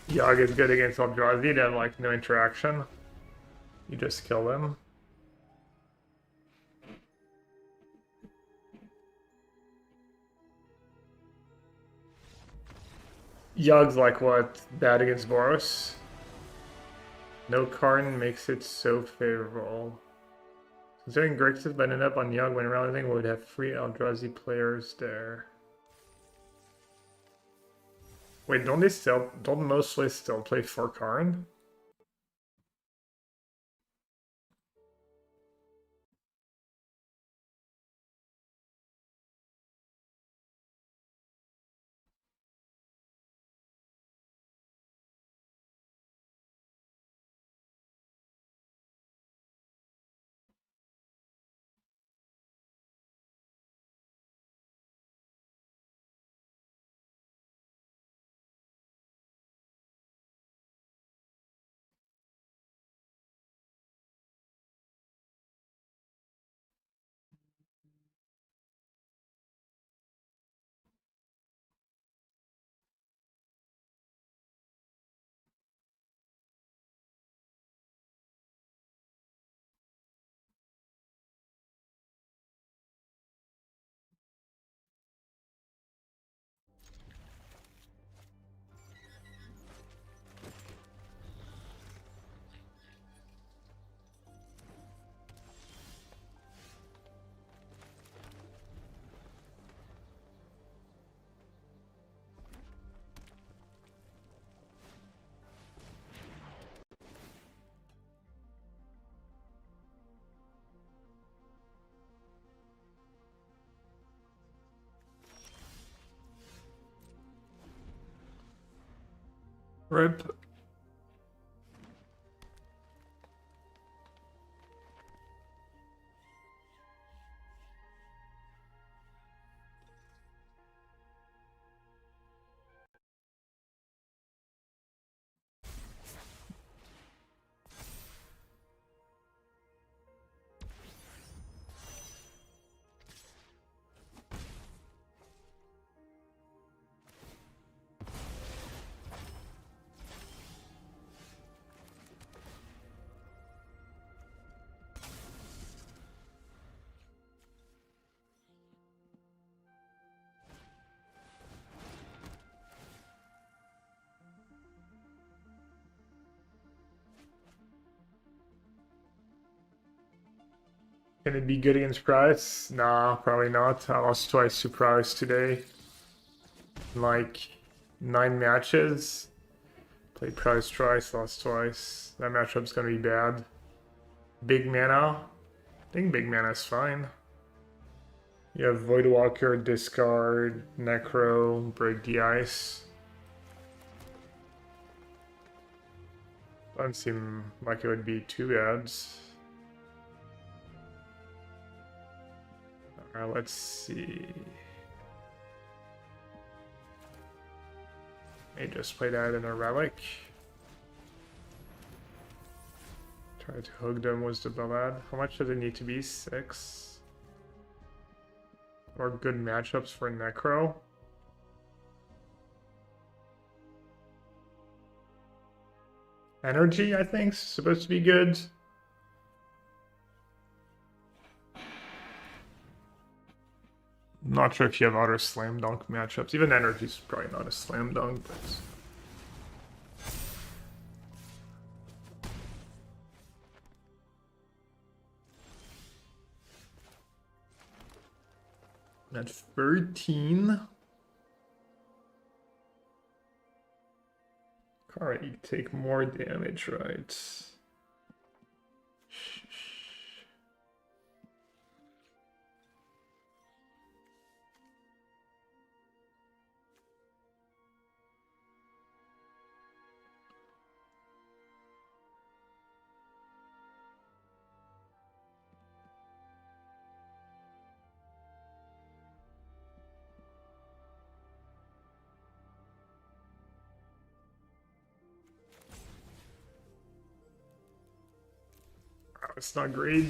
A: Yogg is good against Eldrazi. They have like no interaction. You just kill them. Yogg's like what? Bad against Boros? No Karn makes it so favorable. Considering Grixis ended up on Yogg when rounding would have 3 Eldrazi players there. Wait, don't most lists still play 4 Karn? Rip. Can it be good against Price? Nah, probably not. I lost twice to Price today. In like 9 matches. Played Price twice, lost twice. That matchup's gonna be bad. Big mana. I think big mana is fine. You have Voidwalker, discard, Necro, break the ice. Doesn't seem like it would be too bad. Alright, let's see. May just play that in a relic. Try to hook them with the ballad. How much does it need to be? 6? Or good matchups for Necro? Energy, I think, is supposed to be good. Not sure if you have other slam dunk matchups. Even Energy's probably not a slam dunk, but... At 13... Alright, you take more damage, right? Oh, it's not great.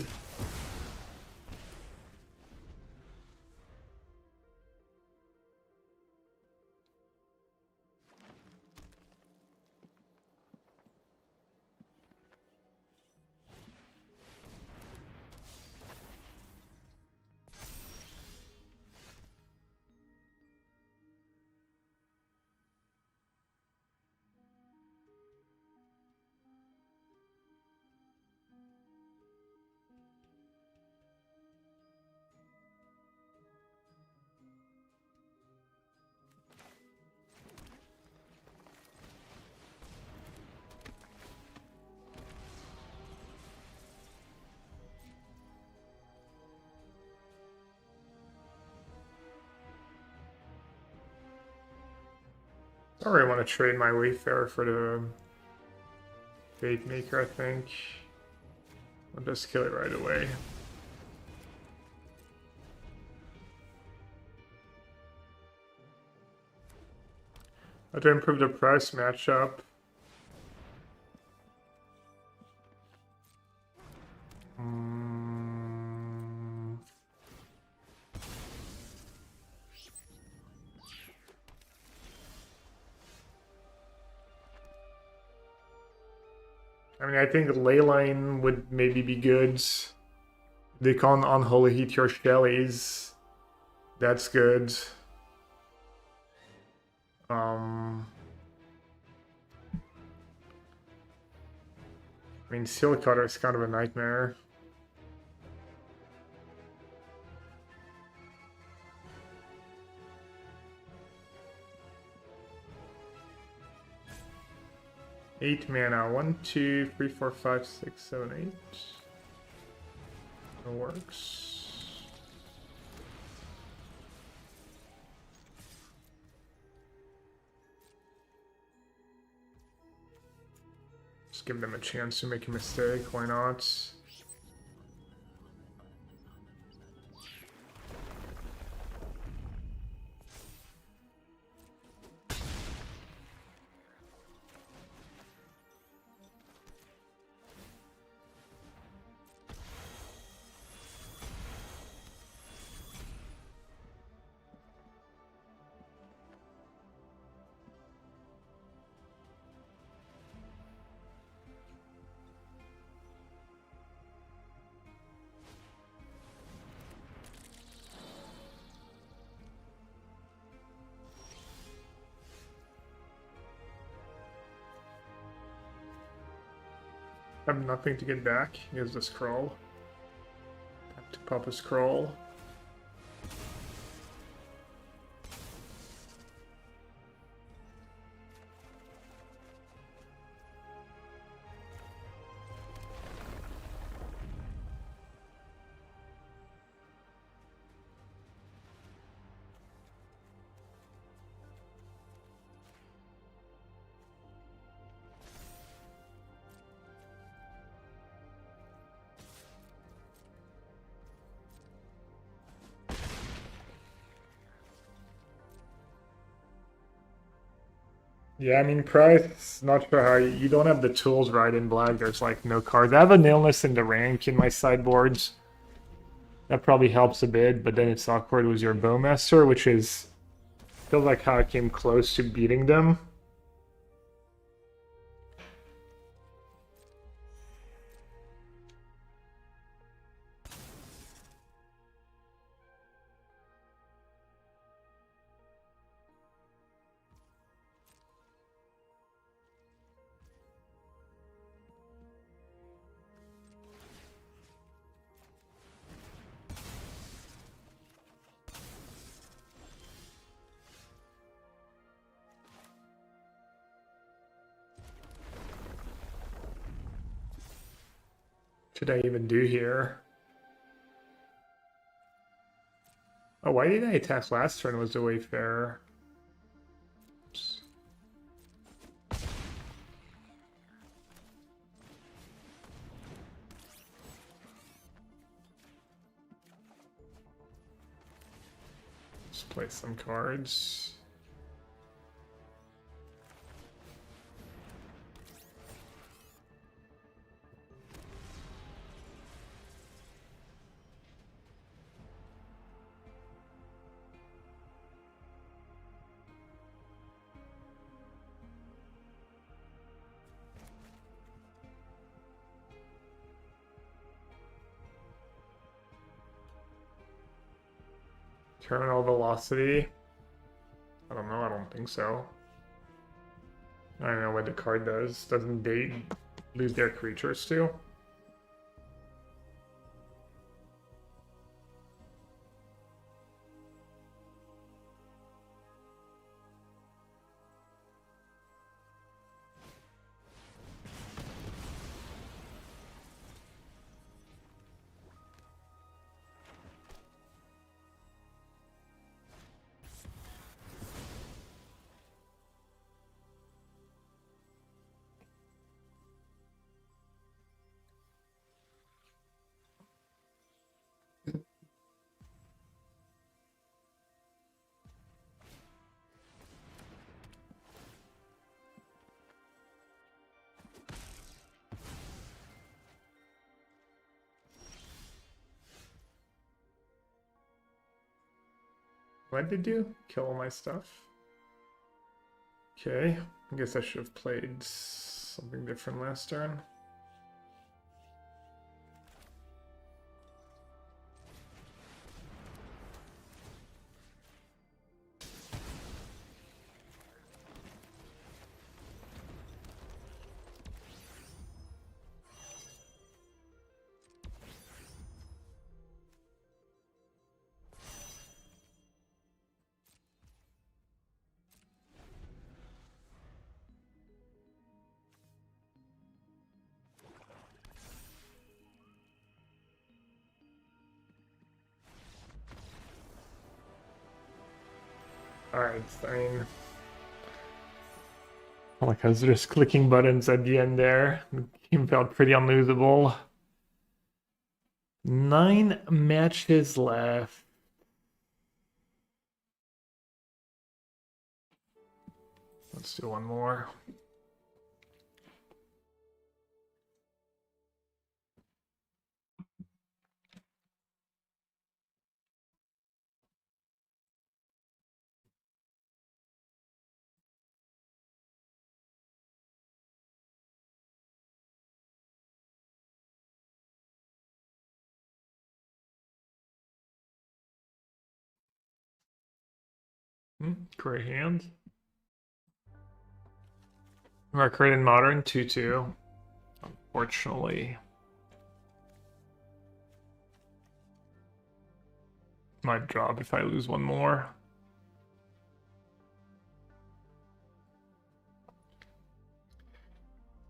A: I don't really want to trade my Wayfarer for the Fate Maker, I think. I'll just kill it right away. I have to improve the price matchup. I mean, I think Leyline would maybe be good. They can Unholy Heat your Shellies. That's good. I mean, Seal Cutter is kind of a nightmare. Eight mana. 1, 2, 3, 4, 5, 6, 7, 8. That works. Just give them a chance to make a mistake. Why not? I have nothing to get back. Here's the scroll. pop a scroll. Yeah, I mean, price, not sure how you don't have the tools right in black. There's like no cards. I have an illness in the rank in my sideboards. That probably helps a bit, but then it's awkward with your Bowmaster, which is feels like how I came close to beating them. Should I even do here? Oh, why did I attack last turn was the way fair. Oops. Just play some cards. Terminal velocity. I don't know, I don't think so. I don't know what the card does. Doesn't they lose their creatures too? What did they do? Kill all my stuff? Okay, I guess I should have played something different last turn. Alright, I mean... Like I was just clicking buttons at the end there. The game felt pretty unlosable. 9 matches left. Let's do one more. Great hand. Record in modern 2-2. Unfortunately. Might drop if I lose one more.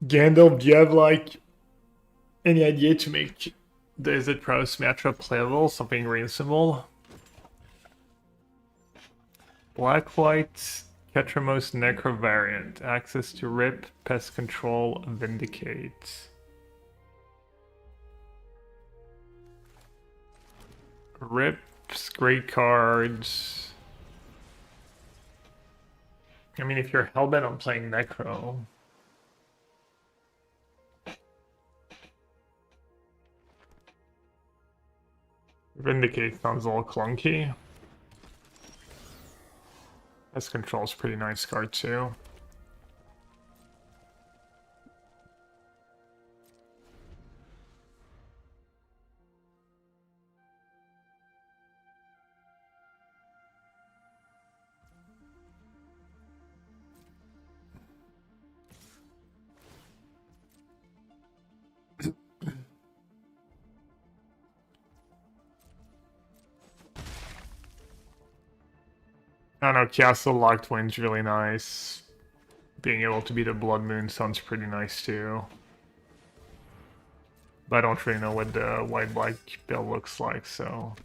A: Gandalf, do you have like any idea to make the Izzet Prowess matchup playable? Something reasonable? Black White Ketramos Necro variant. Access to Rip, Pest Control, Vindicate. Rips, great cards. I mean, if you're hellbent on playing Necro. Vindicate sounds a little clunky. Pest Control is pretty nice card too. I don't know, Castle Locked Wind's really nice. Being able to beat a Blood Moon sounds pretty nice too. But I don't really know what the white-black build looks like, so...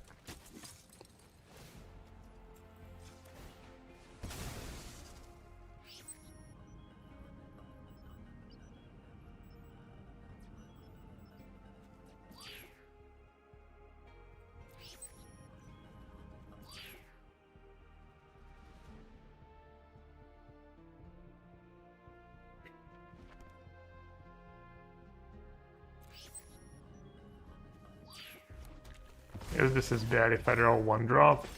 A: Is this is bad if I draw one drop?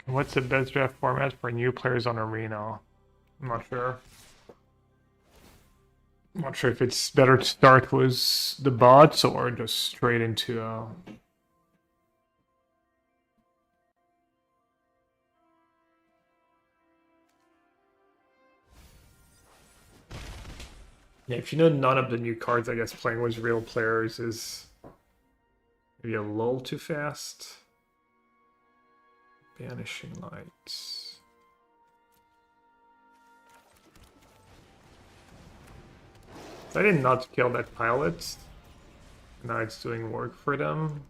A: What's the best draft format for new players on Arena? I'm not sure. I'm not sure if it's better to start with the bots or just straight into Yeah, if you know none of the new cards, I guess playing with real players is maybe a little too fast. Banishing Lights. I did not kill that pilot. Now it's doing work for them.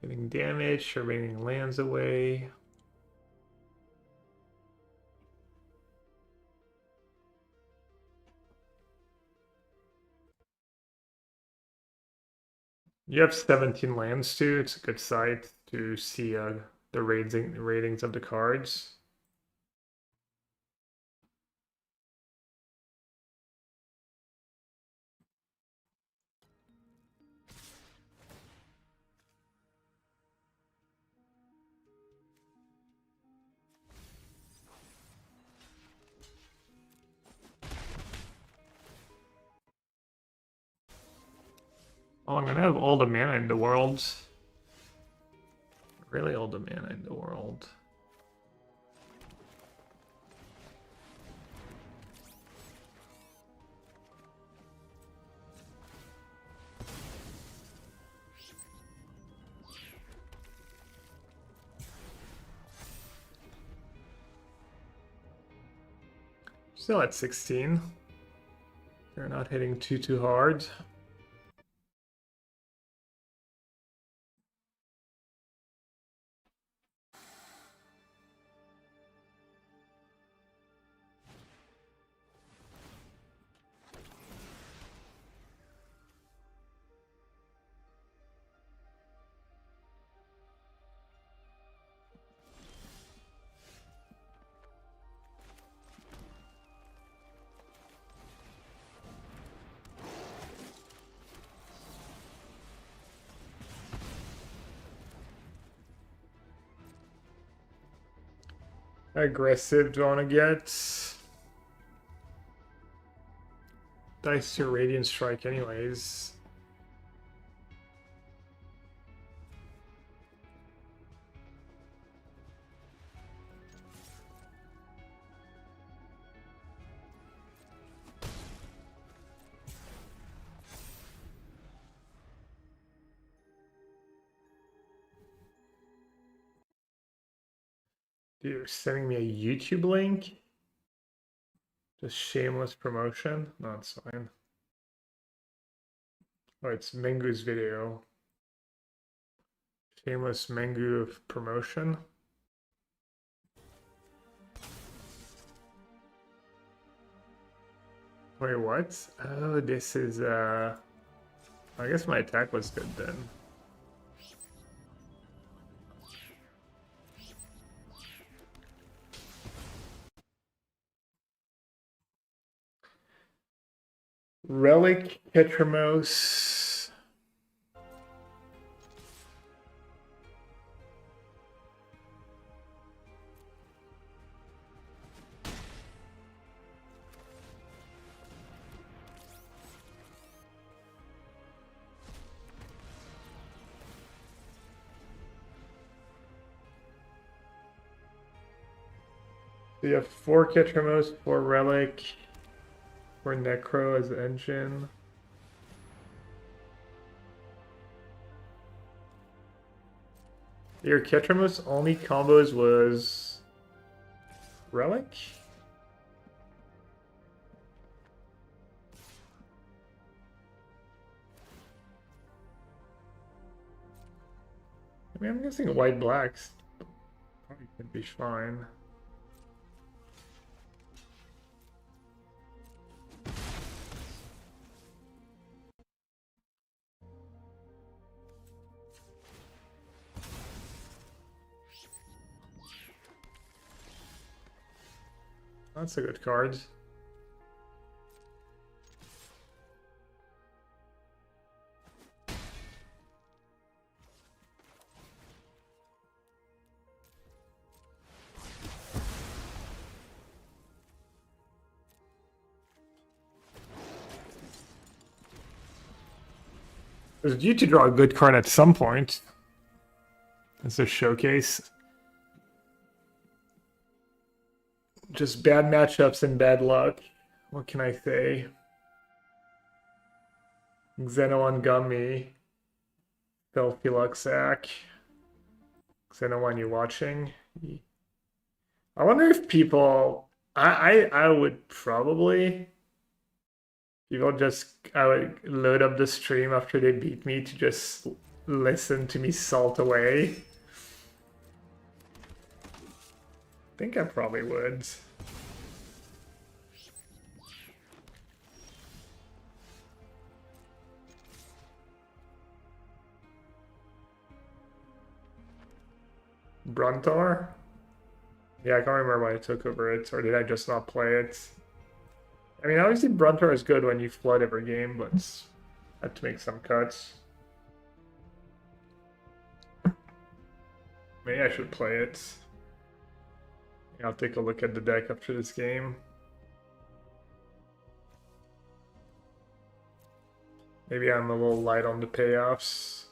A: Getting damage, or bringing lands away. You have 17 lands too. It's a good site to see the ratings of the cards. Oh, I'm gonna have all the mana in the world. Really all the mana in the world. Still at 16. They're not hitting too hard. Aggressive, do you want to get? Dice to Radiant Strike anyways. You're sending me a YouTube link? Just shameless promotion? No, it's fine. Oh, it's Mengu's video. Shameless Mengu promotion. Wait, what? Oh, this is, I guess my attack was good then. Relic, Petramos. So you have 4 Ketramos, 4 Relic, 4 Necro as the engine. Your Ketramos only combos was Relic? I mean, I'm guessing white blacks probably could be fine. That's a good card. It was due to draw a good card at some point. It's a showcase. Just bad matchups and bad luck. What can I say? Xenon Gummy. Filthy Luxac. Xenon, you watching? I wonder if people... I would probably... People just... I would load up the stream after they beat me to just listen to me salt away. I think I probably would. Bruntar? Yeah, I can't remember why I took over it, or did I just not play it? I mean, obviously Bruntar is good when you flood every game, but I had to make some cuts. Maybe I should play it. I'll take a look at the deck after this game. Maybe I'm a little light on the payoffs.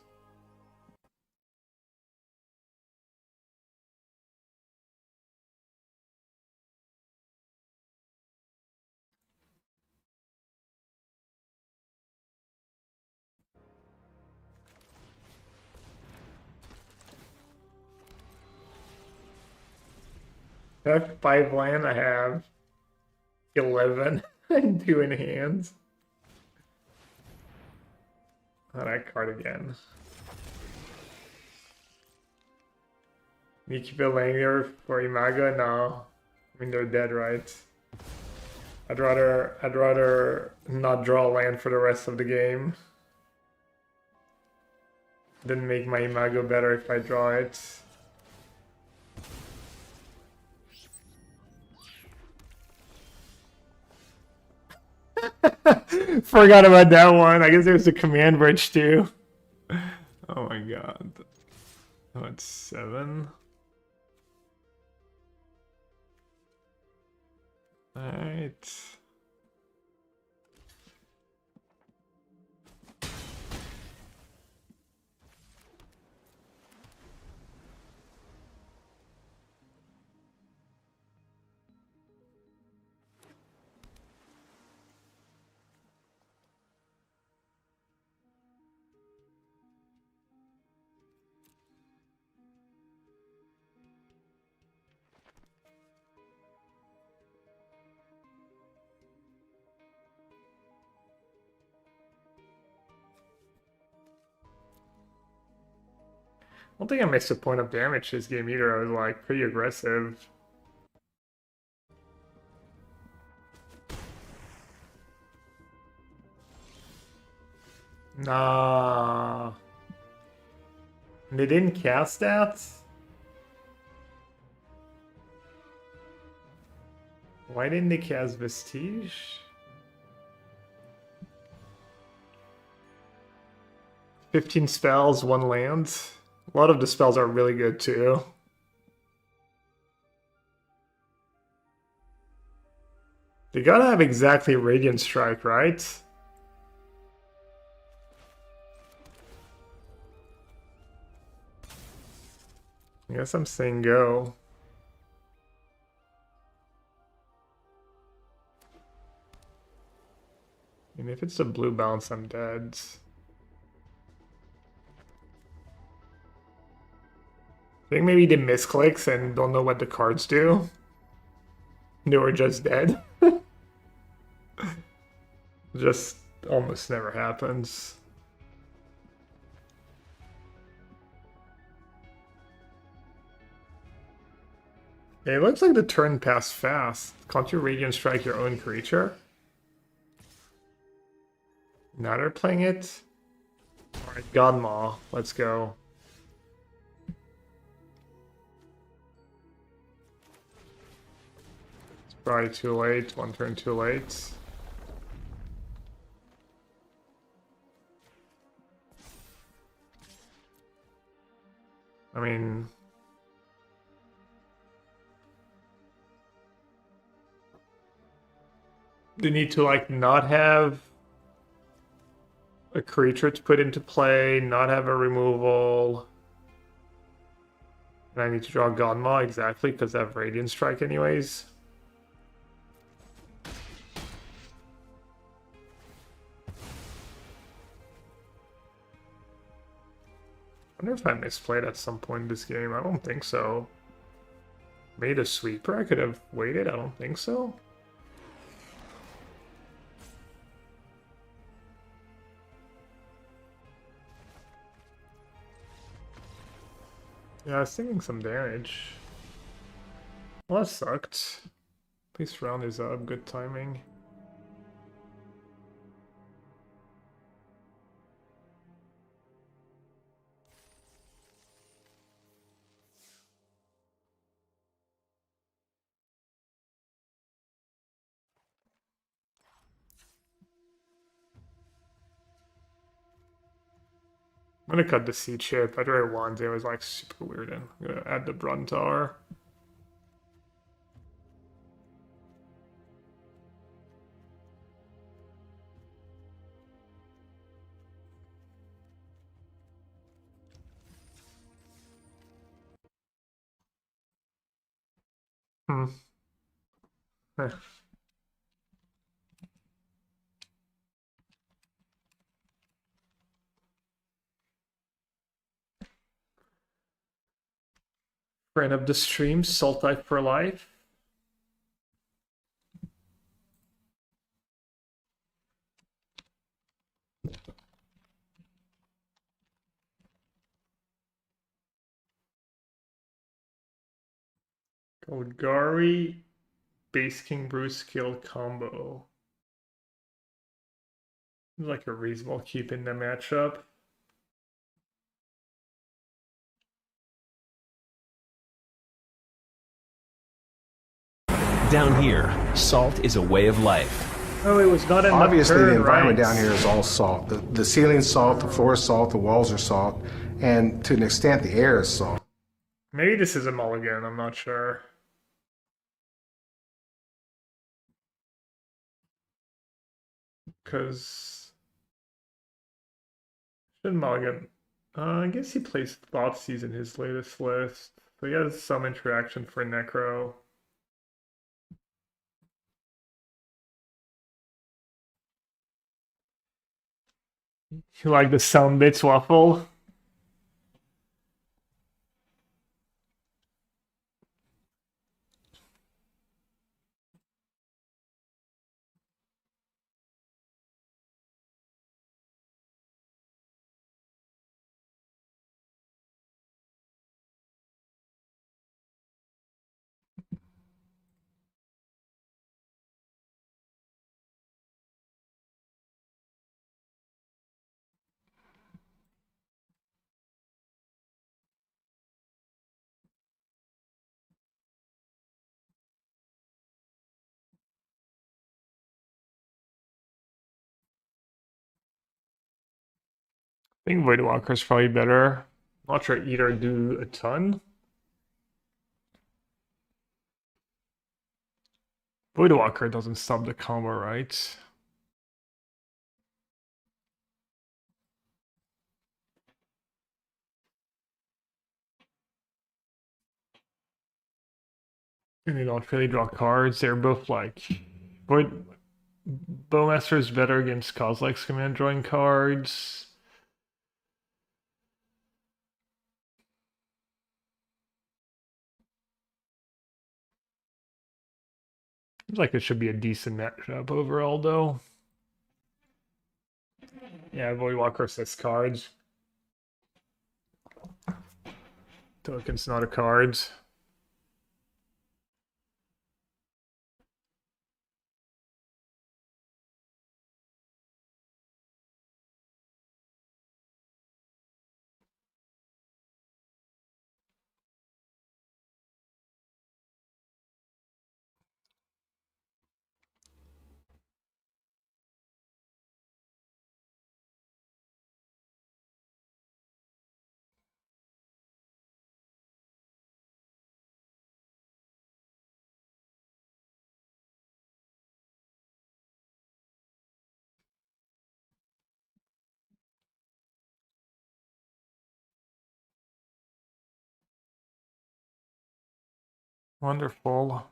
A: I have 5 land, I have 11 and 2 in hands. Oh, that card again. You keep it laying there for Imago? No. I mean, they're dead, right? I'd rather not draw a land for the rest of the game. Didn't make my Imago better if I draw it. Forgot about that one. I guess there's a command bridge too. Oh my god. Oh, it's 7. Alright. don't think I missed a point of damage this game either. I was like pretty aggressive. Nah. They didn't cast that? Why didn't they cast Vestige? 15 spells, 1 land. A lot of the spells are really good too. They gotta have exactly Radiant Strike, right? I guess I'm saying go. And if it's a blue bounce, I'm dead. I think maybe they misclicks and don't know what the cards do. They were just dead. Just almost never happens. It looks like the turn passed fast. Can't you Radiant Strike your own creature? Now they're playing it. Alright, Godmaw, let's go. It's probably too late, 1 turn too late. I mean... they need to, like, not have a creature to put into play, not have a removal. And I need to draw Godmaw, exactly, because I have Radiant Strike anyways. I wonder if I misplayed at some point in this game. I don't think so. Made a sweeper? I could have waited? I don't think so. Yeah, I was thinking some damage. Well, that sucked. At least round is up. Good timing. I'm gonna cut the C chip. I drew it once. It was like super weird. And I'm gonna add the Bruntar. Hmm. Eh. Friend of the stream, Salt Life for life. Golgari, Base King Bruce kill combo. Like a reasonable keep in the matchup.
F: Down here, salt is a way of life.
A: Oh, it was not in
G: Obviously,
A: the turn,
G: the environment
A: right?
G: down here is all salt. The ceiling's salt, the floor is salt, the walls are salt, and to an extent, the air is salt.
A: Maybe this is a mulligan, I'm not sure. Because... should mulligan. I guess he plays Thoughtseize in his latest list. So he has some interaction for Necro. You like the sound bits, Waffle? I think Voidwalker's probably better. Not sure either do a ton. Voidwalker doesn't stop the combo, right? And they don't really draw cards. They're both like Void Bowmaster is better against Kozilek's command drawing cards. Seems like it should be a decent matchup overall, though. Yeah, Voidwalker says cards. Token's not a card. Wonderful.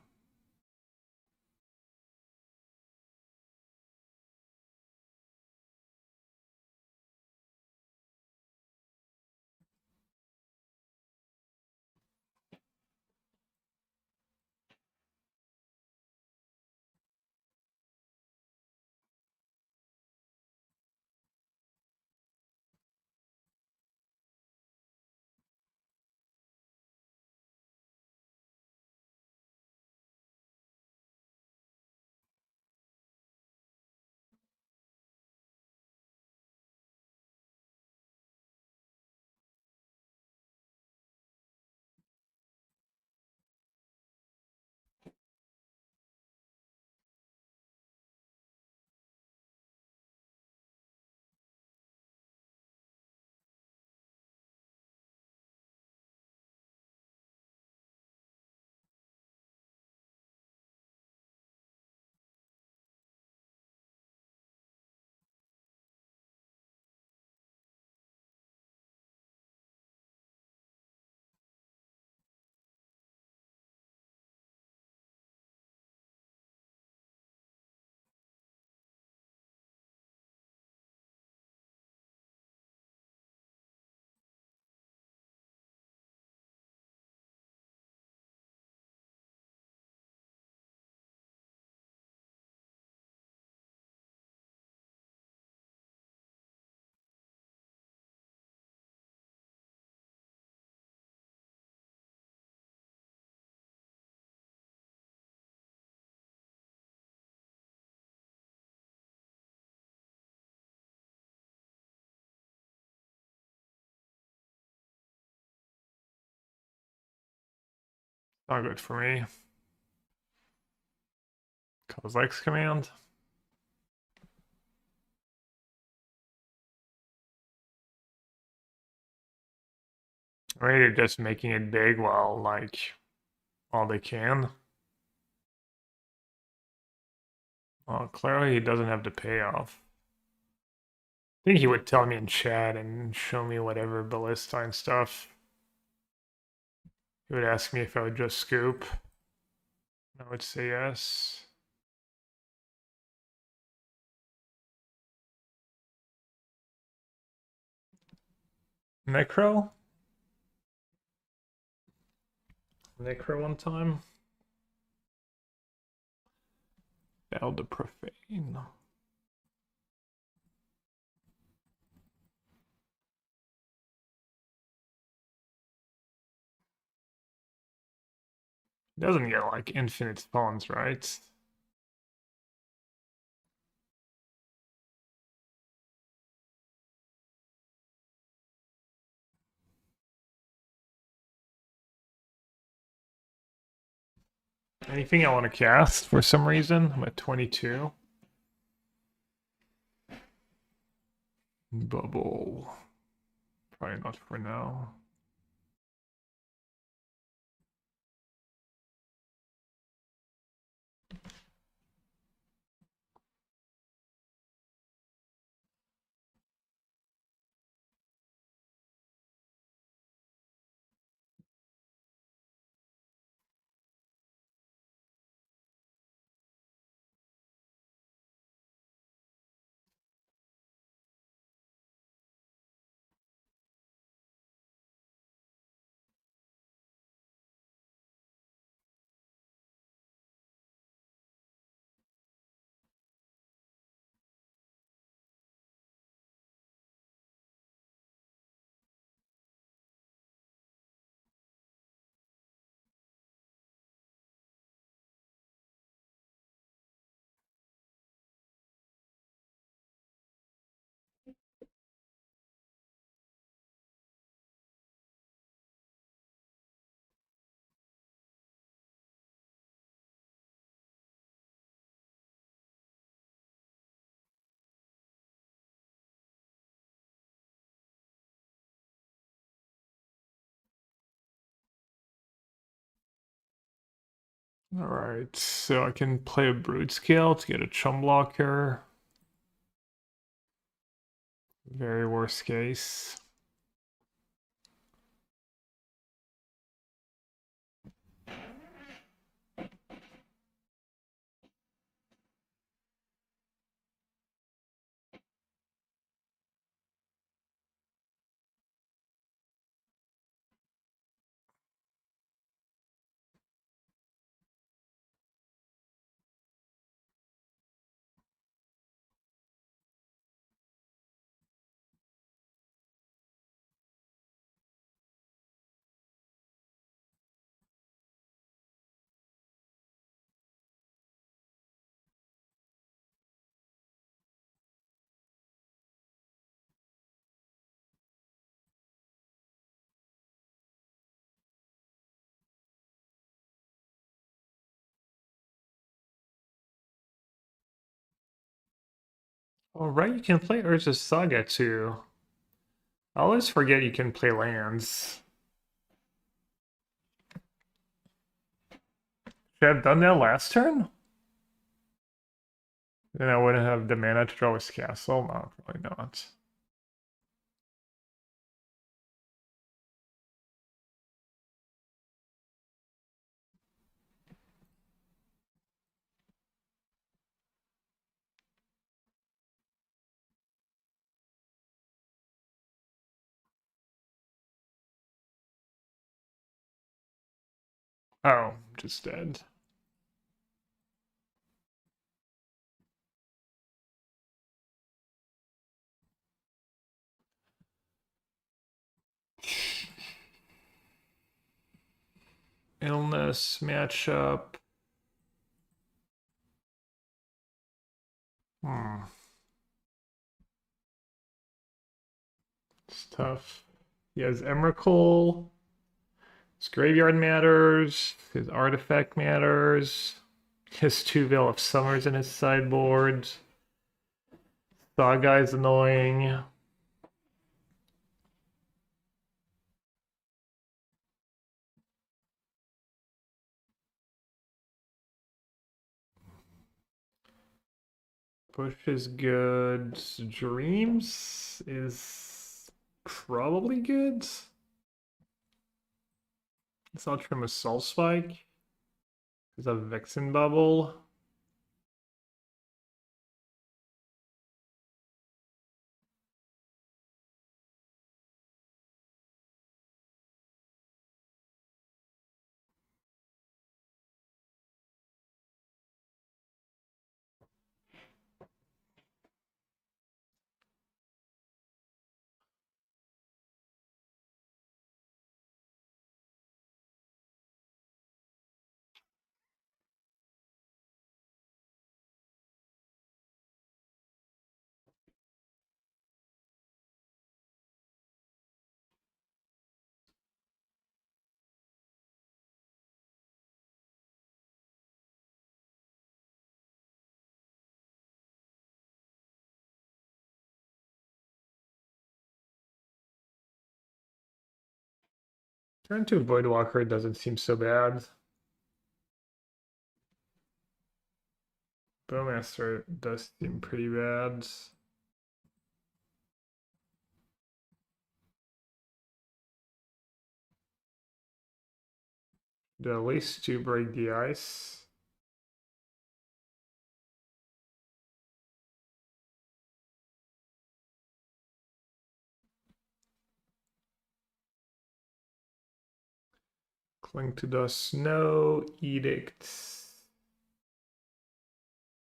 A: Not good for me. Kozilek's command. Or they're just making it big while, like, all they can. Well, clearly he doesn't have the payoff. I think he would tell me in chat and show me whatever ballista and stuff. He would ask me if I would just scoop. I would say yes. Necro? Necro one time. Battle the Profane. Doesn't get like infinite spawns, right? Anything I want to cast for some reason? I'm at 22. Bubble. Probably not for now. Alright, so I can play a Brood Scale to get a Chum Blocker. Very worst case. Alright, you can play Urza's Saga too. I always forget you can play lands. Should I have done that last turn? Then I wouldn't have the mana to draw his castle? No, probably not. Oh, just dead. Illness matchup. It's tough. He has Emrakul. His graveyard matters. His artifact matters. His 2 Veil of Summers in his sideboard. Saga is annoying. Push is good. Dreams is probably good. Let's not trim a Soul Spike. There's a Vexen Bubble. Turn 2 Voidwalker doesn't seem so bad. Bowmaster does seem pretty bad. Do at least 2 break the ice. Cling to the snow, edict.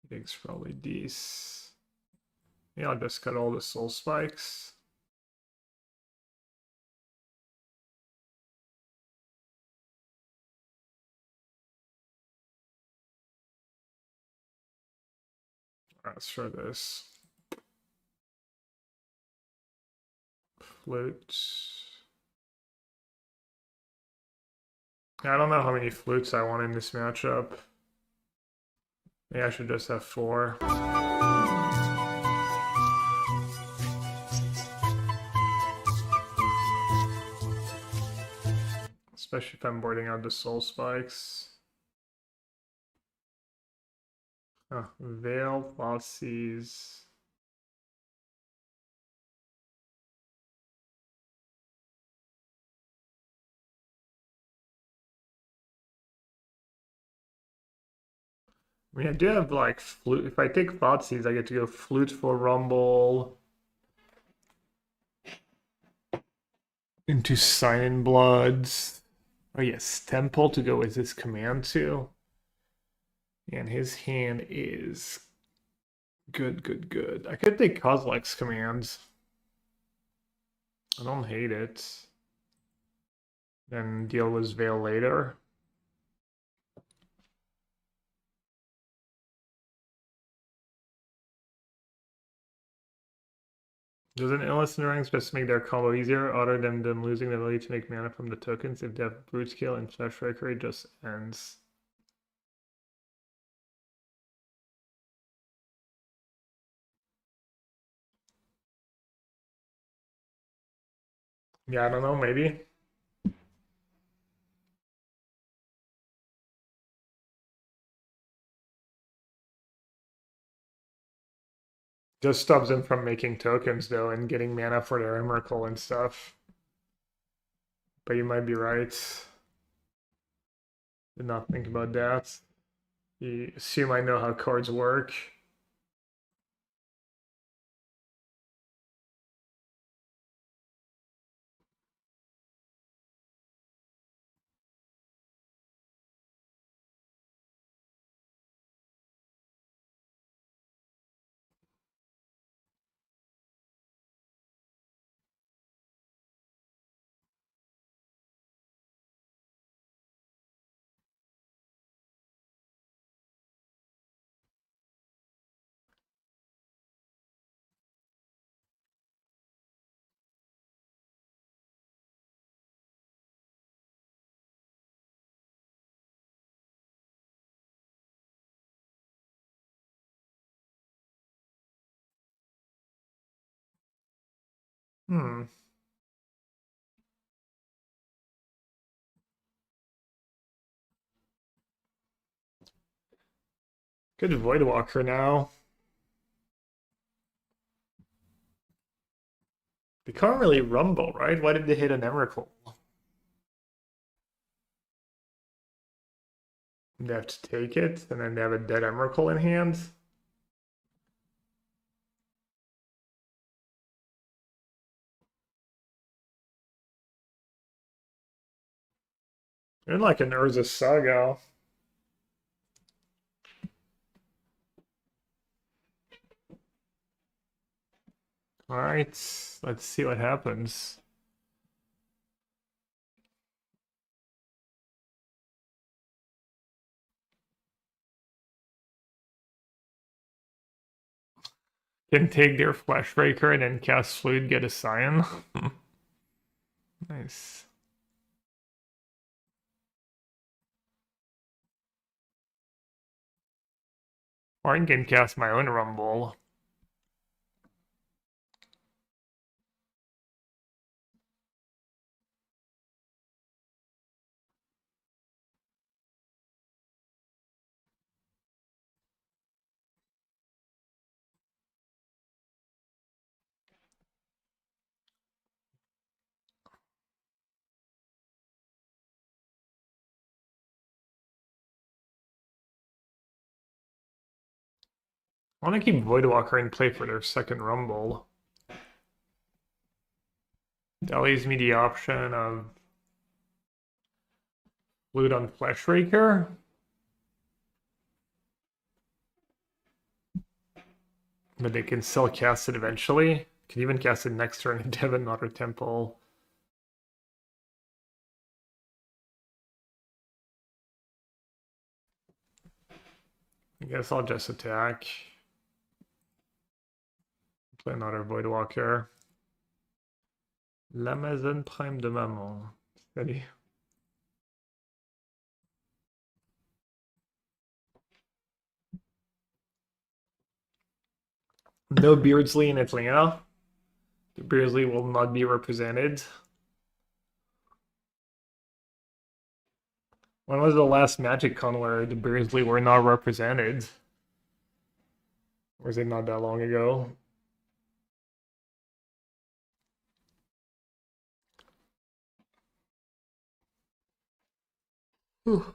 A: Edict's probably these. Yeah, I'll just cut all the soul spikes. Let's try this. Flute. I don't know how many flutes I want in this matchup. Maybe I should just have 4. Especially if I'm boarding out the soul spikes. Oh, Veil, Falsies. I mean, I do have like flute. If I take Falsies, I get to go flute for Rumble. Into Sign Bloods. Oh yes, Temple to go with his command too. And his hand is good, good, good. I could take Kozilek's commands. I don't hate it. Then deal with Veil later. Doesn't Illness and Ranks just make their combo easier, other than them losing the ability to make mana from the tokens if they have Brute Scale and Flash Striker, it just ends. Yeah, I don't know, maybe. Just stops them from making tokens though and getting mana for their Emrakul and stuff. But you might be right. Did not think about that. You assume I know how cards work. Hmm. Good Voidwalker now. They can't really rumble, right? Why did they hit an Emrakul? They have to take it, and then they have a dead Emrakul in hand. They're like an Urza Saga. Alright, let's see what happens. Can take their Flashbreaker and then cast Fluid, get a Scion. Nice. Or I can cast my own Rumble. I want to keep Voidwalker in play for their second Rumble. That leaves me the option of Flute on Fleshraker. But they can still cast it eventually. Can even cast it next turn and have another temple. I guess I'll just attack. Play another Voidwalker. L'Amazon Prime de Maman. Steady. No Beardsley in Atlanta. The Beardsley will not be represented. When was the last Magic Con where the Beardsley were not represented? Or is it not that long ago? Whew.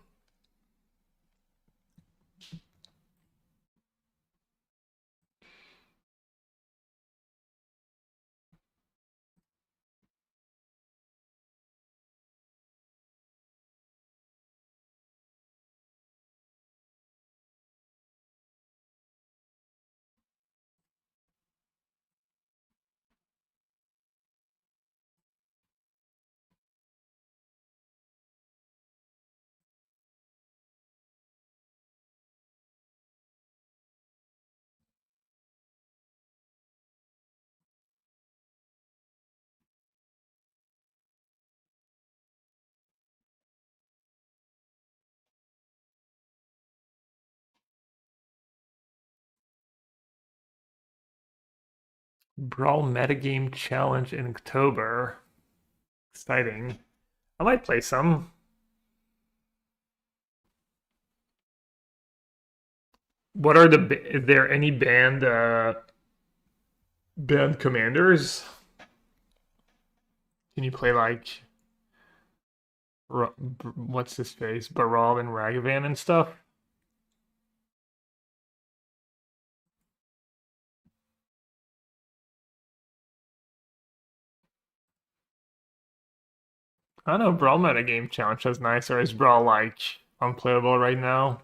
A: Brawl Metagame Challenge in October. Exciting. I might play some. What are is there any band commanders? Can you play like what's his face? Baral and Ragavan and stuff? I don't know, Brawl Metagame Challenge is nice, or is Brawl like unplayable right now?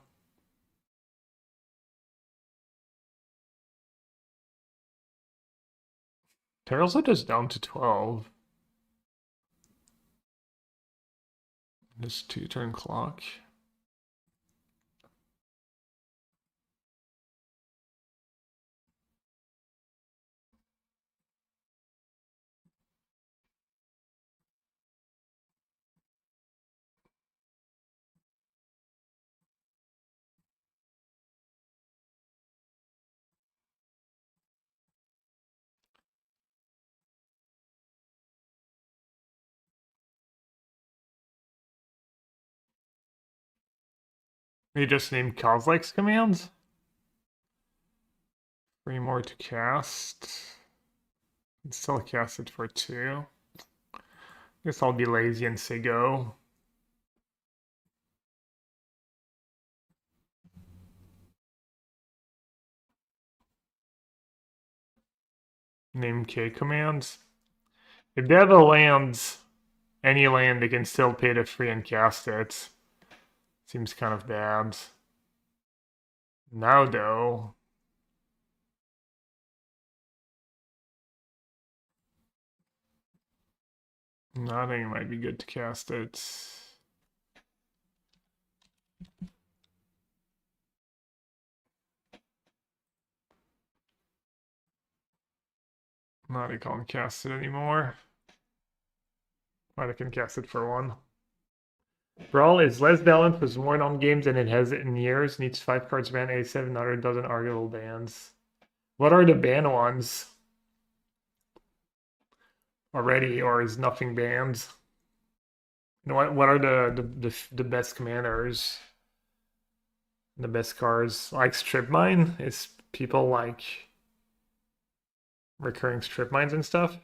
A: Terrell's just down to 12. This 2-turn clock. You just named Kozlek's commands? 3 more to cast. And still cast it for 2. Guess I'll be lazy and say go. Name K commands. If they have a land, any land, they can still pay to free and cast it. Seems kind of bad. Now though, I think it might be good to cast it. Not I can't cast it anymore. But I can cast it for 1. Brawl is less balanced with more non-games than it has in years. Needs 5 cards ban, 87, other dozen arguable bans. What are the ban ones? Already, or is nothing banned? What are the best commanders? The best cards? Like strip mine? Is people like recurring strip mines and stuff?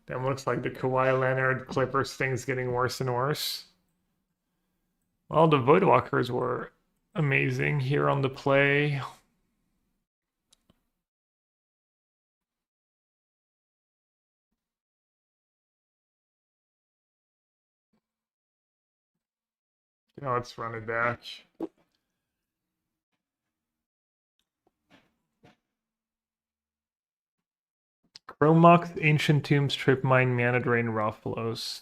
A: Then looks like the Kawhi Leonard Clippers thing's getting worse and worse. Well, the Voidwalkers were amazing here on the play. Now let's run it back. Chromox, Ancient Tombs, Trip Mine, Mana Drain, Roflos.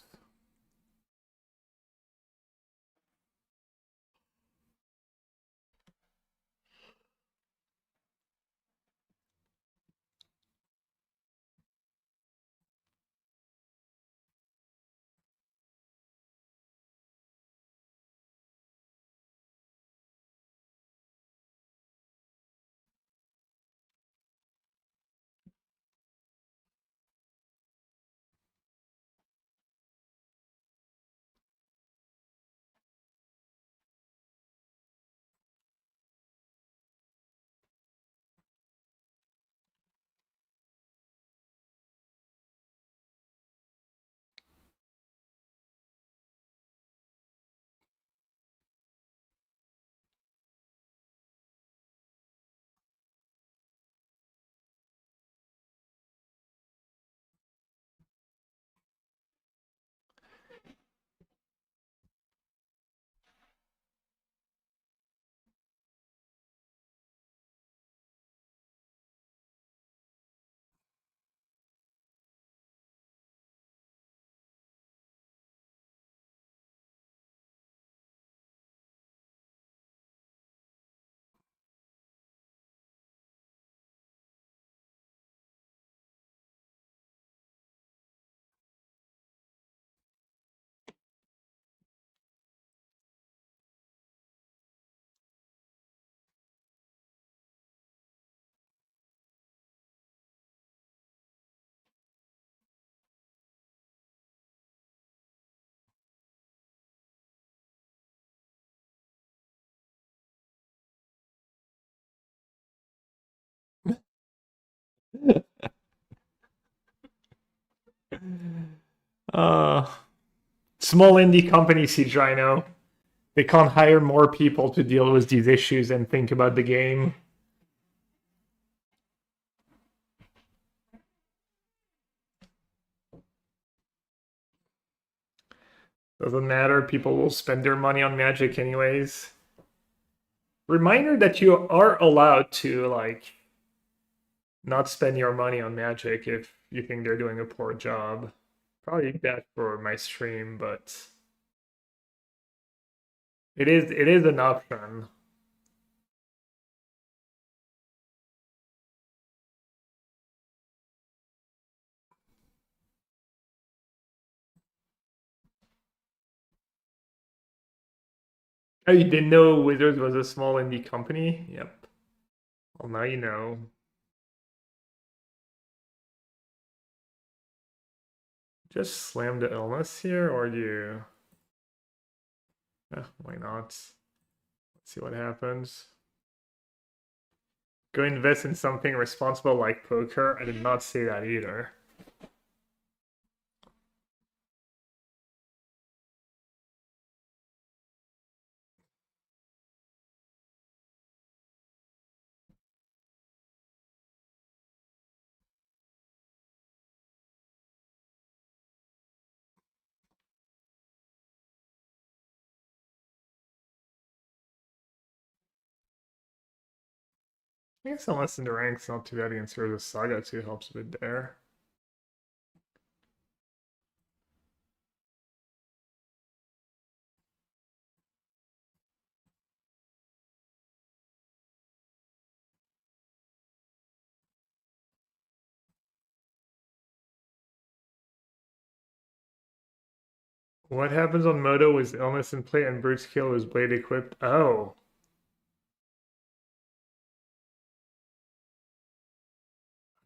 A: Uh, Small indie company, Cedrino. They can't hire more people to deal with these issues and think about the game. Doesn't matter, people will spend their money on Magic anyways. Reminder that you are allowed to, like, not spend your money on Magic if you think they're doing a poor job. Probably bad for my stream, but it is an option. Oh, you didn't know Wizards was a small indie company? Yep. Well, now you know. Just slam the illness here, or do you... why not? Let's see what happens. Go invest in something responsible like poker. I did not say that either. I guess unless in the ranks, not too bad against Heroes of Saga too, helps a bit there. What happens on Moto with illness in play and brute skill is blade equipped? Oh.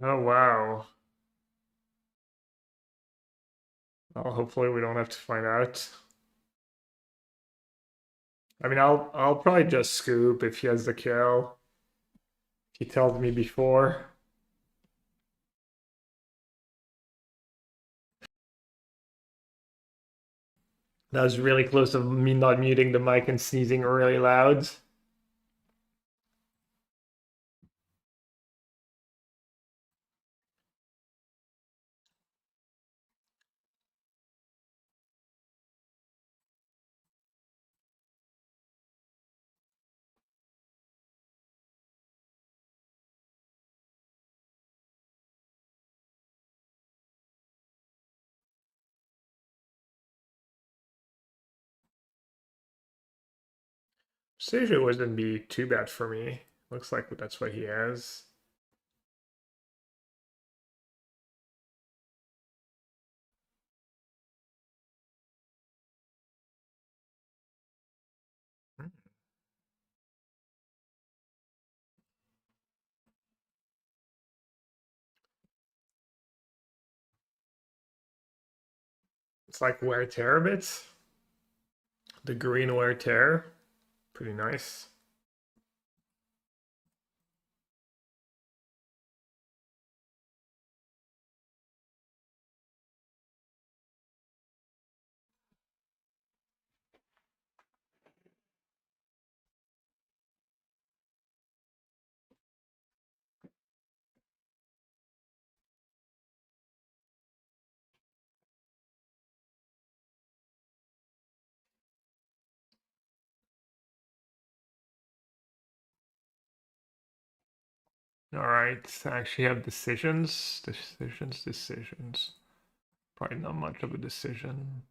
A: Oh wow. Well, hopefully we don't have to find out. I mean, I'll probably just scoop if he has the kill. He tells me before. That was really close to me not muting the mic and sneezing really loud. Seju wouldn't be too bad for me. Looks like that's what he has. It's like wear tear a bit. The green wear tear. Pretty nice. All right, I actually have decisions. Decisions. Probably not much of a decision.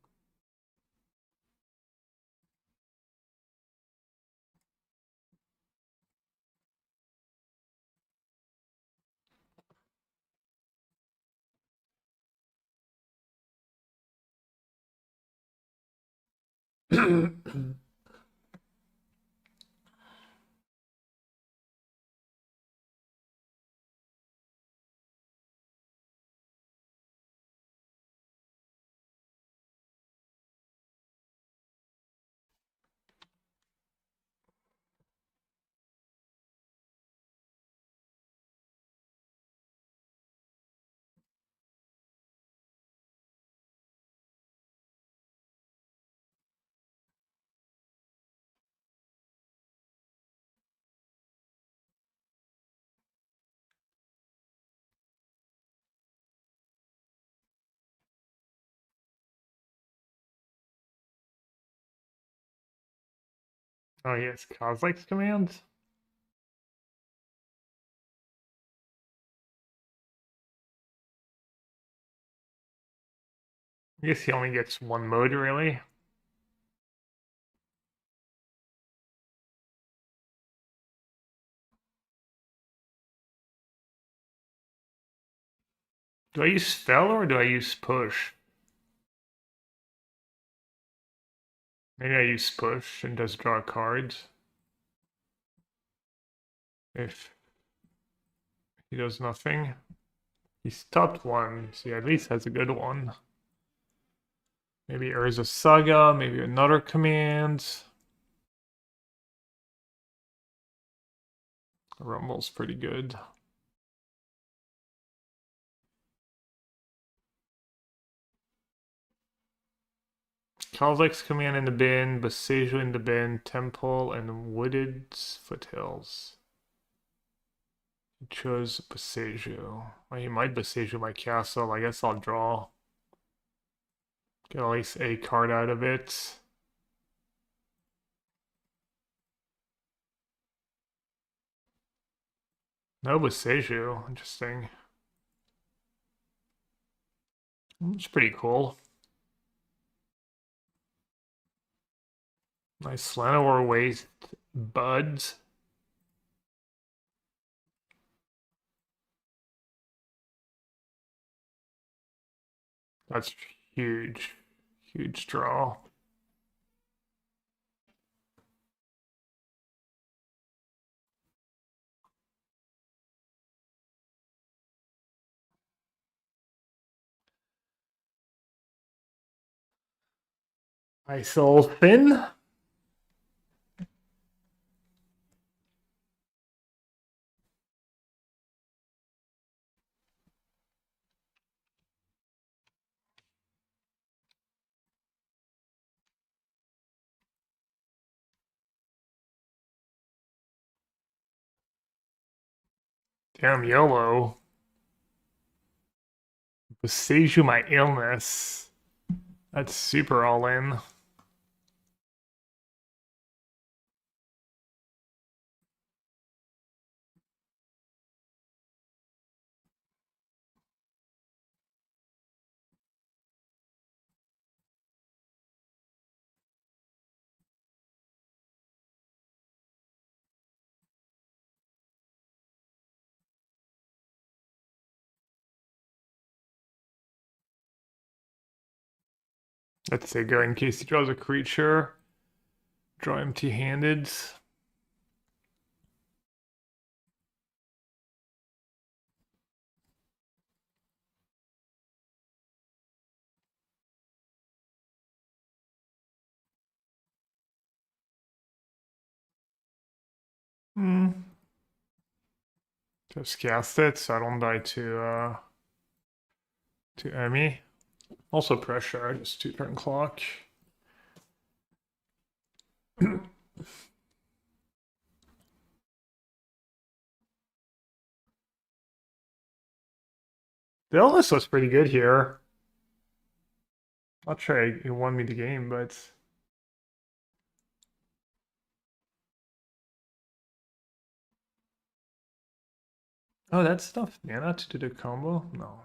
A: Oh yes, Kozlik's command. I guess he only gets one mode really. Do I use spell or do I use push? Maybe I use push and just draw cards. If he does nothing. He stopped one, so he at least has a good one. Maybe Urza Saga, maybe another command. Rumble's pretty good. Kalzek's command in the bin, Boseiju in the bin, Temple, and Wooded Foothills. He chose Boseiju. Well, he might Boseiju my castle. I guess I'll draw. Get at least a card out of it. No Boseiju. Interesting. It's pretty cool. Nice Llanowar Waste Buds. That's huge. Huge draw. Thin. Damn, YOLO. Sage you my illness. That's super all in. Let's say go in case he draws a creature. Draw empty-handed. Just cast it so I don't die to Emmy. Also pressure, just 2-turn clock. The illness was pretty good here. Not sure he won me the game, but oh, that's stuff mana to do the combo? No.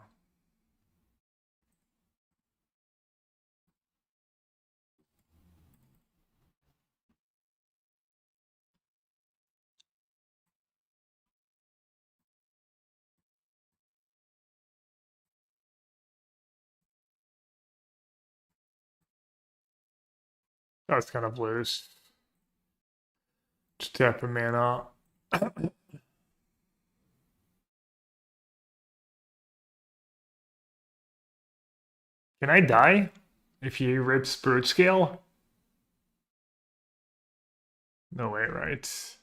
A: That was kind of loose. Just tap a mana. Can I die if he rips Brute Scale? No way, right?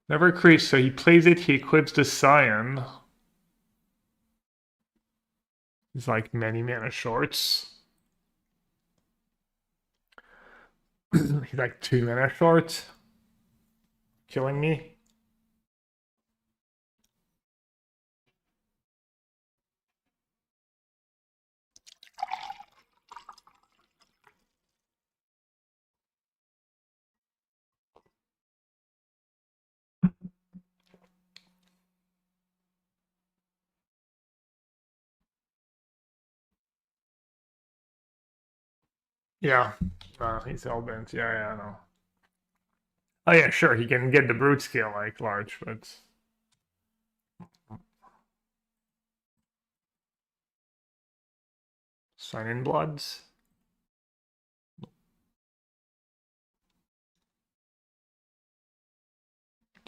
A: Never creates, so he plays it, he equips the Scion. He's like many mana shorts. He's like 2 mana short. Killing me. Yeah. He's hellbent. Yeah, I know. Oh yeah, sure, he can get the Brute Scale like large, but Sign in Bloods.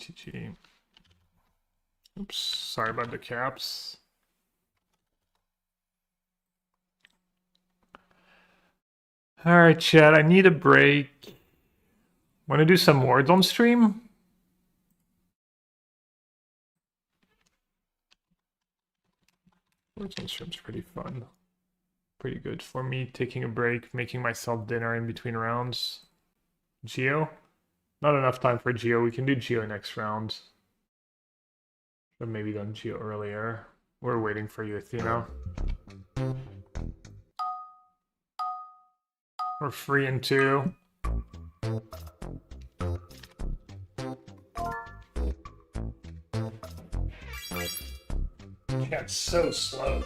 A: GG. Oops, sorry about the caps. Alright, chat, I need a break. Want to do some words on stream? Words on stream's pretty fun. Pretty good for me, taking a break, making myself dinner in between rounds. Geo? Not enough time for Geo. We can do Geo next round. But maybe done Geo earlier. We're waiting for you, Athena. We're free in 2. Yeah, it's so slow.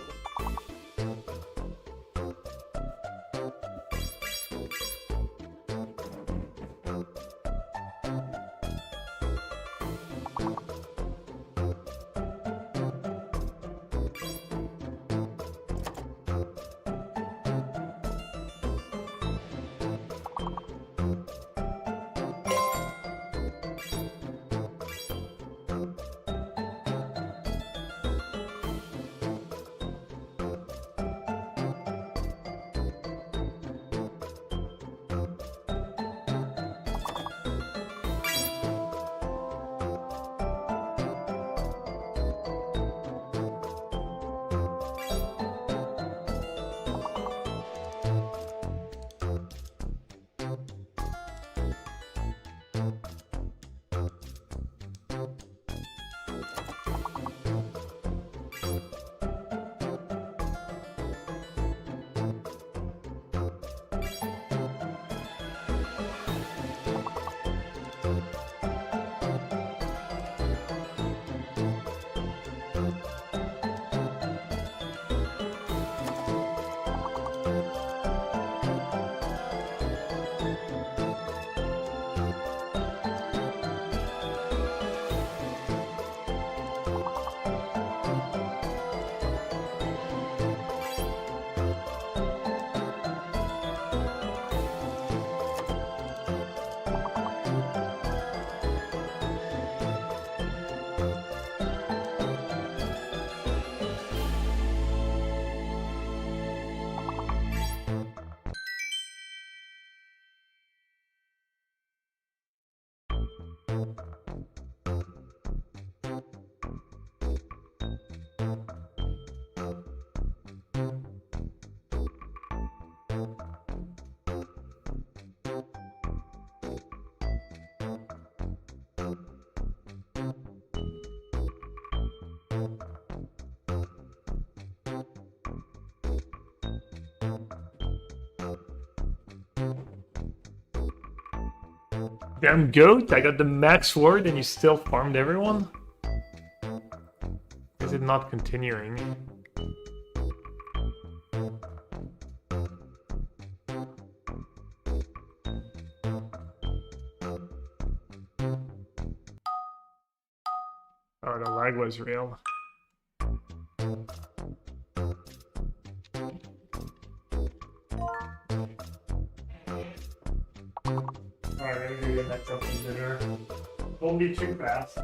A: Damn goat, I got the max word and you still farmed everyone? Is it not continuing? Oh, the lag was real. Alright, let me do the next up for dinner. Don't be too fast.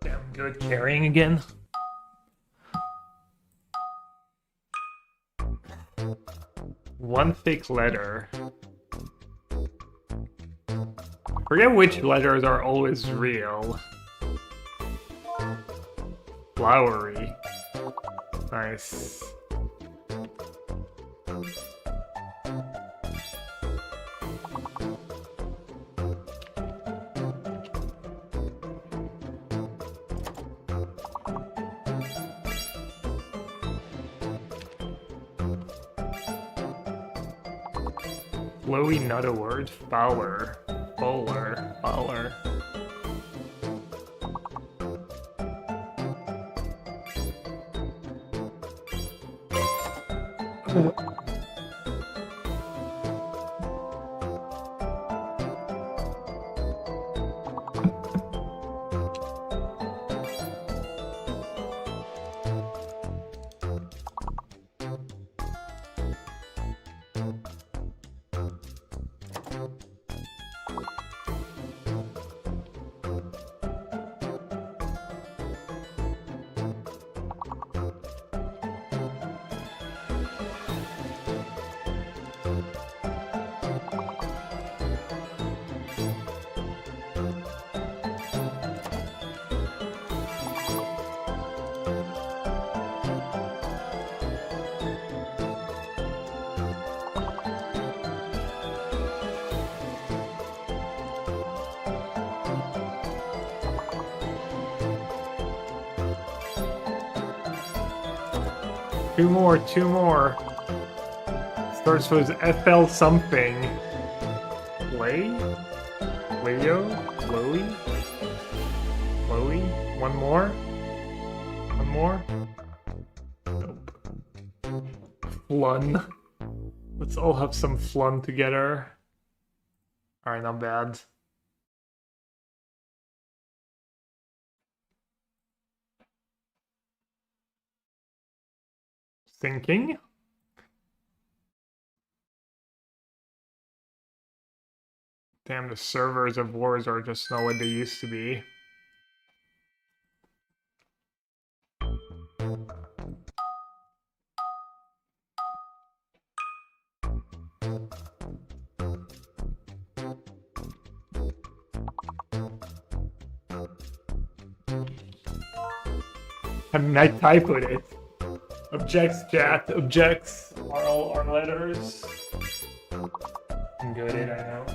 A: Damn good carrying again. One fake letter. Forget which letters are always real. Flowery. Nice. Flowy, not a word. Fowler. Bowler. Fowler. Two more. Starts with FL something. Lay? Leo? Chloe? Chloe? One more? One more? Nope. Flun. Let's all have some flun together. Alright, not bad. Thinking. Damn, the servers of wars are just not what they used to be. I mean, I typoed it. Objects, chat. Objects are all our letters. I'm good at it, I know.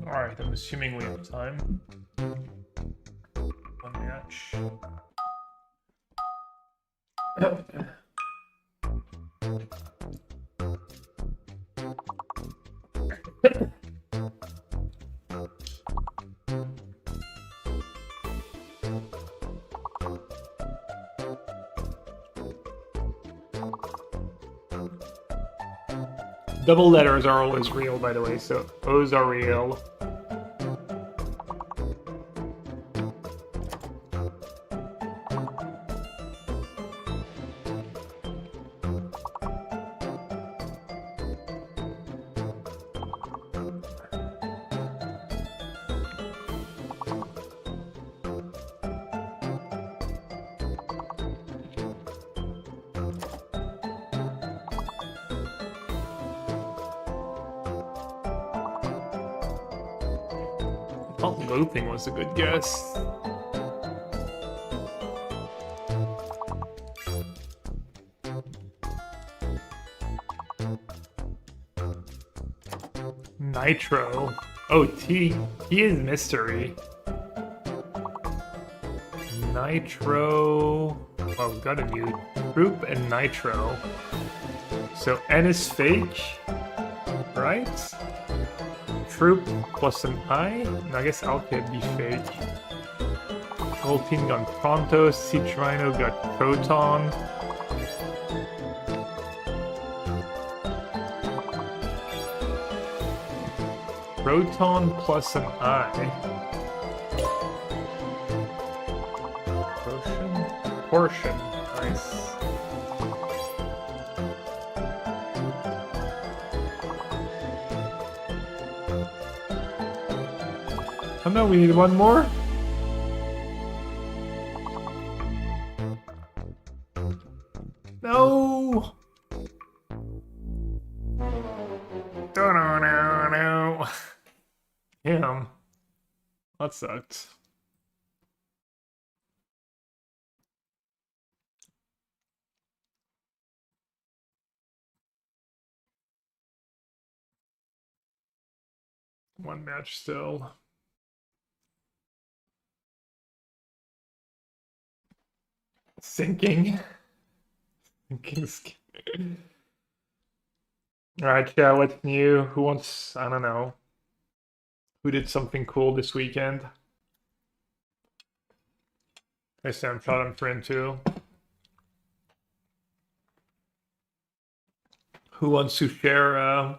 A: Alright, I'm assuming we have time. One match. Double letters are always real, by the way, so O's are real. Loathing was a good guess. Nitro. Oh, T is mystery. Nitro. Oh, we've got a new group and Nitro. So N is fake, right? Troop plus an I? And I guess Alpha would be fake. Whole team got Pronto, Siege Rhino got Proton. Proton plus an I. Portion. Nice. Oh no, we need one more? No! No. Damn. That sucked. One match still. Sinking. Sinking skin. Alright, yeah, what's new? Who wants, I don't know. Who did something cool this weekend? I Sam shot him friend too. Who wants to share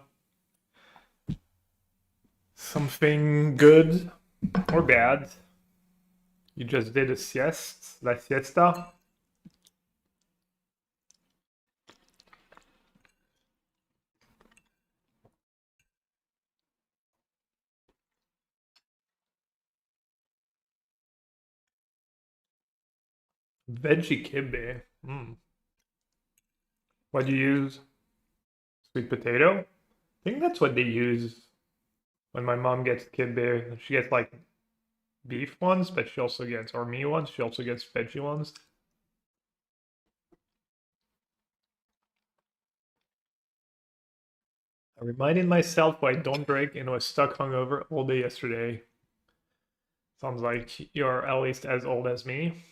A: something good or bad? You just did a siesta? Veggie kibbeh. What do you use? Sweet potato? I think that's what they use when my mom gets kibbeh. She gets like beef ones, but she also gets, or meat ones, she also gets veggie ones. I reminded myself why I don't drink and was stuck hungover all day yesterday. Sounds like you're at least as old as me.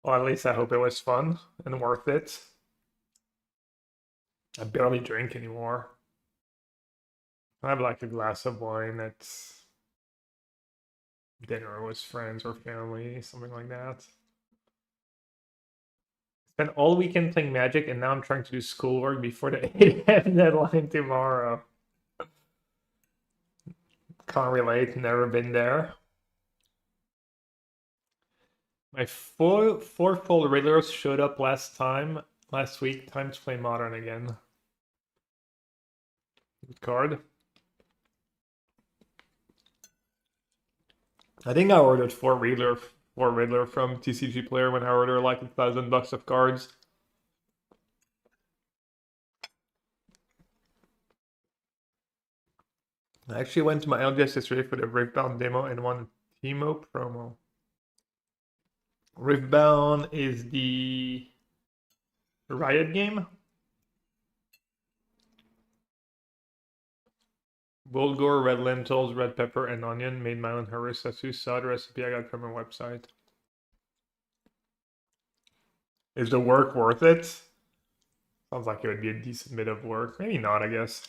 A: Well, at least I hope it was fun and worth it. I barely drink anymore. I have like a glass of wine at dinner with friends or family, something like that. Spent all weekend playing Magic, and now I'm trying to do schoolwork before the 8 a.m. deadline tomorrow. Can't relate, never been there. My fourfold Riddlers showed up last week. Time to play Modern again. Good card. I think I ordered four Riddler from TCG Player when I ordered like $1,000 of cards. I actually went to my LGS yesterday for the Riftbound demo and won a Teemo promo. Riftbound is the Riot game. Bulgur, red lentils, red pepper, and onion. Made my own harissa. Saw the recipe I got from a website. Is the work worth it? Sounds like it would be a decent bit of work. Maybe not, I guess.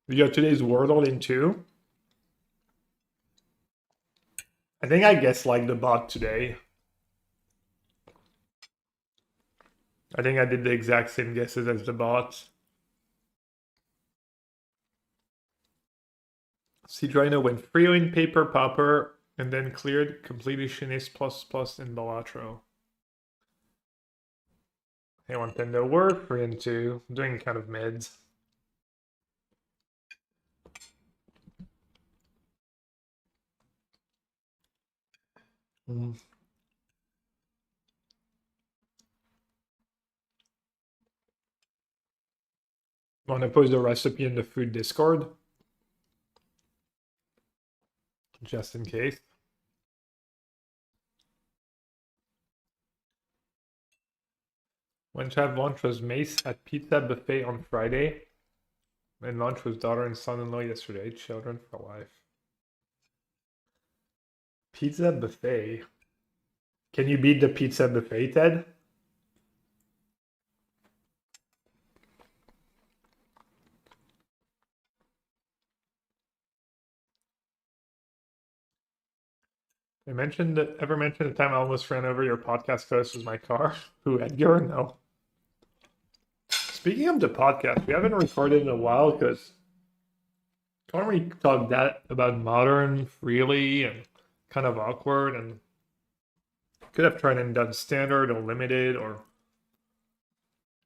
A: We got today's Wordle in 2. I think I guessed like the bot today. I think I did the exact same guesses as the bot. Sidrino went Frio in Paper Popper and then cleared completely Shinis ++ in Balatro. Hey, Nintendo, we're 3 and 2. I'm doing kind of mids. Want to post the recipe in the food Discord? Just in case. Went to have lunch with Mace at Pizza Buffet on Friday. And lunch with daughter and son-in-law yesterday. Children for life. Pizza Buffet. Can you beat the Pizza Buffet, Ted? Ever mentioned the time I almost ran over your podcast host with my car? Who, Edgar? No. Speaking of the podcast, we haven't recorded in a while because can't really talk that about Modern freely and kind of awkward, and could have tried and done standard or limited, or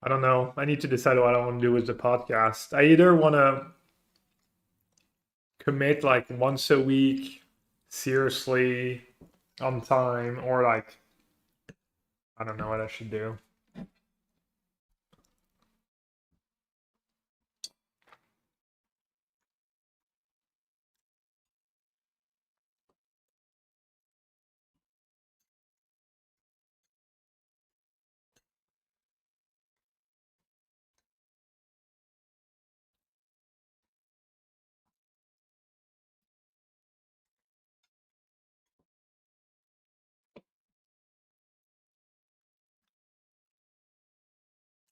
A: I don't know. I need to decide what I want to do with the podcast. I either want to commit like once a week, seriously, on time, or like I don't know what I should do.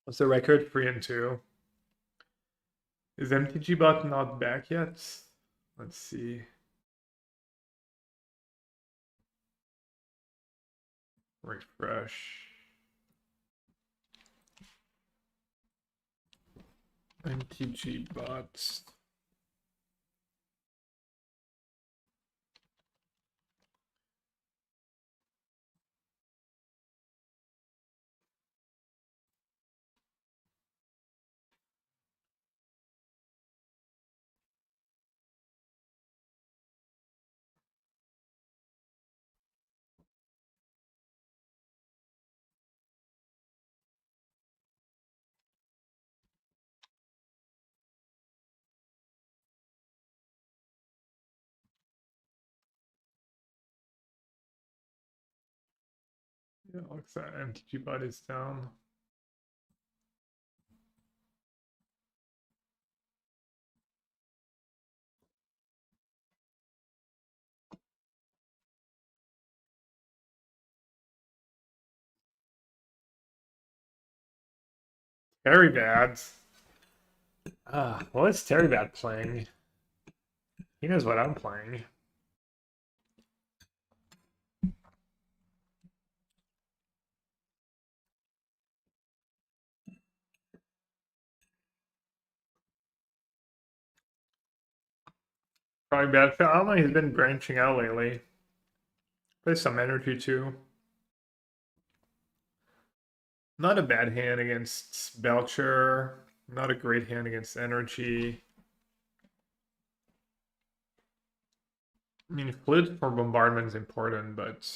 A: What's the record? 3-2. Is MTG bot not back yet? Let's see. Refresh. MTG bots. Yeah, looks like MTG bot is down. Very bad. What is Terry Bad playing? He knows what I'm playing. Probably bad. I don't know. He's been branching out lately. Plays some energy too. Not a bad hand against Belcher. Not a great hand against energy. I mean, flute for bombardment is important, but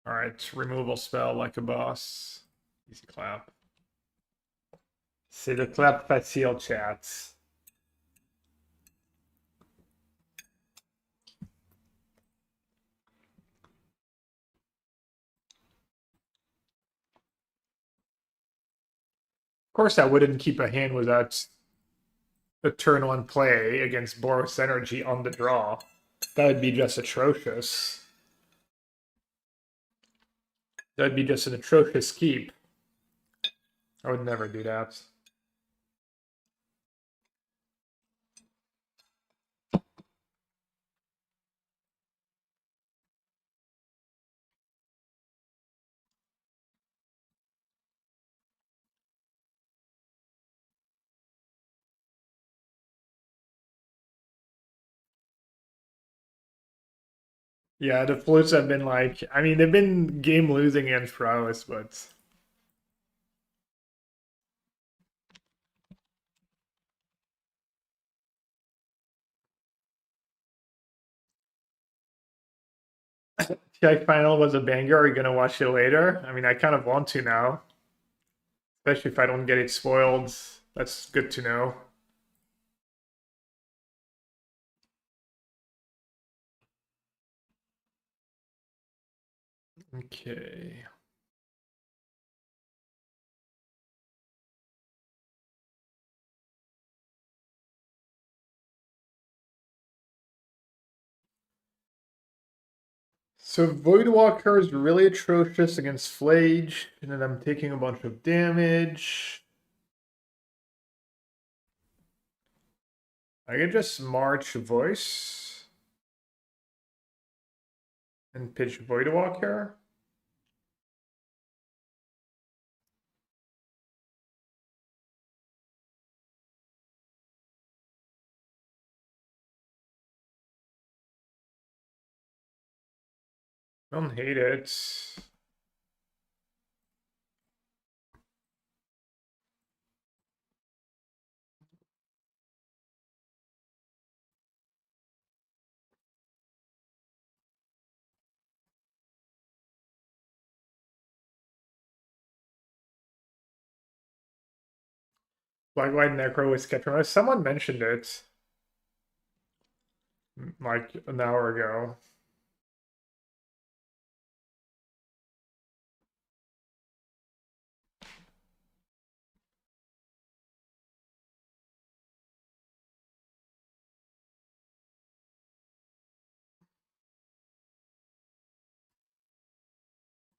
A: all right, removal spell like a boss. Easy clap. C'est le clap facile, chat. Of course, I wouldn't keep a hand without a turn one play against Boros Energy on the draw. That would be just atrocious. That'd be just an atrocious keep. I would never do that. Yeah, the flutes have been like, I mean, they've been game losing against prowess, but TI final was a banger. Are you gonna watch it later? I mean, I kind of want to now, especially if I don't get it spoiled. That's good to know. Okay. So Voidwalker is really atrocious against Flage, and then I'm taking a bunch of damage. I could just March Voice and pitch Voidwalker. Don't hate it. Black White Necro with Sketchroom. Someone mentioned it like an hour ago.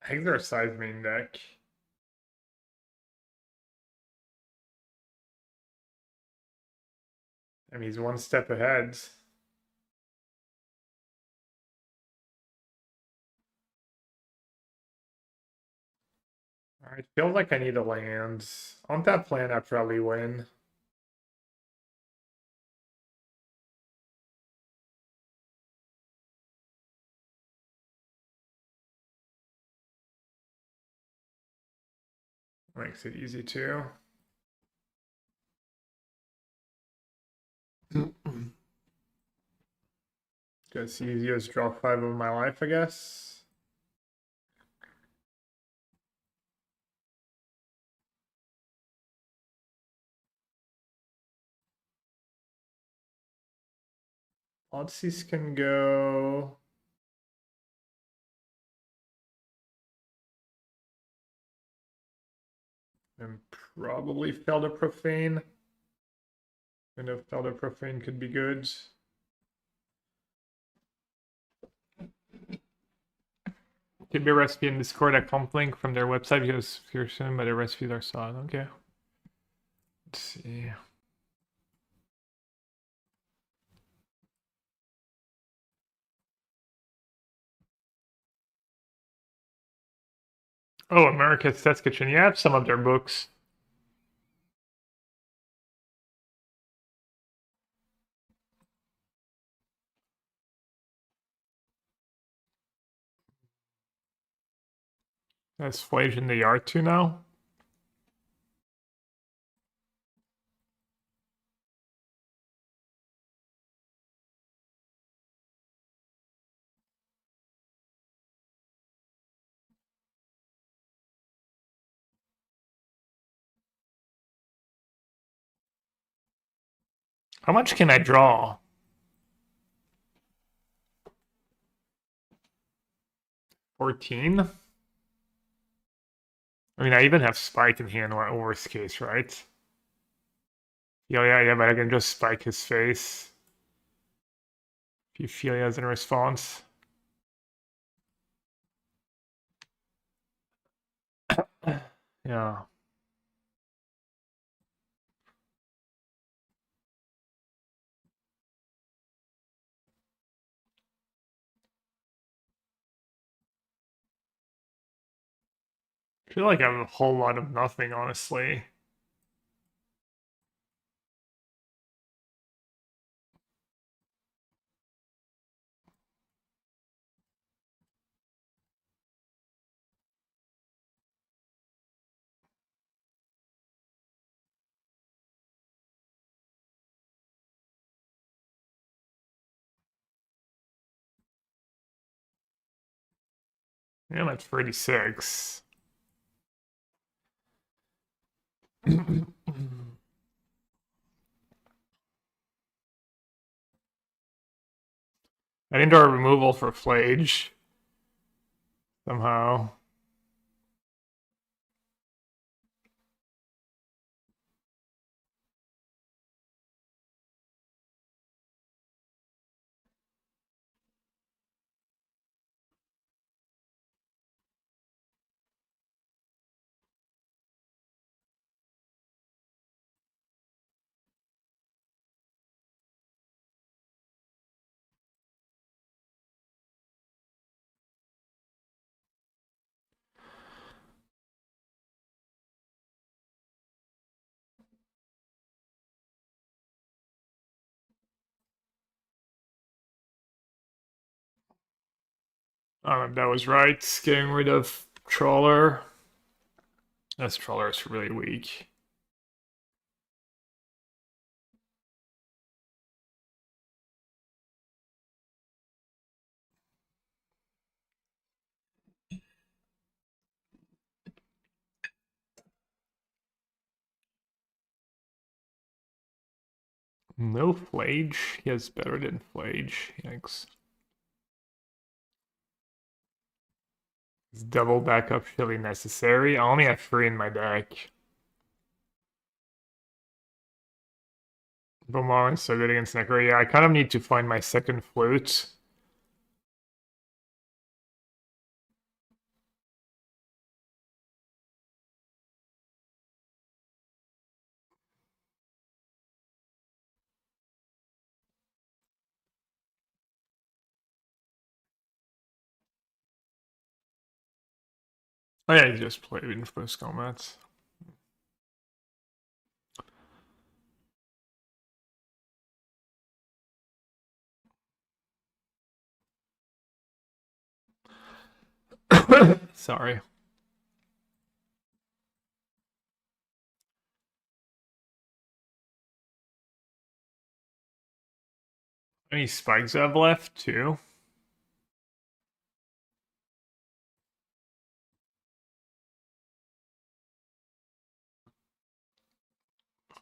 A: Exercise main deck. I mean, he's one step ahead. Alright, feels like I need a land. On that plan, I probably win. Makes it easy too. Just easiest draw 5 of my life, I guess. Odysseys can go. And probably Felder Profane. I know Felder Profane could be good. Could be a recipe in Discord at comp link from their website because here soon, but the recipes are solid. Okay. Let's see. Oh, America's Test Kitchen. Yeah, I have some of their books. That's Flage in the yard too now. How much can I draw? 14? I mean, I even have Spike in hand, worst case, right? Yeah, but I can just spike his face. If you feel he has a response. Yeah. I feel like I have a whole lot of nothing, honestly. Yeah, that's 36. I didn't do a removal for Flage. Somehow. I don't know if that was right. Getting rid of Trawler. This Trawler is really weak. No Flage? He has better than Flage. Yikes. Is double backup really necessary? I only have 3 in my deck. Bomar is so good against Necro. Yeah, I kind of need to find my second flute. Oh yeah, he just played in first combat. Sorry. How many spikes I have left? 2.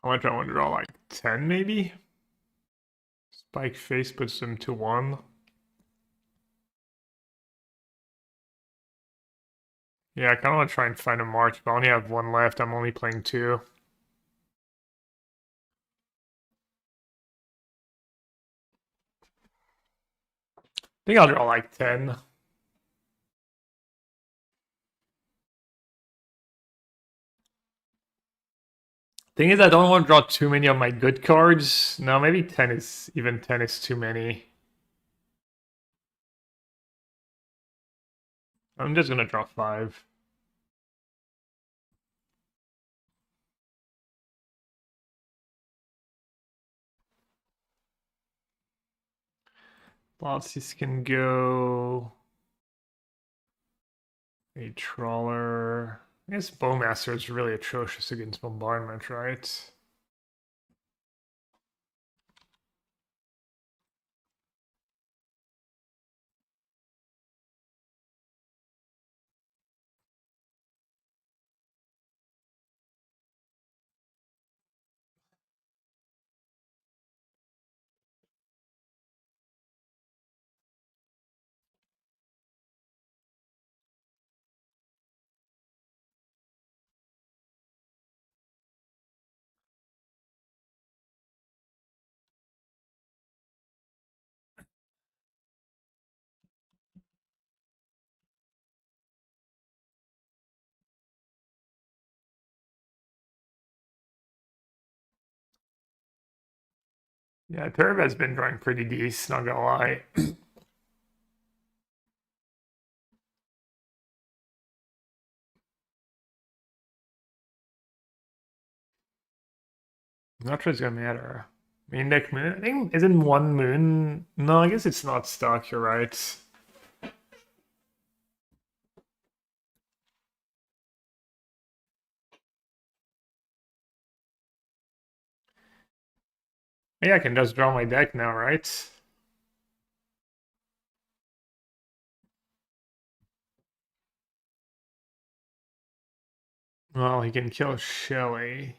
A: How much I want to draw? Like 10 maybe? Spike face puts them to 1. Yeah, I kind of want to try and find a march, but I only have 1 left. I'm only playing 2. I think I'll draw like 10. Thing is, I don't want to draw too many of my good cards. No, maybe 10 is, even 10 is too many. I'm just gonna draw 5. Bosses can go a trawler. I guess Bowmaster is really atrocious against bombardment, right? Yeah, Perv has been drawing pretty decent, not gonna lie. Not sure it's gonna matter. I mean, Nick Moon, I think, isn't 1 moon? No, I guess it's not stuck, you're right. Yeah, I can just draw my deck now, right? Well, he can kill Shelly.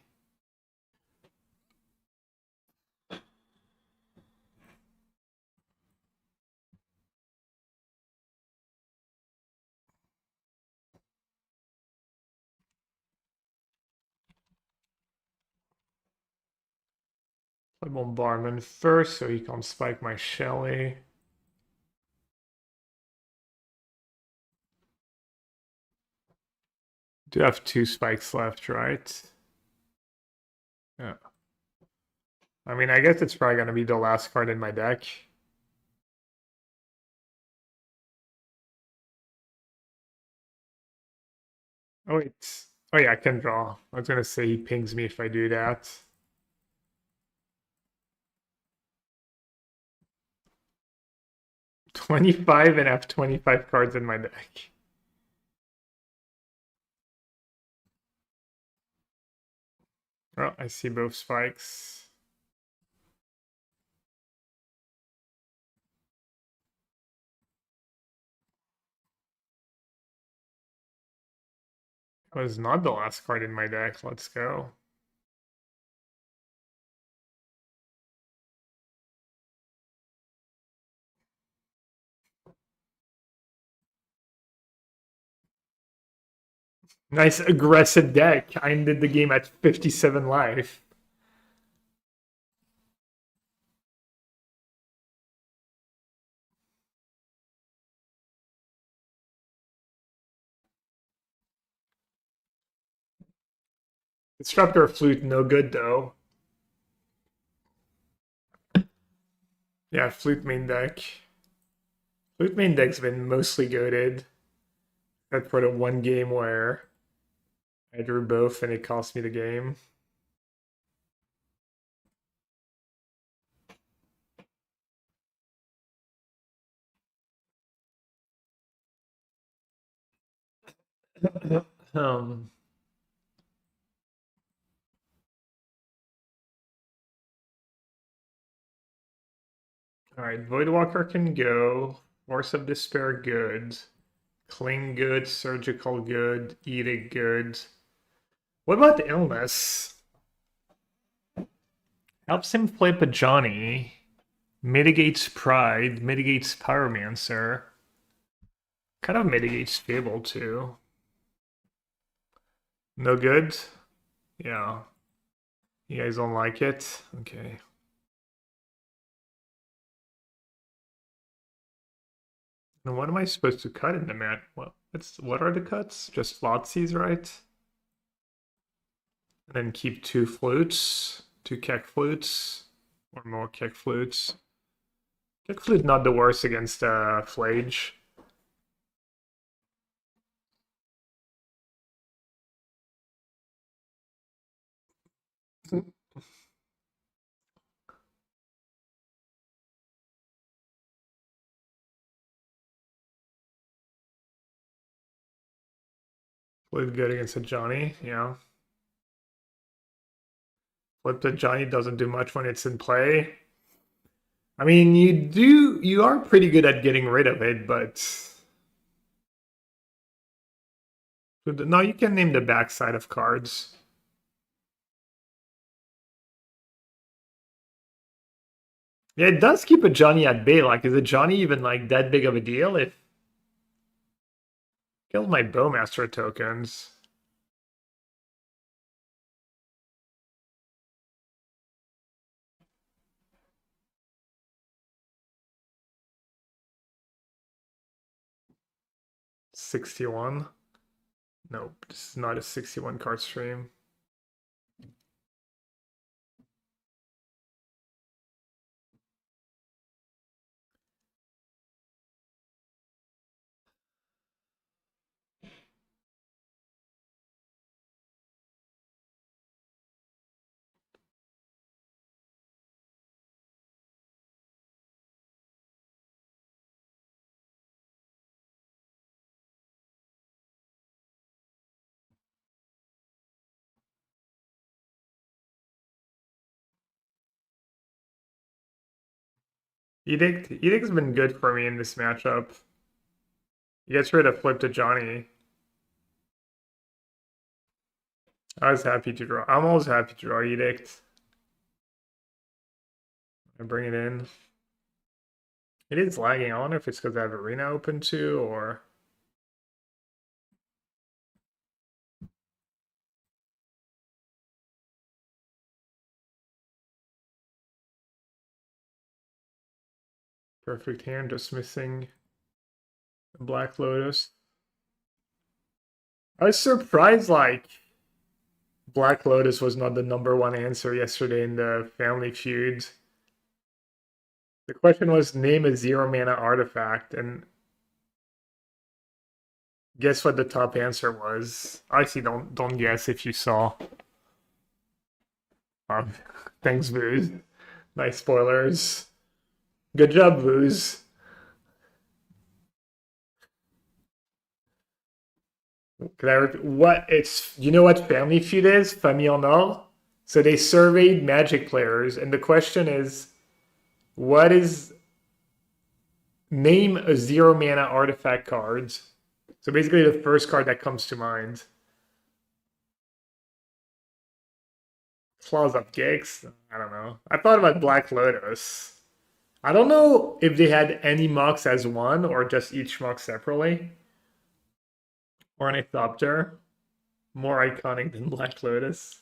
A: Play Bombardment first, so he can't spike my Shelly. Do have 2 spikes left, right? Yeah. I mean, I guess it's probably gonna be the last card in my deck. Oh wait. Oh yeah, I can draw. I was gonna say he pings me if I do that. 25 and I have 25 cards in my deck. Oh, I see both spikes. That was not the last card in my deck. Let's go. Nice aggressive deck. I ended the game at 57 life. Disruptor Flute, no good though. Yeah, Flute main deck. Flute main deck's been mostly goated. That's for the one game where I drew both and it cost me the game. um, all right, Voidwalker can go. Force of Despair, good. Cling, good. Surgical, good. Edict, good. What about the illness? Helps him flip a Johnny. Mitigates Pride. Mitigates Pyromancer. Kind of mitigates Fable too. No good? Yeah. You guys don't like it? Okay. Now what am I supposed to cut in the mat? What are the cuts? Just Flotsies, right? And then keep 2 flutes, 2 keck flutes, or more keck flutes. Keck flute not the worst against Flage. Flute good against a Johnny, yeah. Flip to Johnny doesn't do much when it's in play. I mean, you are pretty good at getting rid of it, but no, you can name the backside of cards. Yeah, it does keep a Johnny at bay. Like, is a Johnny even like that big of a deal? If kill my Bowmaster tokens. $61. Nope, this is not a 61 card stream. Edict's been good for me in this matchup. He gets rid of flip to Johnny. I was happy to draw. I'm always happy to draw Edict. I bring it in. It is lagging. I wonder if it's because I have Arena open too, or perfect hand, just missing a Black Lotus. I was surprised, like, Black Lotus was not the #1 answer yesterday in the Family Feud. The question was name a 0 mana artifact, and guess what the top answer was? Actually, don't guess if you saw. Um, thanks, Booze. Nice spoilers. Good job, Booze. Can I repeat? What it's you know what Family Feud is? Famille en or. So they surveyed Magic players, and the question is, what is name a 0 mana artifact cards? So basically, the first card that comes to mind. Claws of Gex? I don't know. I thought about Black Lotus. I don't know if they had any mocks as one or just each mock separately. Ornithopter. More iconic than Black Lotus.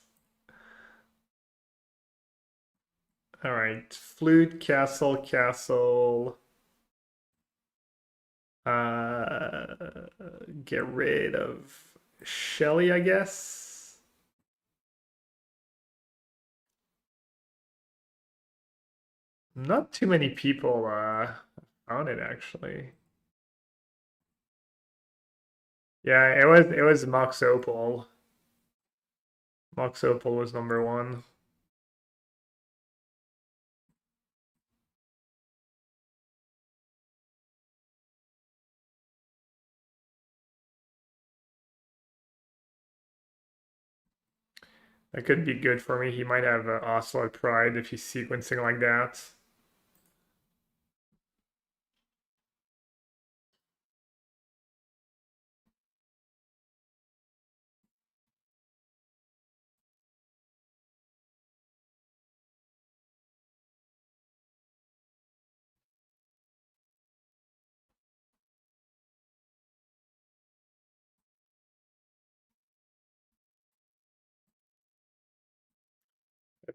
A: Alright. Flute, Castle, Castle. Get rid of Shelly, I guess. Not too many people found it actually. Yeah, it was Mox Opal. Mox Opal was number one. That could be good for me. He might have Ocelot Pride if he's sequencing like that.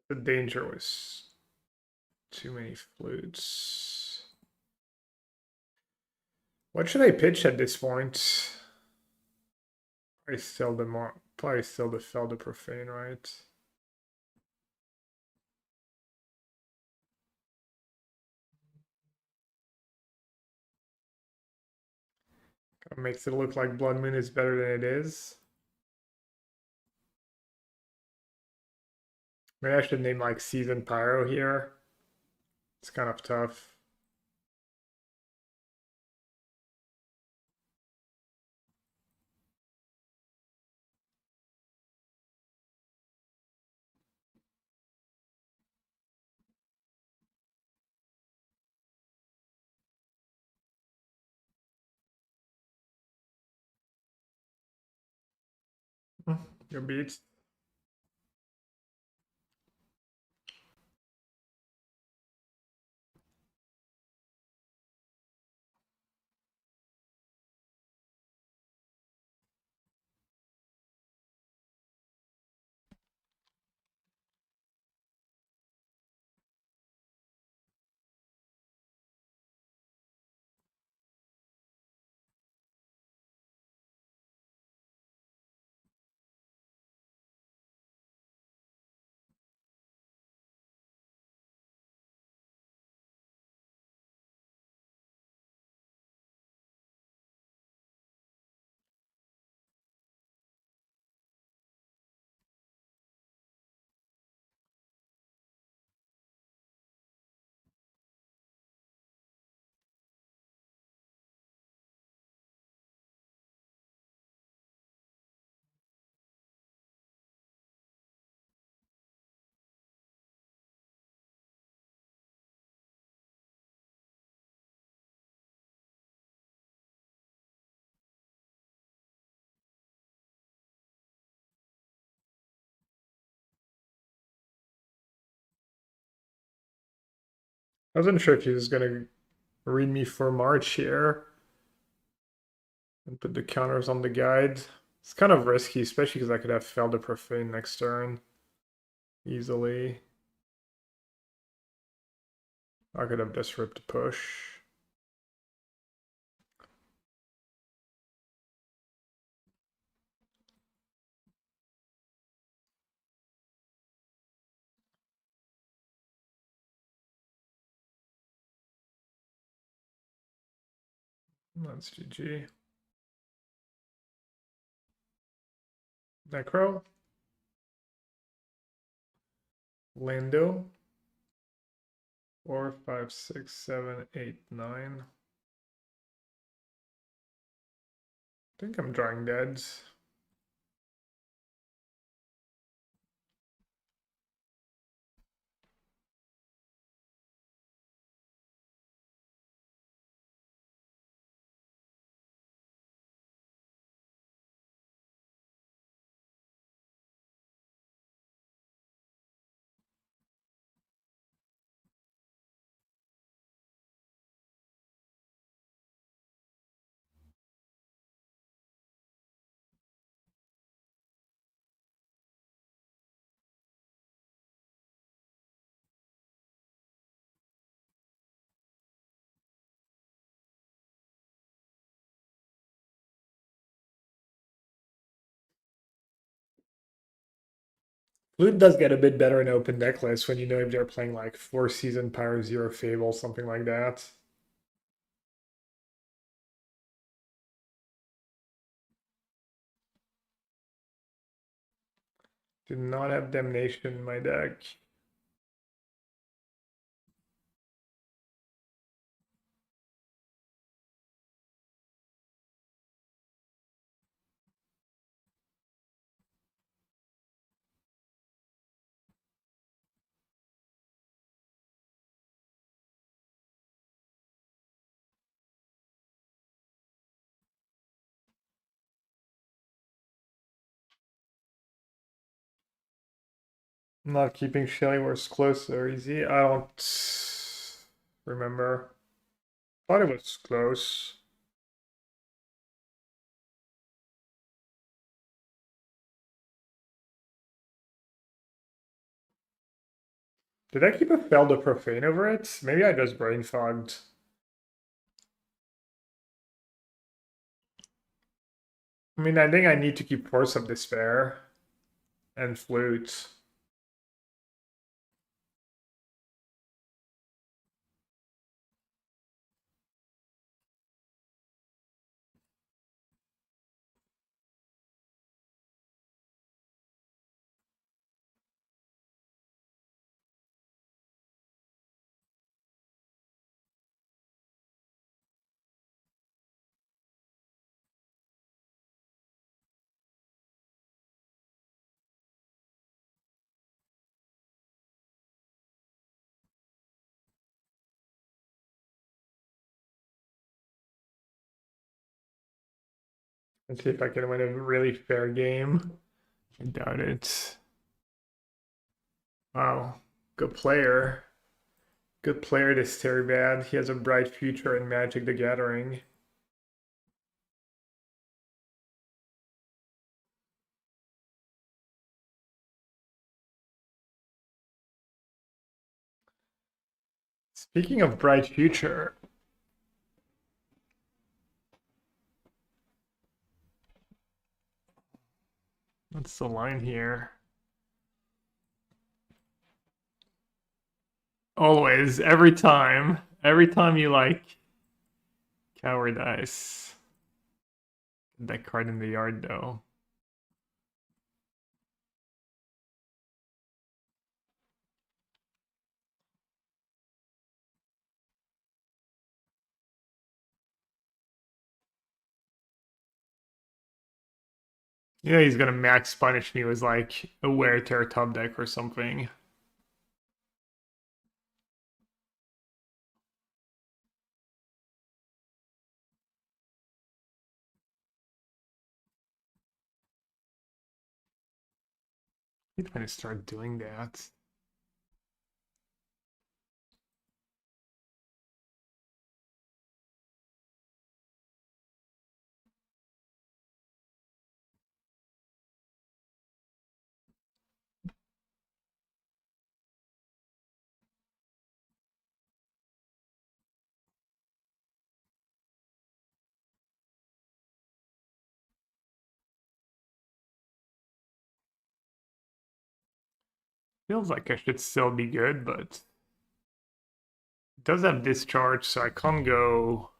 A: The danger was too many flutes. What should I pitch at this point? Probably still the Felder Profane, right? Kinda makes it look like Blood Moon is better than it is. Maybe I should name like Season Pyro here. It's kind of tough. Your beats. I wasn't sure if he was gonna read me for March here and put the counters on the guide. It's kind of risky, especially because I could have Felder Profane next turn easily. I could have Disrupt to push. That's GG. Necro. Lando. 4, 5, 6, 7, 8, 9. I think I'm drawing deads. Flute does get a bit better in open deck lists when you know if they're playing like 4 Season Pyro, 0 Fable, something like that. Do not have Damnation in my deck. Not keeping Shelly Wars close or easy. I don't remember. Thought it was close. Did I keep a Fel de Profane over it? Maybe I just brain fogged. I mean, I think I need to keep Force of Despair and Flute. Let's see if I can win a really fair game. I doubt it. Wow, good player. Good player, this Terry Bad. He has a bright future in Magic the Gathering. Speaking of bright future, what's the line here? Always, every time you like Cowardice. That card in the yard though. Yeah, he's gonna max punish me with like a wear tear top deck or something. He's gonna start doing that. Feels like I should still be good, but it does have discharge, so I can't go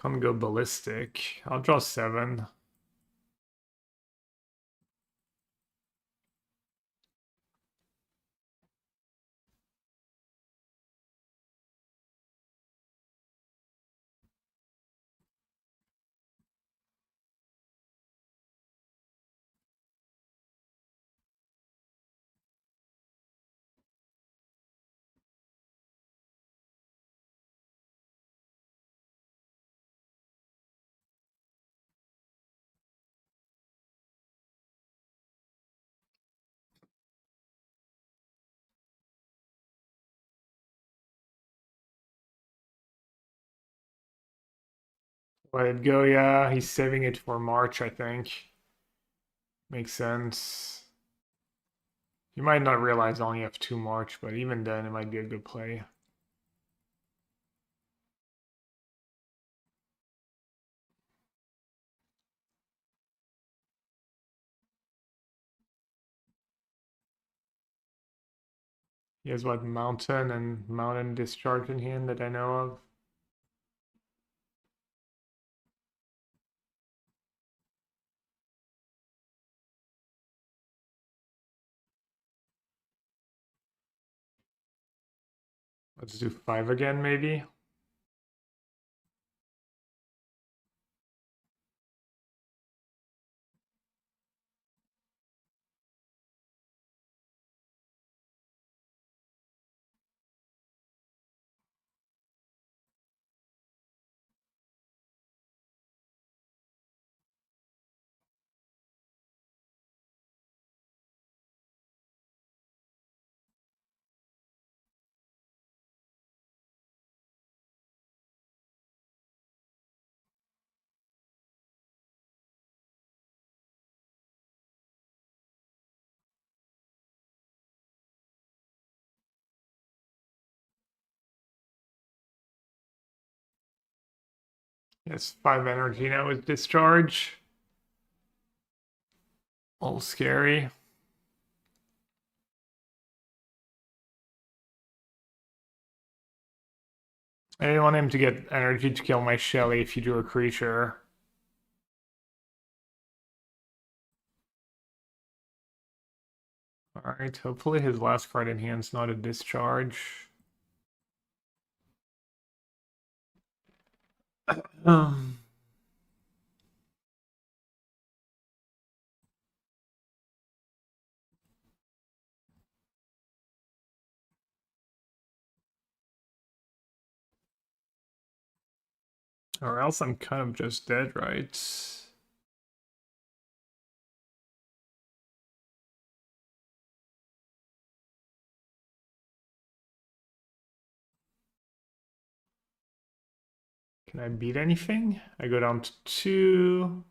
A: ballistic. I'll draw 7. Let it go, yeah. He's saving it for March, I think. Makes sense. You might not realize I only have 2 March, but even then it might be a good play. He has what, Mountain and Mountain Discharge in hand that I know of. Let's do 5 again, maybe. Yes, 5 energy now with discharge. All scary. I didn't want him to get energy to kill my Shelly if you do a creature. Alright, hopefully his last card in hand's not a discharge. Um, or else I'm kind of just dead, right? Can I beat anything? I go down to 2.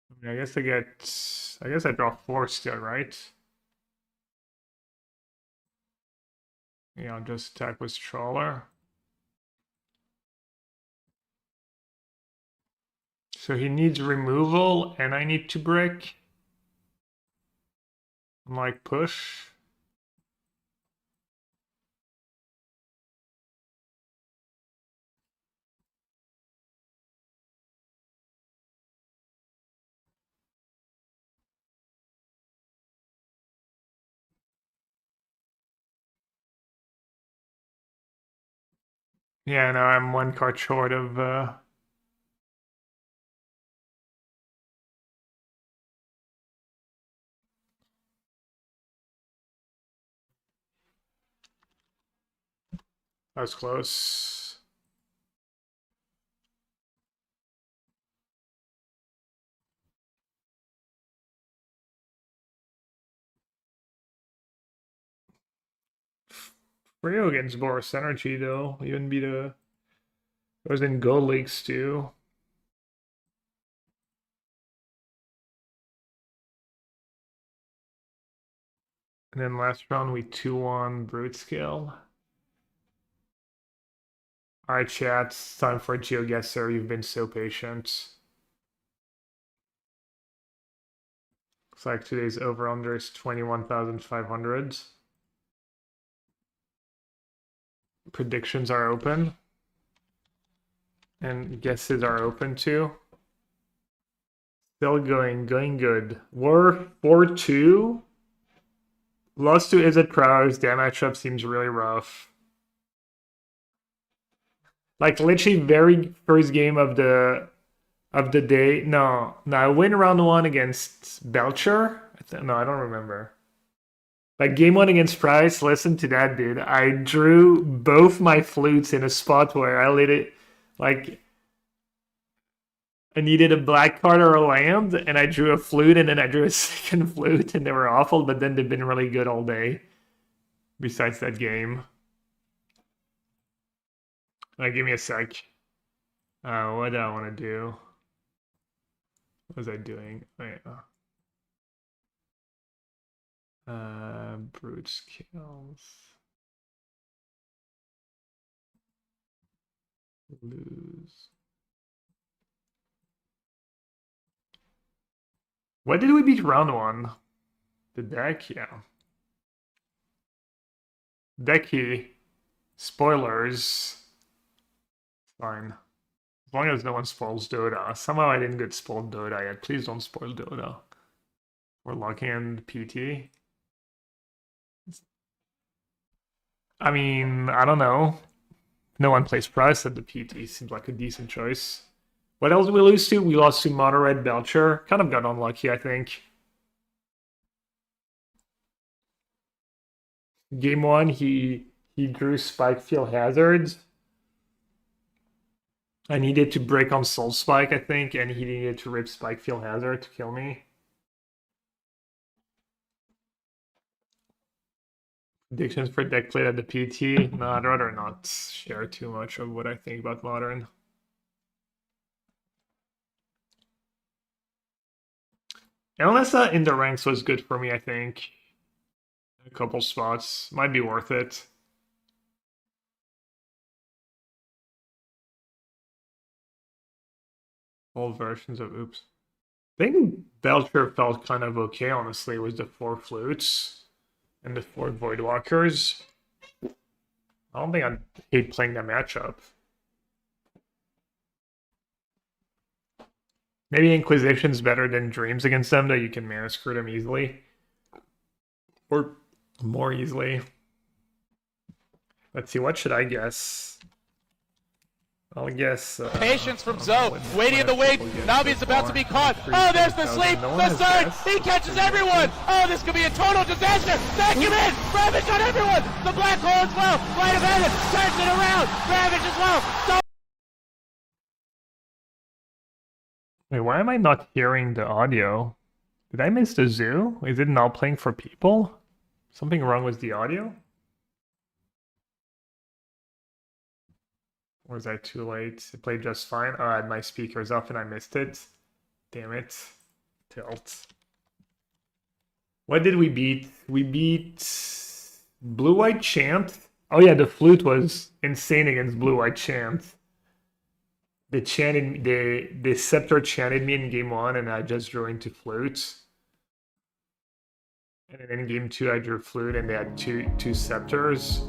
A: I mean, I guess I draw 4 still, right? Yeah, I'll just attack with Trawler. So he needs removal, and I need to break. I'm like, push. Yeah, no, I'm 1 card short of, that was close. Rio against Boris Energy, though. Even beat a... It was in Gold Leagues, too. And then last round, we 2-1 Brute Scale. Alright, chat. It's time for a GeoGuessr. You've been so patient. Looks like today's over-under is 21,500. Predictions are open. And guesses are open too. Still going good. We're 4-2. Lost to Izzet Prowse. That matchup seems really rough. Like literally very first game of the day. No, I win round 1 against Belcher. No, I don't remember. Like game 1 against Price, listen to that, dude. I drew both my flutes in a spot where I let it, like, I needed a black card or a land, and I drew a flute, and then I drew a second flute, and they were awful, but then they've been really good all day. Besides that game. Give me a sec. What do I want to do? What was I doing? Wait. Brute Scales. Lose. What did we beat round 1? The deck? Yeah. Decky. Spoilers. Fine. As long as no one spoils Dota. Somehow I didn't get spoiled Dota yet. Please don't spoil Dota. We're locking in PT. I mean, I don't know. No one plays Price at the PT. Seems like a decent choice. What else did we lose to? We lost to Monored Belcher. Kind of got unlucky, I think. Game 1, he drew Spike Field Hazards. I needed to break on Soul Spike, I think, and he needed to rip Spike Field Hazard to kill me. Predictions for deck played at the PT? No, I'd rather not share too much of what I think about Modern. Elnessa in the ranks was good for me, I think. A couple spots. Might be worth it. All versions of Oops. I think Belcher felt kind of okay, honestly, with the 4 flutes and the 4 Voidwalkers. I don't think I'd hate playing that matchup. Maybe Inquisition's better than Dreams against them, that you can mana screw them easily. Or more easily. Let's see, what should I guess? I'll guess.
H: Patience from Zoe, waiting in the wings. Navi's about to be caught. Oh, there's the sleep, the surge. He catches everyone. Oh, this could be a total disaster. Thank you, man. Ravage on everyone. The black hole as well. Light of heaven turns it around. Ravage as well.
A: Wait, why am I not hearing the audio? Did I miss the zoo? Is it not playing for people? Something wrong with the audio? Or was I too late? It played just fine. Oh, I had my speakers off and I missed it. Damn it. Tilt. What did we beat? We beat Blue-White Chant. Oh yeah, the flute was insane against Blue-White Chant. The Scepter chanted me in game 1 and I just drew into flute. And then in game 2 I drew flute and they had two Scepters.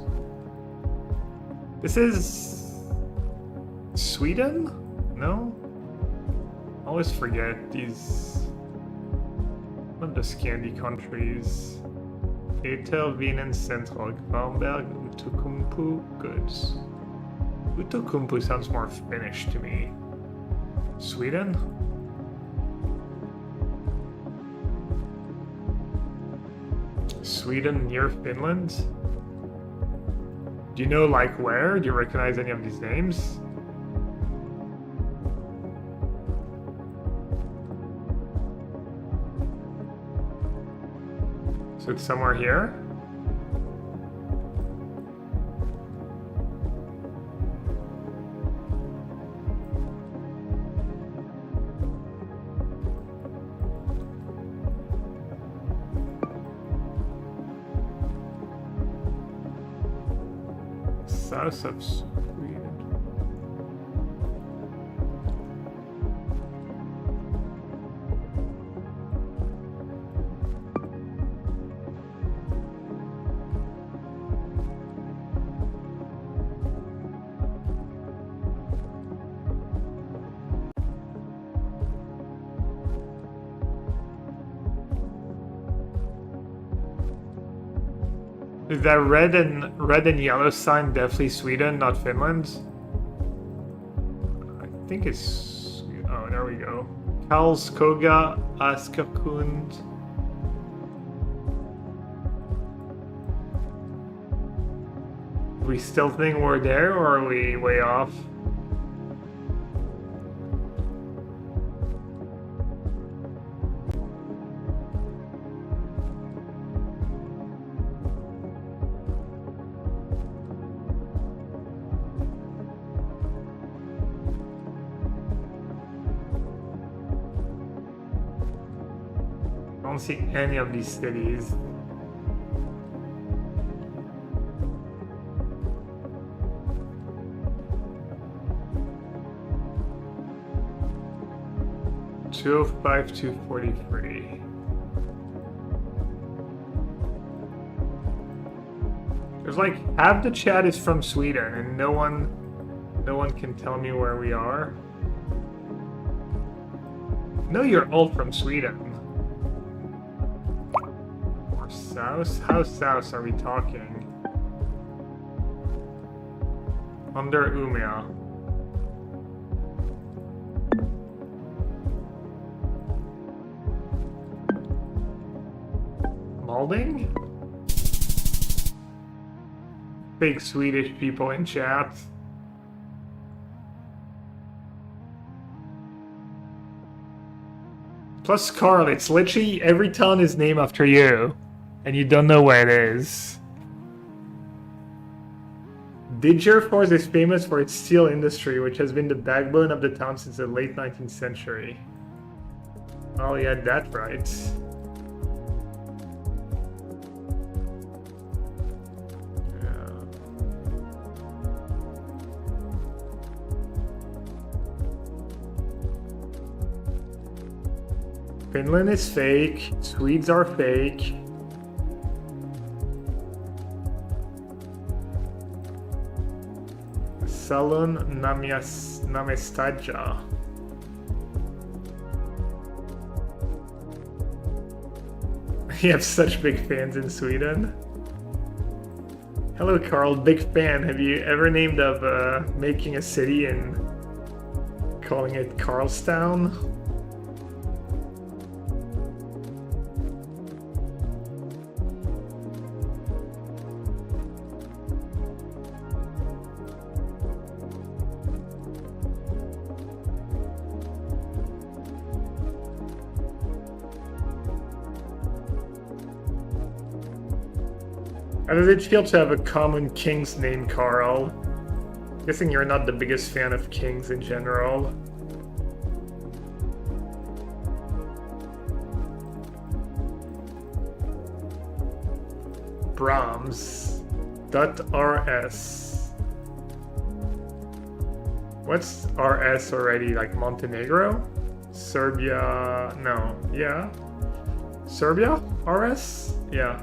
A: This is Sweden? No? I always forget these. One of the Scandi countries. Etel, Wien, Central, Bamberg, Utukumpu. Good. Utukumpu sounds more Finnish to me. Sweden? Sweden near Finland? Do you know, like, where? Do you recognize any of these names? So it's somewhere here? South of Sweden. Is that red and yellow sign definitely Sweden, not Finland? I think it's... oh, there we go. Karlskoga, Askakund. We still think we're there, or are we way off? I don't see any of these cities. Two 243. There's like half the chat is from Sweden, and no one can tell me where we are. No, you're all from Sweden. Or south? How south are we talking? Under Umea. Malding? Fake Swedish people in chat. Plus, Carl, it's literally every town is named after you, and you don't know where it is. Digerfors is famous for its steel industry, which has been the backbone of the town since the late 19th century. Oh, you had that right. Finland is fake. Swedes are fake. Salon Namestaja. You have such big fans in Sweden. Hello, Carl. Big fan. Have you ever named of making a city and calling it Carlstown? How does it feel to have a common king's name, Carl? Guessing you're not the biggest fan of kings in general. Brahms. .rs. What's RS already? Like Montenegro? Serbia? No. Yeah. Serbia? RS? Yeah.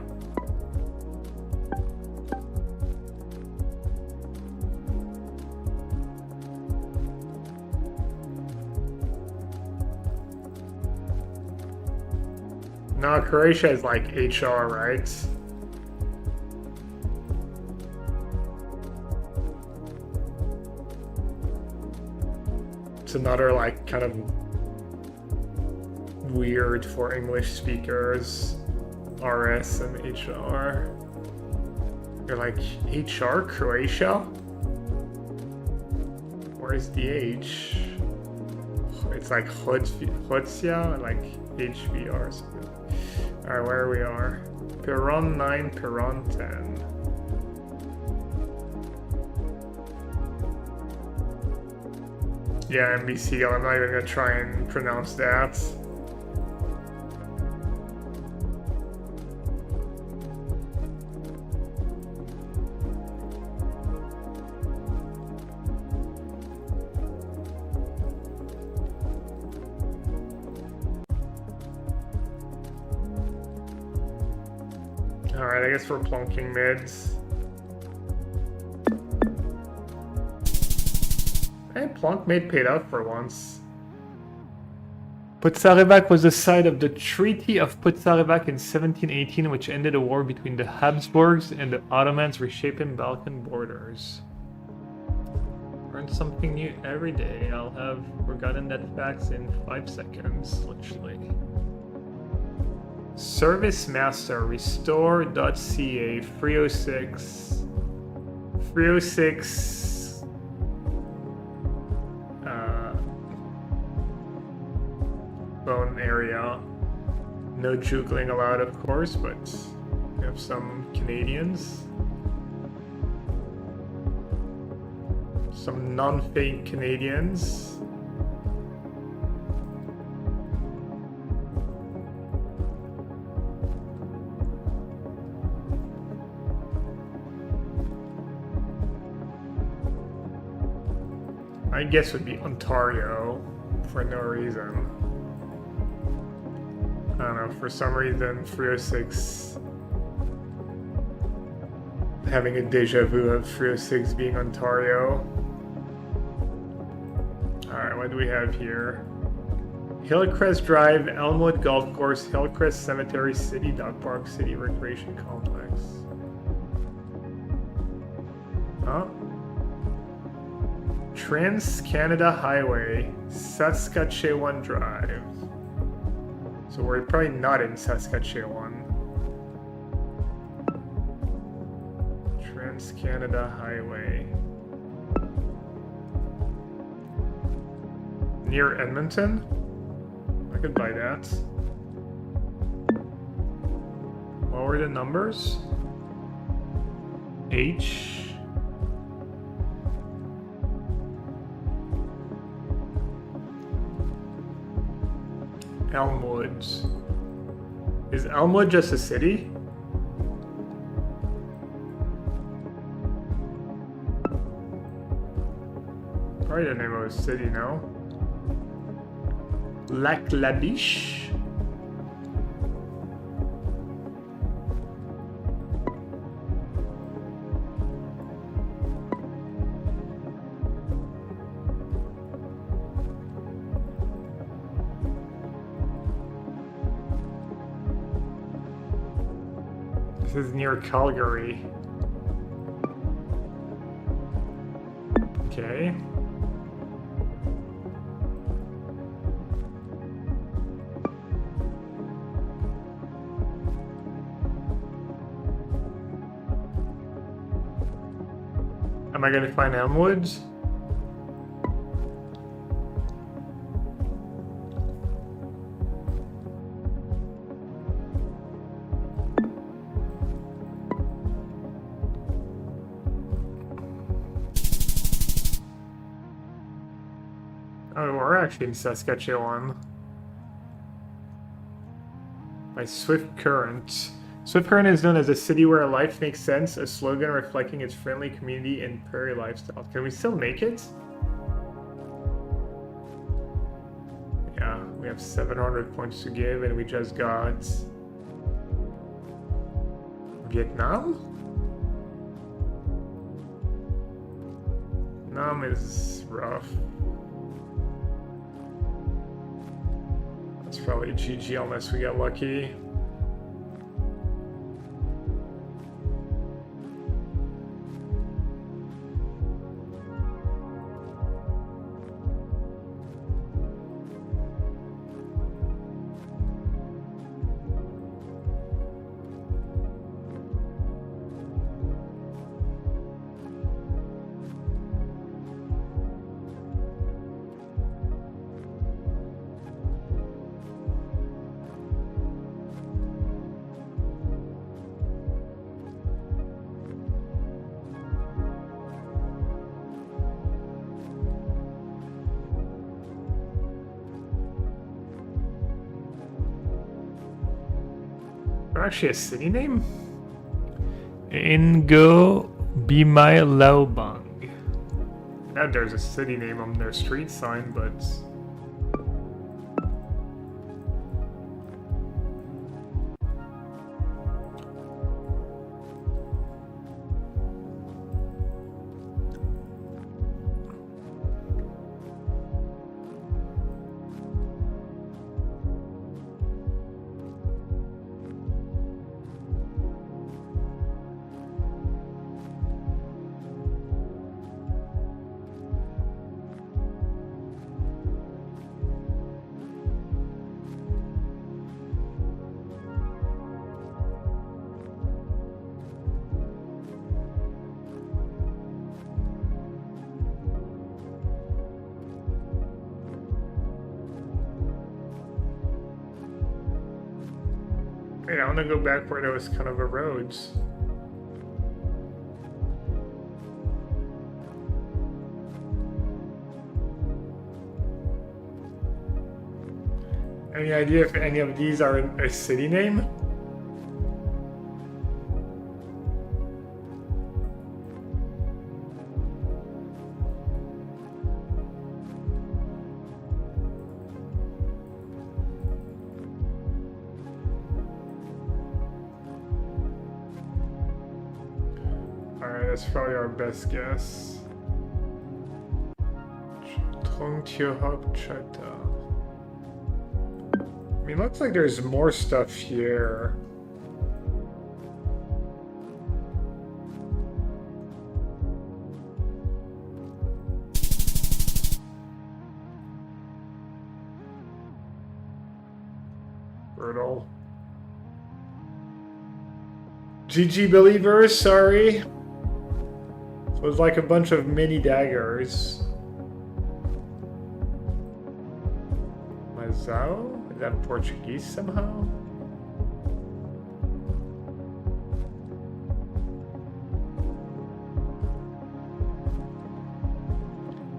A: No, Croatia is like HR, right? It's another like kind of weird for English speakers. RS and HR. You're like, HR Croatia? Where's the H? It's like Hodzia, like HVR or something. Alright, where we are. Peron 9, Peron 10. Yeah, NBC, I'm not even gonna try and pronounce that. Alright, I guess we're plunking mids. Hey, plunk mid paid out for once. Putsarevac was the site of the Treaty of Putsarevac in 1718, which ended a war between the Habsburgs and the Ottomans, reshaping Balkan borders. Learn something new every day. I'll have forgotten that facts in 5 seconds, literally. Service Master, restore.ca, 306. 306. Phone area. No juggling allowed, of course, but we have some Canadians. Some non-fake Canadians. My guess would be Ontario for no reason. I don't know, for some reason 306 having a deja vu of 306 being Ontario. Alright, what do we have here? Hillcrest Drive, Elmwood Golf Course, Hillcrest Cemetery, City Dog Park, City Recreation Complex. Huh? Trans-Canada Highway, Saskatchewan Drive. So we're probably not in Saskatchewan. Trans-Canada Highway. Near Edmonton? I could buy that. What were the numbers? H. Elmwood. Is Elmwood just a city? Probably the name of a city, no? Lac La Biche? This is near Calgary. Okay. Am I gonna find Elmwoods? Oh, we're actually in Saskatchewan. By Swift Current. Swift Current is known as a city where life makes sense, a slogan reflecting its friendly community and prairie lifestyle. Can we still make it? Yeah, we have 700 points to give and we just got Vietnam? Vietnam is rough. It's probably GG unless we get lucky. Actually a city name? Ingo Bimai Laubang. Now there's a city name on their street sign, but wait, I want to go back where there was kind of a road. Any idea if any of these are a city name? Alright, that's probably our best guess. Trongtiehok Chata. I mean, looks like there's more stuff here. Brutal. GG believers, sorry. It was like a bunch of mini daggers. Mazao? Is that Portuguese somehow?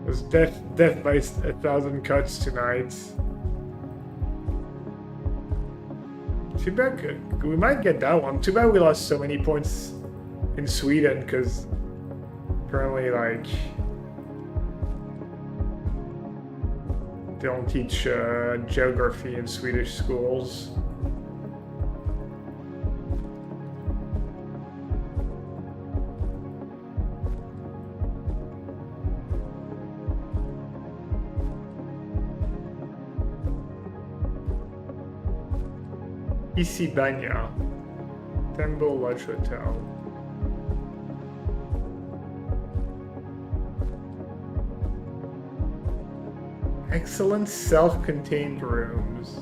A: It was death by 1,000 cuts tonight. Too bad we might get that one. Too bad we lost so many points in Sweden because apparently like they don't teach geography in Swedish schools. Isibanya, Tembo Lodge Hotel. Excellent self-contained rooms.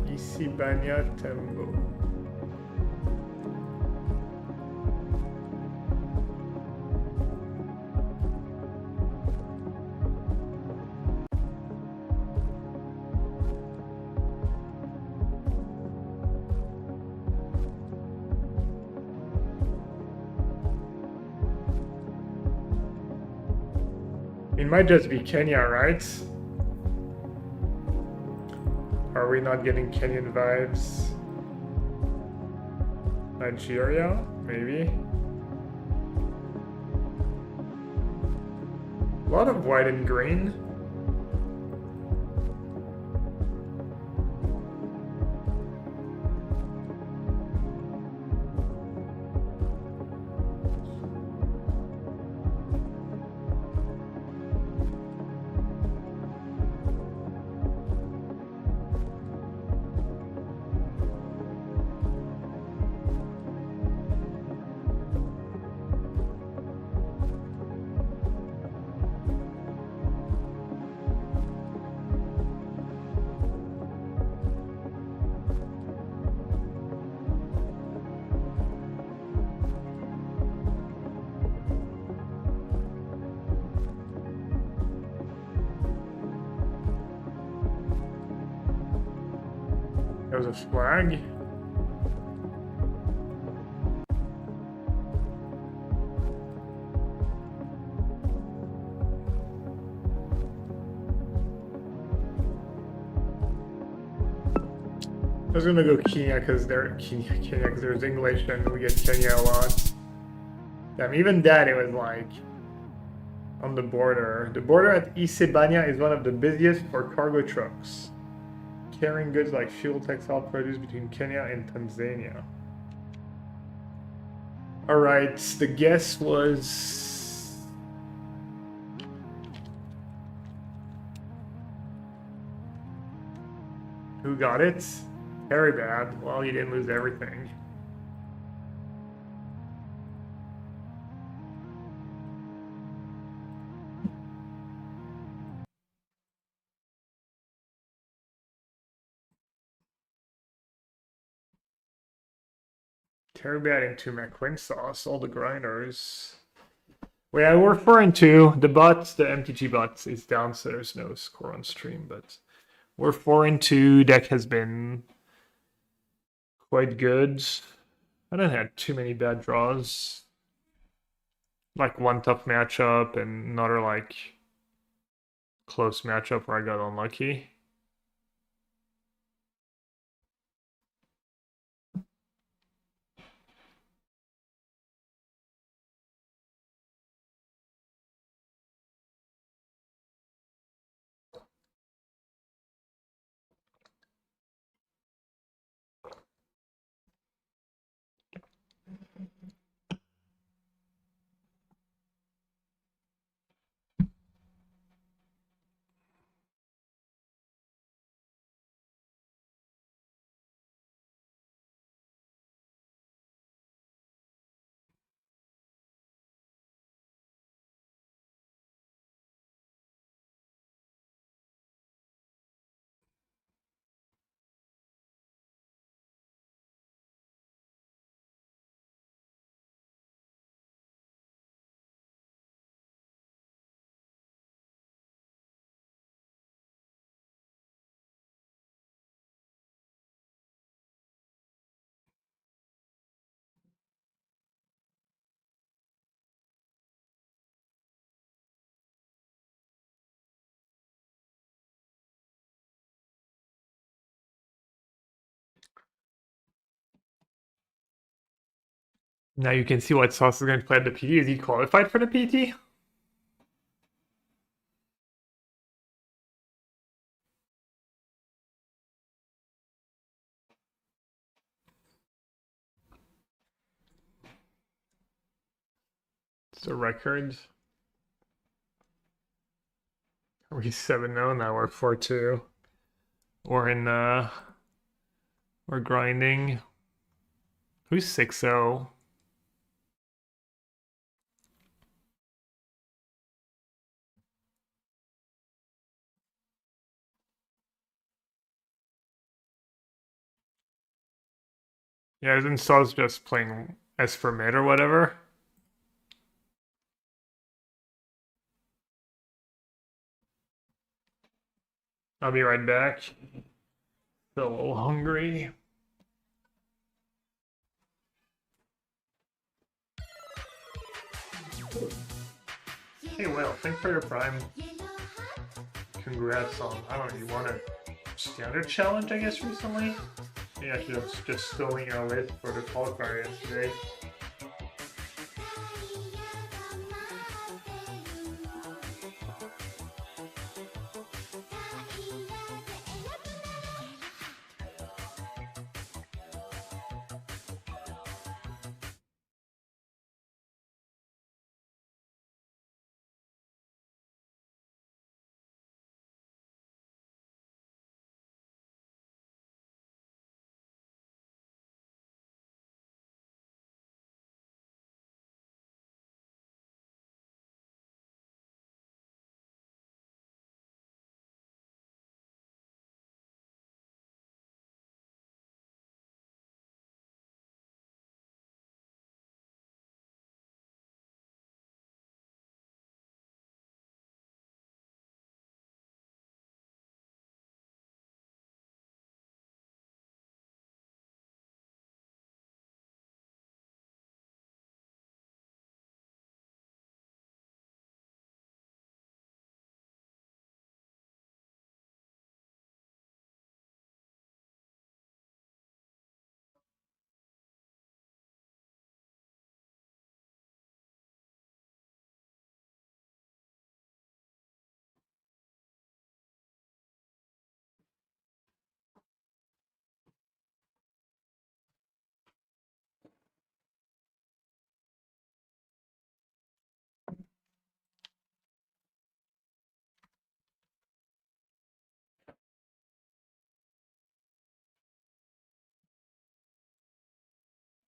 A: Isibanya Tembo. It might just be Kenya, right? Are we not getting Kenyan vibes? Nigeria? Maybe? A lot of white and green. There's a flag. I was gonna go Kenya because there's English and we get Kenya a lot. Damn, even that it was like on the border. The border at Isebania is one of the busiest for cargo trucks, carrying goods like fuel, textile, produce between Kenya and Tanzania. Alright, the guess was... Who got it? Very bad. Well, you didn't lose everything. Very bad into McQueen sauce, all the grinders. Wait, we're 4-2. The bots, the MTG bots is down, so there's no score on stream, but we're 4-2. Deck has been quite good. I don't have too many bad draws. Like one tough matchup and another like close matchup where I got unlucky. Now you can see what Sauce is going to play at the PT. Is he qualified for the PT? It's a record. Are we 7-0? Now we're 4-2. We're in we're grinding. Who's 6-0? Yeah, isn't Sauce just playing S for mid or whatever? I'll be right back. Still a little hungry. Hey, Will, thanks for your prime. Congrats on, I don't know, you won a standard challenge, I guess, recently? Yeah, just stolen your list for the qualifier yesterday.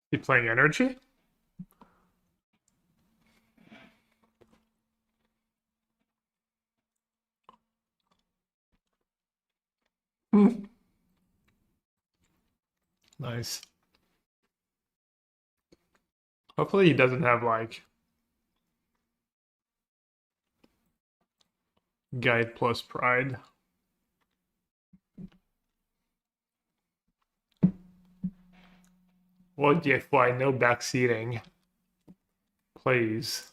A: You playing energy? Nice. Hopefully he doesn't have like guide plus pride. What if why no backseating? Please.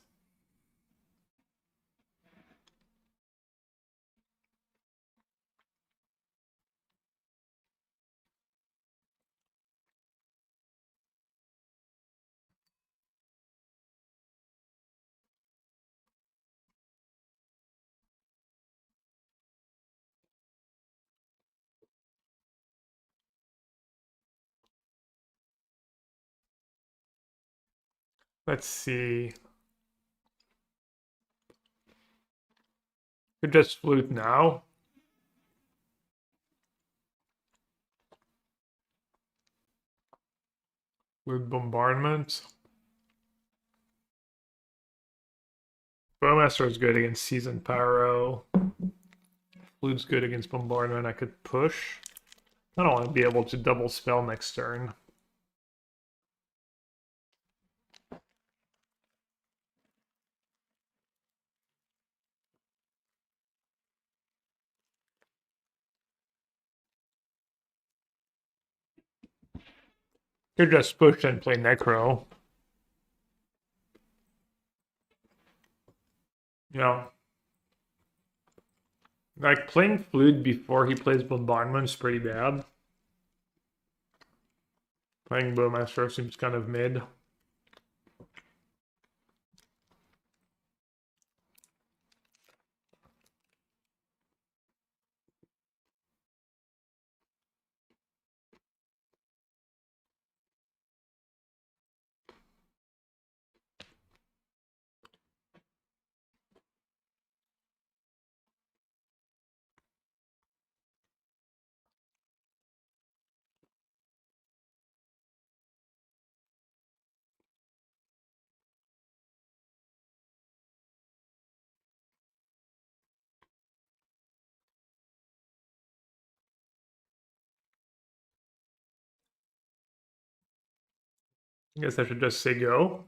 A: Let's see. Could just flute now. With bombardment. Bowmaster is good against Season Pyro. Flute's good against bombardment. I could push. I don't want to be able to double spell next turn. Could just push and play Necro. Yeah. Like, playing Flute before he plays Bombardment is pretty bad. Playing Bowmaster seems kind of mid. I guess I should just say go.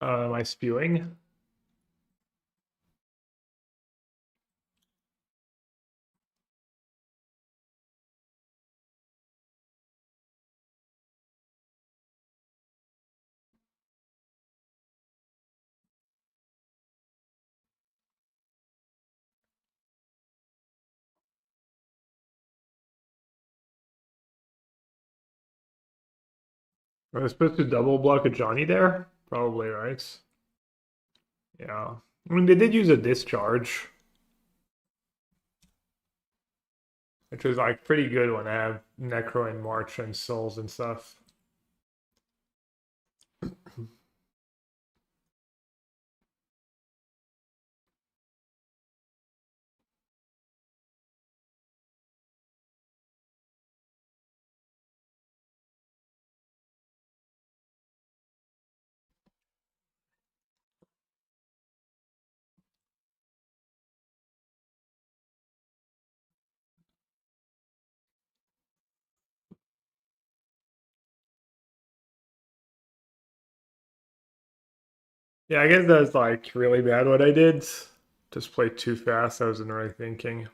A: Am I spewing? Am I supposed to double block a Johnny there? Probably, right? Yeah. I mean, they did use a discharge, which is like pretty good when I have Necro and March and Souls and stuff. Yeah, I guess that's like really bad what I did. Just played too fast. I wasn't really thinking.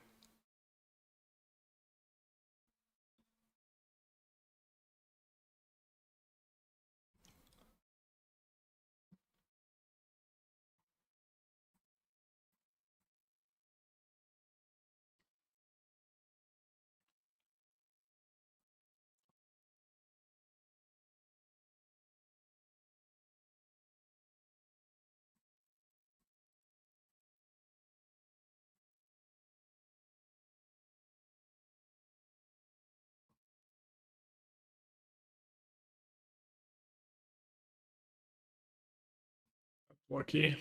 A: Lucky.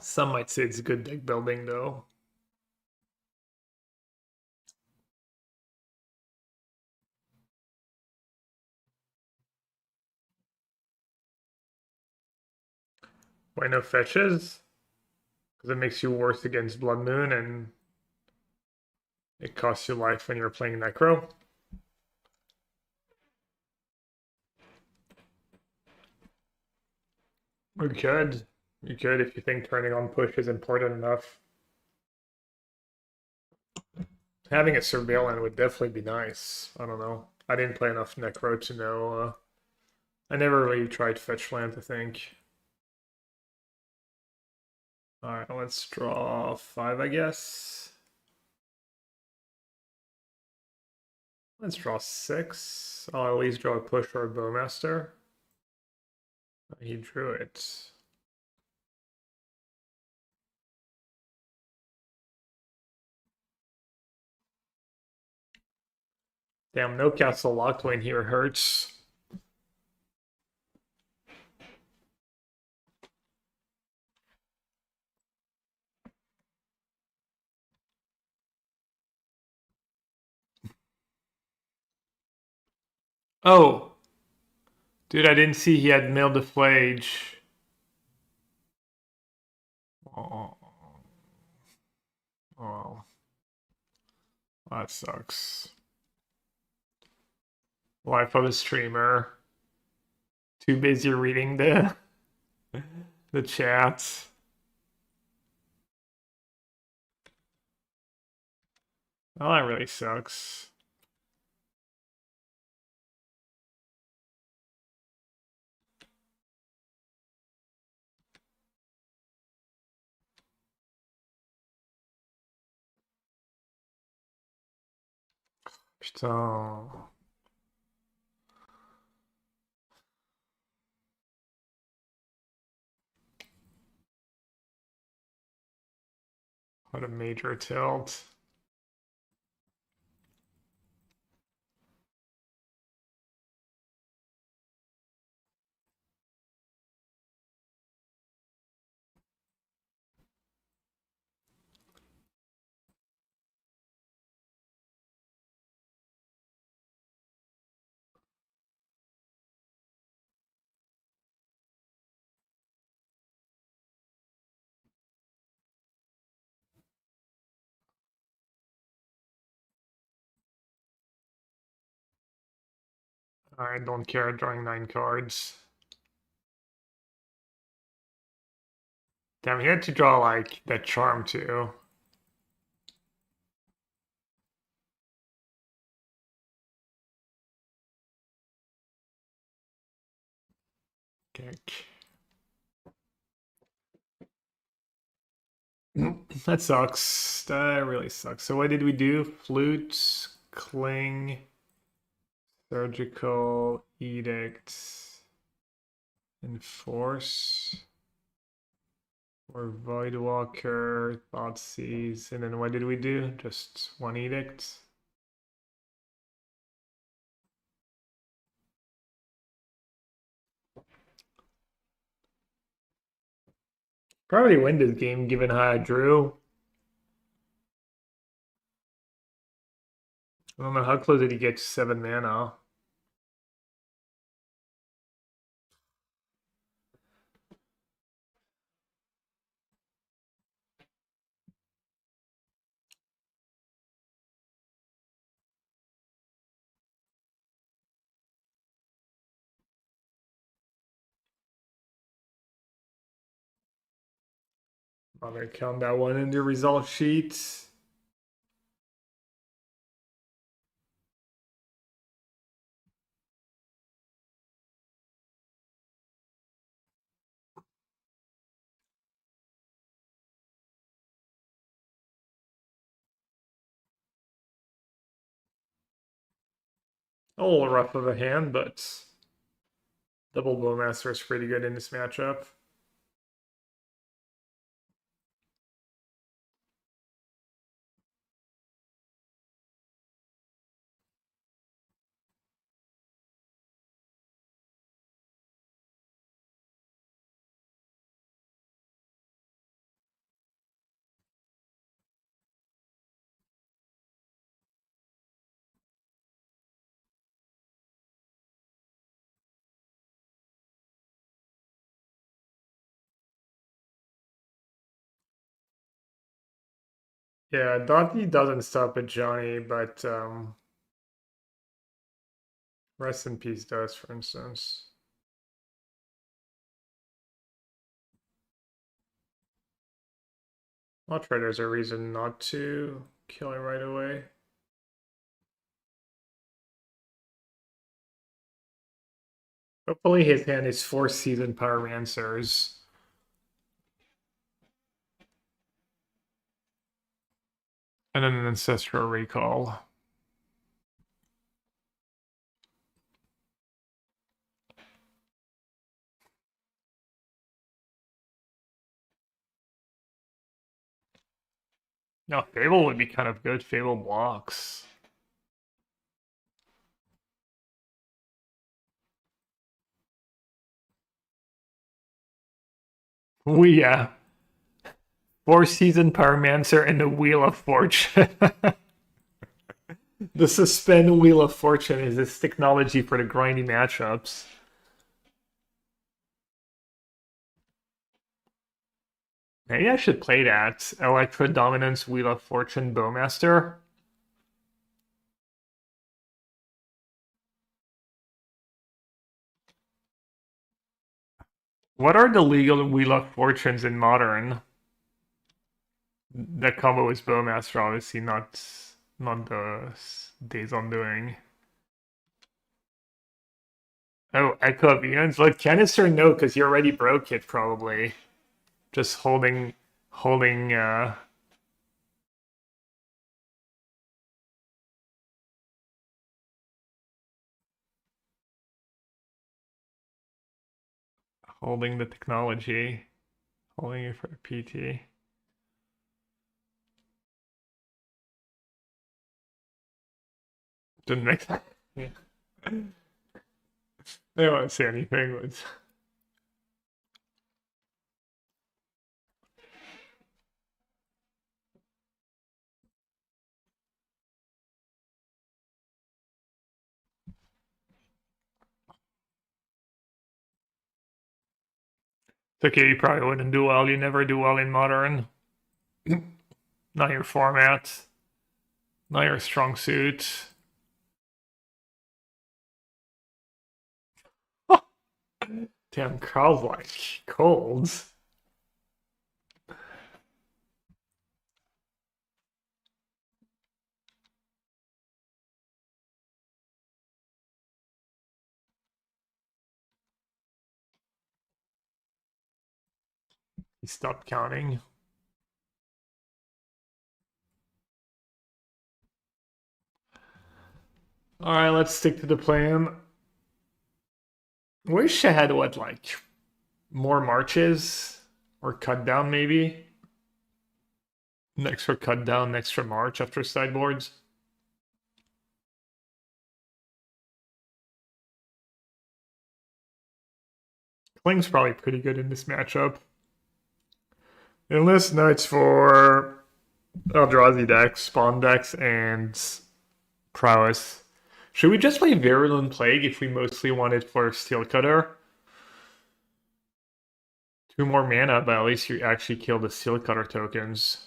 A: Some might say it's good deck building though. Why no fetches? Because it makes you worse against Blood Moon and it costs you life when you're playing Necro. You could. You could if you think turning on push is important enough. Having a surveillant would definitely be nice. I don't know. I didn't play enough Necro to know. I never really tried fetch land, I think. Alright, let's draw 5, I guess. Let's draw 6. I'll at least draw a push or a bowmaster. He drew it. Damn, no castle locked when here hurts. Oh! Dude, I didn't see he had mailed the flage. Oh. Oh. That sucks. Life of a streamer. Too busy reading the chat. Oh, that really sucks. Putain. What a major tilt. I don't care, drawing 9 cards. Damn, he had to draw like that charm too. Kick. That sucks. That really sucks. So what did we do? Flute, cling, surgical, edict, enforce, or voidwalker, thoughtseize, and then what did we do? Just one edict. Probably win this game given how I drew. I don't know how close did he get to 7 mana. I'm gonna count that one in the result sheet. A little rough of a hand, but double Bowmaster is pretty good in this matchup. Yeah, Dottie doesn't stop at Johnny, but Rest in Peace does, for instance. I'll try there's a reason not to kill it right away. Hopefully his hand is 4 Seasoned Pyromancers. And then an Ancestral Recall. No, Fable would be kind of good. Fable blocks. Oh yeah. 4 Seasoned Pyromancer and the Wheel of Fortune. The Suspend Wheel of Fortune is this technology for the grindy matchups. Maybe I should play that. Electro Dominance Wheel of Fortune Bowmaster. What are the legal Wheel of Fortunes in Modern? The combo is Bowmaster, obviously, not the Days Undoing. Oh, Echo of Eons? Look, Canister, no, because you already broke it, probably. Just holding, Holding the technology. Holding it for PT. Didn't make sense. Yeah. I don't want to say anything, but it's okay. You probably wouldn't do well. You never do well in modern. Not your format. Not your strong suit. Damn, Carl's like cold. He stopped counting. Alright, let's stick to the plan. Wish I had what, like, more marches? Or cut down, maybe? Next for cut down, next for march after sideboards. Kling's probably pretty good in this matchup. Unless Knights for Eldrazi decks, Spawn decks, and Prowess. Should we just play Virulent Plague if we mostly wanted for Steel Cutter? 2 more mana, but at least you actually kill the Steel Cutter tokens.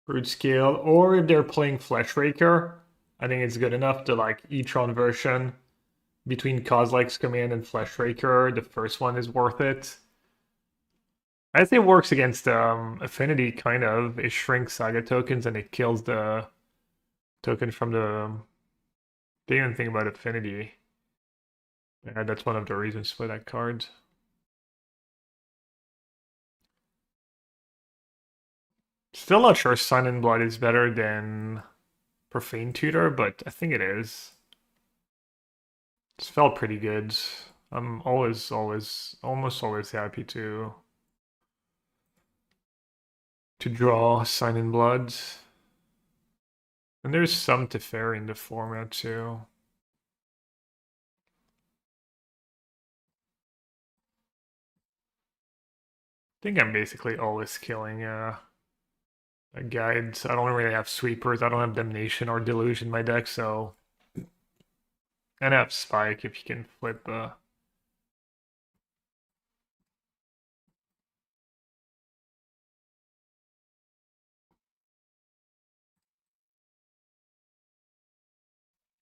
A: Root Scale, or if they're playing Fleshraker, I think it's good enough to like E-Tron version. Between Kozilek's Command and Fleshraker, the first one is worth it. I think it works against Affinity, kind of. It shrinks Saga tokens and it kills the token from the... Didn't even think about Affinity. Yeah, that's one of the reasons for that card. Still not sure Sun and Blood is better than Profane Tutor, but I think it is. It's felt pretty good. I'm almost always happy to draw Sign in Blood. And there's some Teferi in the format too. I think I'm basically always killing a guide. I don't really have sweepers. I don't have Damnation or Deluge in my deck, so and I have Spike if you can flip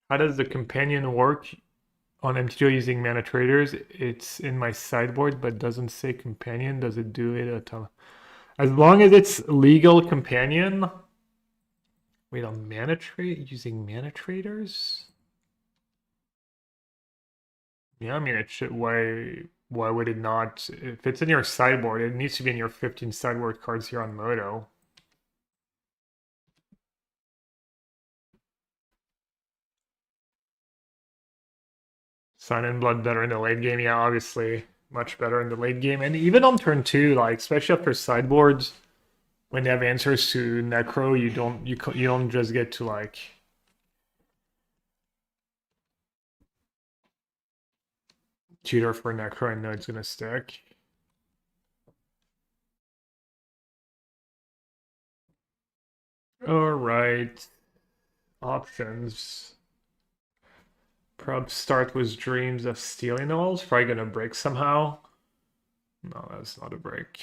A: How does the companion work on MTGO using mana traders? It's in my sideboard but doesn't say companion. Does it do it at all? As long as it's legal companion. Wait, on mana trade using mana traders? Yeah, I mean it should why would it not? If it's in your sideboard, it needs to be in your 15 sideboard cards here on Moto. Sign in Blood better in the late game, yeah, obviously. Much better in the late game. And even on turn 2, like especially after sideboards, when they have answers to Necro, you don't just get to like tutor for Necro and know it's gonna stick. Alright. Options. Prob start with Dreams of Stealing Walls. Probably gonna break somehow. No, that's not a break.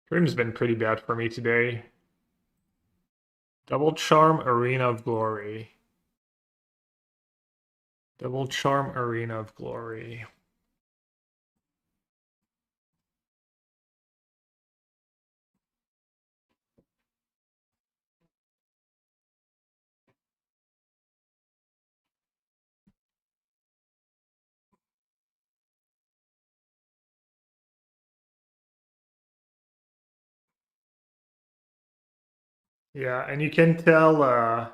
A: Dream's been pretty bad for me today. Double Charm, Arena of Glory. Double Charm, Arena of Glory. Yeah, and you can tell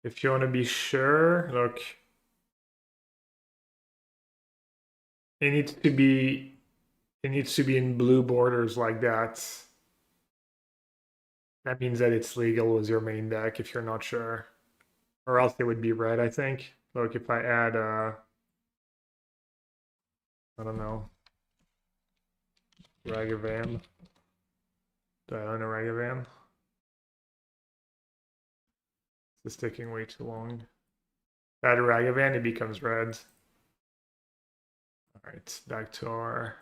A: if you want to be sure, look, it needs to be in blue borders like that. That means that it's legal with your main deck if you're not sure. Or else it would be red, I think. Look, if I add I don't know, Ragavan. Do I own a Ragavan? It's taking way too long. Add a Ragavan, it becomes red. Alright, back to our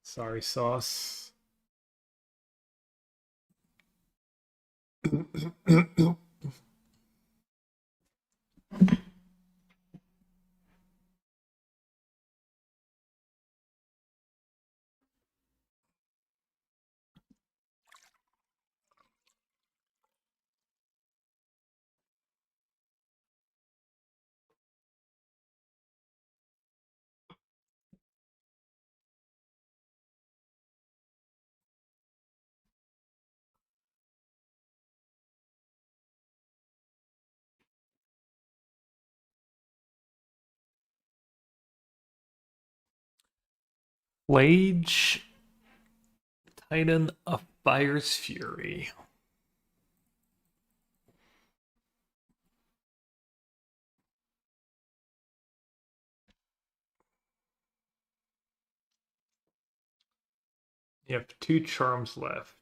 A: sorry sauce. Wage Titan of Fire's Fury. You have 2 charms left.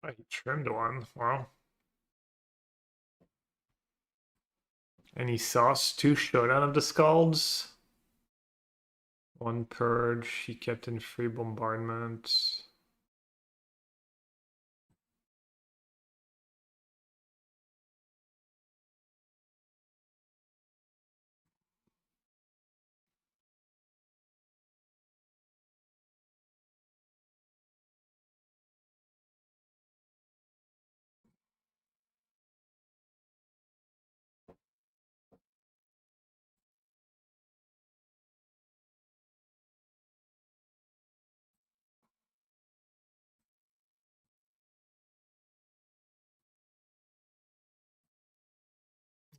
A: Oh, he trimmed one. Wow. And he sauce 2 Showdown of the Scalds. 1 Purge. He kept in free bombardment.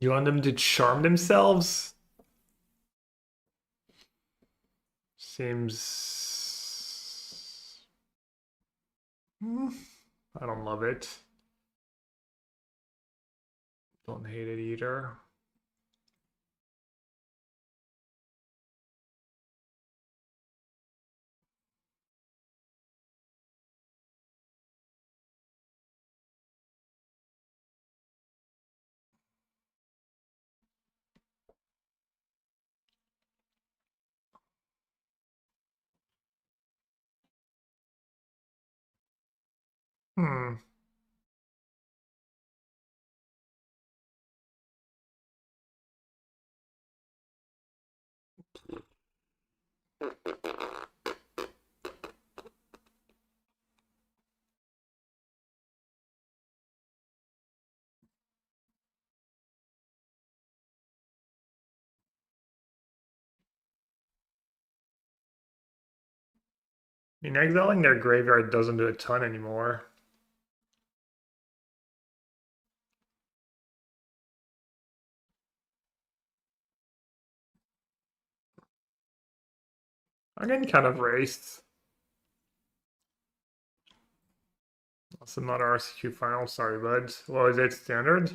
A: You want them to charm themselves? Seems... I don't love it. Don't hate it either. Hmm. I mean, exiling their graveyard doesn't do a ton anymore. I'm getting kind of raced. That's another RCQ final. Sorry, bud. What was it? Standard?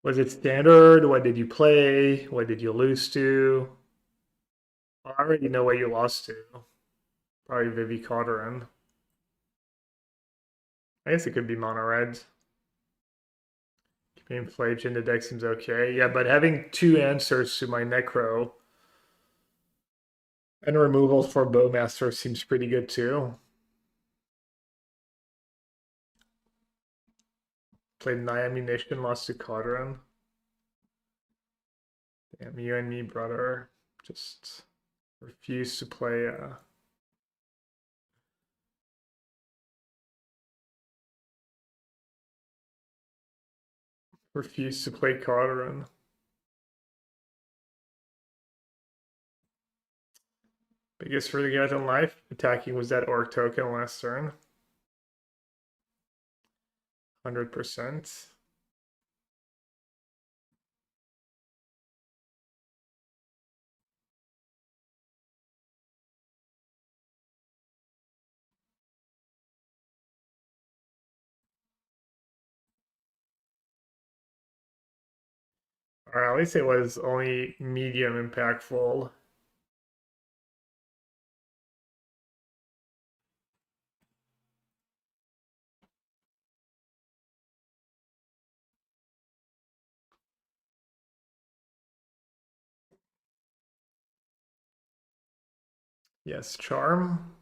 A: Was it standard? What did you play? What did you lose to? I already know what you lost to. Probably Vivi Cotterin. I guess it could be mono red. Keeping Flage in the deck seems okay. Yeah, but having 2 answers to my Necro and removal for Bowmaster seems pretty good too. Played 9 ammunition, lost to Cotterin. Damn, you and me, brother. Just refuse to play refuse to play Cotterin. Biggest regret in life, attacking was that orc token last turn. 100%. Or at least it was only medium impactful. Yes, charm.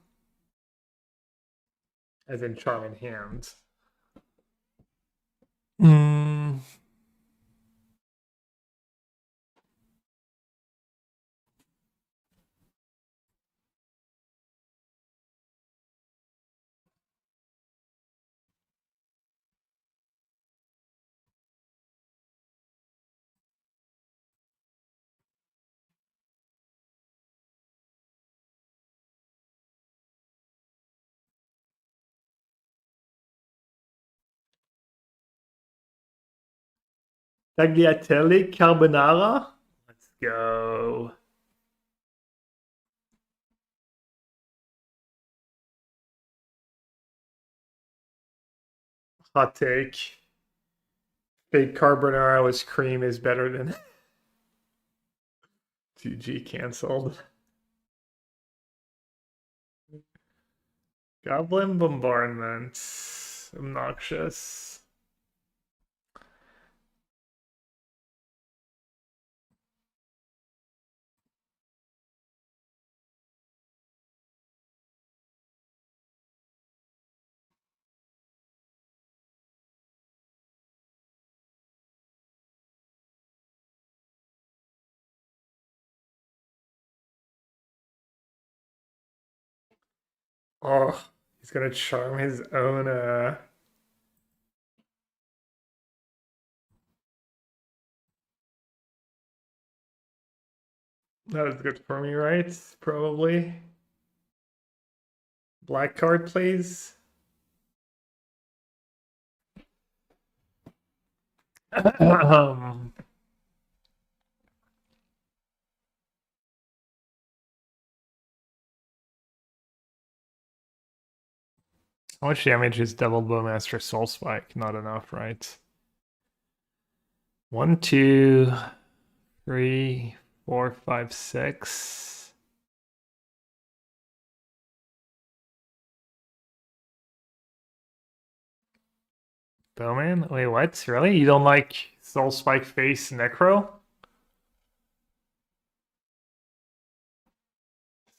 A: As in charm in hand. Tagliatelle carbonara? Let's go. Hot take. Fake carbonara with cream is better than 2G canceled. Goblin bombardment. Obnoxious. Oh, he's gonna charm his own that was good for me, right? Probably. Black card, please. How much damage is Devil Bowmaster Soul Spike? Not enough, right? 1, 2, 3, 4, 5, 6. Bowman? Wait, what? Really? You don't like Soul Spike face Necro?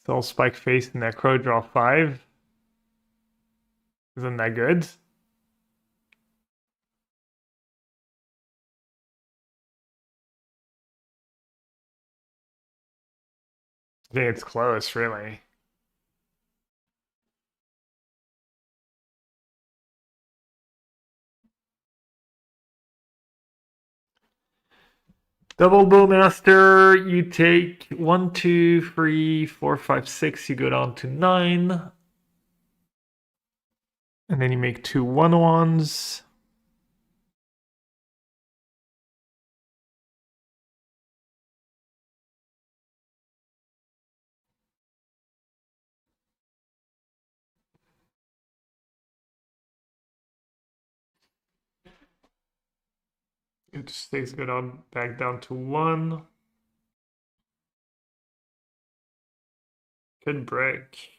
A: Soul Spike face Necro, draw 5? Isn't that good? I think it's close, really. Double Bowmaster, you take 1, 2, 3, 4, 5, 6, you go down to 9. And then you make 2 1/1s. It stays good on back down to 1. Good break.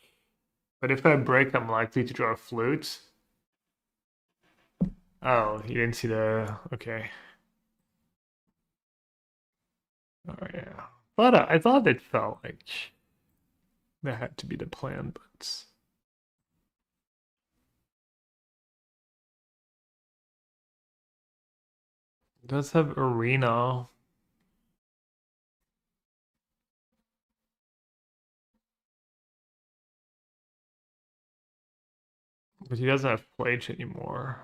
A: But if I break, I'm likely to draw a flute. Oh, you didn't see the... Okay. Oh, yeah. But I thought it felt like that had to be the plan, but... It does have arena. But he doesn't have plage anymore.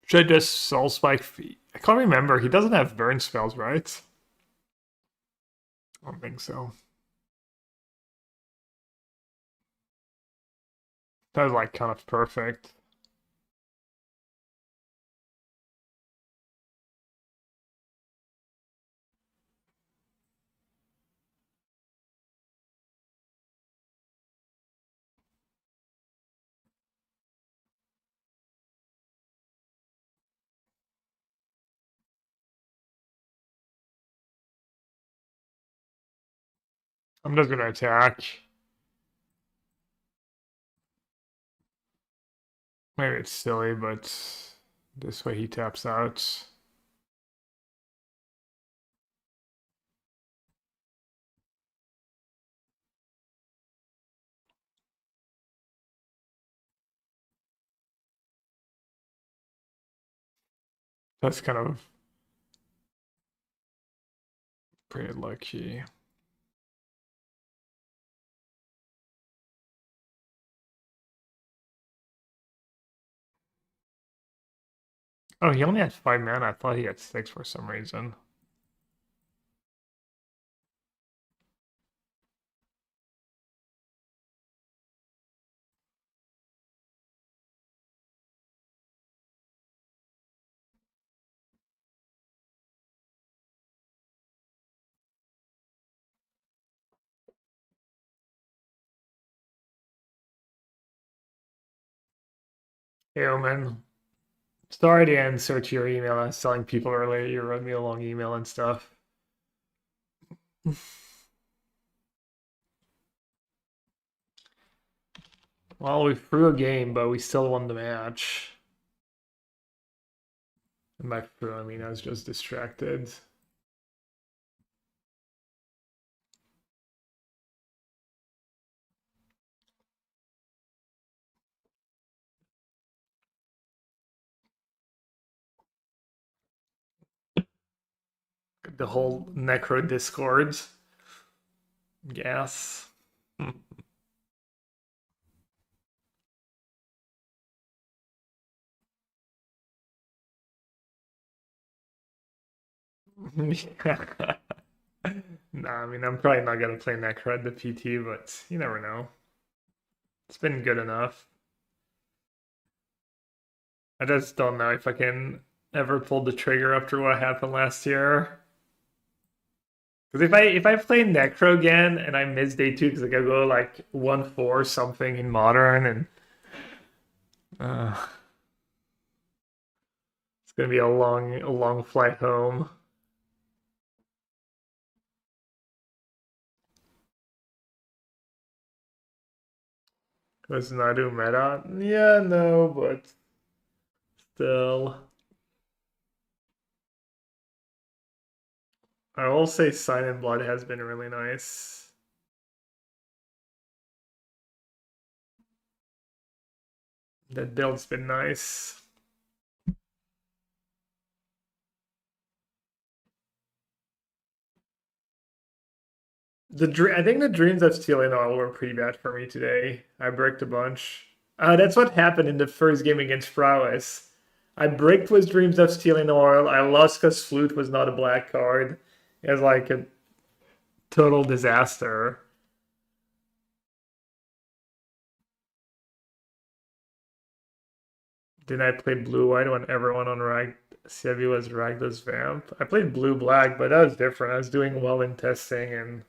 A: Should I just Soul Spike? I can't remember. He doesn't have burn spells, right? I don't think so. That was like kind of perfect. I'm just gonna attack. Maybe it's silly, but this way he taps out. That's kind of pretty lucky. Oh, he only had 5 mana. I thought he had 6 for some reason. Hey, Omen. Sorry to answer to your email. I was telling people earlier you wrote me a long email and stuff. Well, we threw a game, but we still won the match. And by threw, I mean I was just distracted. The whole Necro Discord. Gas. Nah, I mean, I'm probably not gonna play Necro at the PT, but you never know. It's been good enough. I just don't know if I can ever pull the trigger after what happened last year. Because if I play Necro again and I miss day 2 because I gotta go like 1-4 something in modern and it's gonna be a long flight home. Was Nadu meta? Yeah, no, but still. I will say Sign in Blood has been really nice. That build's been nice. I think the dreams of stealing all were pretty bad for me today. I bricked a bunch. That's what happened in the first game against Prowess. I bricked with Dreams of Stealing Oil. I lost because Flute was not a black card. It was like a total disaster. Then I played blue-white when everyone on Sevi was Ragdos Vamp. I played blue-black, but that was different. I was doing well in testing, and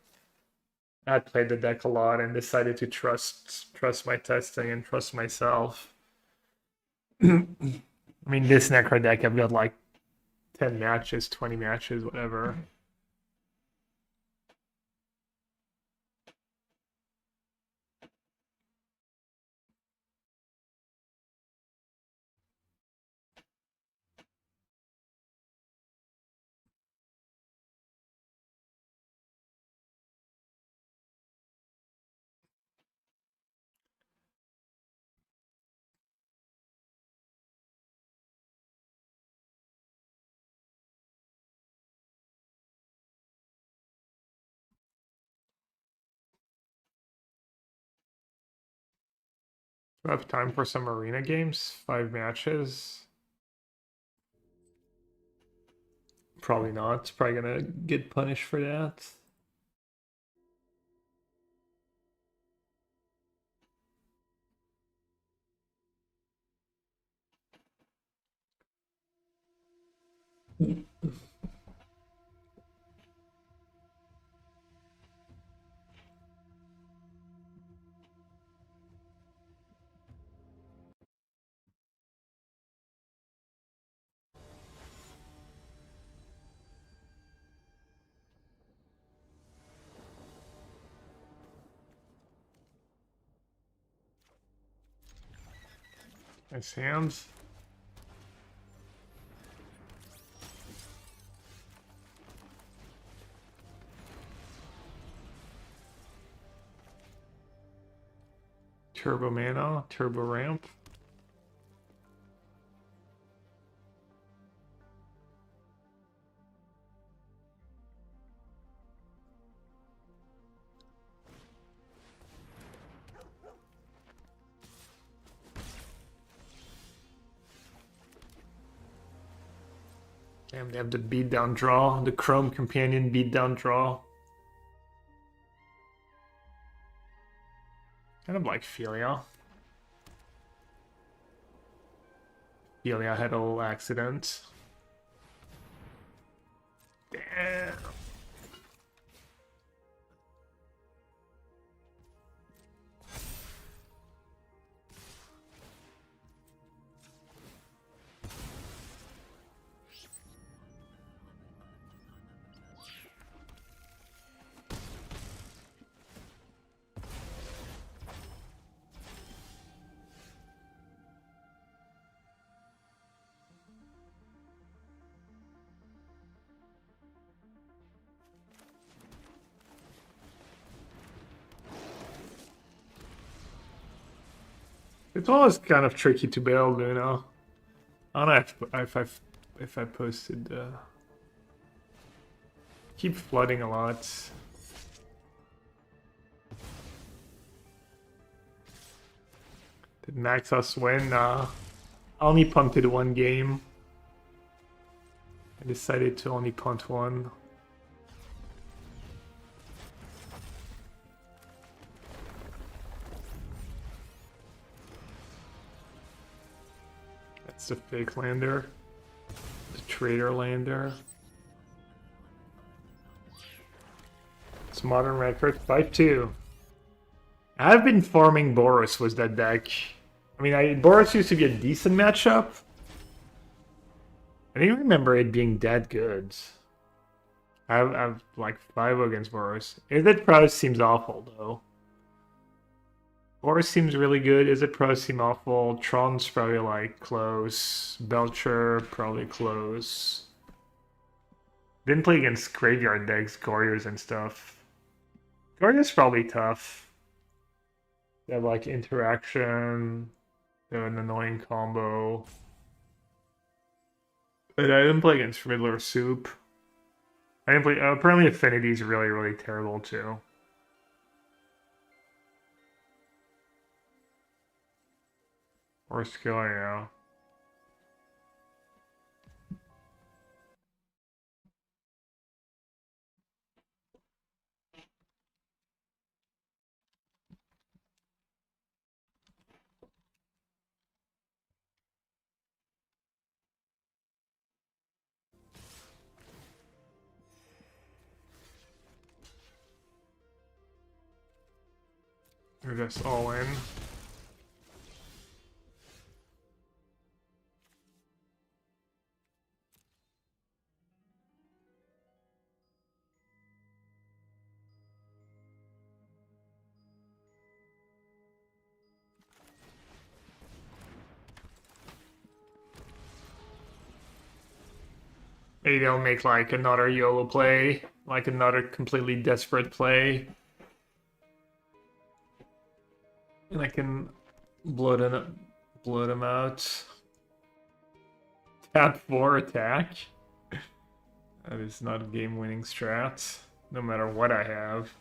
A: I had played the deck a lot and decided to trust my testing and trust myself. I mean, this Necro deck, I've got like 10 matches, 20 matches, whatever. Do I have time for some arena games? 5 matches? Probably not. Probably gonna get punished for that. Nice hands. Turbo mana, turbo ramp. Damn, they have the beatdown draw, the Chrome Companion beatdown draw. Kind of like Philia. Philia had a little accident. Damn. It's always kind of tricky to build, you know. I don't know if I posted. Keep flooding a lot. Did Naxos win? I only punted one game. I decided to only punt one. That's the fake lander. The traitor lander. It's modern record 5-2. I've been farming Boros with that deck. I mean, Boros used to be a decent matchup. I didn't remember it being that good. I've like 5 against Boros. Izzet Prowse seems awful though. Boros seems really good. Izzet Prowse seem awful. Tron's probably like close. Belcher probably close. Didn't play against graveyard decks, Gorriers and stuff. Gorriers probably tough. They have like interaction. They have an annoying combo. But I didn't play against Riddler Soup. I didn't play. Apparently, Affinity is really, really terrible too. Or skill, yeah. We're just all in. Maybe they'll make like another YOLO play, like another completely desperate play. And I can blow them out. Tap 4 attack. That is not a game-winning strat, no matter what I have.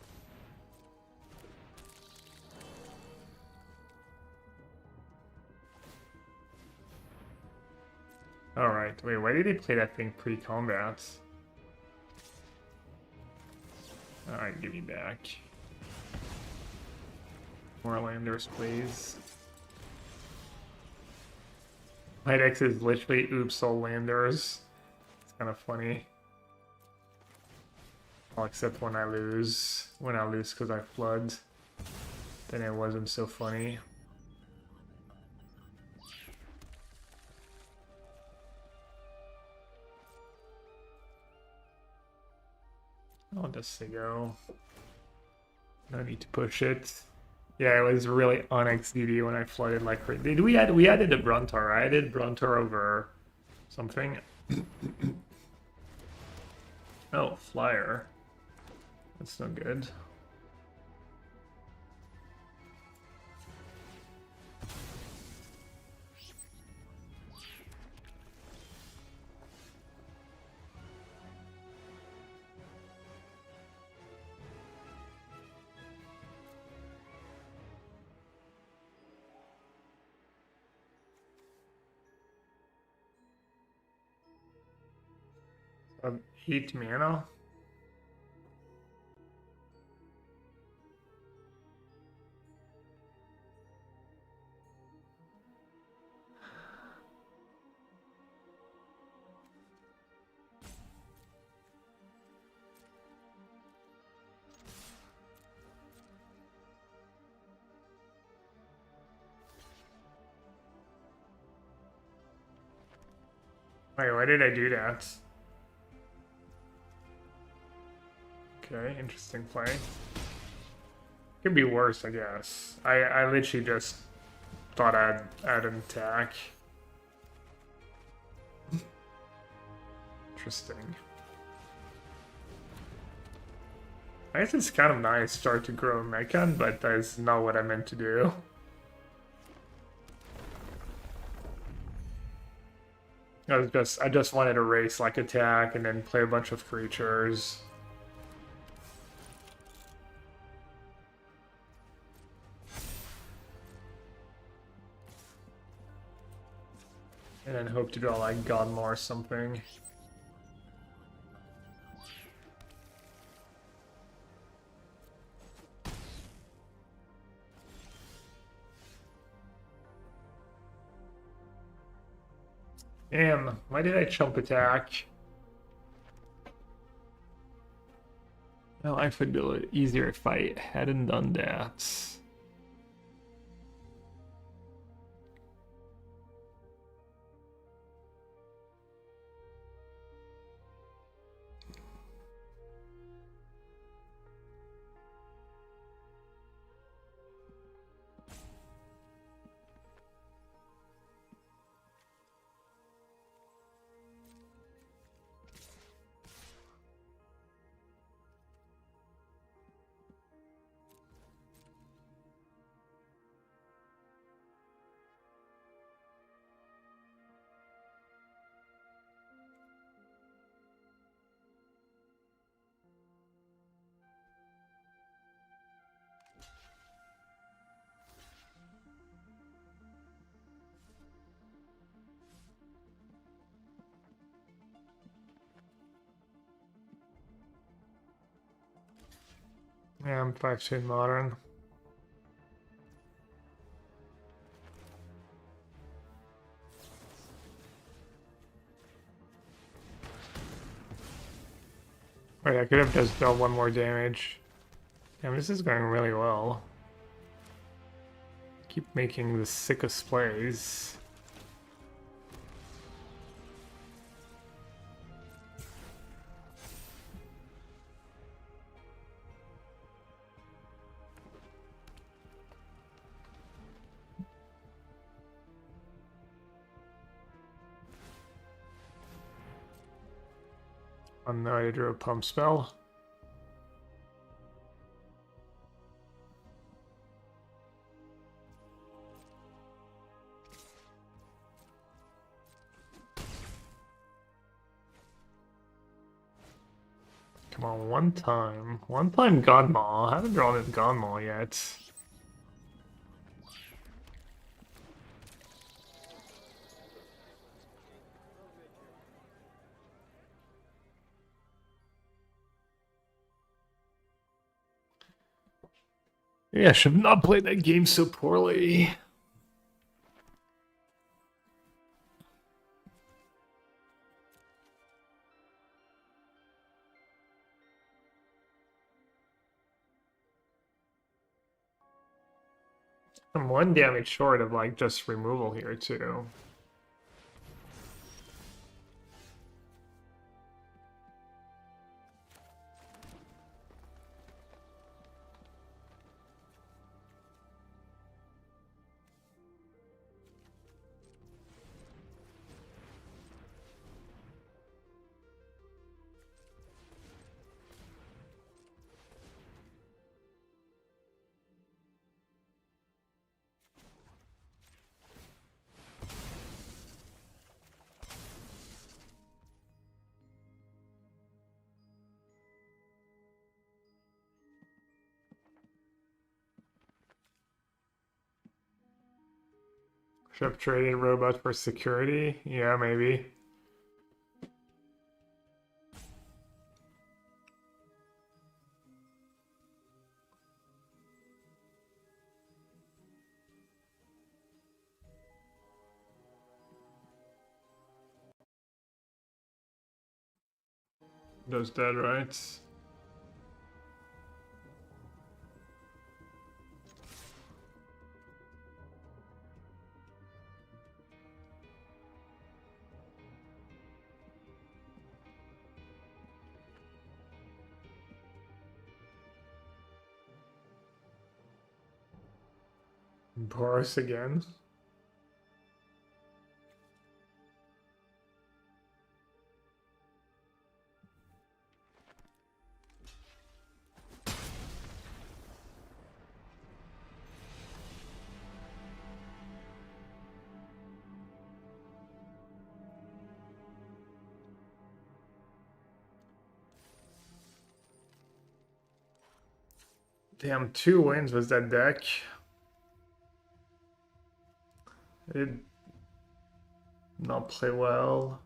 A: Alright, wait, why did he play that thing pre-combat? Alright, give me back. More landers, please. My deck is literally oops all landers. It's kind of funny. Well, except when I lose. When I lose because I flood. Then it wasn't so funny. I'll just say go. No need to push it. Yeah, it was really on XDD when I flooded like crazy. Did we added a Brontar? I added Brontar over something. Oh, flyer. That's no good. Heat mana. Wait, why did I do that? Okay, interesting play. Could be worse, I guess. I literally just thought I'd add an attack. Interesting. I guess it's kind of nice start to grow Mechan, but that's not what I meant to do. I just wanted to race like attack and then play a bunch of creatures. And then hope to draw like Godmaw or something. Damn, why did I chump attack? Well, life would be a little easier if I hadn't done that. Yeah, I'm 5-2 modern. Wait, I could have just dealt one more damage. Damn, this is going really well. Keep making the sickest plays. Oh no, I drew a pump spell. Come on, one time. One time Godmaw. I haven't drawn in Godmaw yet. Yeah, I should not play that game so poorly. I'm one damage short of like just removal here too. Should have traded robot for security. Yeah, maybe. Those dead, right? Boris again. Damn, 2 wins was that deck. It did not play well.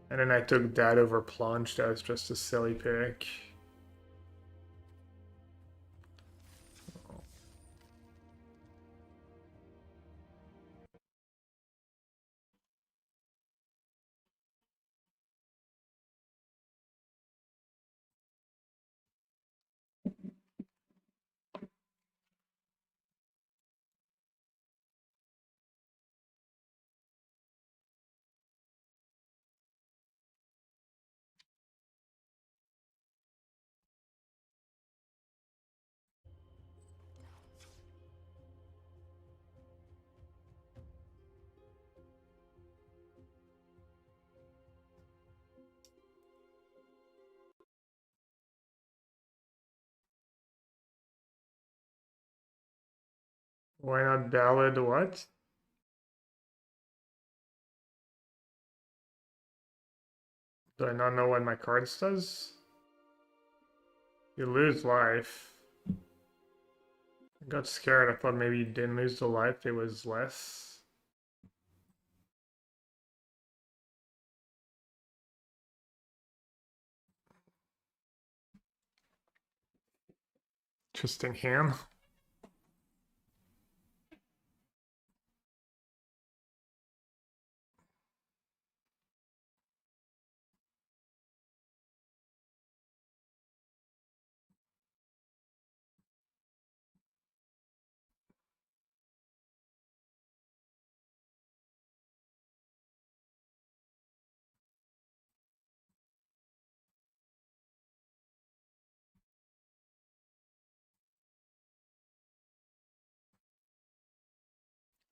A: And then I took that over plunge. That was just a silly pick. Why not ballad what? Do I not know what my cards does? You lose life. I got scared. I thought maybe you didn't lose the life, it was less. Interesting hand.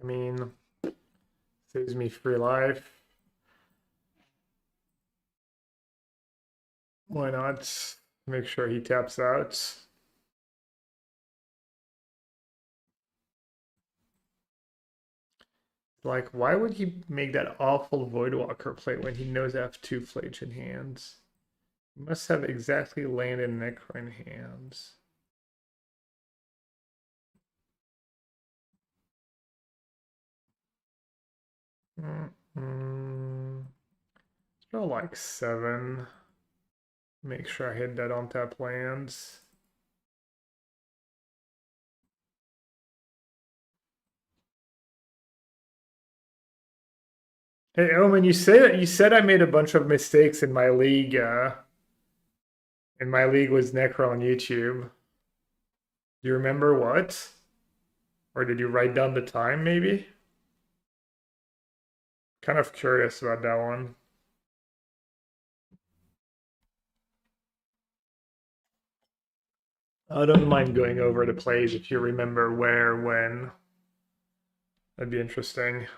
A: I mean, saves me free life. Why not make sure he taps out? Like, why would he make that awful Voidwalker play when he knows I have 2 Flage in hands? He must have exactly land and Necro in hands. Throw like 7. Make sure I hit that on tap lands. Hey Omen, you said I made a bunch of mistakes in my league. In my league was Necro on YouTube. Do you remember what? Or did you write down the time maybe? Kind of curious about that one. I don't mind going over the plays if you remember where, when. That'd be interesting.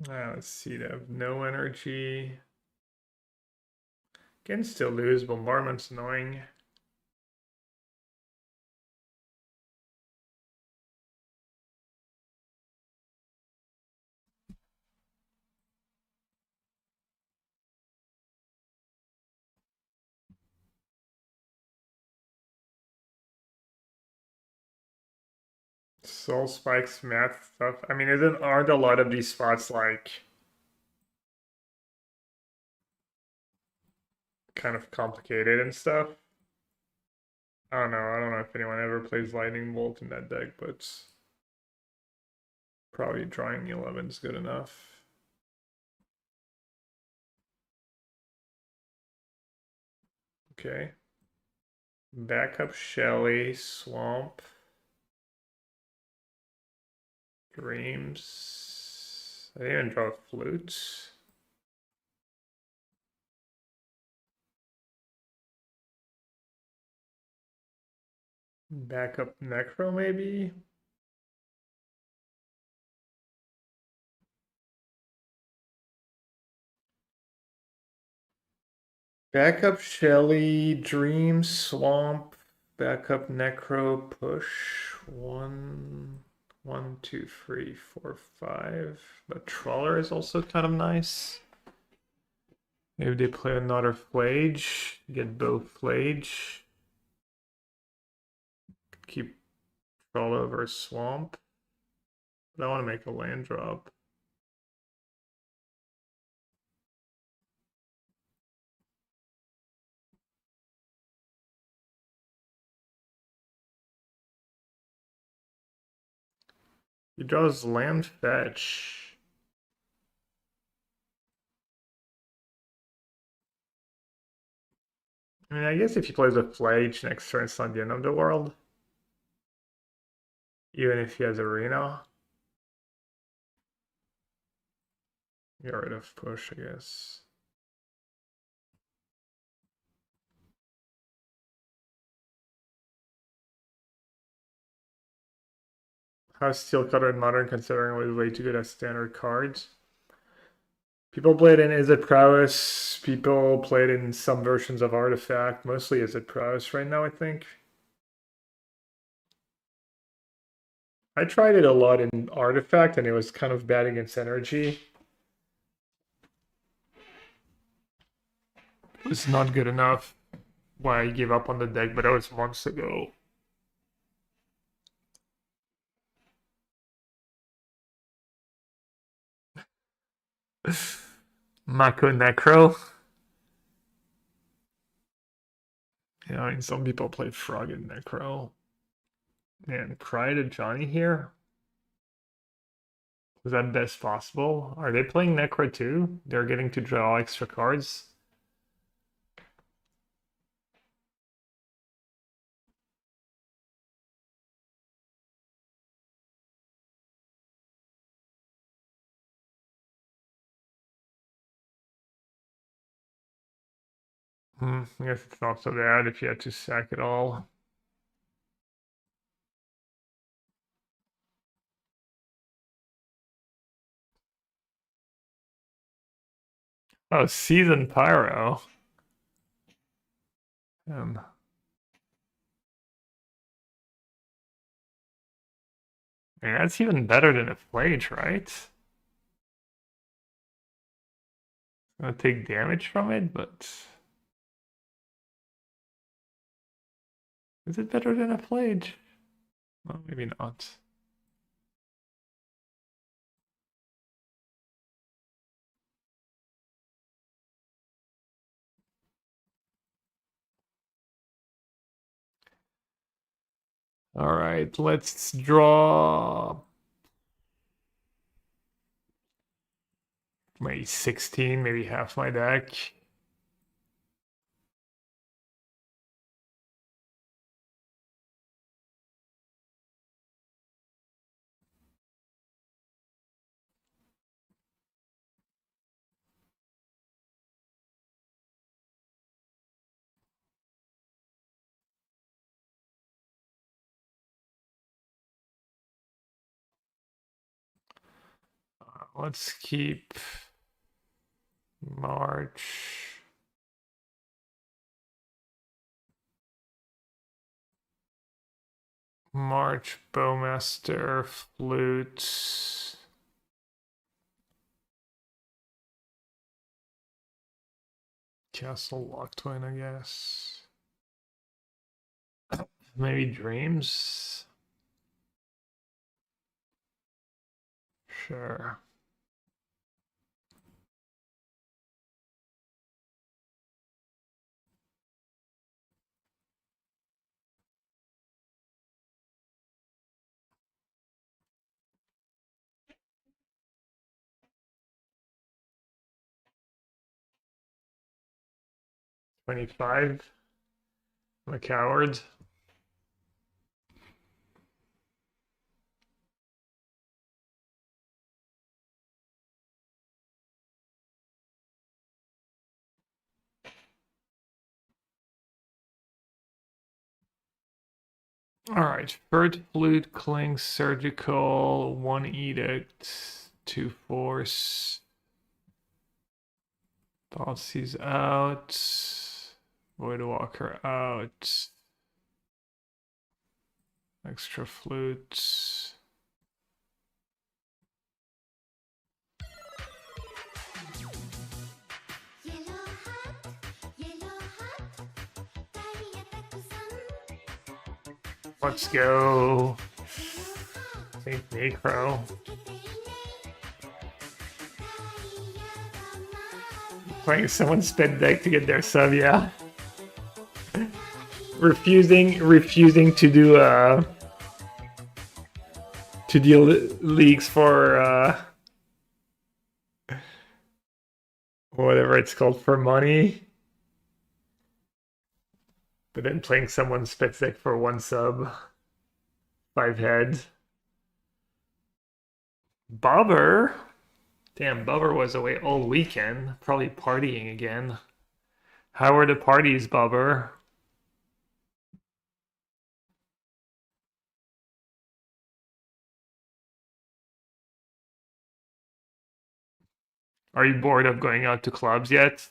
A: Let's see, they have no energy. Can still lose, bombardment's annoying. Soul spikes, math stuff. I mean, aren't a lot of these spots like kind of complicated and stuff? I don't know. I don't know if anyone ever plays Lightning Bolt in that deck, but probably drawing 11 is good enough. Okay. Backup Shelly, Swamp. Dreams. I didn't even draw Flutes. Backup Necro, maybe? Backup Shelly, Dream, Swamp, backup Necro, push. 1, 1, 2, 3, 4, 5. But Trawler is also kind of nice. Maybe they play another Flage, get both Flage. Keep Trawler over Swamp. But I want to make a land drop. He draws land fetch. I mean, I guess if he plays a Flage next turn, it's not the end of the world. Even if he has Arena. Get rid of push, I guess. How's Steel Cutter in Modern considering it was way too good as standard cards? People played in Is It Prowess. People played in some versions of Artifact. Mostly Is It Prowess right now, I think. I tried it a lot in Artifact and it was kind of bad against energy. It's not good enough. Why I gave up on the deck, but that was months ago. Mako Necro. Yeah, I mean, some people play Frog and Necro. Man, cry to Johnny here? Was that best possible? Are they playing Necro too? They're getting to draw extra cards? I guess it's not so bad if you had to sack it all. Oh, Season Pyro. Um, I mean, that's even better than a Flage, right? Gonna take damage from it, but is it better than a Flage? Well, maybe not. All right, let's draw maybe 16, maybe half my deck. Let's keep March. March, Bowmaster, Flute. Castle Locked-Twin, I guess. Maybe Dreams? Sure. $25. I'm a coward. All right, Bird, Flute, Cling, Surgical, 1 Edict, 2 Force. Thoughtseize out. Voidwalker out. Extra Flute. Let's go. Think Necro. Playing someone's sped deck to get their sub, yeah. refusing to do leagues for whatever it's called, for money. But then playing someone's sped deck for 1 sub. 5 head. Bubber. Damn, Bubber was away all weekend. Probably partying again. How are the parties, Bubber? Are you bored of going out to clubs yet?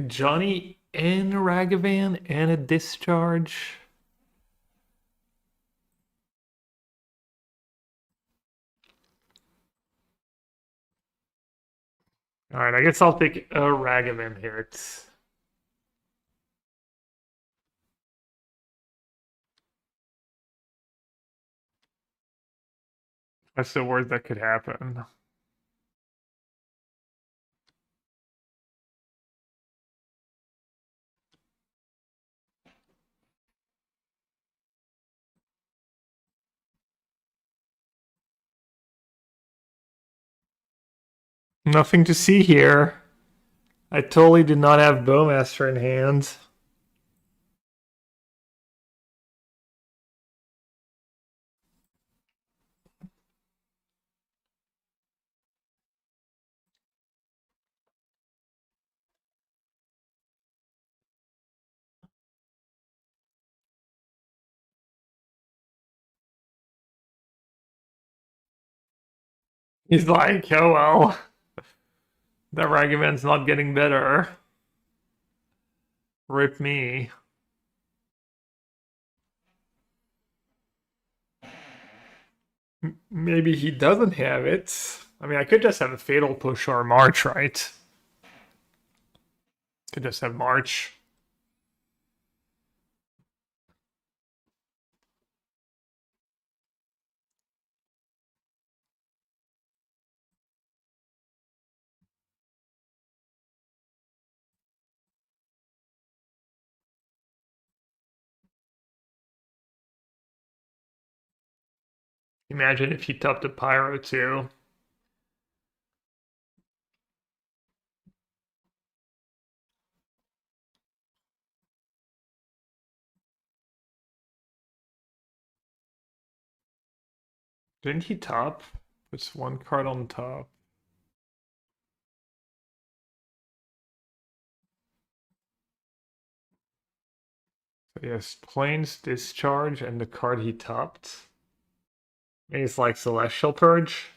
A: Johnny and Ragavan and a discharge. Alright, I guess I'll pick a Ragavan here. That's the worst that could happen. Nothing to see here. I totally did not have Bowmaster in hand. He's like, oh well. That Ragavan's not getting better. Rip me. Maybe he doesn't have it. I mean, I could just have a Fatal Push or March, right? Could just have March. Imagine if he topped a Pyro too. Didn't he top? Puts one card on top. So yes, Plains Discharge and the card he topped. Maybe it's like Celestial Purge.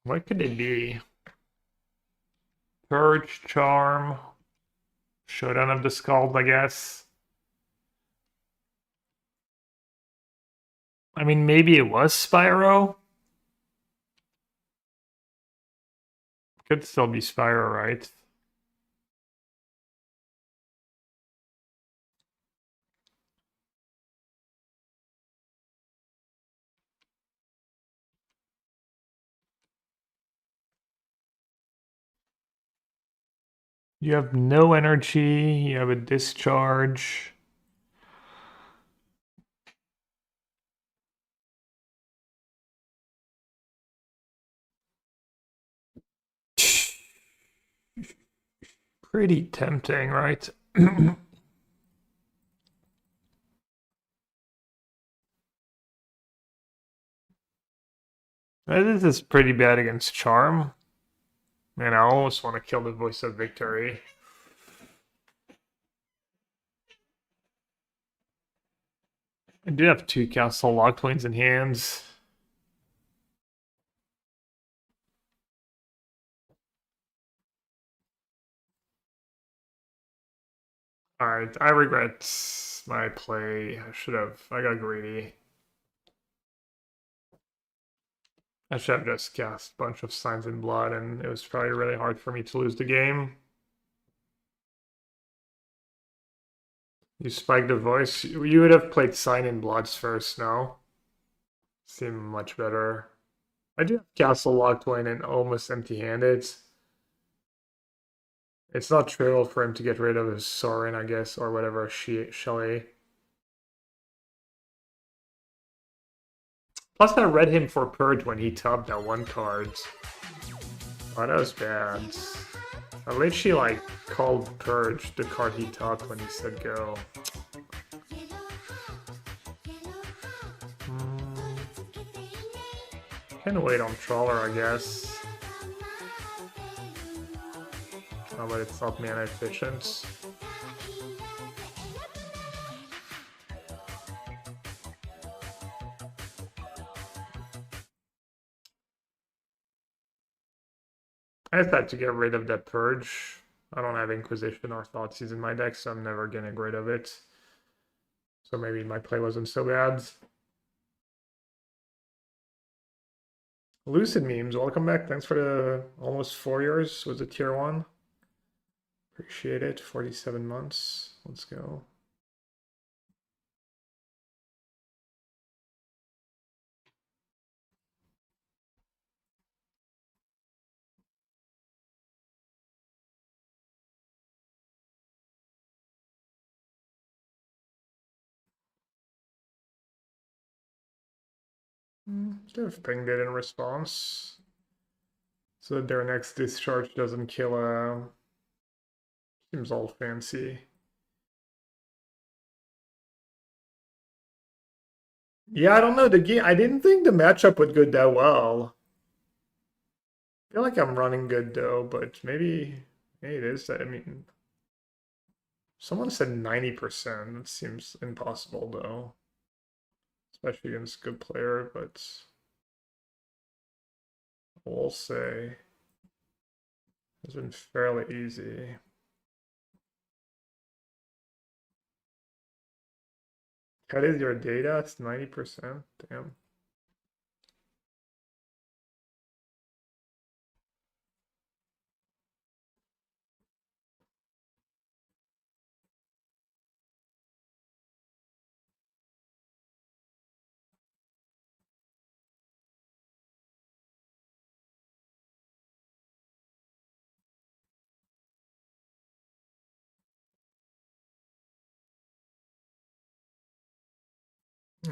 A: What could it be? Purge, Charm, Showdown of the Scald, I guess. I mean, maybe it was Spyro. Could still be Spyro, right? You have no energy, you have a discharge. Pretty tempting, right? This is pretty bad against Charm. Man, I almost want to kill the Voice of Victory. I do have 2 Castle Lock Plains in hands. Alright, I regret my play. I got greedy. I should have just cast a bunch of Signs in Blood, and it was probably really hard for me to lose the game. You spiked the voice. You would have played Sign in Bloods first, no? Seem much better. I do have Castle Locktwain and almost empty-handed. It's not trivial for him to get rid of his Sorin, I guess, or whatever, Shelley. Plus, I read him for Purge when he topped that one card. Oh, that was bad. I literally, like, called Purge the card he topped when he said go. Can wait on Trawler, I guess. Oh, but it's not mana efficient. I just had to get rid of that purge. I don't have Inquisition or Thoughtseize in my deck, so I'm never getting rid of it. So maybe my play wasn't so bad. Lucid Memes, welcome back. Thanks for the almost 4 years. Was it tier 1? Appreciate it. 47 months. Let's go. Could have pinged it in response. So that their next discharge doesn't kill a... Seems all fancy. Yeah, I don't know. The game, I didn't think the matchup would go that well. I feel like I'm running good though, but maybe it is. I mean, someone said 90%. That seems impossible though, especially against a good player. But we'll say it's been fairly easy. What is your data? It's 90%. Damn.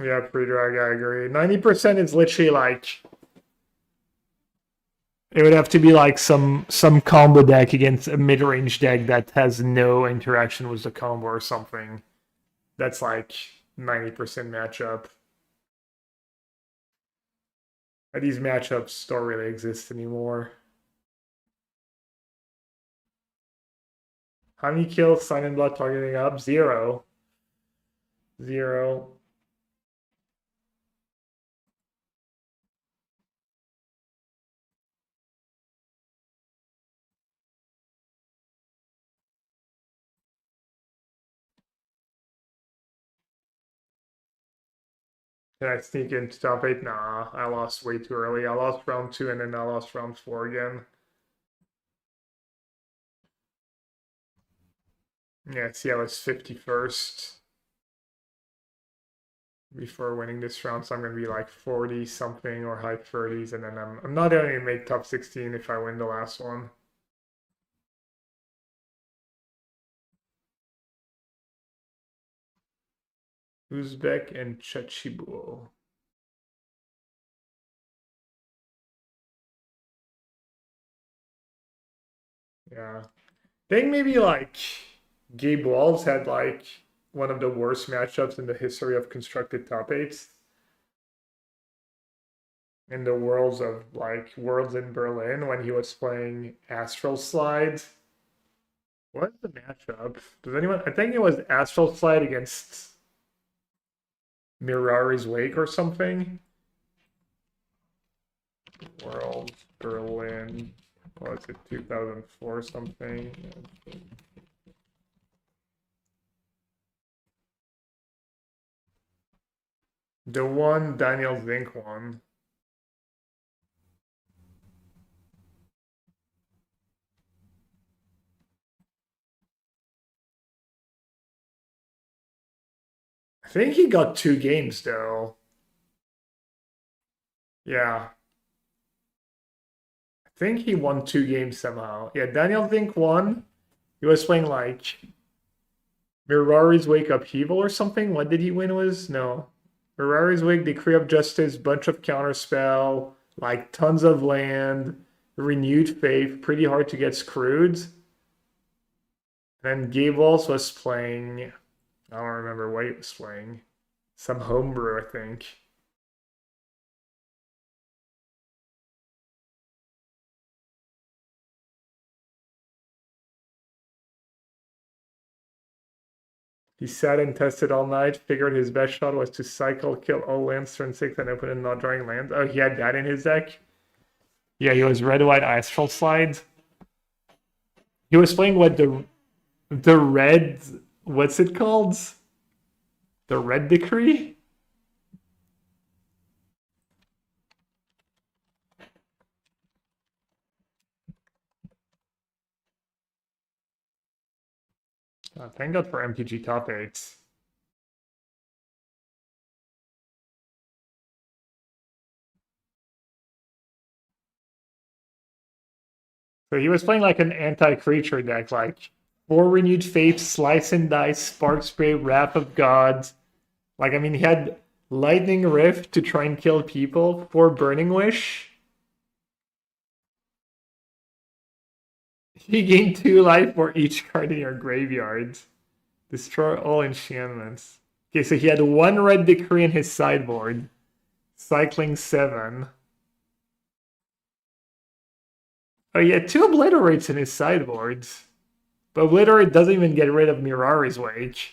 A: Yeah, pre-drag, I agree. 90% is literally like it would have to be like some combo deck against a mid-range deck that has no interaction with the combo or something. That's like 90% matchup. These matchups don't really exist anymore. How many kills Sign and Blood targeting up? 0. 0. Can I sneak into top 8? Nah, I lost way too early. I lost round 2 and then I lost round 4 again. Yeah, see, I was 51st before winning this round, so I'm gonna be like 40 something or high 30s, and then I'm not gonna make top 16 if I win the last one. Uzbek and Chachibuo. Yeah. I think maybe like Gabe Walls had like one of the worst matchups in the history of constructed top 8s. In the worlds of like Worlds in Berlin when he was playing Astral Slide. What's the matchup? Does anyone? I think it was Astral Slide against Mirari's Wake or something. World Berlin. What was it? 2004 something. The one Daniel Zink won. I think he got 2 games though. Yeah. I think he won 2 games somehow. Yeah, Daniel Zink won. He was playing like Mirari's Wake Upheaval or something. What did he win with? No. Mirari's Wake, Decree of Justice, bunch of counterspell, like tons of land, renewed faith, pretty hard to get screwed. And Gabe Walls was playing, I don't remember what he was playing. Some homebrew, I think. He sat and tested all night, figured his best shot was to cycle, kill all lands turn 6 and open and not drawing lands. Oh, he had that in his deck? Yeah, he was red-white Astral Slide. He was playing what, the red... What's it called? The Red Decree? Oh, thank God for MTG top 8. So he was playing like an anti-creature deck, like 4 Renewed Faith, Slice and Dice, Spark Spray, Wrath of God. Like, I mean, he had Lightning Rift to try and kill people, 4 Burning Wish. He gained 2 life for each card in your graveyard. Destroy all enchantments. Okay, so he had 1 Red Decree in his sideboard. Cycling 7. Oh, he had 2 Obliterates in his sideboard. But Obliterate doesn't even get rid of Mirari's Wake.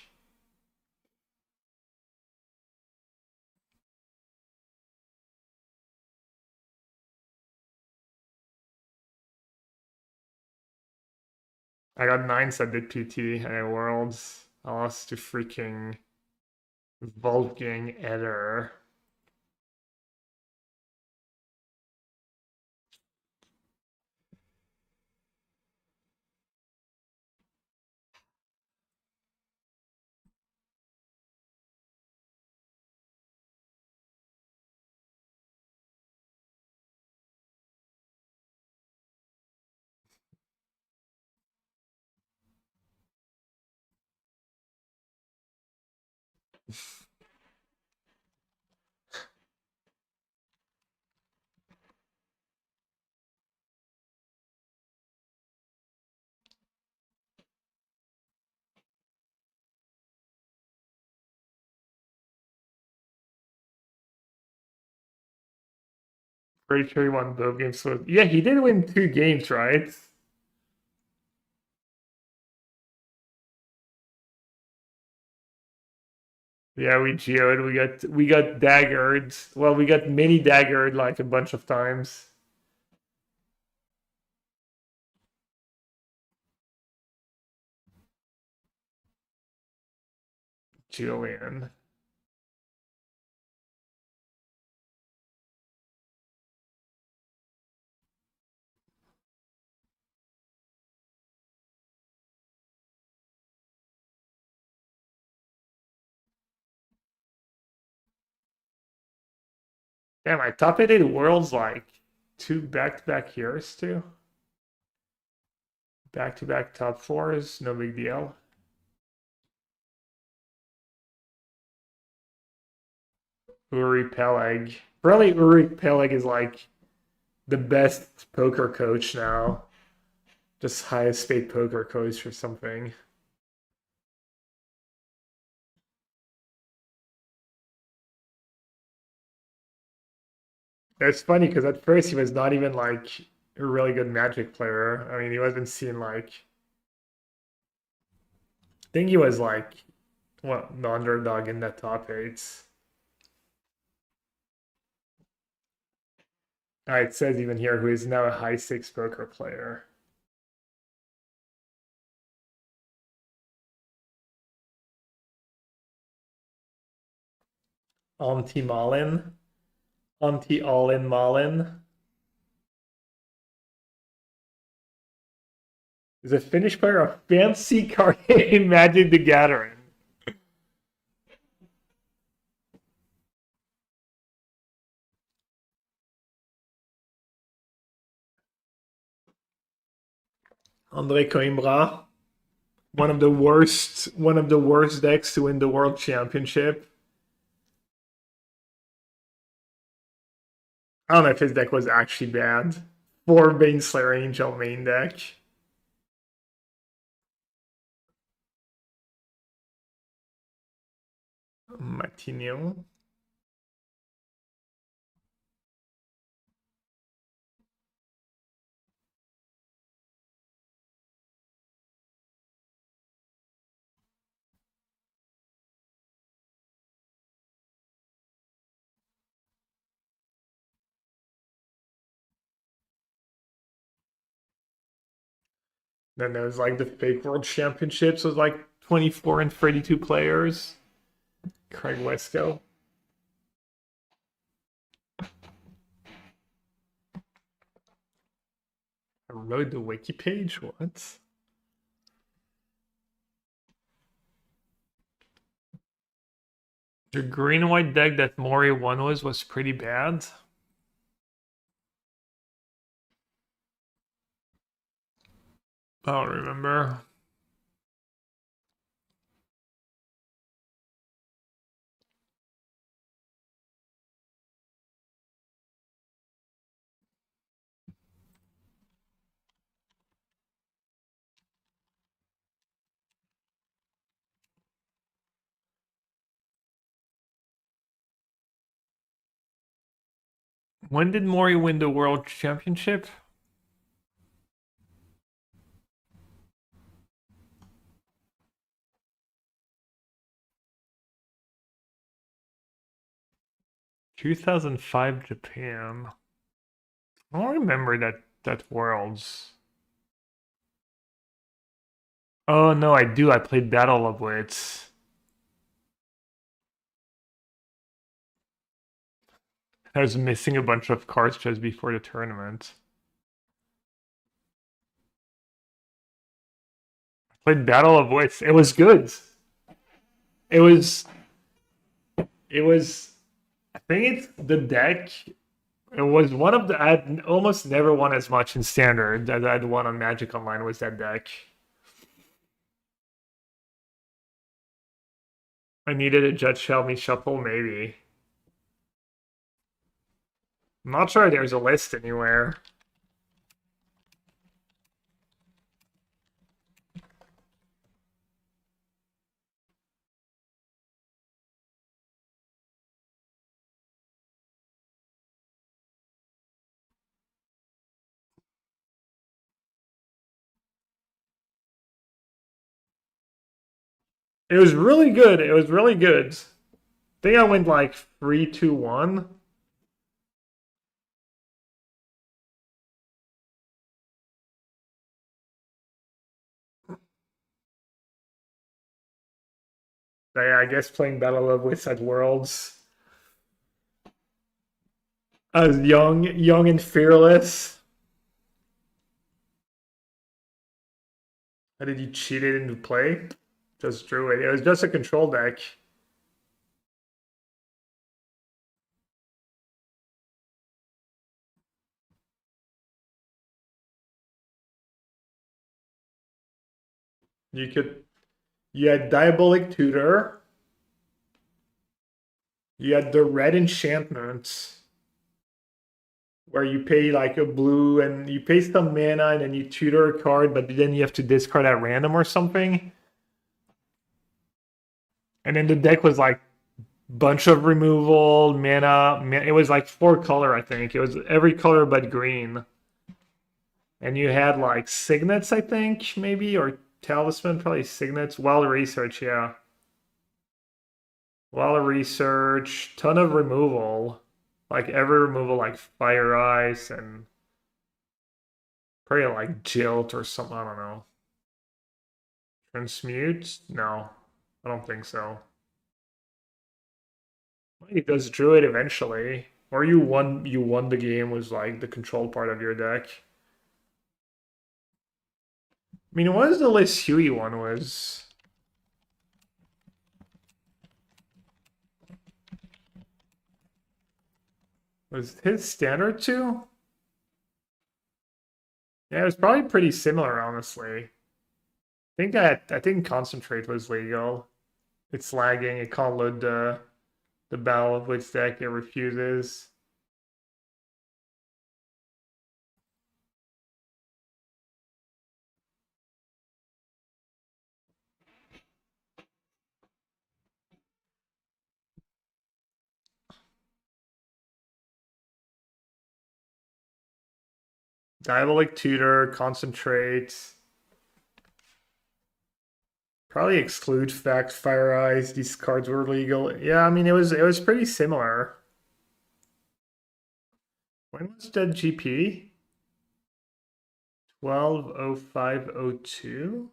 A: I got 9 at PT at Worlds. I lost to freaking Wolfgang Eder. Pretty sure he won both games. So yeah, he did win 2 games, right? Yeah, we geoed. We got daggered. Well, we got mini daggered like a bunch of times. Julian. Damn, I top 8 Worlds like 2 back-to-back years too. Back-to-back top 4s, no big deal. Uri Peleg. Probably Uri Peleg is like the best poker coach now. Just highest paid poker coach or something. It's funny because at first he was not even like a really good Magic player. I mean, he wasn't seen like. I think he was like, what, the underdog in the top 8s. It says even here who is now a high 6 poker player. Anti Malin. Anti All-in Malin. Is a Finnish player of fancy card game Magic the Gathering. André Coimbra. One of the worst decks to win the world championship. I don't know if his deck was actually bad. 4 Baneslayer Angel main deck. Matinho. Then there was like the fake World Championships with like 24 and 32 players. Craig Wesco. I wrote the wiki page? What? The green and white deck that Mori won was pretty bad. I don't remember. When did Mori win the World Championship? "2005 Japan." I don't remember that Worlds. Oh no, I do. I played Battle of Wits. I was missing a bunch of cards just before the tournament. I played Battle of Wits. It was good. It was. I think it's the deck. It was one of the. I'd almost never won as much in Standard as I'd won on Magic Online. Was that deck? I needed a Judge Help Me Shuffle, maybe. I'm not sure there's a list anywhere. It was really good. It was really good. I think I went like 3-2-1. Yeah, I guess playing Battle of Wits at Worlds. I was young and fearless. How did you cheat it into play? Just drew it. It was just a control deck. You had Diabolic Tutor. You had the red enchantments, where you pay like a blue and you pay some mana and then you tutor a card, but then you have to discard at random or something. And then the deck was like bunch of removal, mana. It was like 4-color, I think. It was every color but green. And you had like signets, I think, maybe, or talisman, probably signets. Wild Research, yeah. Wild Research, ton of removal. Like every removal, like Fire Ice and probably like Jilt or something, I don't know. Transmute? No, I don't think so. He does Druid eventually. Or you won the game was like the control part of your deck. I mean, what was the list Huey one was? Was his standard too? Yeah, it was probably pretty similar, honestly. I think concentrate was legal. It's lagging. It can't load the Battle of Wits deck. It refuses. Diabolic Tutor, concentrate. Probably exclude fact, Fire Eyes. These cards were legal. Yeah, I mean it was pretty similar. When was the GP? 120502?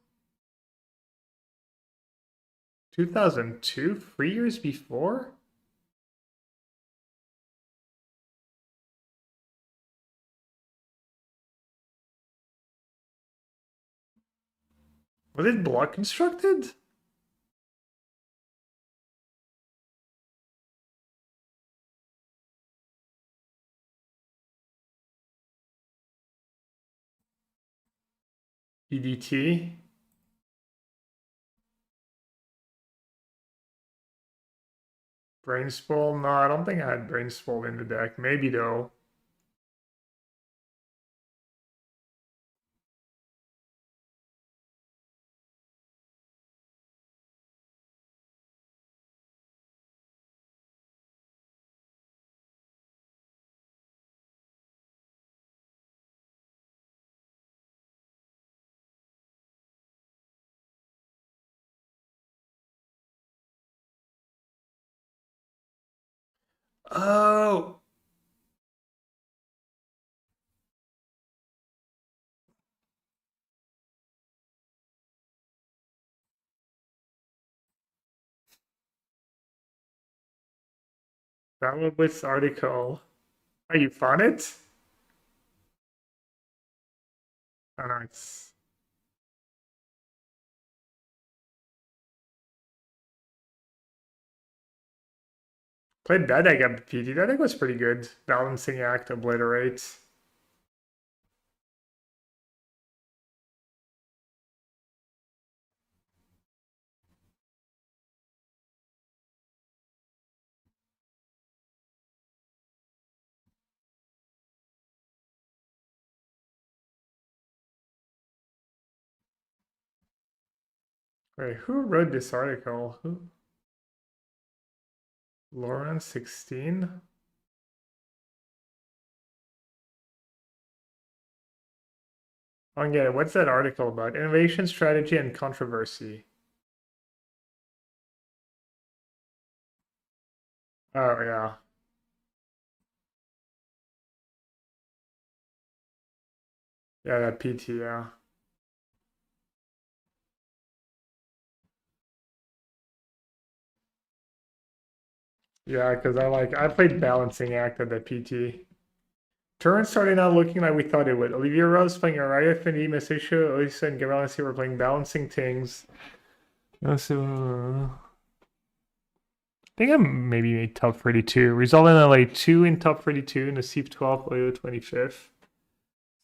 A: 2002? 3 years before? Was it block constructed? EDT? Brainspool? No, I don't think I had Brainspool in the deck. Maybe though. Oh, that was this article. Oh, you found it? Oh, nice. Played that deck at the PT. That deck was pretty good. Balancing Act, Obliterate. Wait, who wrote this article? Who? Lauren 16? Okay, what's that article about? Innovation, strategy, and controversy. Oh, yeah. Yeah, that PT, yeah. Yeah, because I played Balancing Act at the PT. Turn started out looking like we thought it would. Olivia Rose playing Araya, Findy, Mesisha, Oysa, and Gabalansi were playing Balancing Things. So, I think I maybe made top 32. Result in LA 2 in top 32, Nasif 12, Oyo 25th.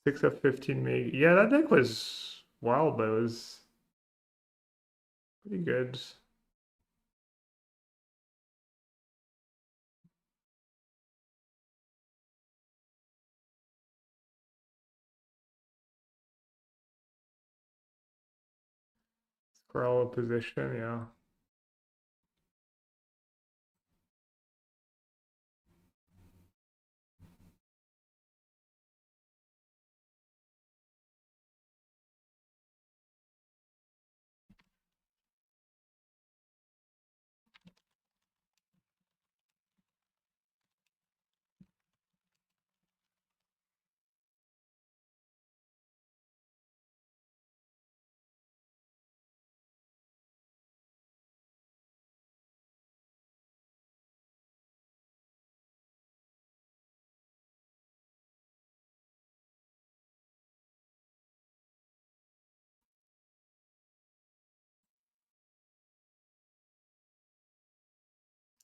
A: 6 of 15 maybe. Yeah, that deck was wild, but it was pretty good. Scroll position, yeah.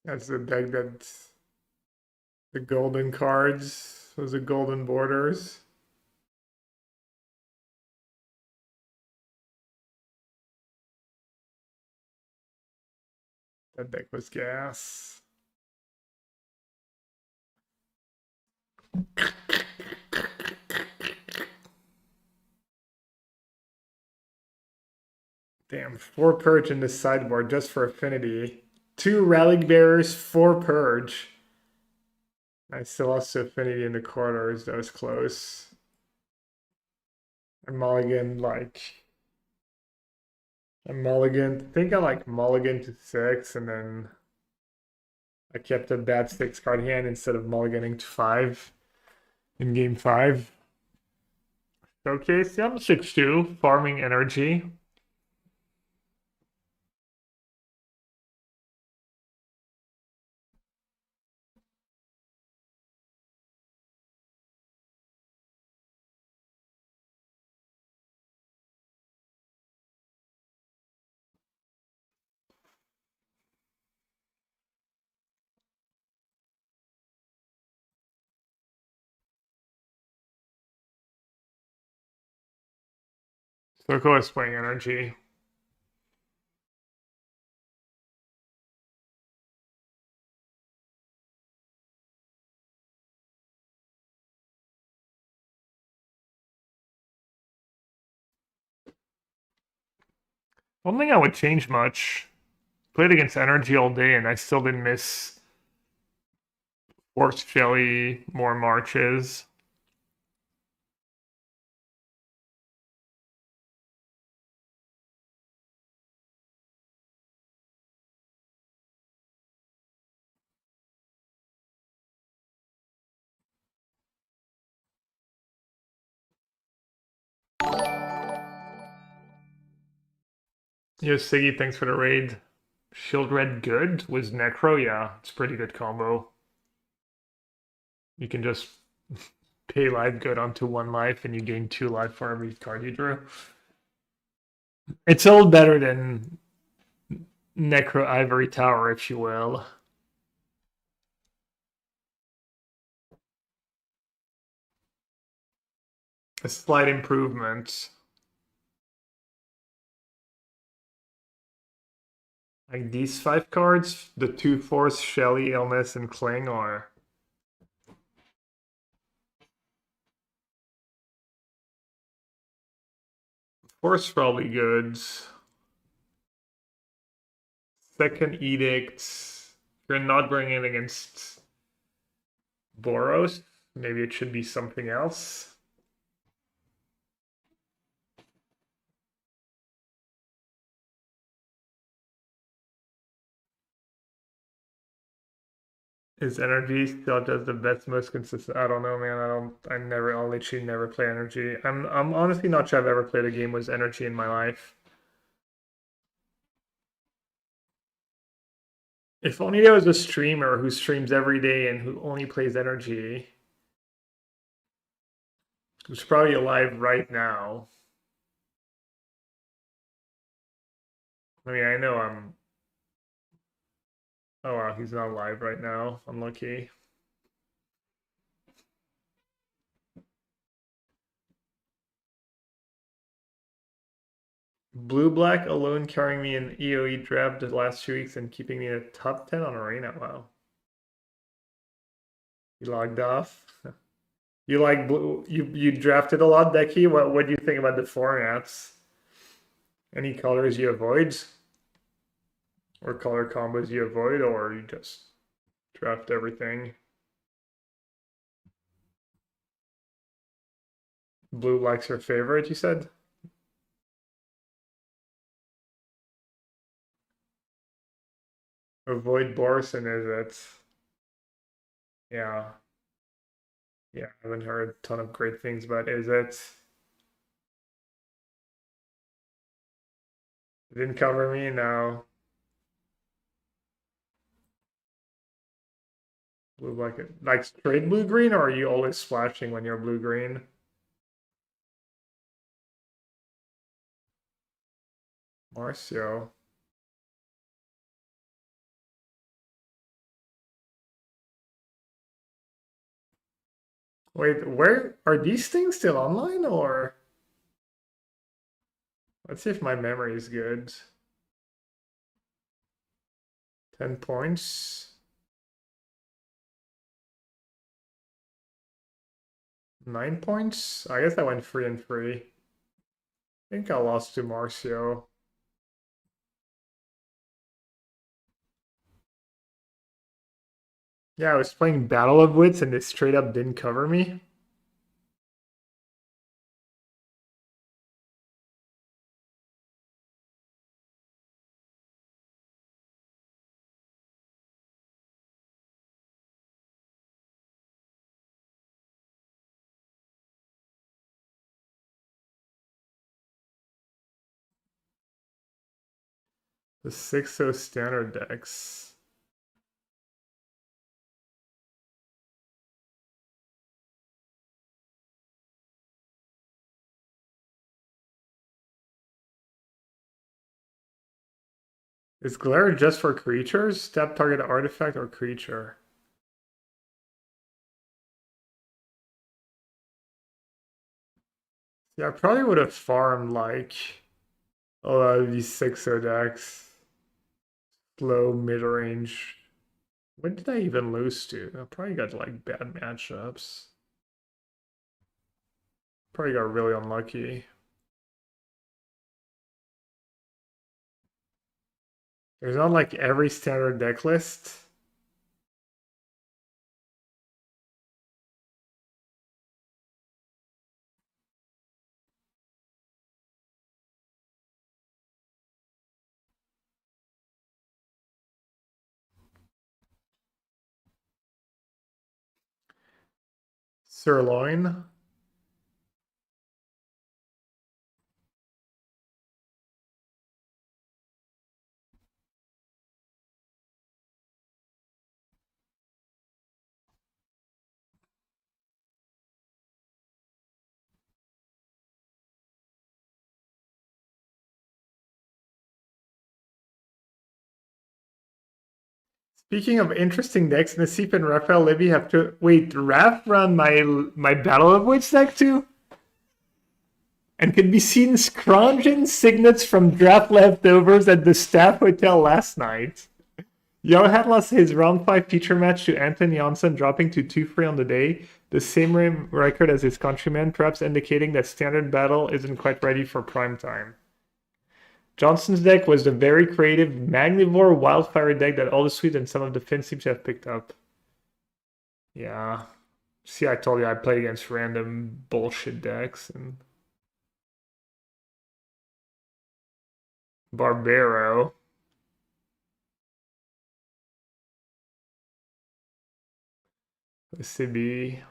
A: That's the deck that the golden cards was the golden borders. That deck was gas. Damn, 4 Purge in this sideboard just for affinity. 2 Rally Bearers, 4 Purge. I still lost to affinity in the corners, that was close. And mulligan, I think I mulligan to 6, and then I kept a bad 6 card hand instead of mulliganing to 5 in game 5. Showcase. Yeah, I'm 6-2, farming energy. Circle is playing energy. I don't think I would change much. Played against energy all day and I still didn't miss Force Shelly, more marches. Yo, Siggy, thanks for the raid. Shield Red good was Necro, yeah, it's a pretty good combo. You can just pay life good onto 1 life and you gain 2 life for every card you drew. It's a little better than Necro Ivory Tower, if you will. A slight improvement. Like these 5 cards, the 2 Force, Shelly, Illness, and Cling are Force probably good. Second Edict. If you're not bringing it against Boros, maybe it should be something else. Is energy still just the best, most consistent? I don't know, man. I'll literally never play energy. I'm honestly not sure I've ever played a game with energy in my life. If only there was a streamer who streams every day and who only plays energy. Who's probably alive right now. I mean, I know I'm. Oh wow, he's not alive right now. Unlucky. Blue Black alone carrying me in EOE draft the last 2 weeks and keeping me in a top 10 on Arena. Wow. You logged off. You like blue? You drafted a lot, Decky. What do you think about the formats? Any colors you avoid, or color combos you avoid, or you just draft everything? Blue Black's your favorite, you said? Avoid Borson, is it? Yeah. Yeah, I haven't heard a ton of great things about is it. Didn't cover me now. Blue black like straight blue green, or are you always splashing when you're blue green? Marcio. Wait, where are these things still online or? Let's see if my memory is good. 10 points. 9 points? I guess I went free and free. I think I lost to Marcio. Yeah, I was playing Battle of Wits and it straight up didn't cover me. The 6-0 standard decks. Is glare just for creatures? Step target artifact or creature? Yeah, I probably would have farmed like a lot of these 6-0 decks. Slow mid-range. When did I even lose to? I probably got like bad matchups. Probably got really unlucky. There's not like every standard deck list. Sirloin. Speaking of interesting decks, Nassif and Raphael Levy have to wait. Raph run my Battle of Wits deck too, and could be seen scrounging signets from draft leftovers at the staff hotel last night. Yellow had lost his round 5 feature match to Anton Janssen, dropping to 2-3 on the day, the same record as his countryman, perhaps indicating that standard battle isn't quite ready for prime time. Johnson's deck was the very creative Magnivore Wildfire deck that all the Swedes and some of the Finns seem to have picked up. Yeah. See, I told you I played against random bullshit decks and Barbaro. CB.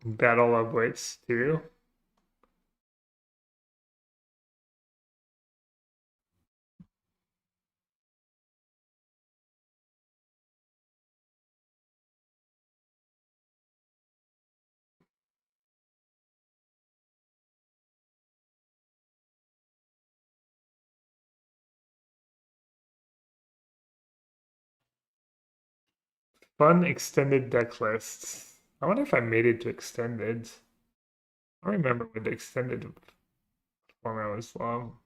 A: Battle of Wits too. Fun extended deck lists. I wonder if I made it to extended. I don't remember what the extended format was long.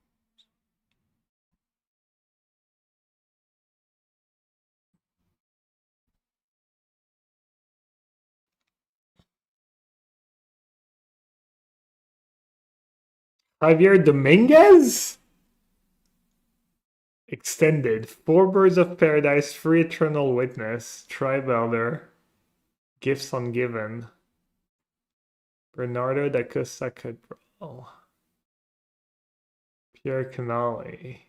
A: Javier Dominguez? Extended. 4 Birds of Paradise, Free Eternal Witness, Tribe Elder, Gifts Ungiven, Bernardo da Costa Cabral, Pierre Canale.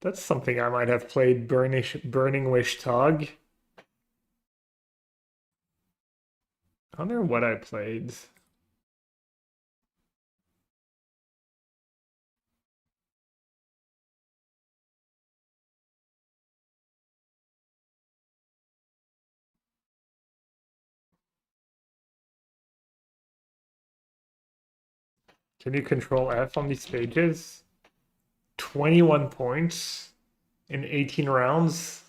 A: That's something I might have played. Burning Wish Tog. I wonder what I played. Can you control F on these pages? 21 points in 18 rounds.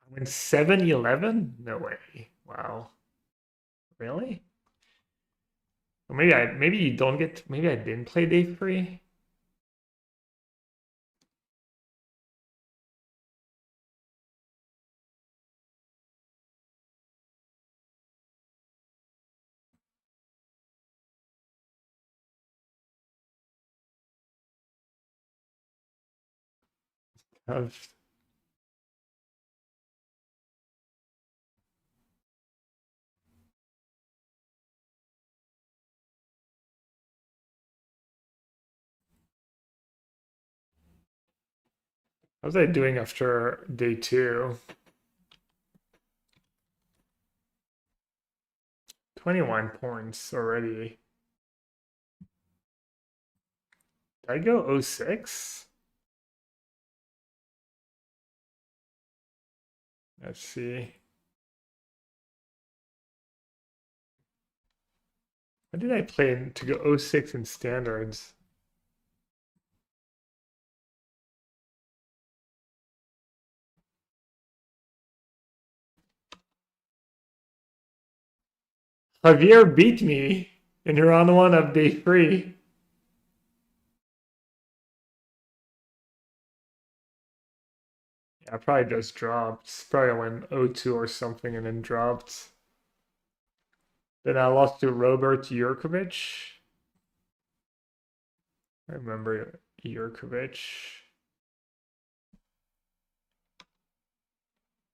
A: I went 7-11? No way. Wow. Really? Or maybe you don't get, maybe I didn't play day 3. Have How's I doing after day 2? 21 points already. Did I go 06? Let's see. When did I play to go 06 in standards? Javier beat me in round 1 of day 3. Yeah, I probably just dropped. Probably went 0-2 or something and then dropped. Then I lost to Robert Jurkovic. I remember Jurkovic.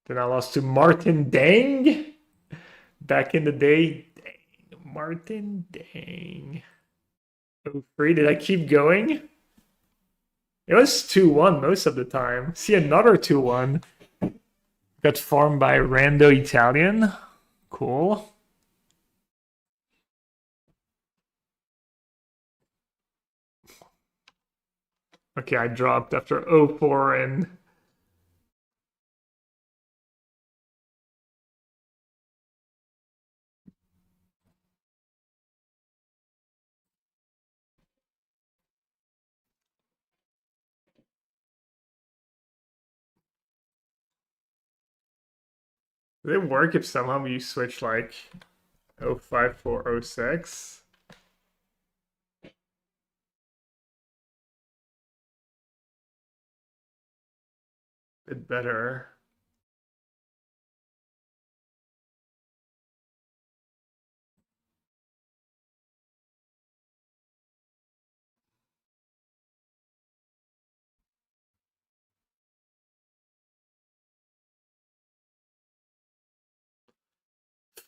A: Then I lost to Martin Dang. Back in the day. Dang. Martin Dang. 03. Did I keep going? It was 2-1 most of the time. See, another 2-1. Got farmed by Rando Italian. Cool. Okay, I dropped after 04 and... Would it work if somehow you switch like 05 for 06? Bit better.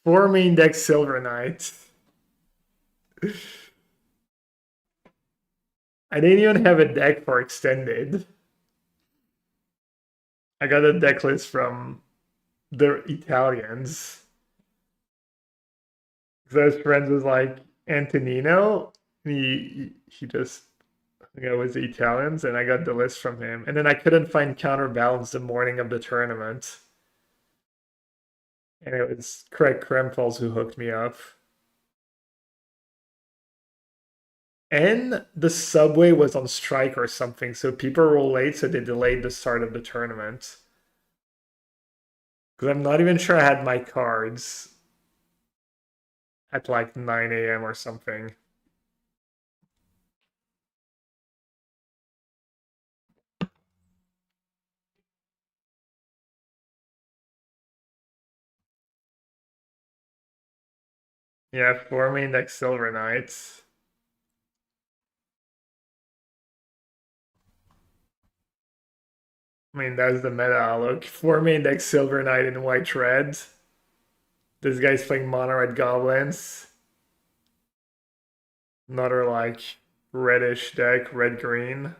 A: Four main deck Silver Knight. I didn't even have a deck for extended. I got a deck list from the Italians. So I was friends with like Antonino. He just I think I was the Italians, and I got the list from him. And then I couldn't find Counterbalance the morning of the tournament. And it was Craig Kremfels who hooked me up. And the subway was on strike or something, so people were late, so they delayed the start of the tournament. Because I'm not even sure I had my cards at like 9 a.m. or something. Yeah, 4 main deck Silver Knights. I mean, that's the meta look. 4 main deck Silver Knight in white red. This guy's playing mono red goblins. Another like reddish deck, red green.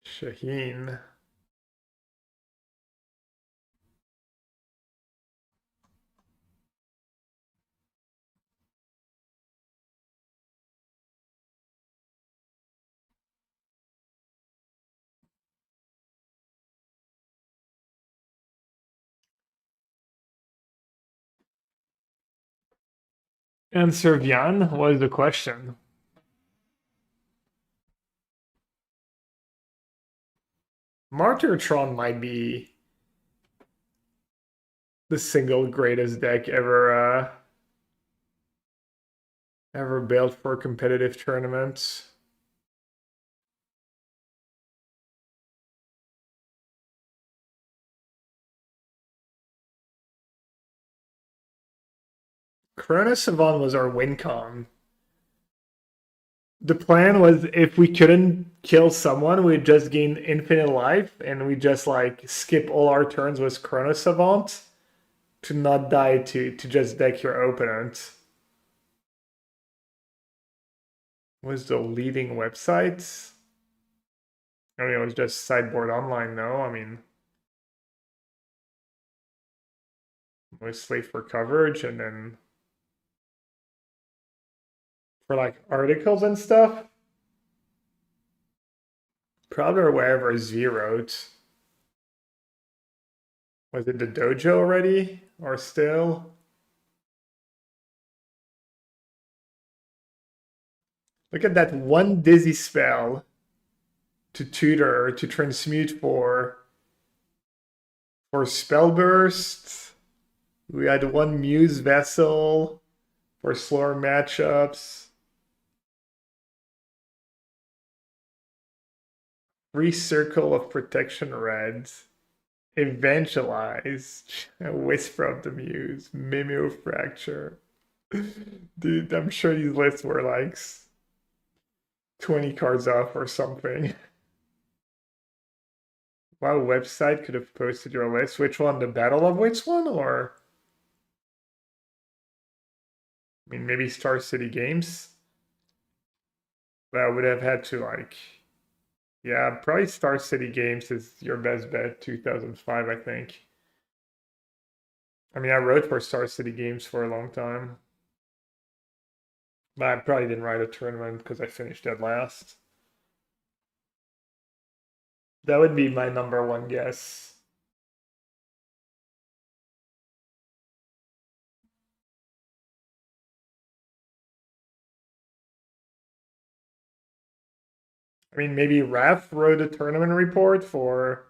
A: Shaheen. And Servian was the question. Martyrtron might be the single greatest deck ever built for competitive tournaments. Chrono Savant was our win con. The plan was if we couldn't kill someone, we'd just gain infinite life and we just like skip all our turns with Chrono Savant. to not die to just deck your opponent. Was the leading website? I mean, it was just Sideboard Online, no? I mean, mostly for coverage and then for like articles and stuff. Probably wherever zeroed. Was it the dojo already? Or still? Look at that one dizzy spell to tutor, to transmute for spell burst. We had one Muse Vessel for slower matchups. 3 Circle of Protection Reds. Evangelize. Whisper of the Muse. Mimeo Fracture. Dude, I'm sure these lists were like 20 cards off or something. Wow, website could have posted your list. Which one? The Battle of which one? Or I mean, maybe Star City Games? But I would have had to like, yeah, probably Star City Games is your best bet. 2005, I think. I mean, I wrote for Star City Games for a long time. But I probably didn't write a tournament because I finished dead last. That would be my number one guess. I mean, maybe Raph wrote a tournament report for.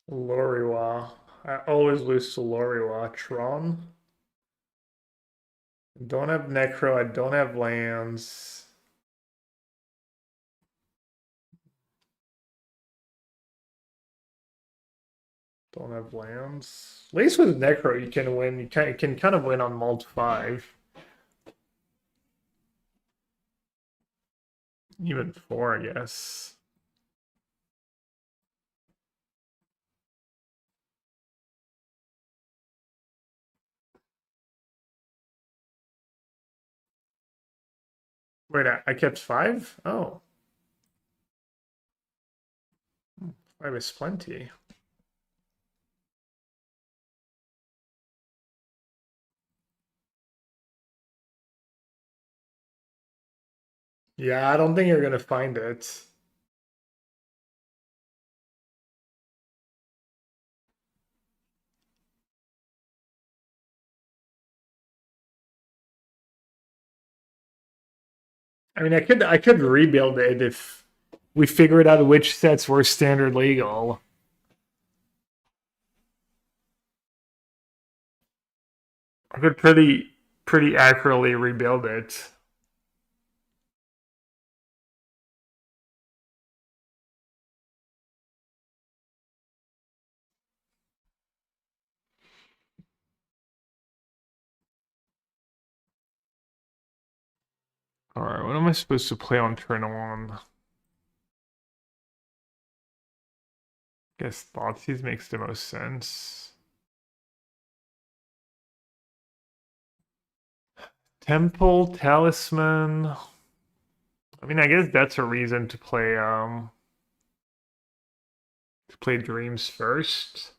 A: Loriwa. I always lose to Loriwa. Tron. Don't have Necro. I don't have lands. Don't have lands. At least with Necro, you can win. You can kind of win on Mult 5. Even 4, I guess. Wait, I kept 5? Oh. 5 is plenty. Yeah, I don't think you're gonna find it. I mean, I could rebuild it if we figured out which sets were standard legal. I could pretty accurately rebuild it. All right, what am I supposed to play on turn 1? Guess Thoughtseize makes the most sense. Temple, Talisman. I mean, I guess that's a reason to play Dreams first.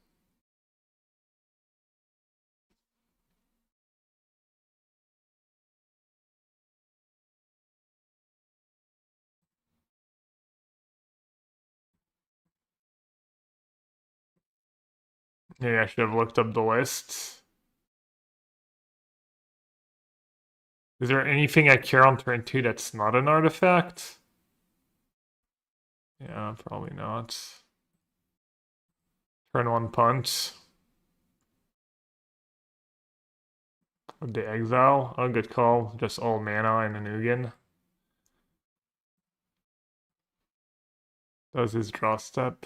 A: Maybe I should have looked up the list. Is there anything I care on turn 2 that's not an artifact? Yeah, probably not. Turn 1 punch. The exile. Oh, good call. Just all mana and an Ugin. Does his draw step.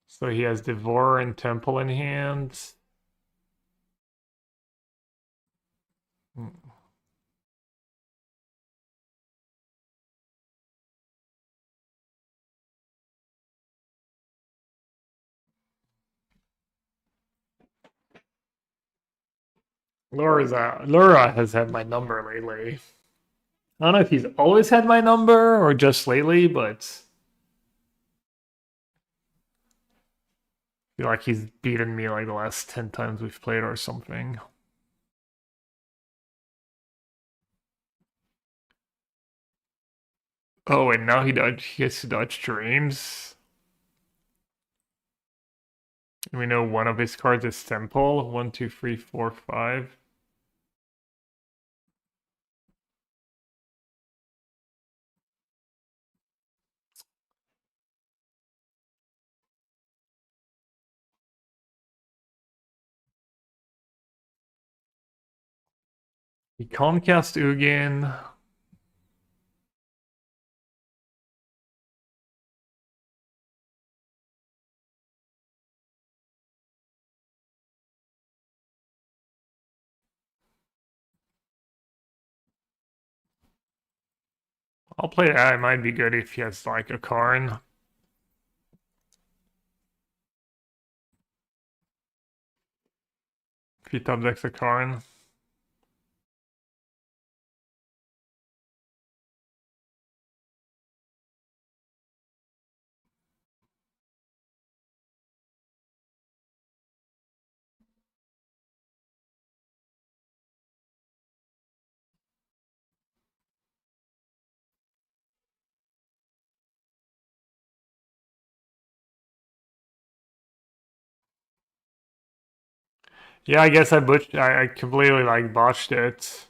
A: So he has Devour and Temple in hand. Laura has had my number lately. I don't know if he's always had my number or just lately, but I feel like he's beaten me like the last 10 times we've played or something. Oh, and now he gets to dodge dreams. And we know one of his cards is Temple. 1, 2, 3, 4, 5. He can't cast Ugin. I'll play that. It might be good if he has like a Karn. If he top decks a Karn. Yeah, I guess I completely like botched it.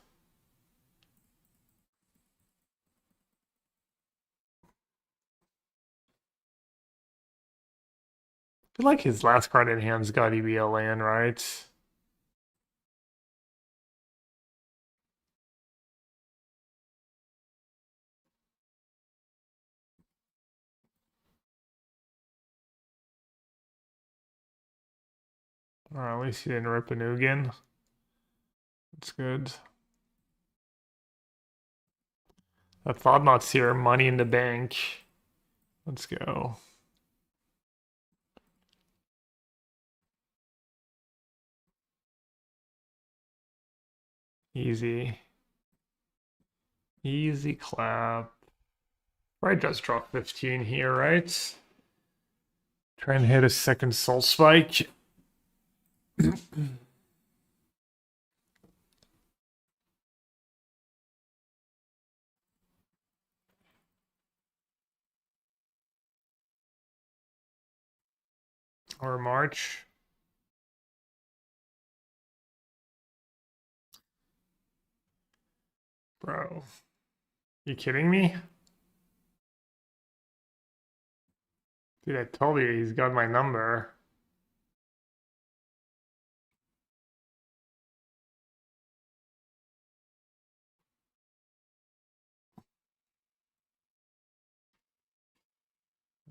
A: I feel like his last card in hand's got to be a land, right? Or at least he didn't rip an Ugin. That's good. I thought not here. Money in the bank. Let's go. Easy. Easy clap. Right, just draw 15 here, right? Try and hit a second soul spike. Or March. Bro. You kidding me? Dude, I told you he's got my number.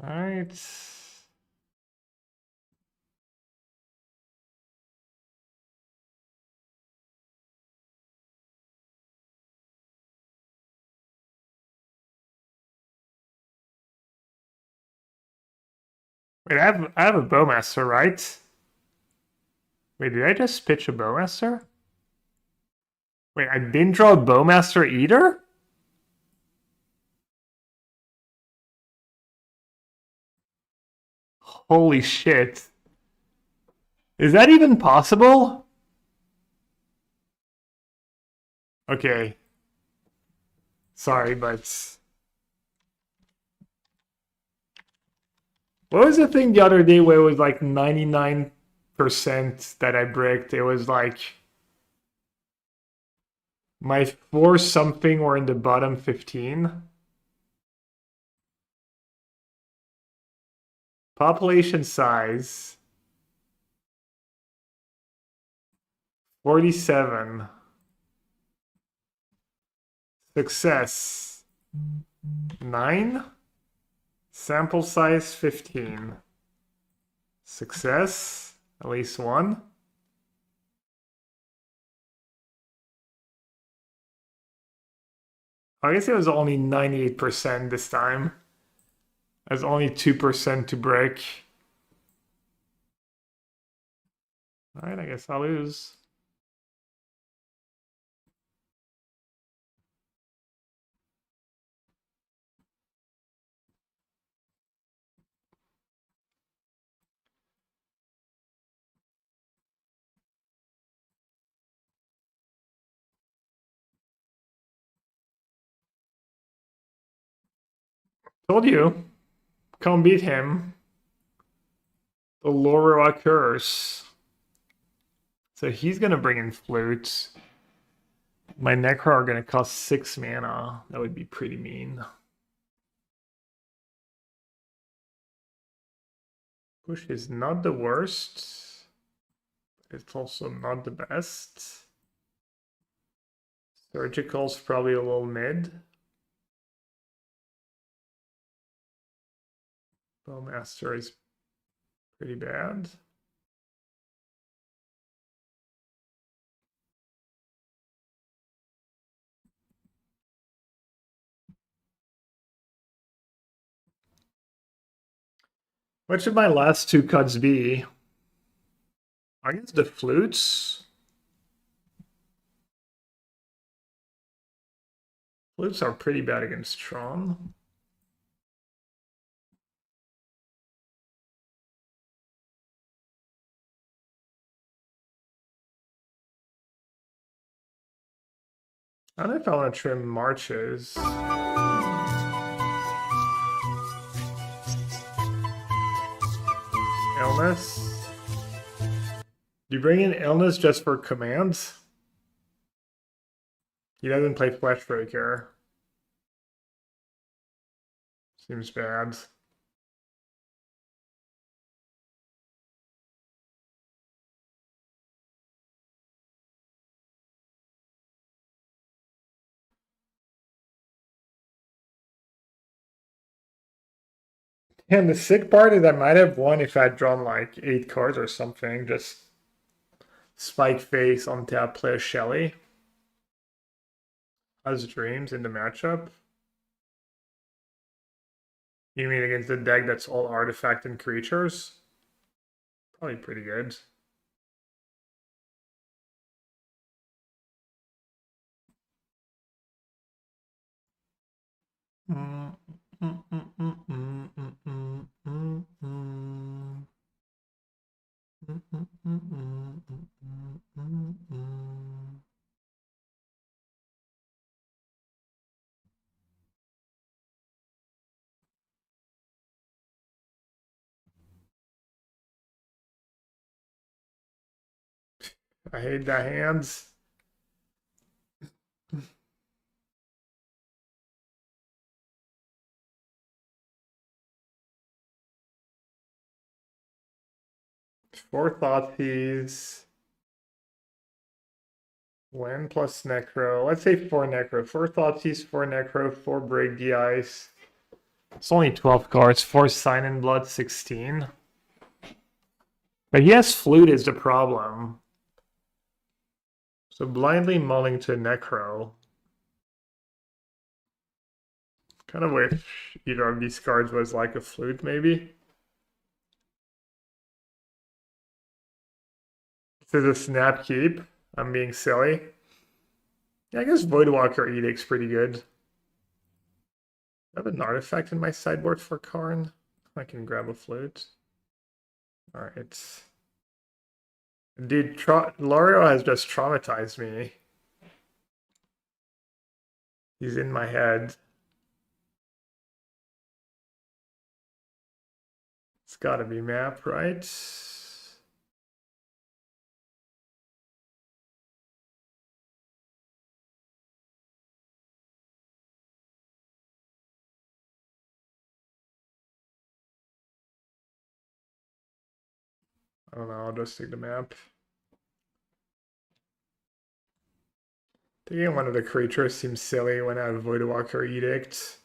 A: Alright. Wait, I have a Bowmaster, right? Wait, did I just pitch a Bowmaster? Wait, I didn't draw a Bowmaster either? Holy shit. Is that even possible? Okay. Sorry, but What was the thing the other day where it was like 99% that I bricked? It was like my 4 something were in the bottom 15. Population size 47. Success 9. Sample size 15. Success at least 1. I guess it was only 98% this time. There's only 2% to break. Alright, I guess I'll lose. Told you. Can't beat him. The Loro occurs. So he's gonna bring in flutes. My Necro are gonna cost 6 mana. That would be pretty mean. Push is not the worst. It's also not the best. Surgical's probably a little mid. Bowmaster is pretty bad. What should my last 2 cuts be? I guess the flutes. Flutes are pretty bad against Tron. I don't know if I want to trim marches. Illness. Do you bring in illness just for commands? He doesn't play Fleshbreaker. Seems bad. And the sick part is I might have won if I'd drawn like 8 cards or something. Just spike face on tap, play a Shelly. As dreams in the matchup. You mean against the deck that's all artifact and creatures? Probably pretty good. I hate the hands. Four Thoughtseize. Land plus Necro. Let's say 4 Necro. 4 Thoughtseize, 4 Necro, 4 Break the Ice. It's only 12 cards. 4 Sign in Blood, 16. But he has Flute is the problem. So blindly mulling to Necro. Kind of wish either of these cards was like a Flute, maybe. This is a snap keep. I'm being silly. Yeah, I guess Voidwalker Edict's pretty good. I have an artifact in my sideboard for Karn. I can grab a flute. Alright. Dude, Lorio has just traumatized me. He's in my head. It's gotta be map, right? I don't know, I'll just take the map. Taking one of the creatures seems silly when I have Voidwalker Edict.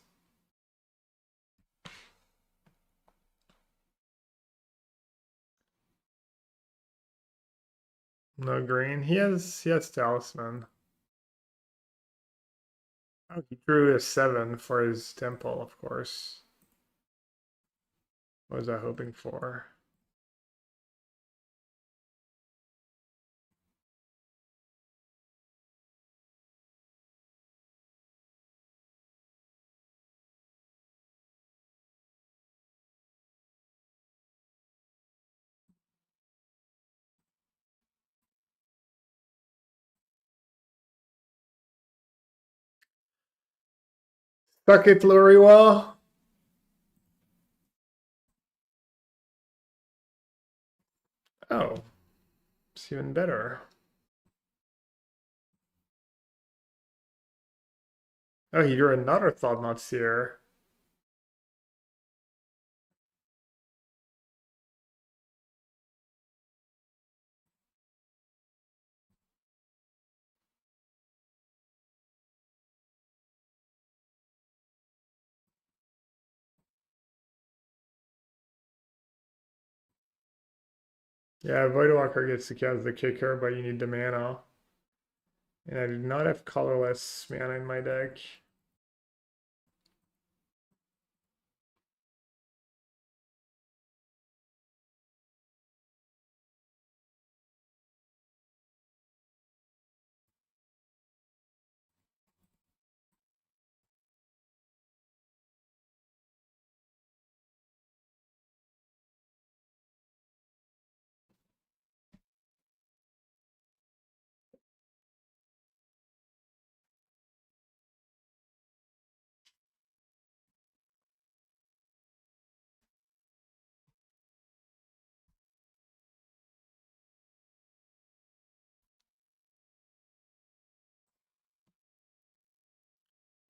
A: No green. He has Talisman. Oh, he drew a 7 for his temple, of course. What was I hoping for? Suck it, Luriwa. Oh, it's even better. Oh, you're another Thought-Knot Seer. Yeah, Voidwalker gets to count as the kicker, but you need the mana. And I do not have colorless mana in my deck.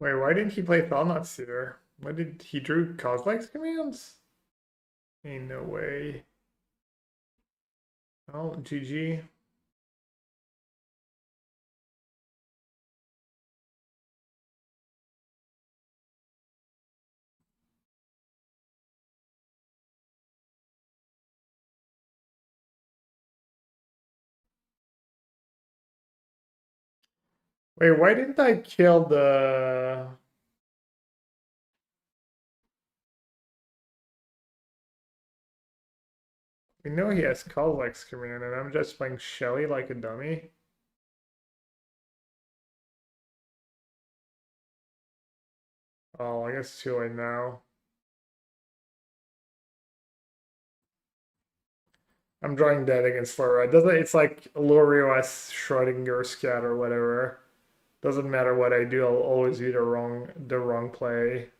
A: Wait, why didn't he play Thought-Knot Seer? Why did he drew Coslex commands? Ain't no way. Oh, GG. Wait, why didn't I kill the... We know he has Coslex command, and I'm just playing Shelly like a dummy. Oh, I guess too late now. I'm drawing dead against Flora. It's like Lurios, Schrodinger, Scat, or whatever. Doesn't matter what I do, I'll always do the wrong play.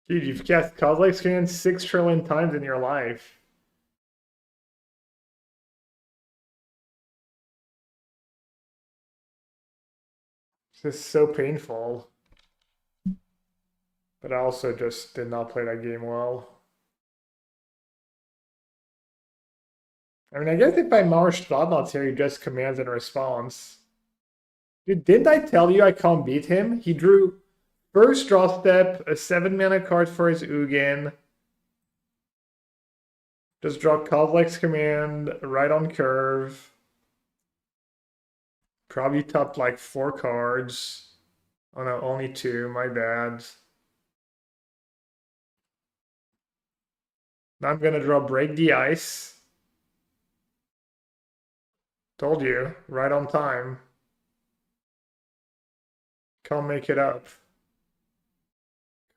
A: Dude, you've cast Coslex command 6 trillion times in your life. This is so painful. But I also just did not play that game well. I mean, I guess if I Marsh Thought-Knot here, he just commands in response. Dude, didn't I tell you I can't beat him? He drew first draw step, a 7 mana card for his Ugin. Just draw Coslex command right on curve. Probably tapped like 4 cards. Oh no, only 2, my bad. I'm gonna draw Break the Ice. Told you, right on time. Can't make it up.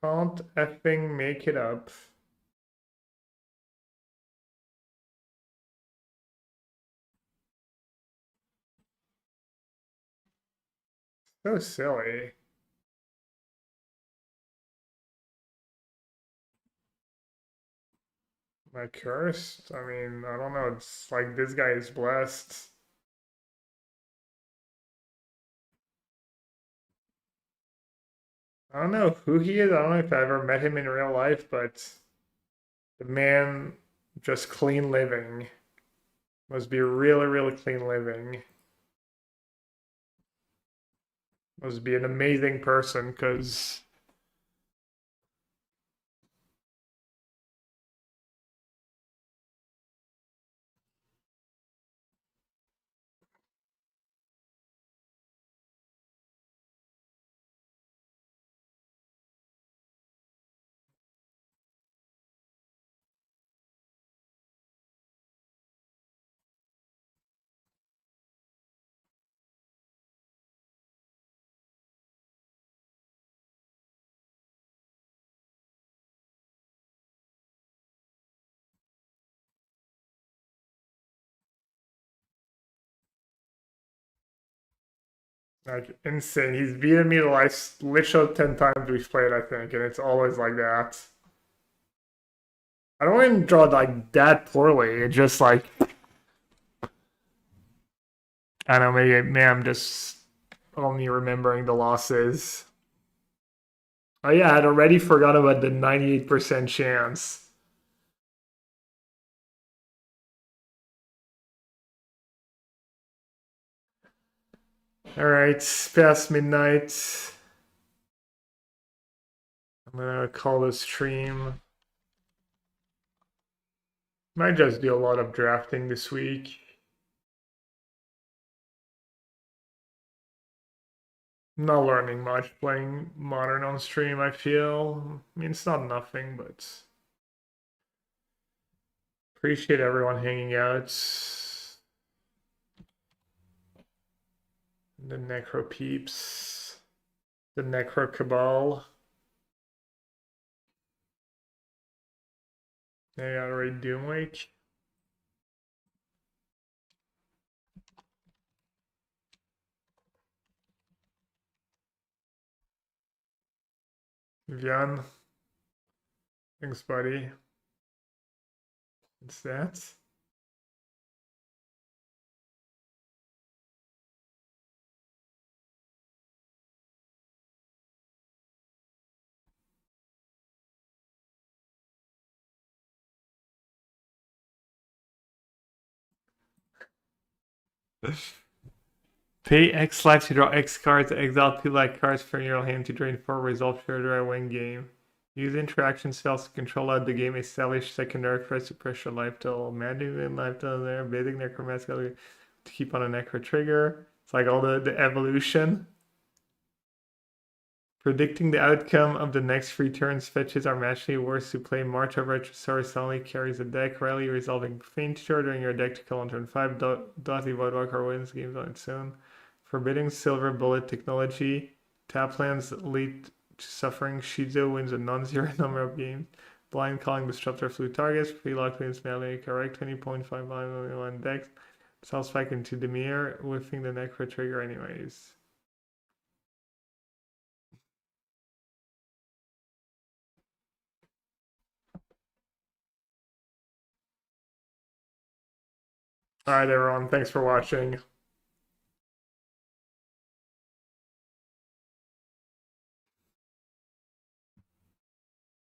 A: Can't effing make it up. So silly. Am I cursed? I mean, I don't know. It's like this guy is blessed. I don't know who he is. I don't know if I ever met him in real life, but the man just clean living. Must be really, really clean living. Must be an amazing person, because like insane. He's beaten me like literally 10 times we've played, I think, and it's always like that. I don't even draw like that poorly. It's just like, I don't know, maybe I'm just only remembering the losses. Oh yeah, I'd already forgot about the 98% chance. Alright, past midnight. I'm gonna call this stream. Might just do a lot of drafting this week. Not learning much playing Modern on stream, I feel. I mean, it's not nothing, but appreciate everyone hanging out. The Necro peeps. The Necro cabal. They got already Doomwake. Vian. Thanks, buddy. What's that? Pay X life to draw X cards, exile 2 light cards from your hand to drain 4 resolve trigger a win game. Use interaction spells to control out the game, establish secondary threats to pressure life total. Managing life total there, basic necromancer to keep on a necro trigger. It's like all the evolution. Predicting the outcome of the next 3 turns fetches are magically worse to play. March of Retrosaurus only carries a deck. Rally resolving faint during your deck to kill on turn 5. Dothy Voidwalker wins games on its own. Forbidding Silver Bullet technology. Tap lands lead to suffering. Shizu wins a non-zero number of games. Blind Calling Disruptor flew targets. Prelock wins melee. Correct 20.5 million decks. Cell Spike into the mirror. Whiffing the Necro trigger anyways. Alright everyone, thanks for watching.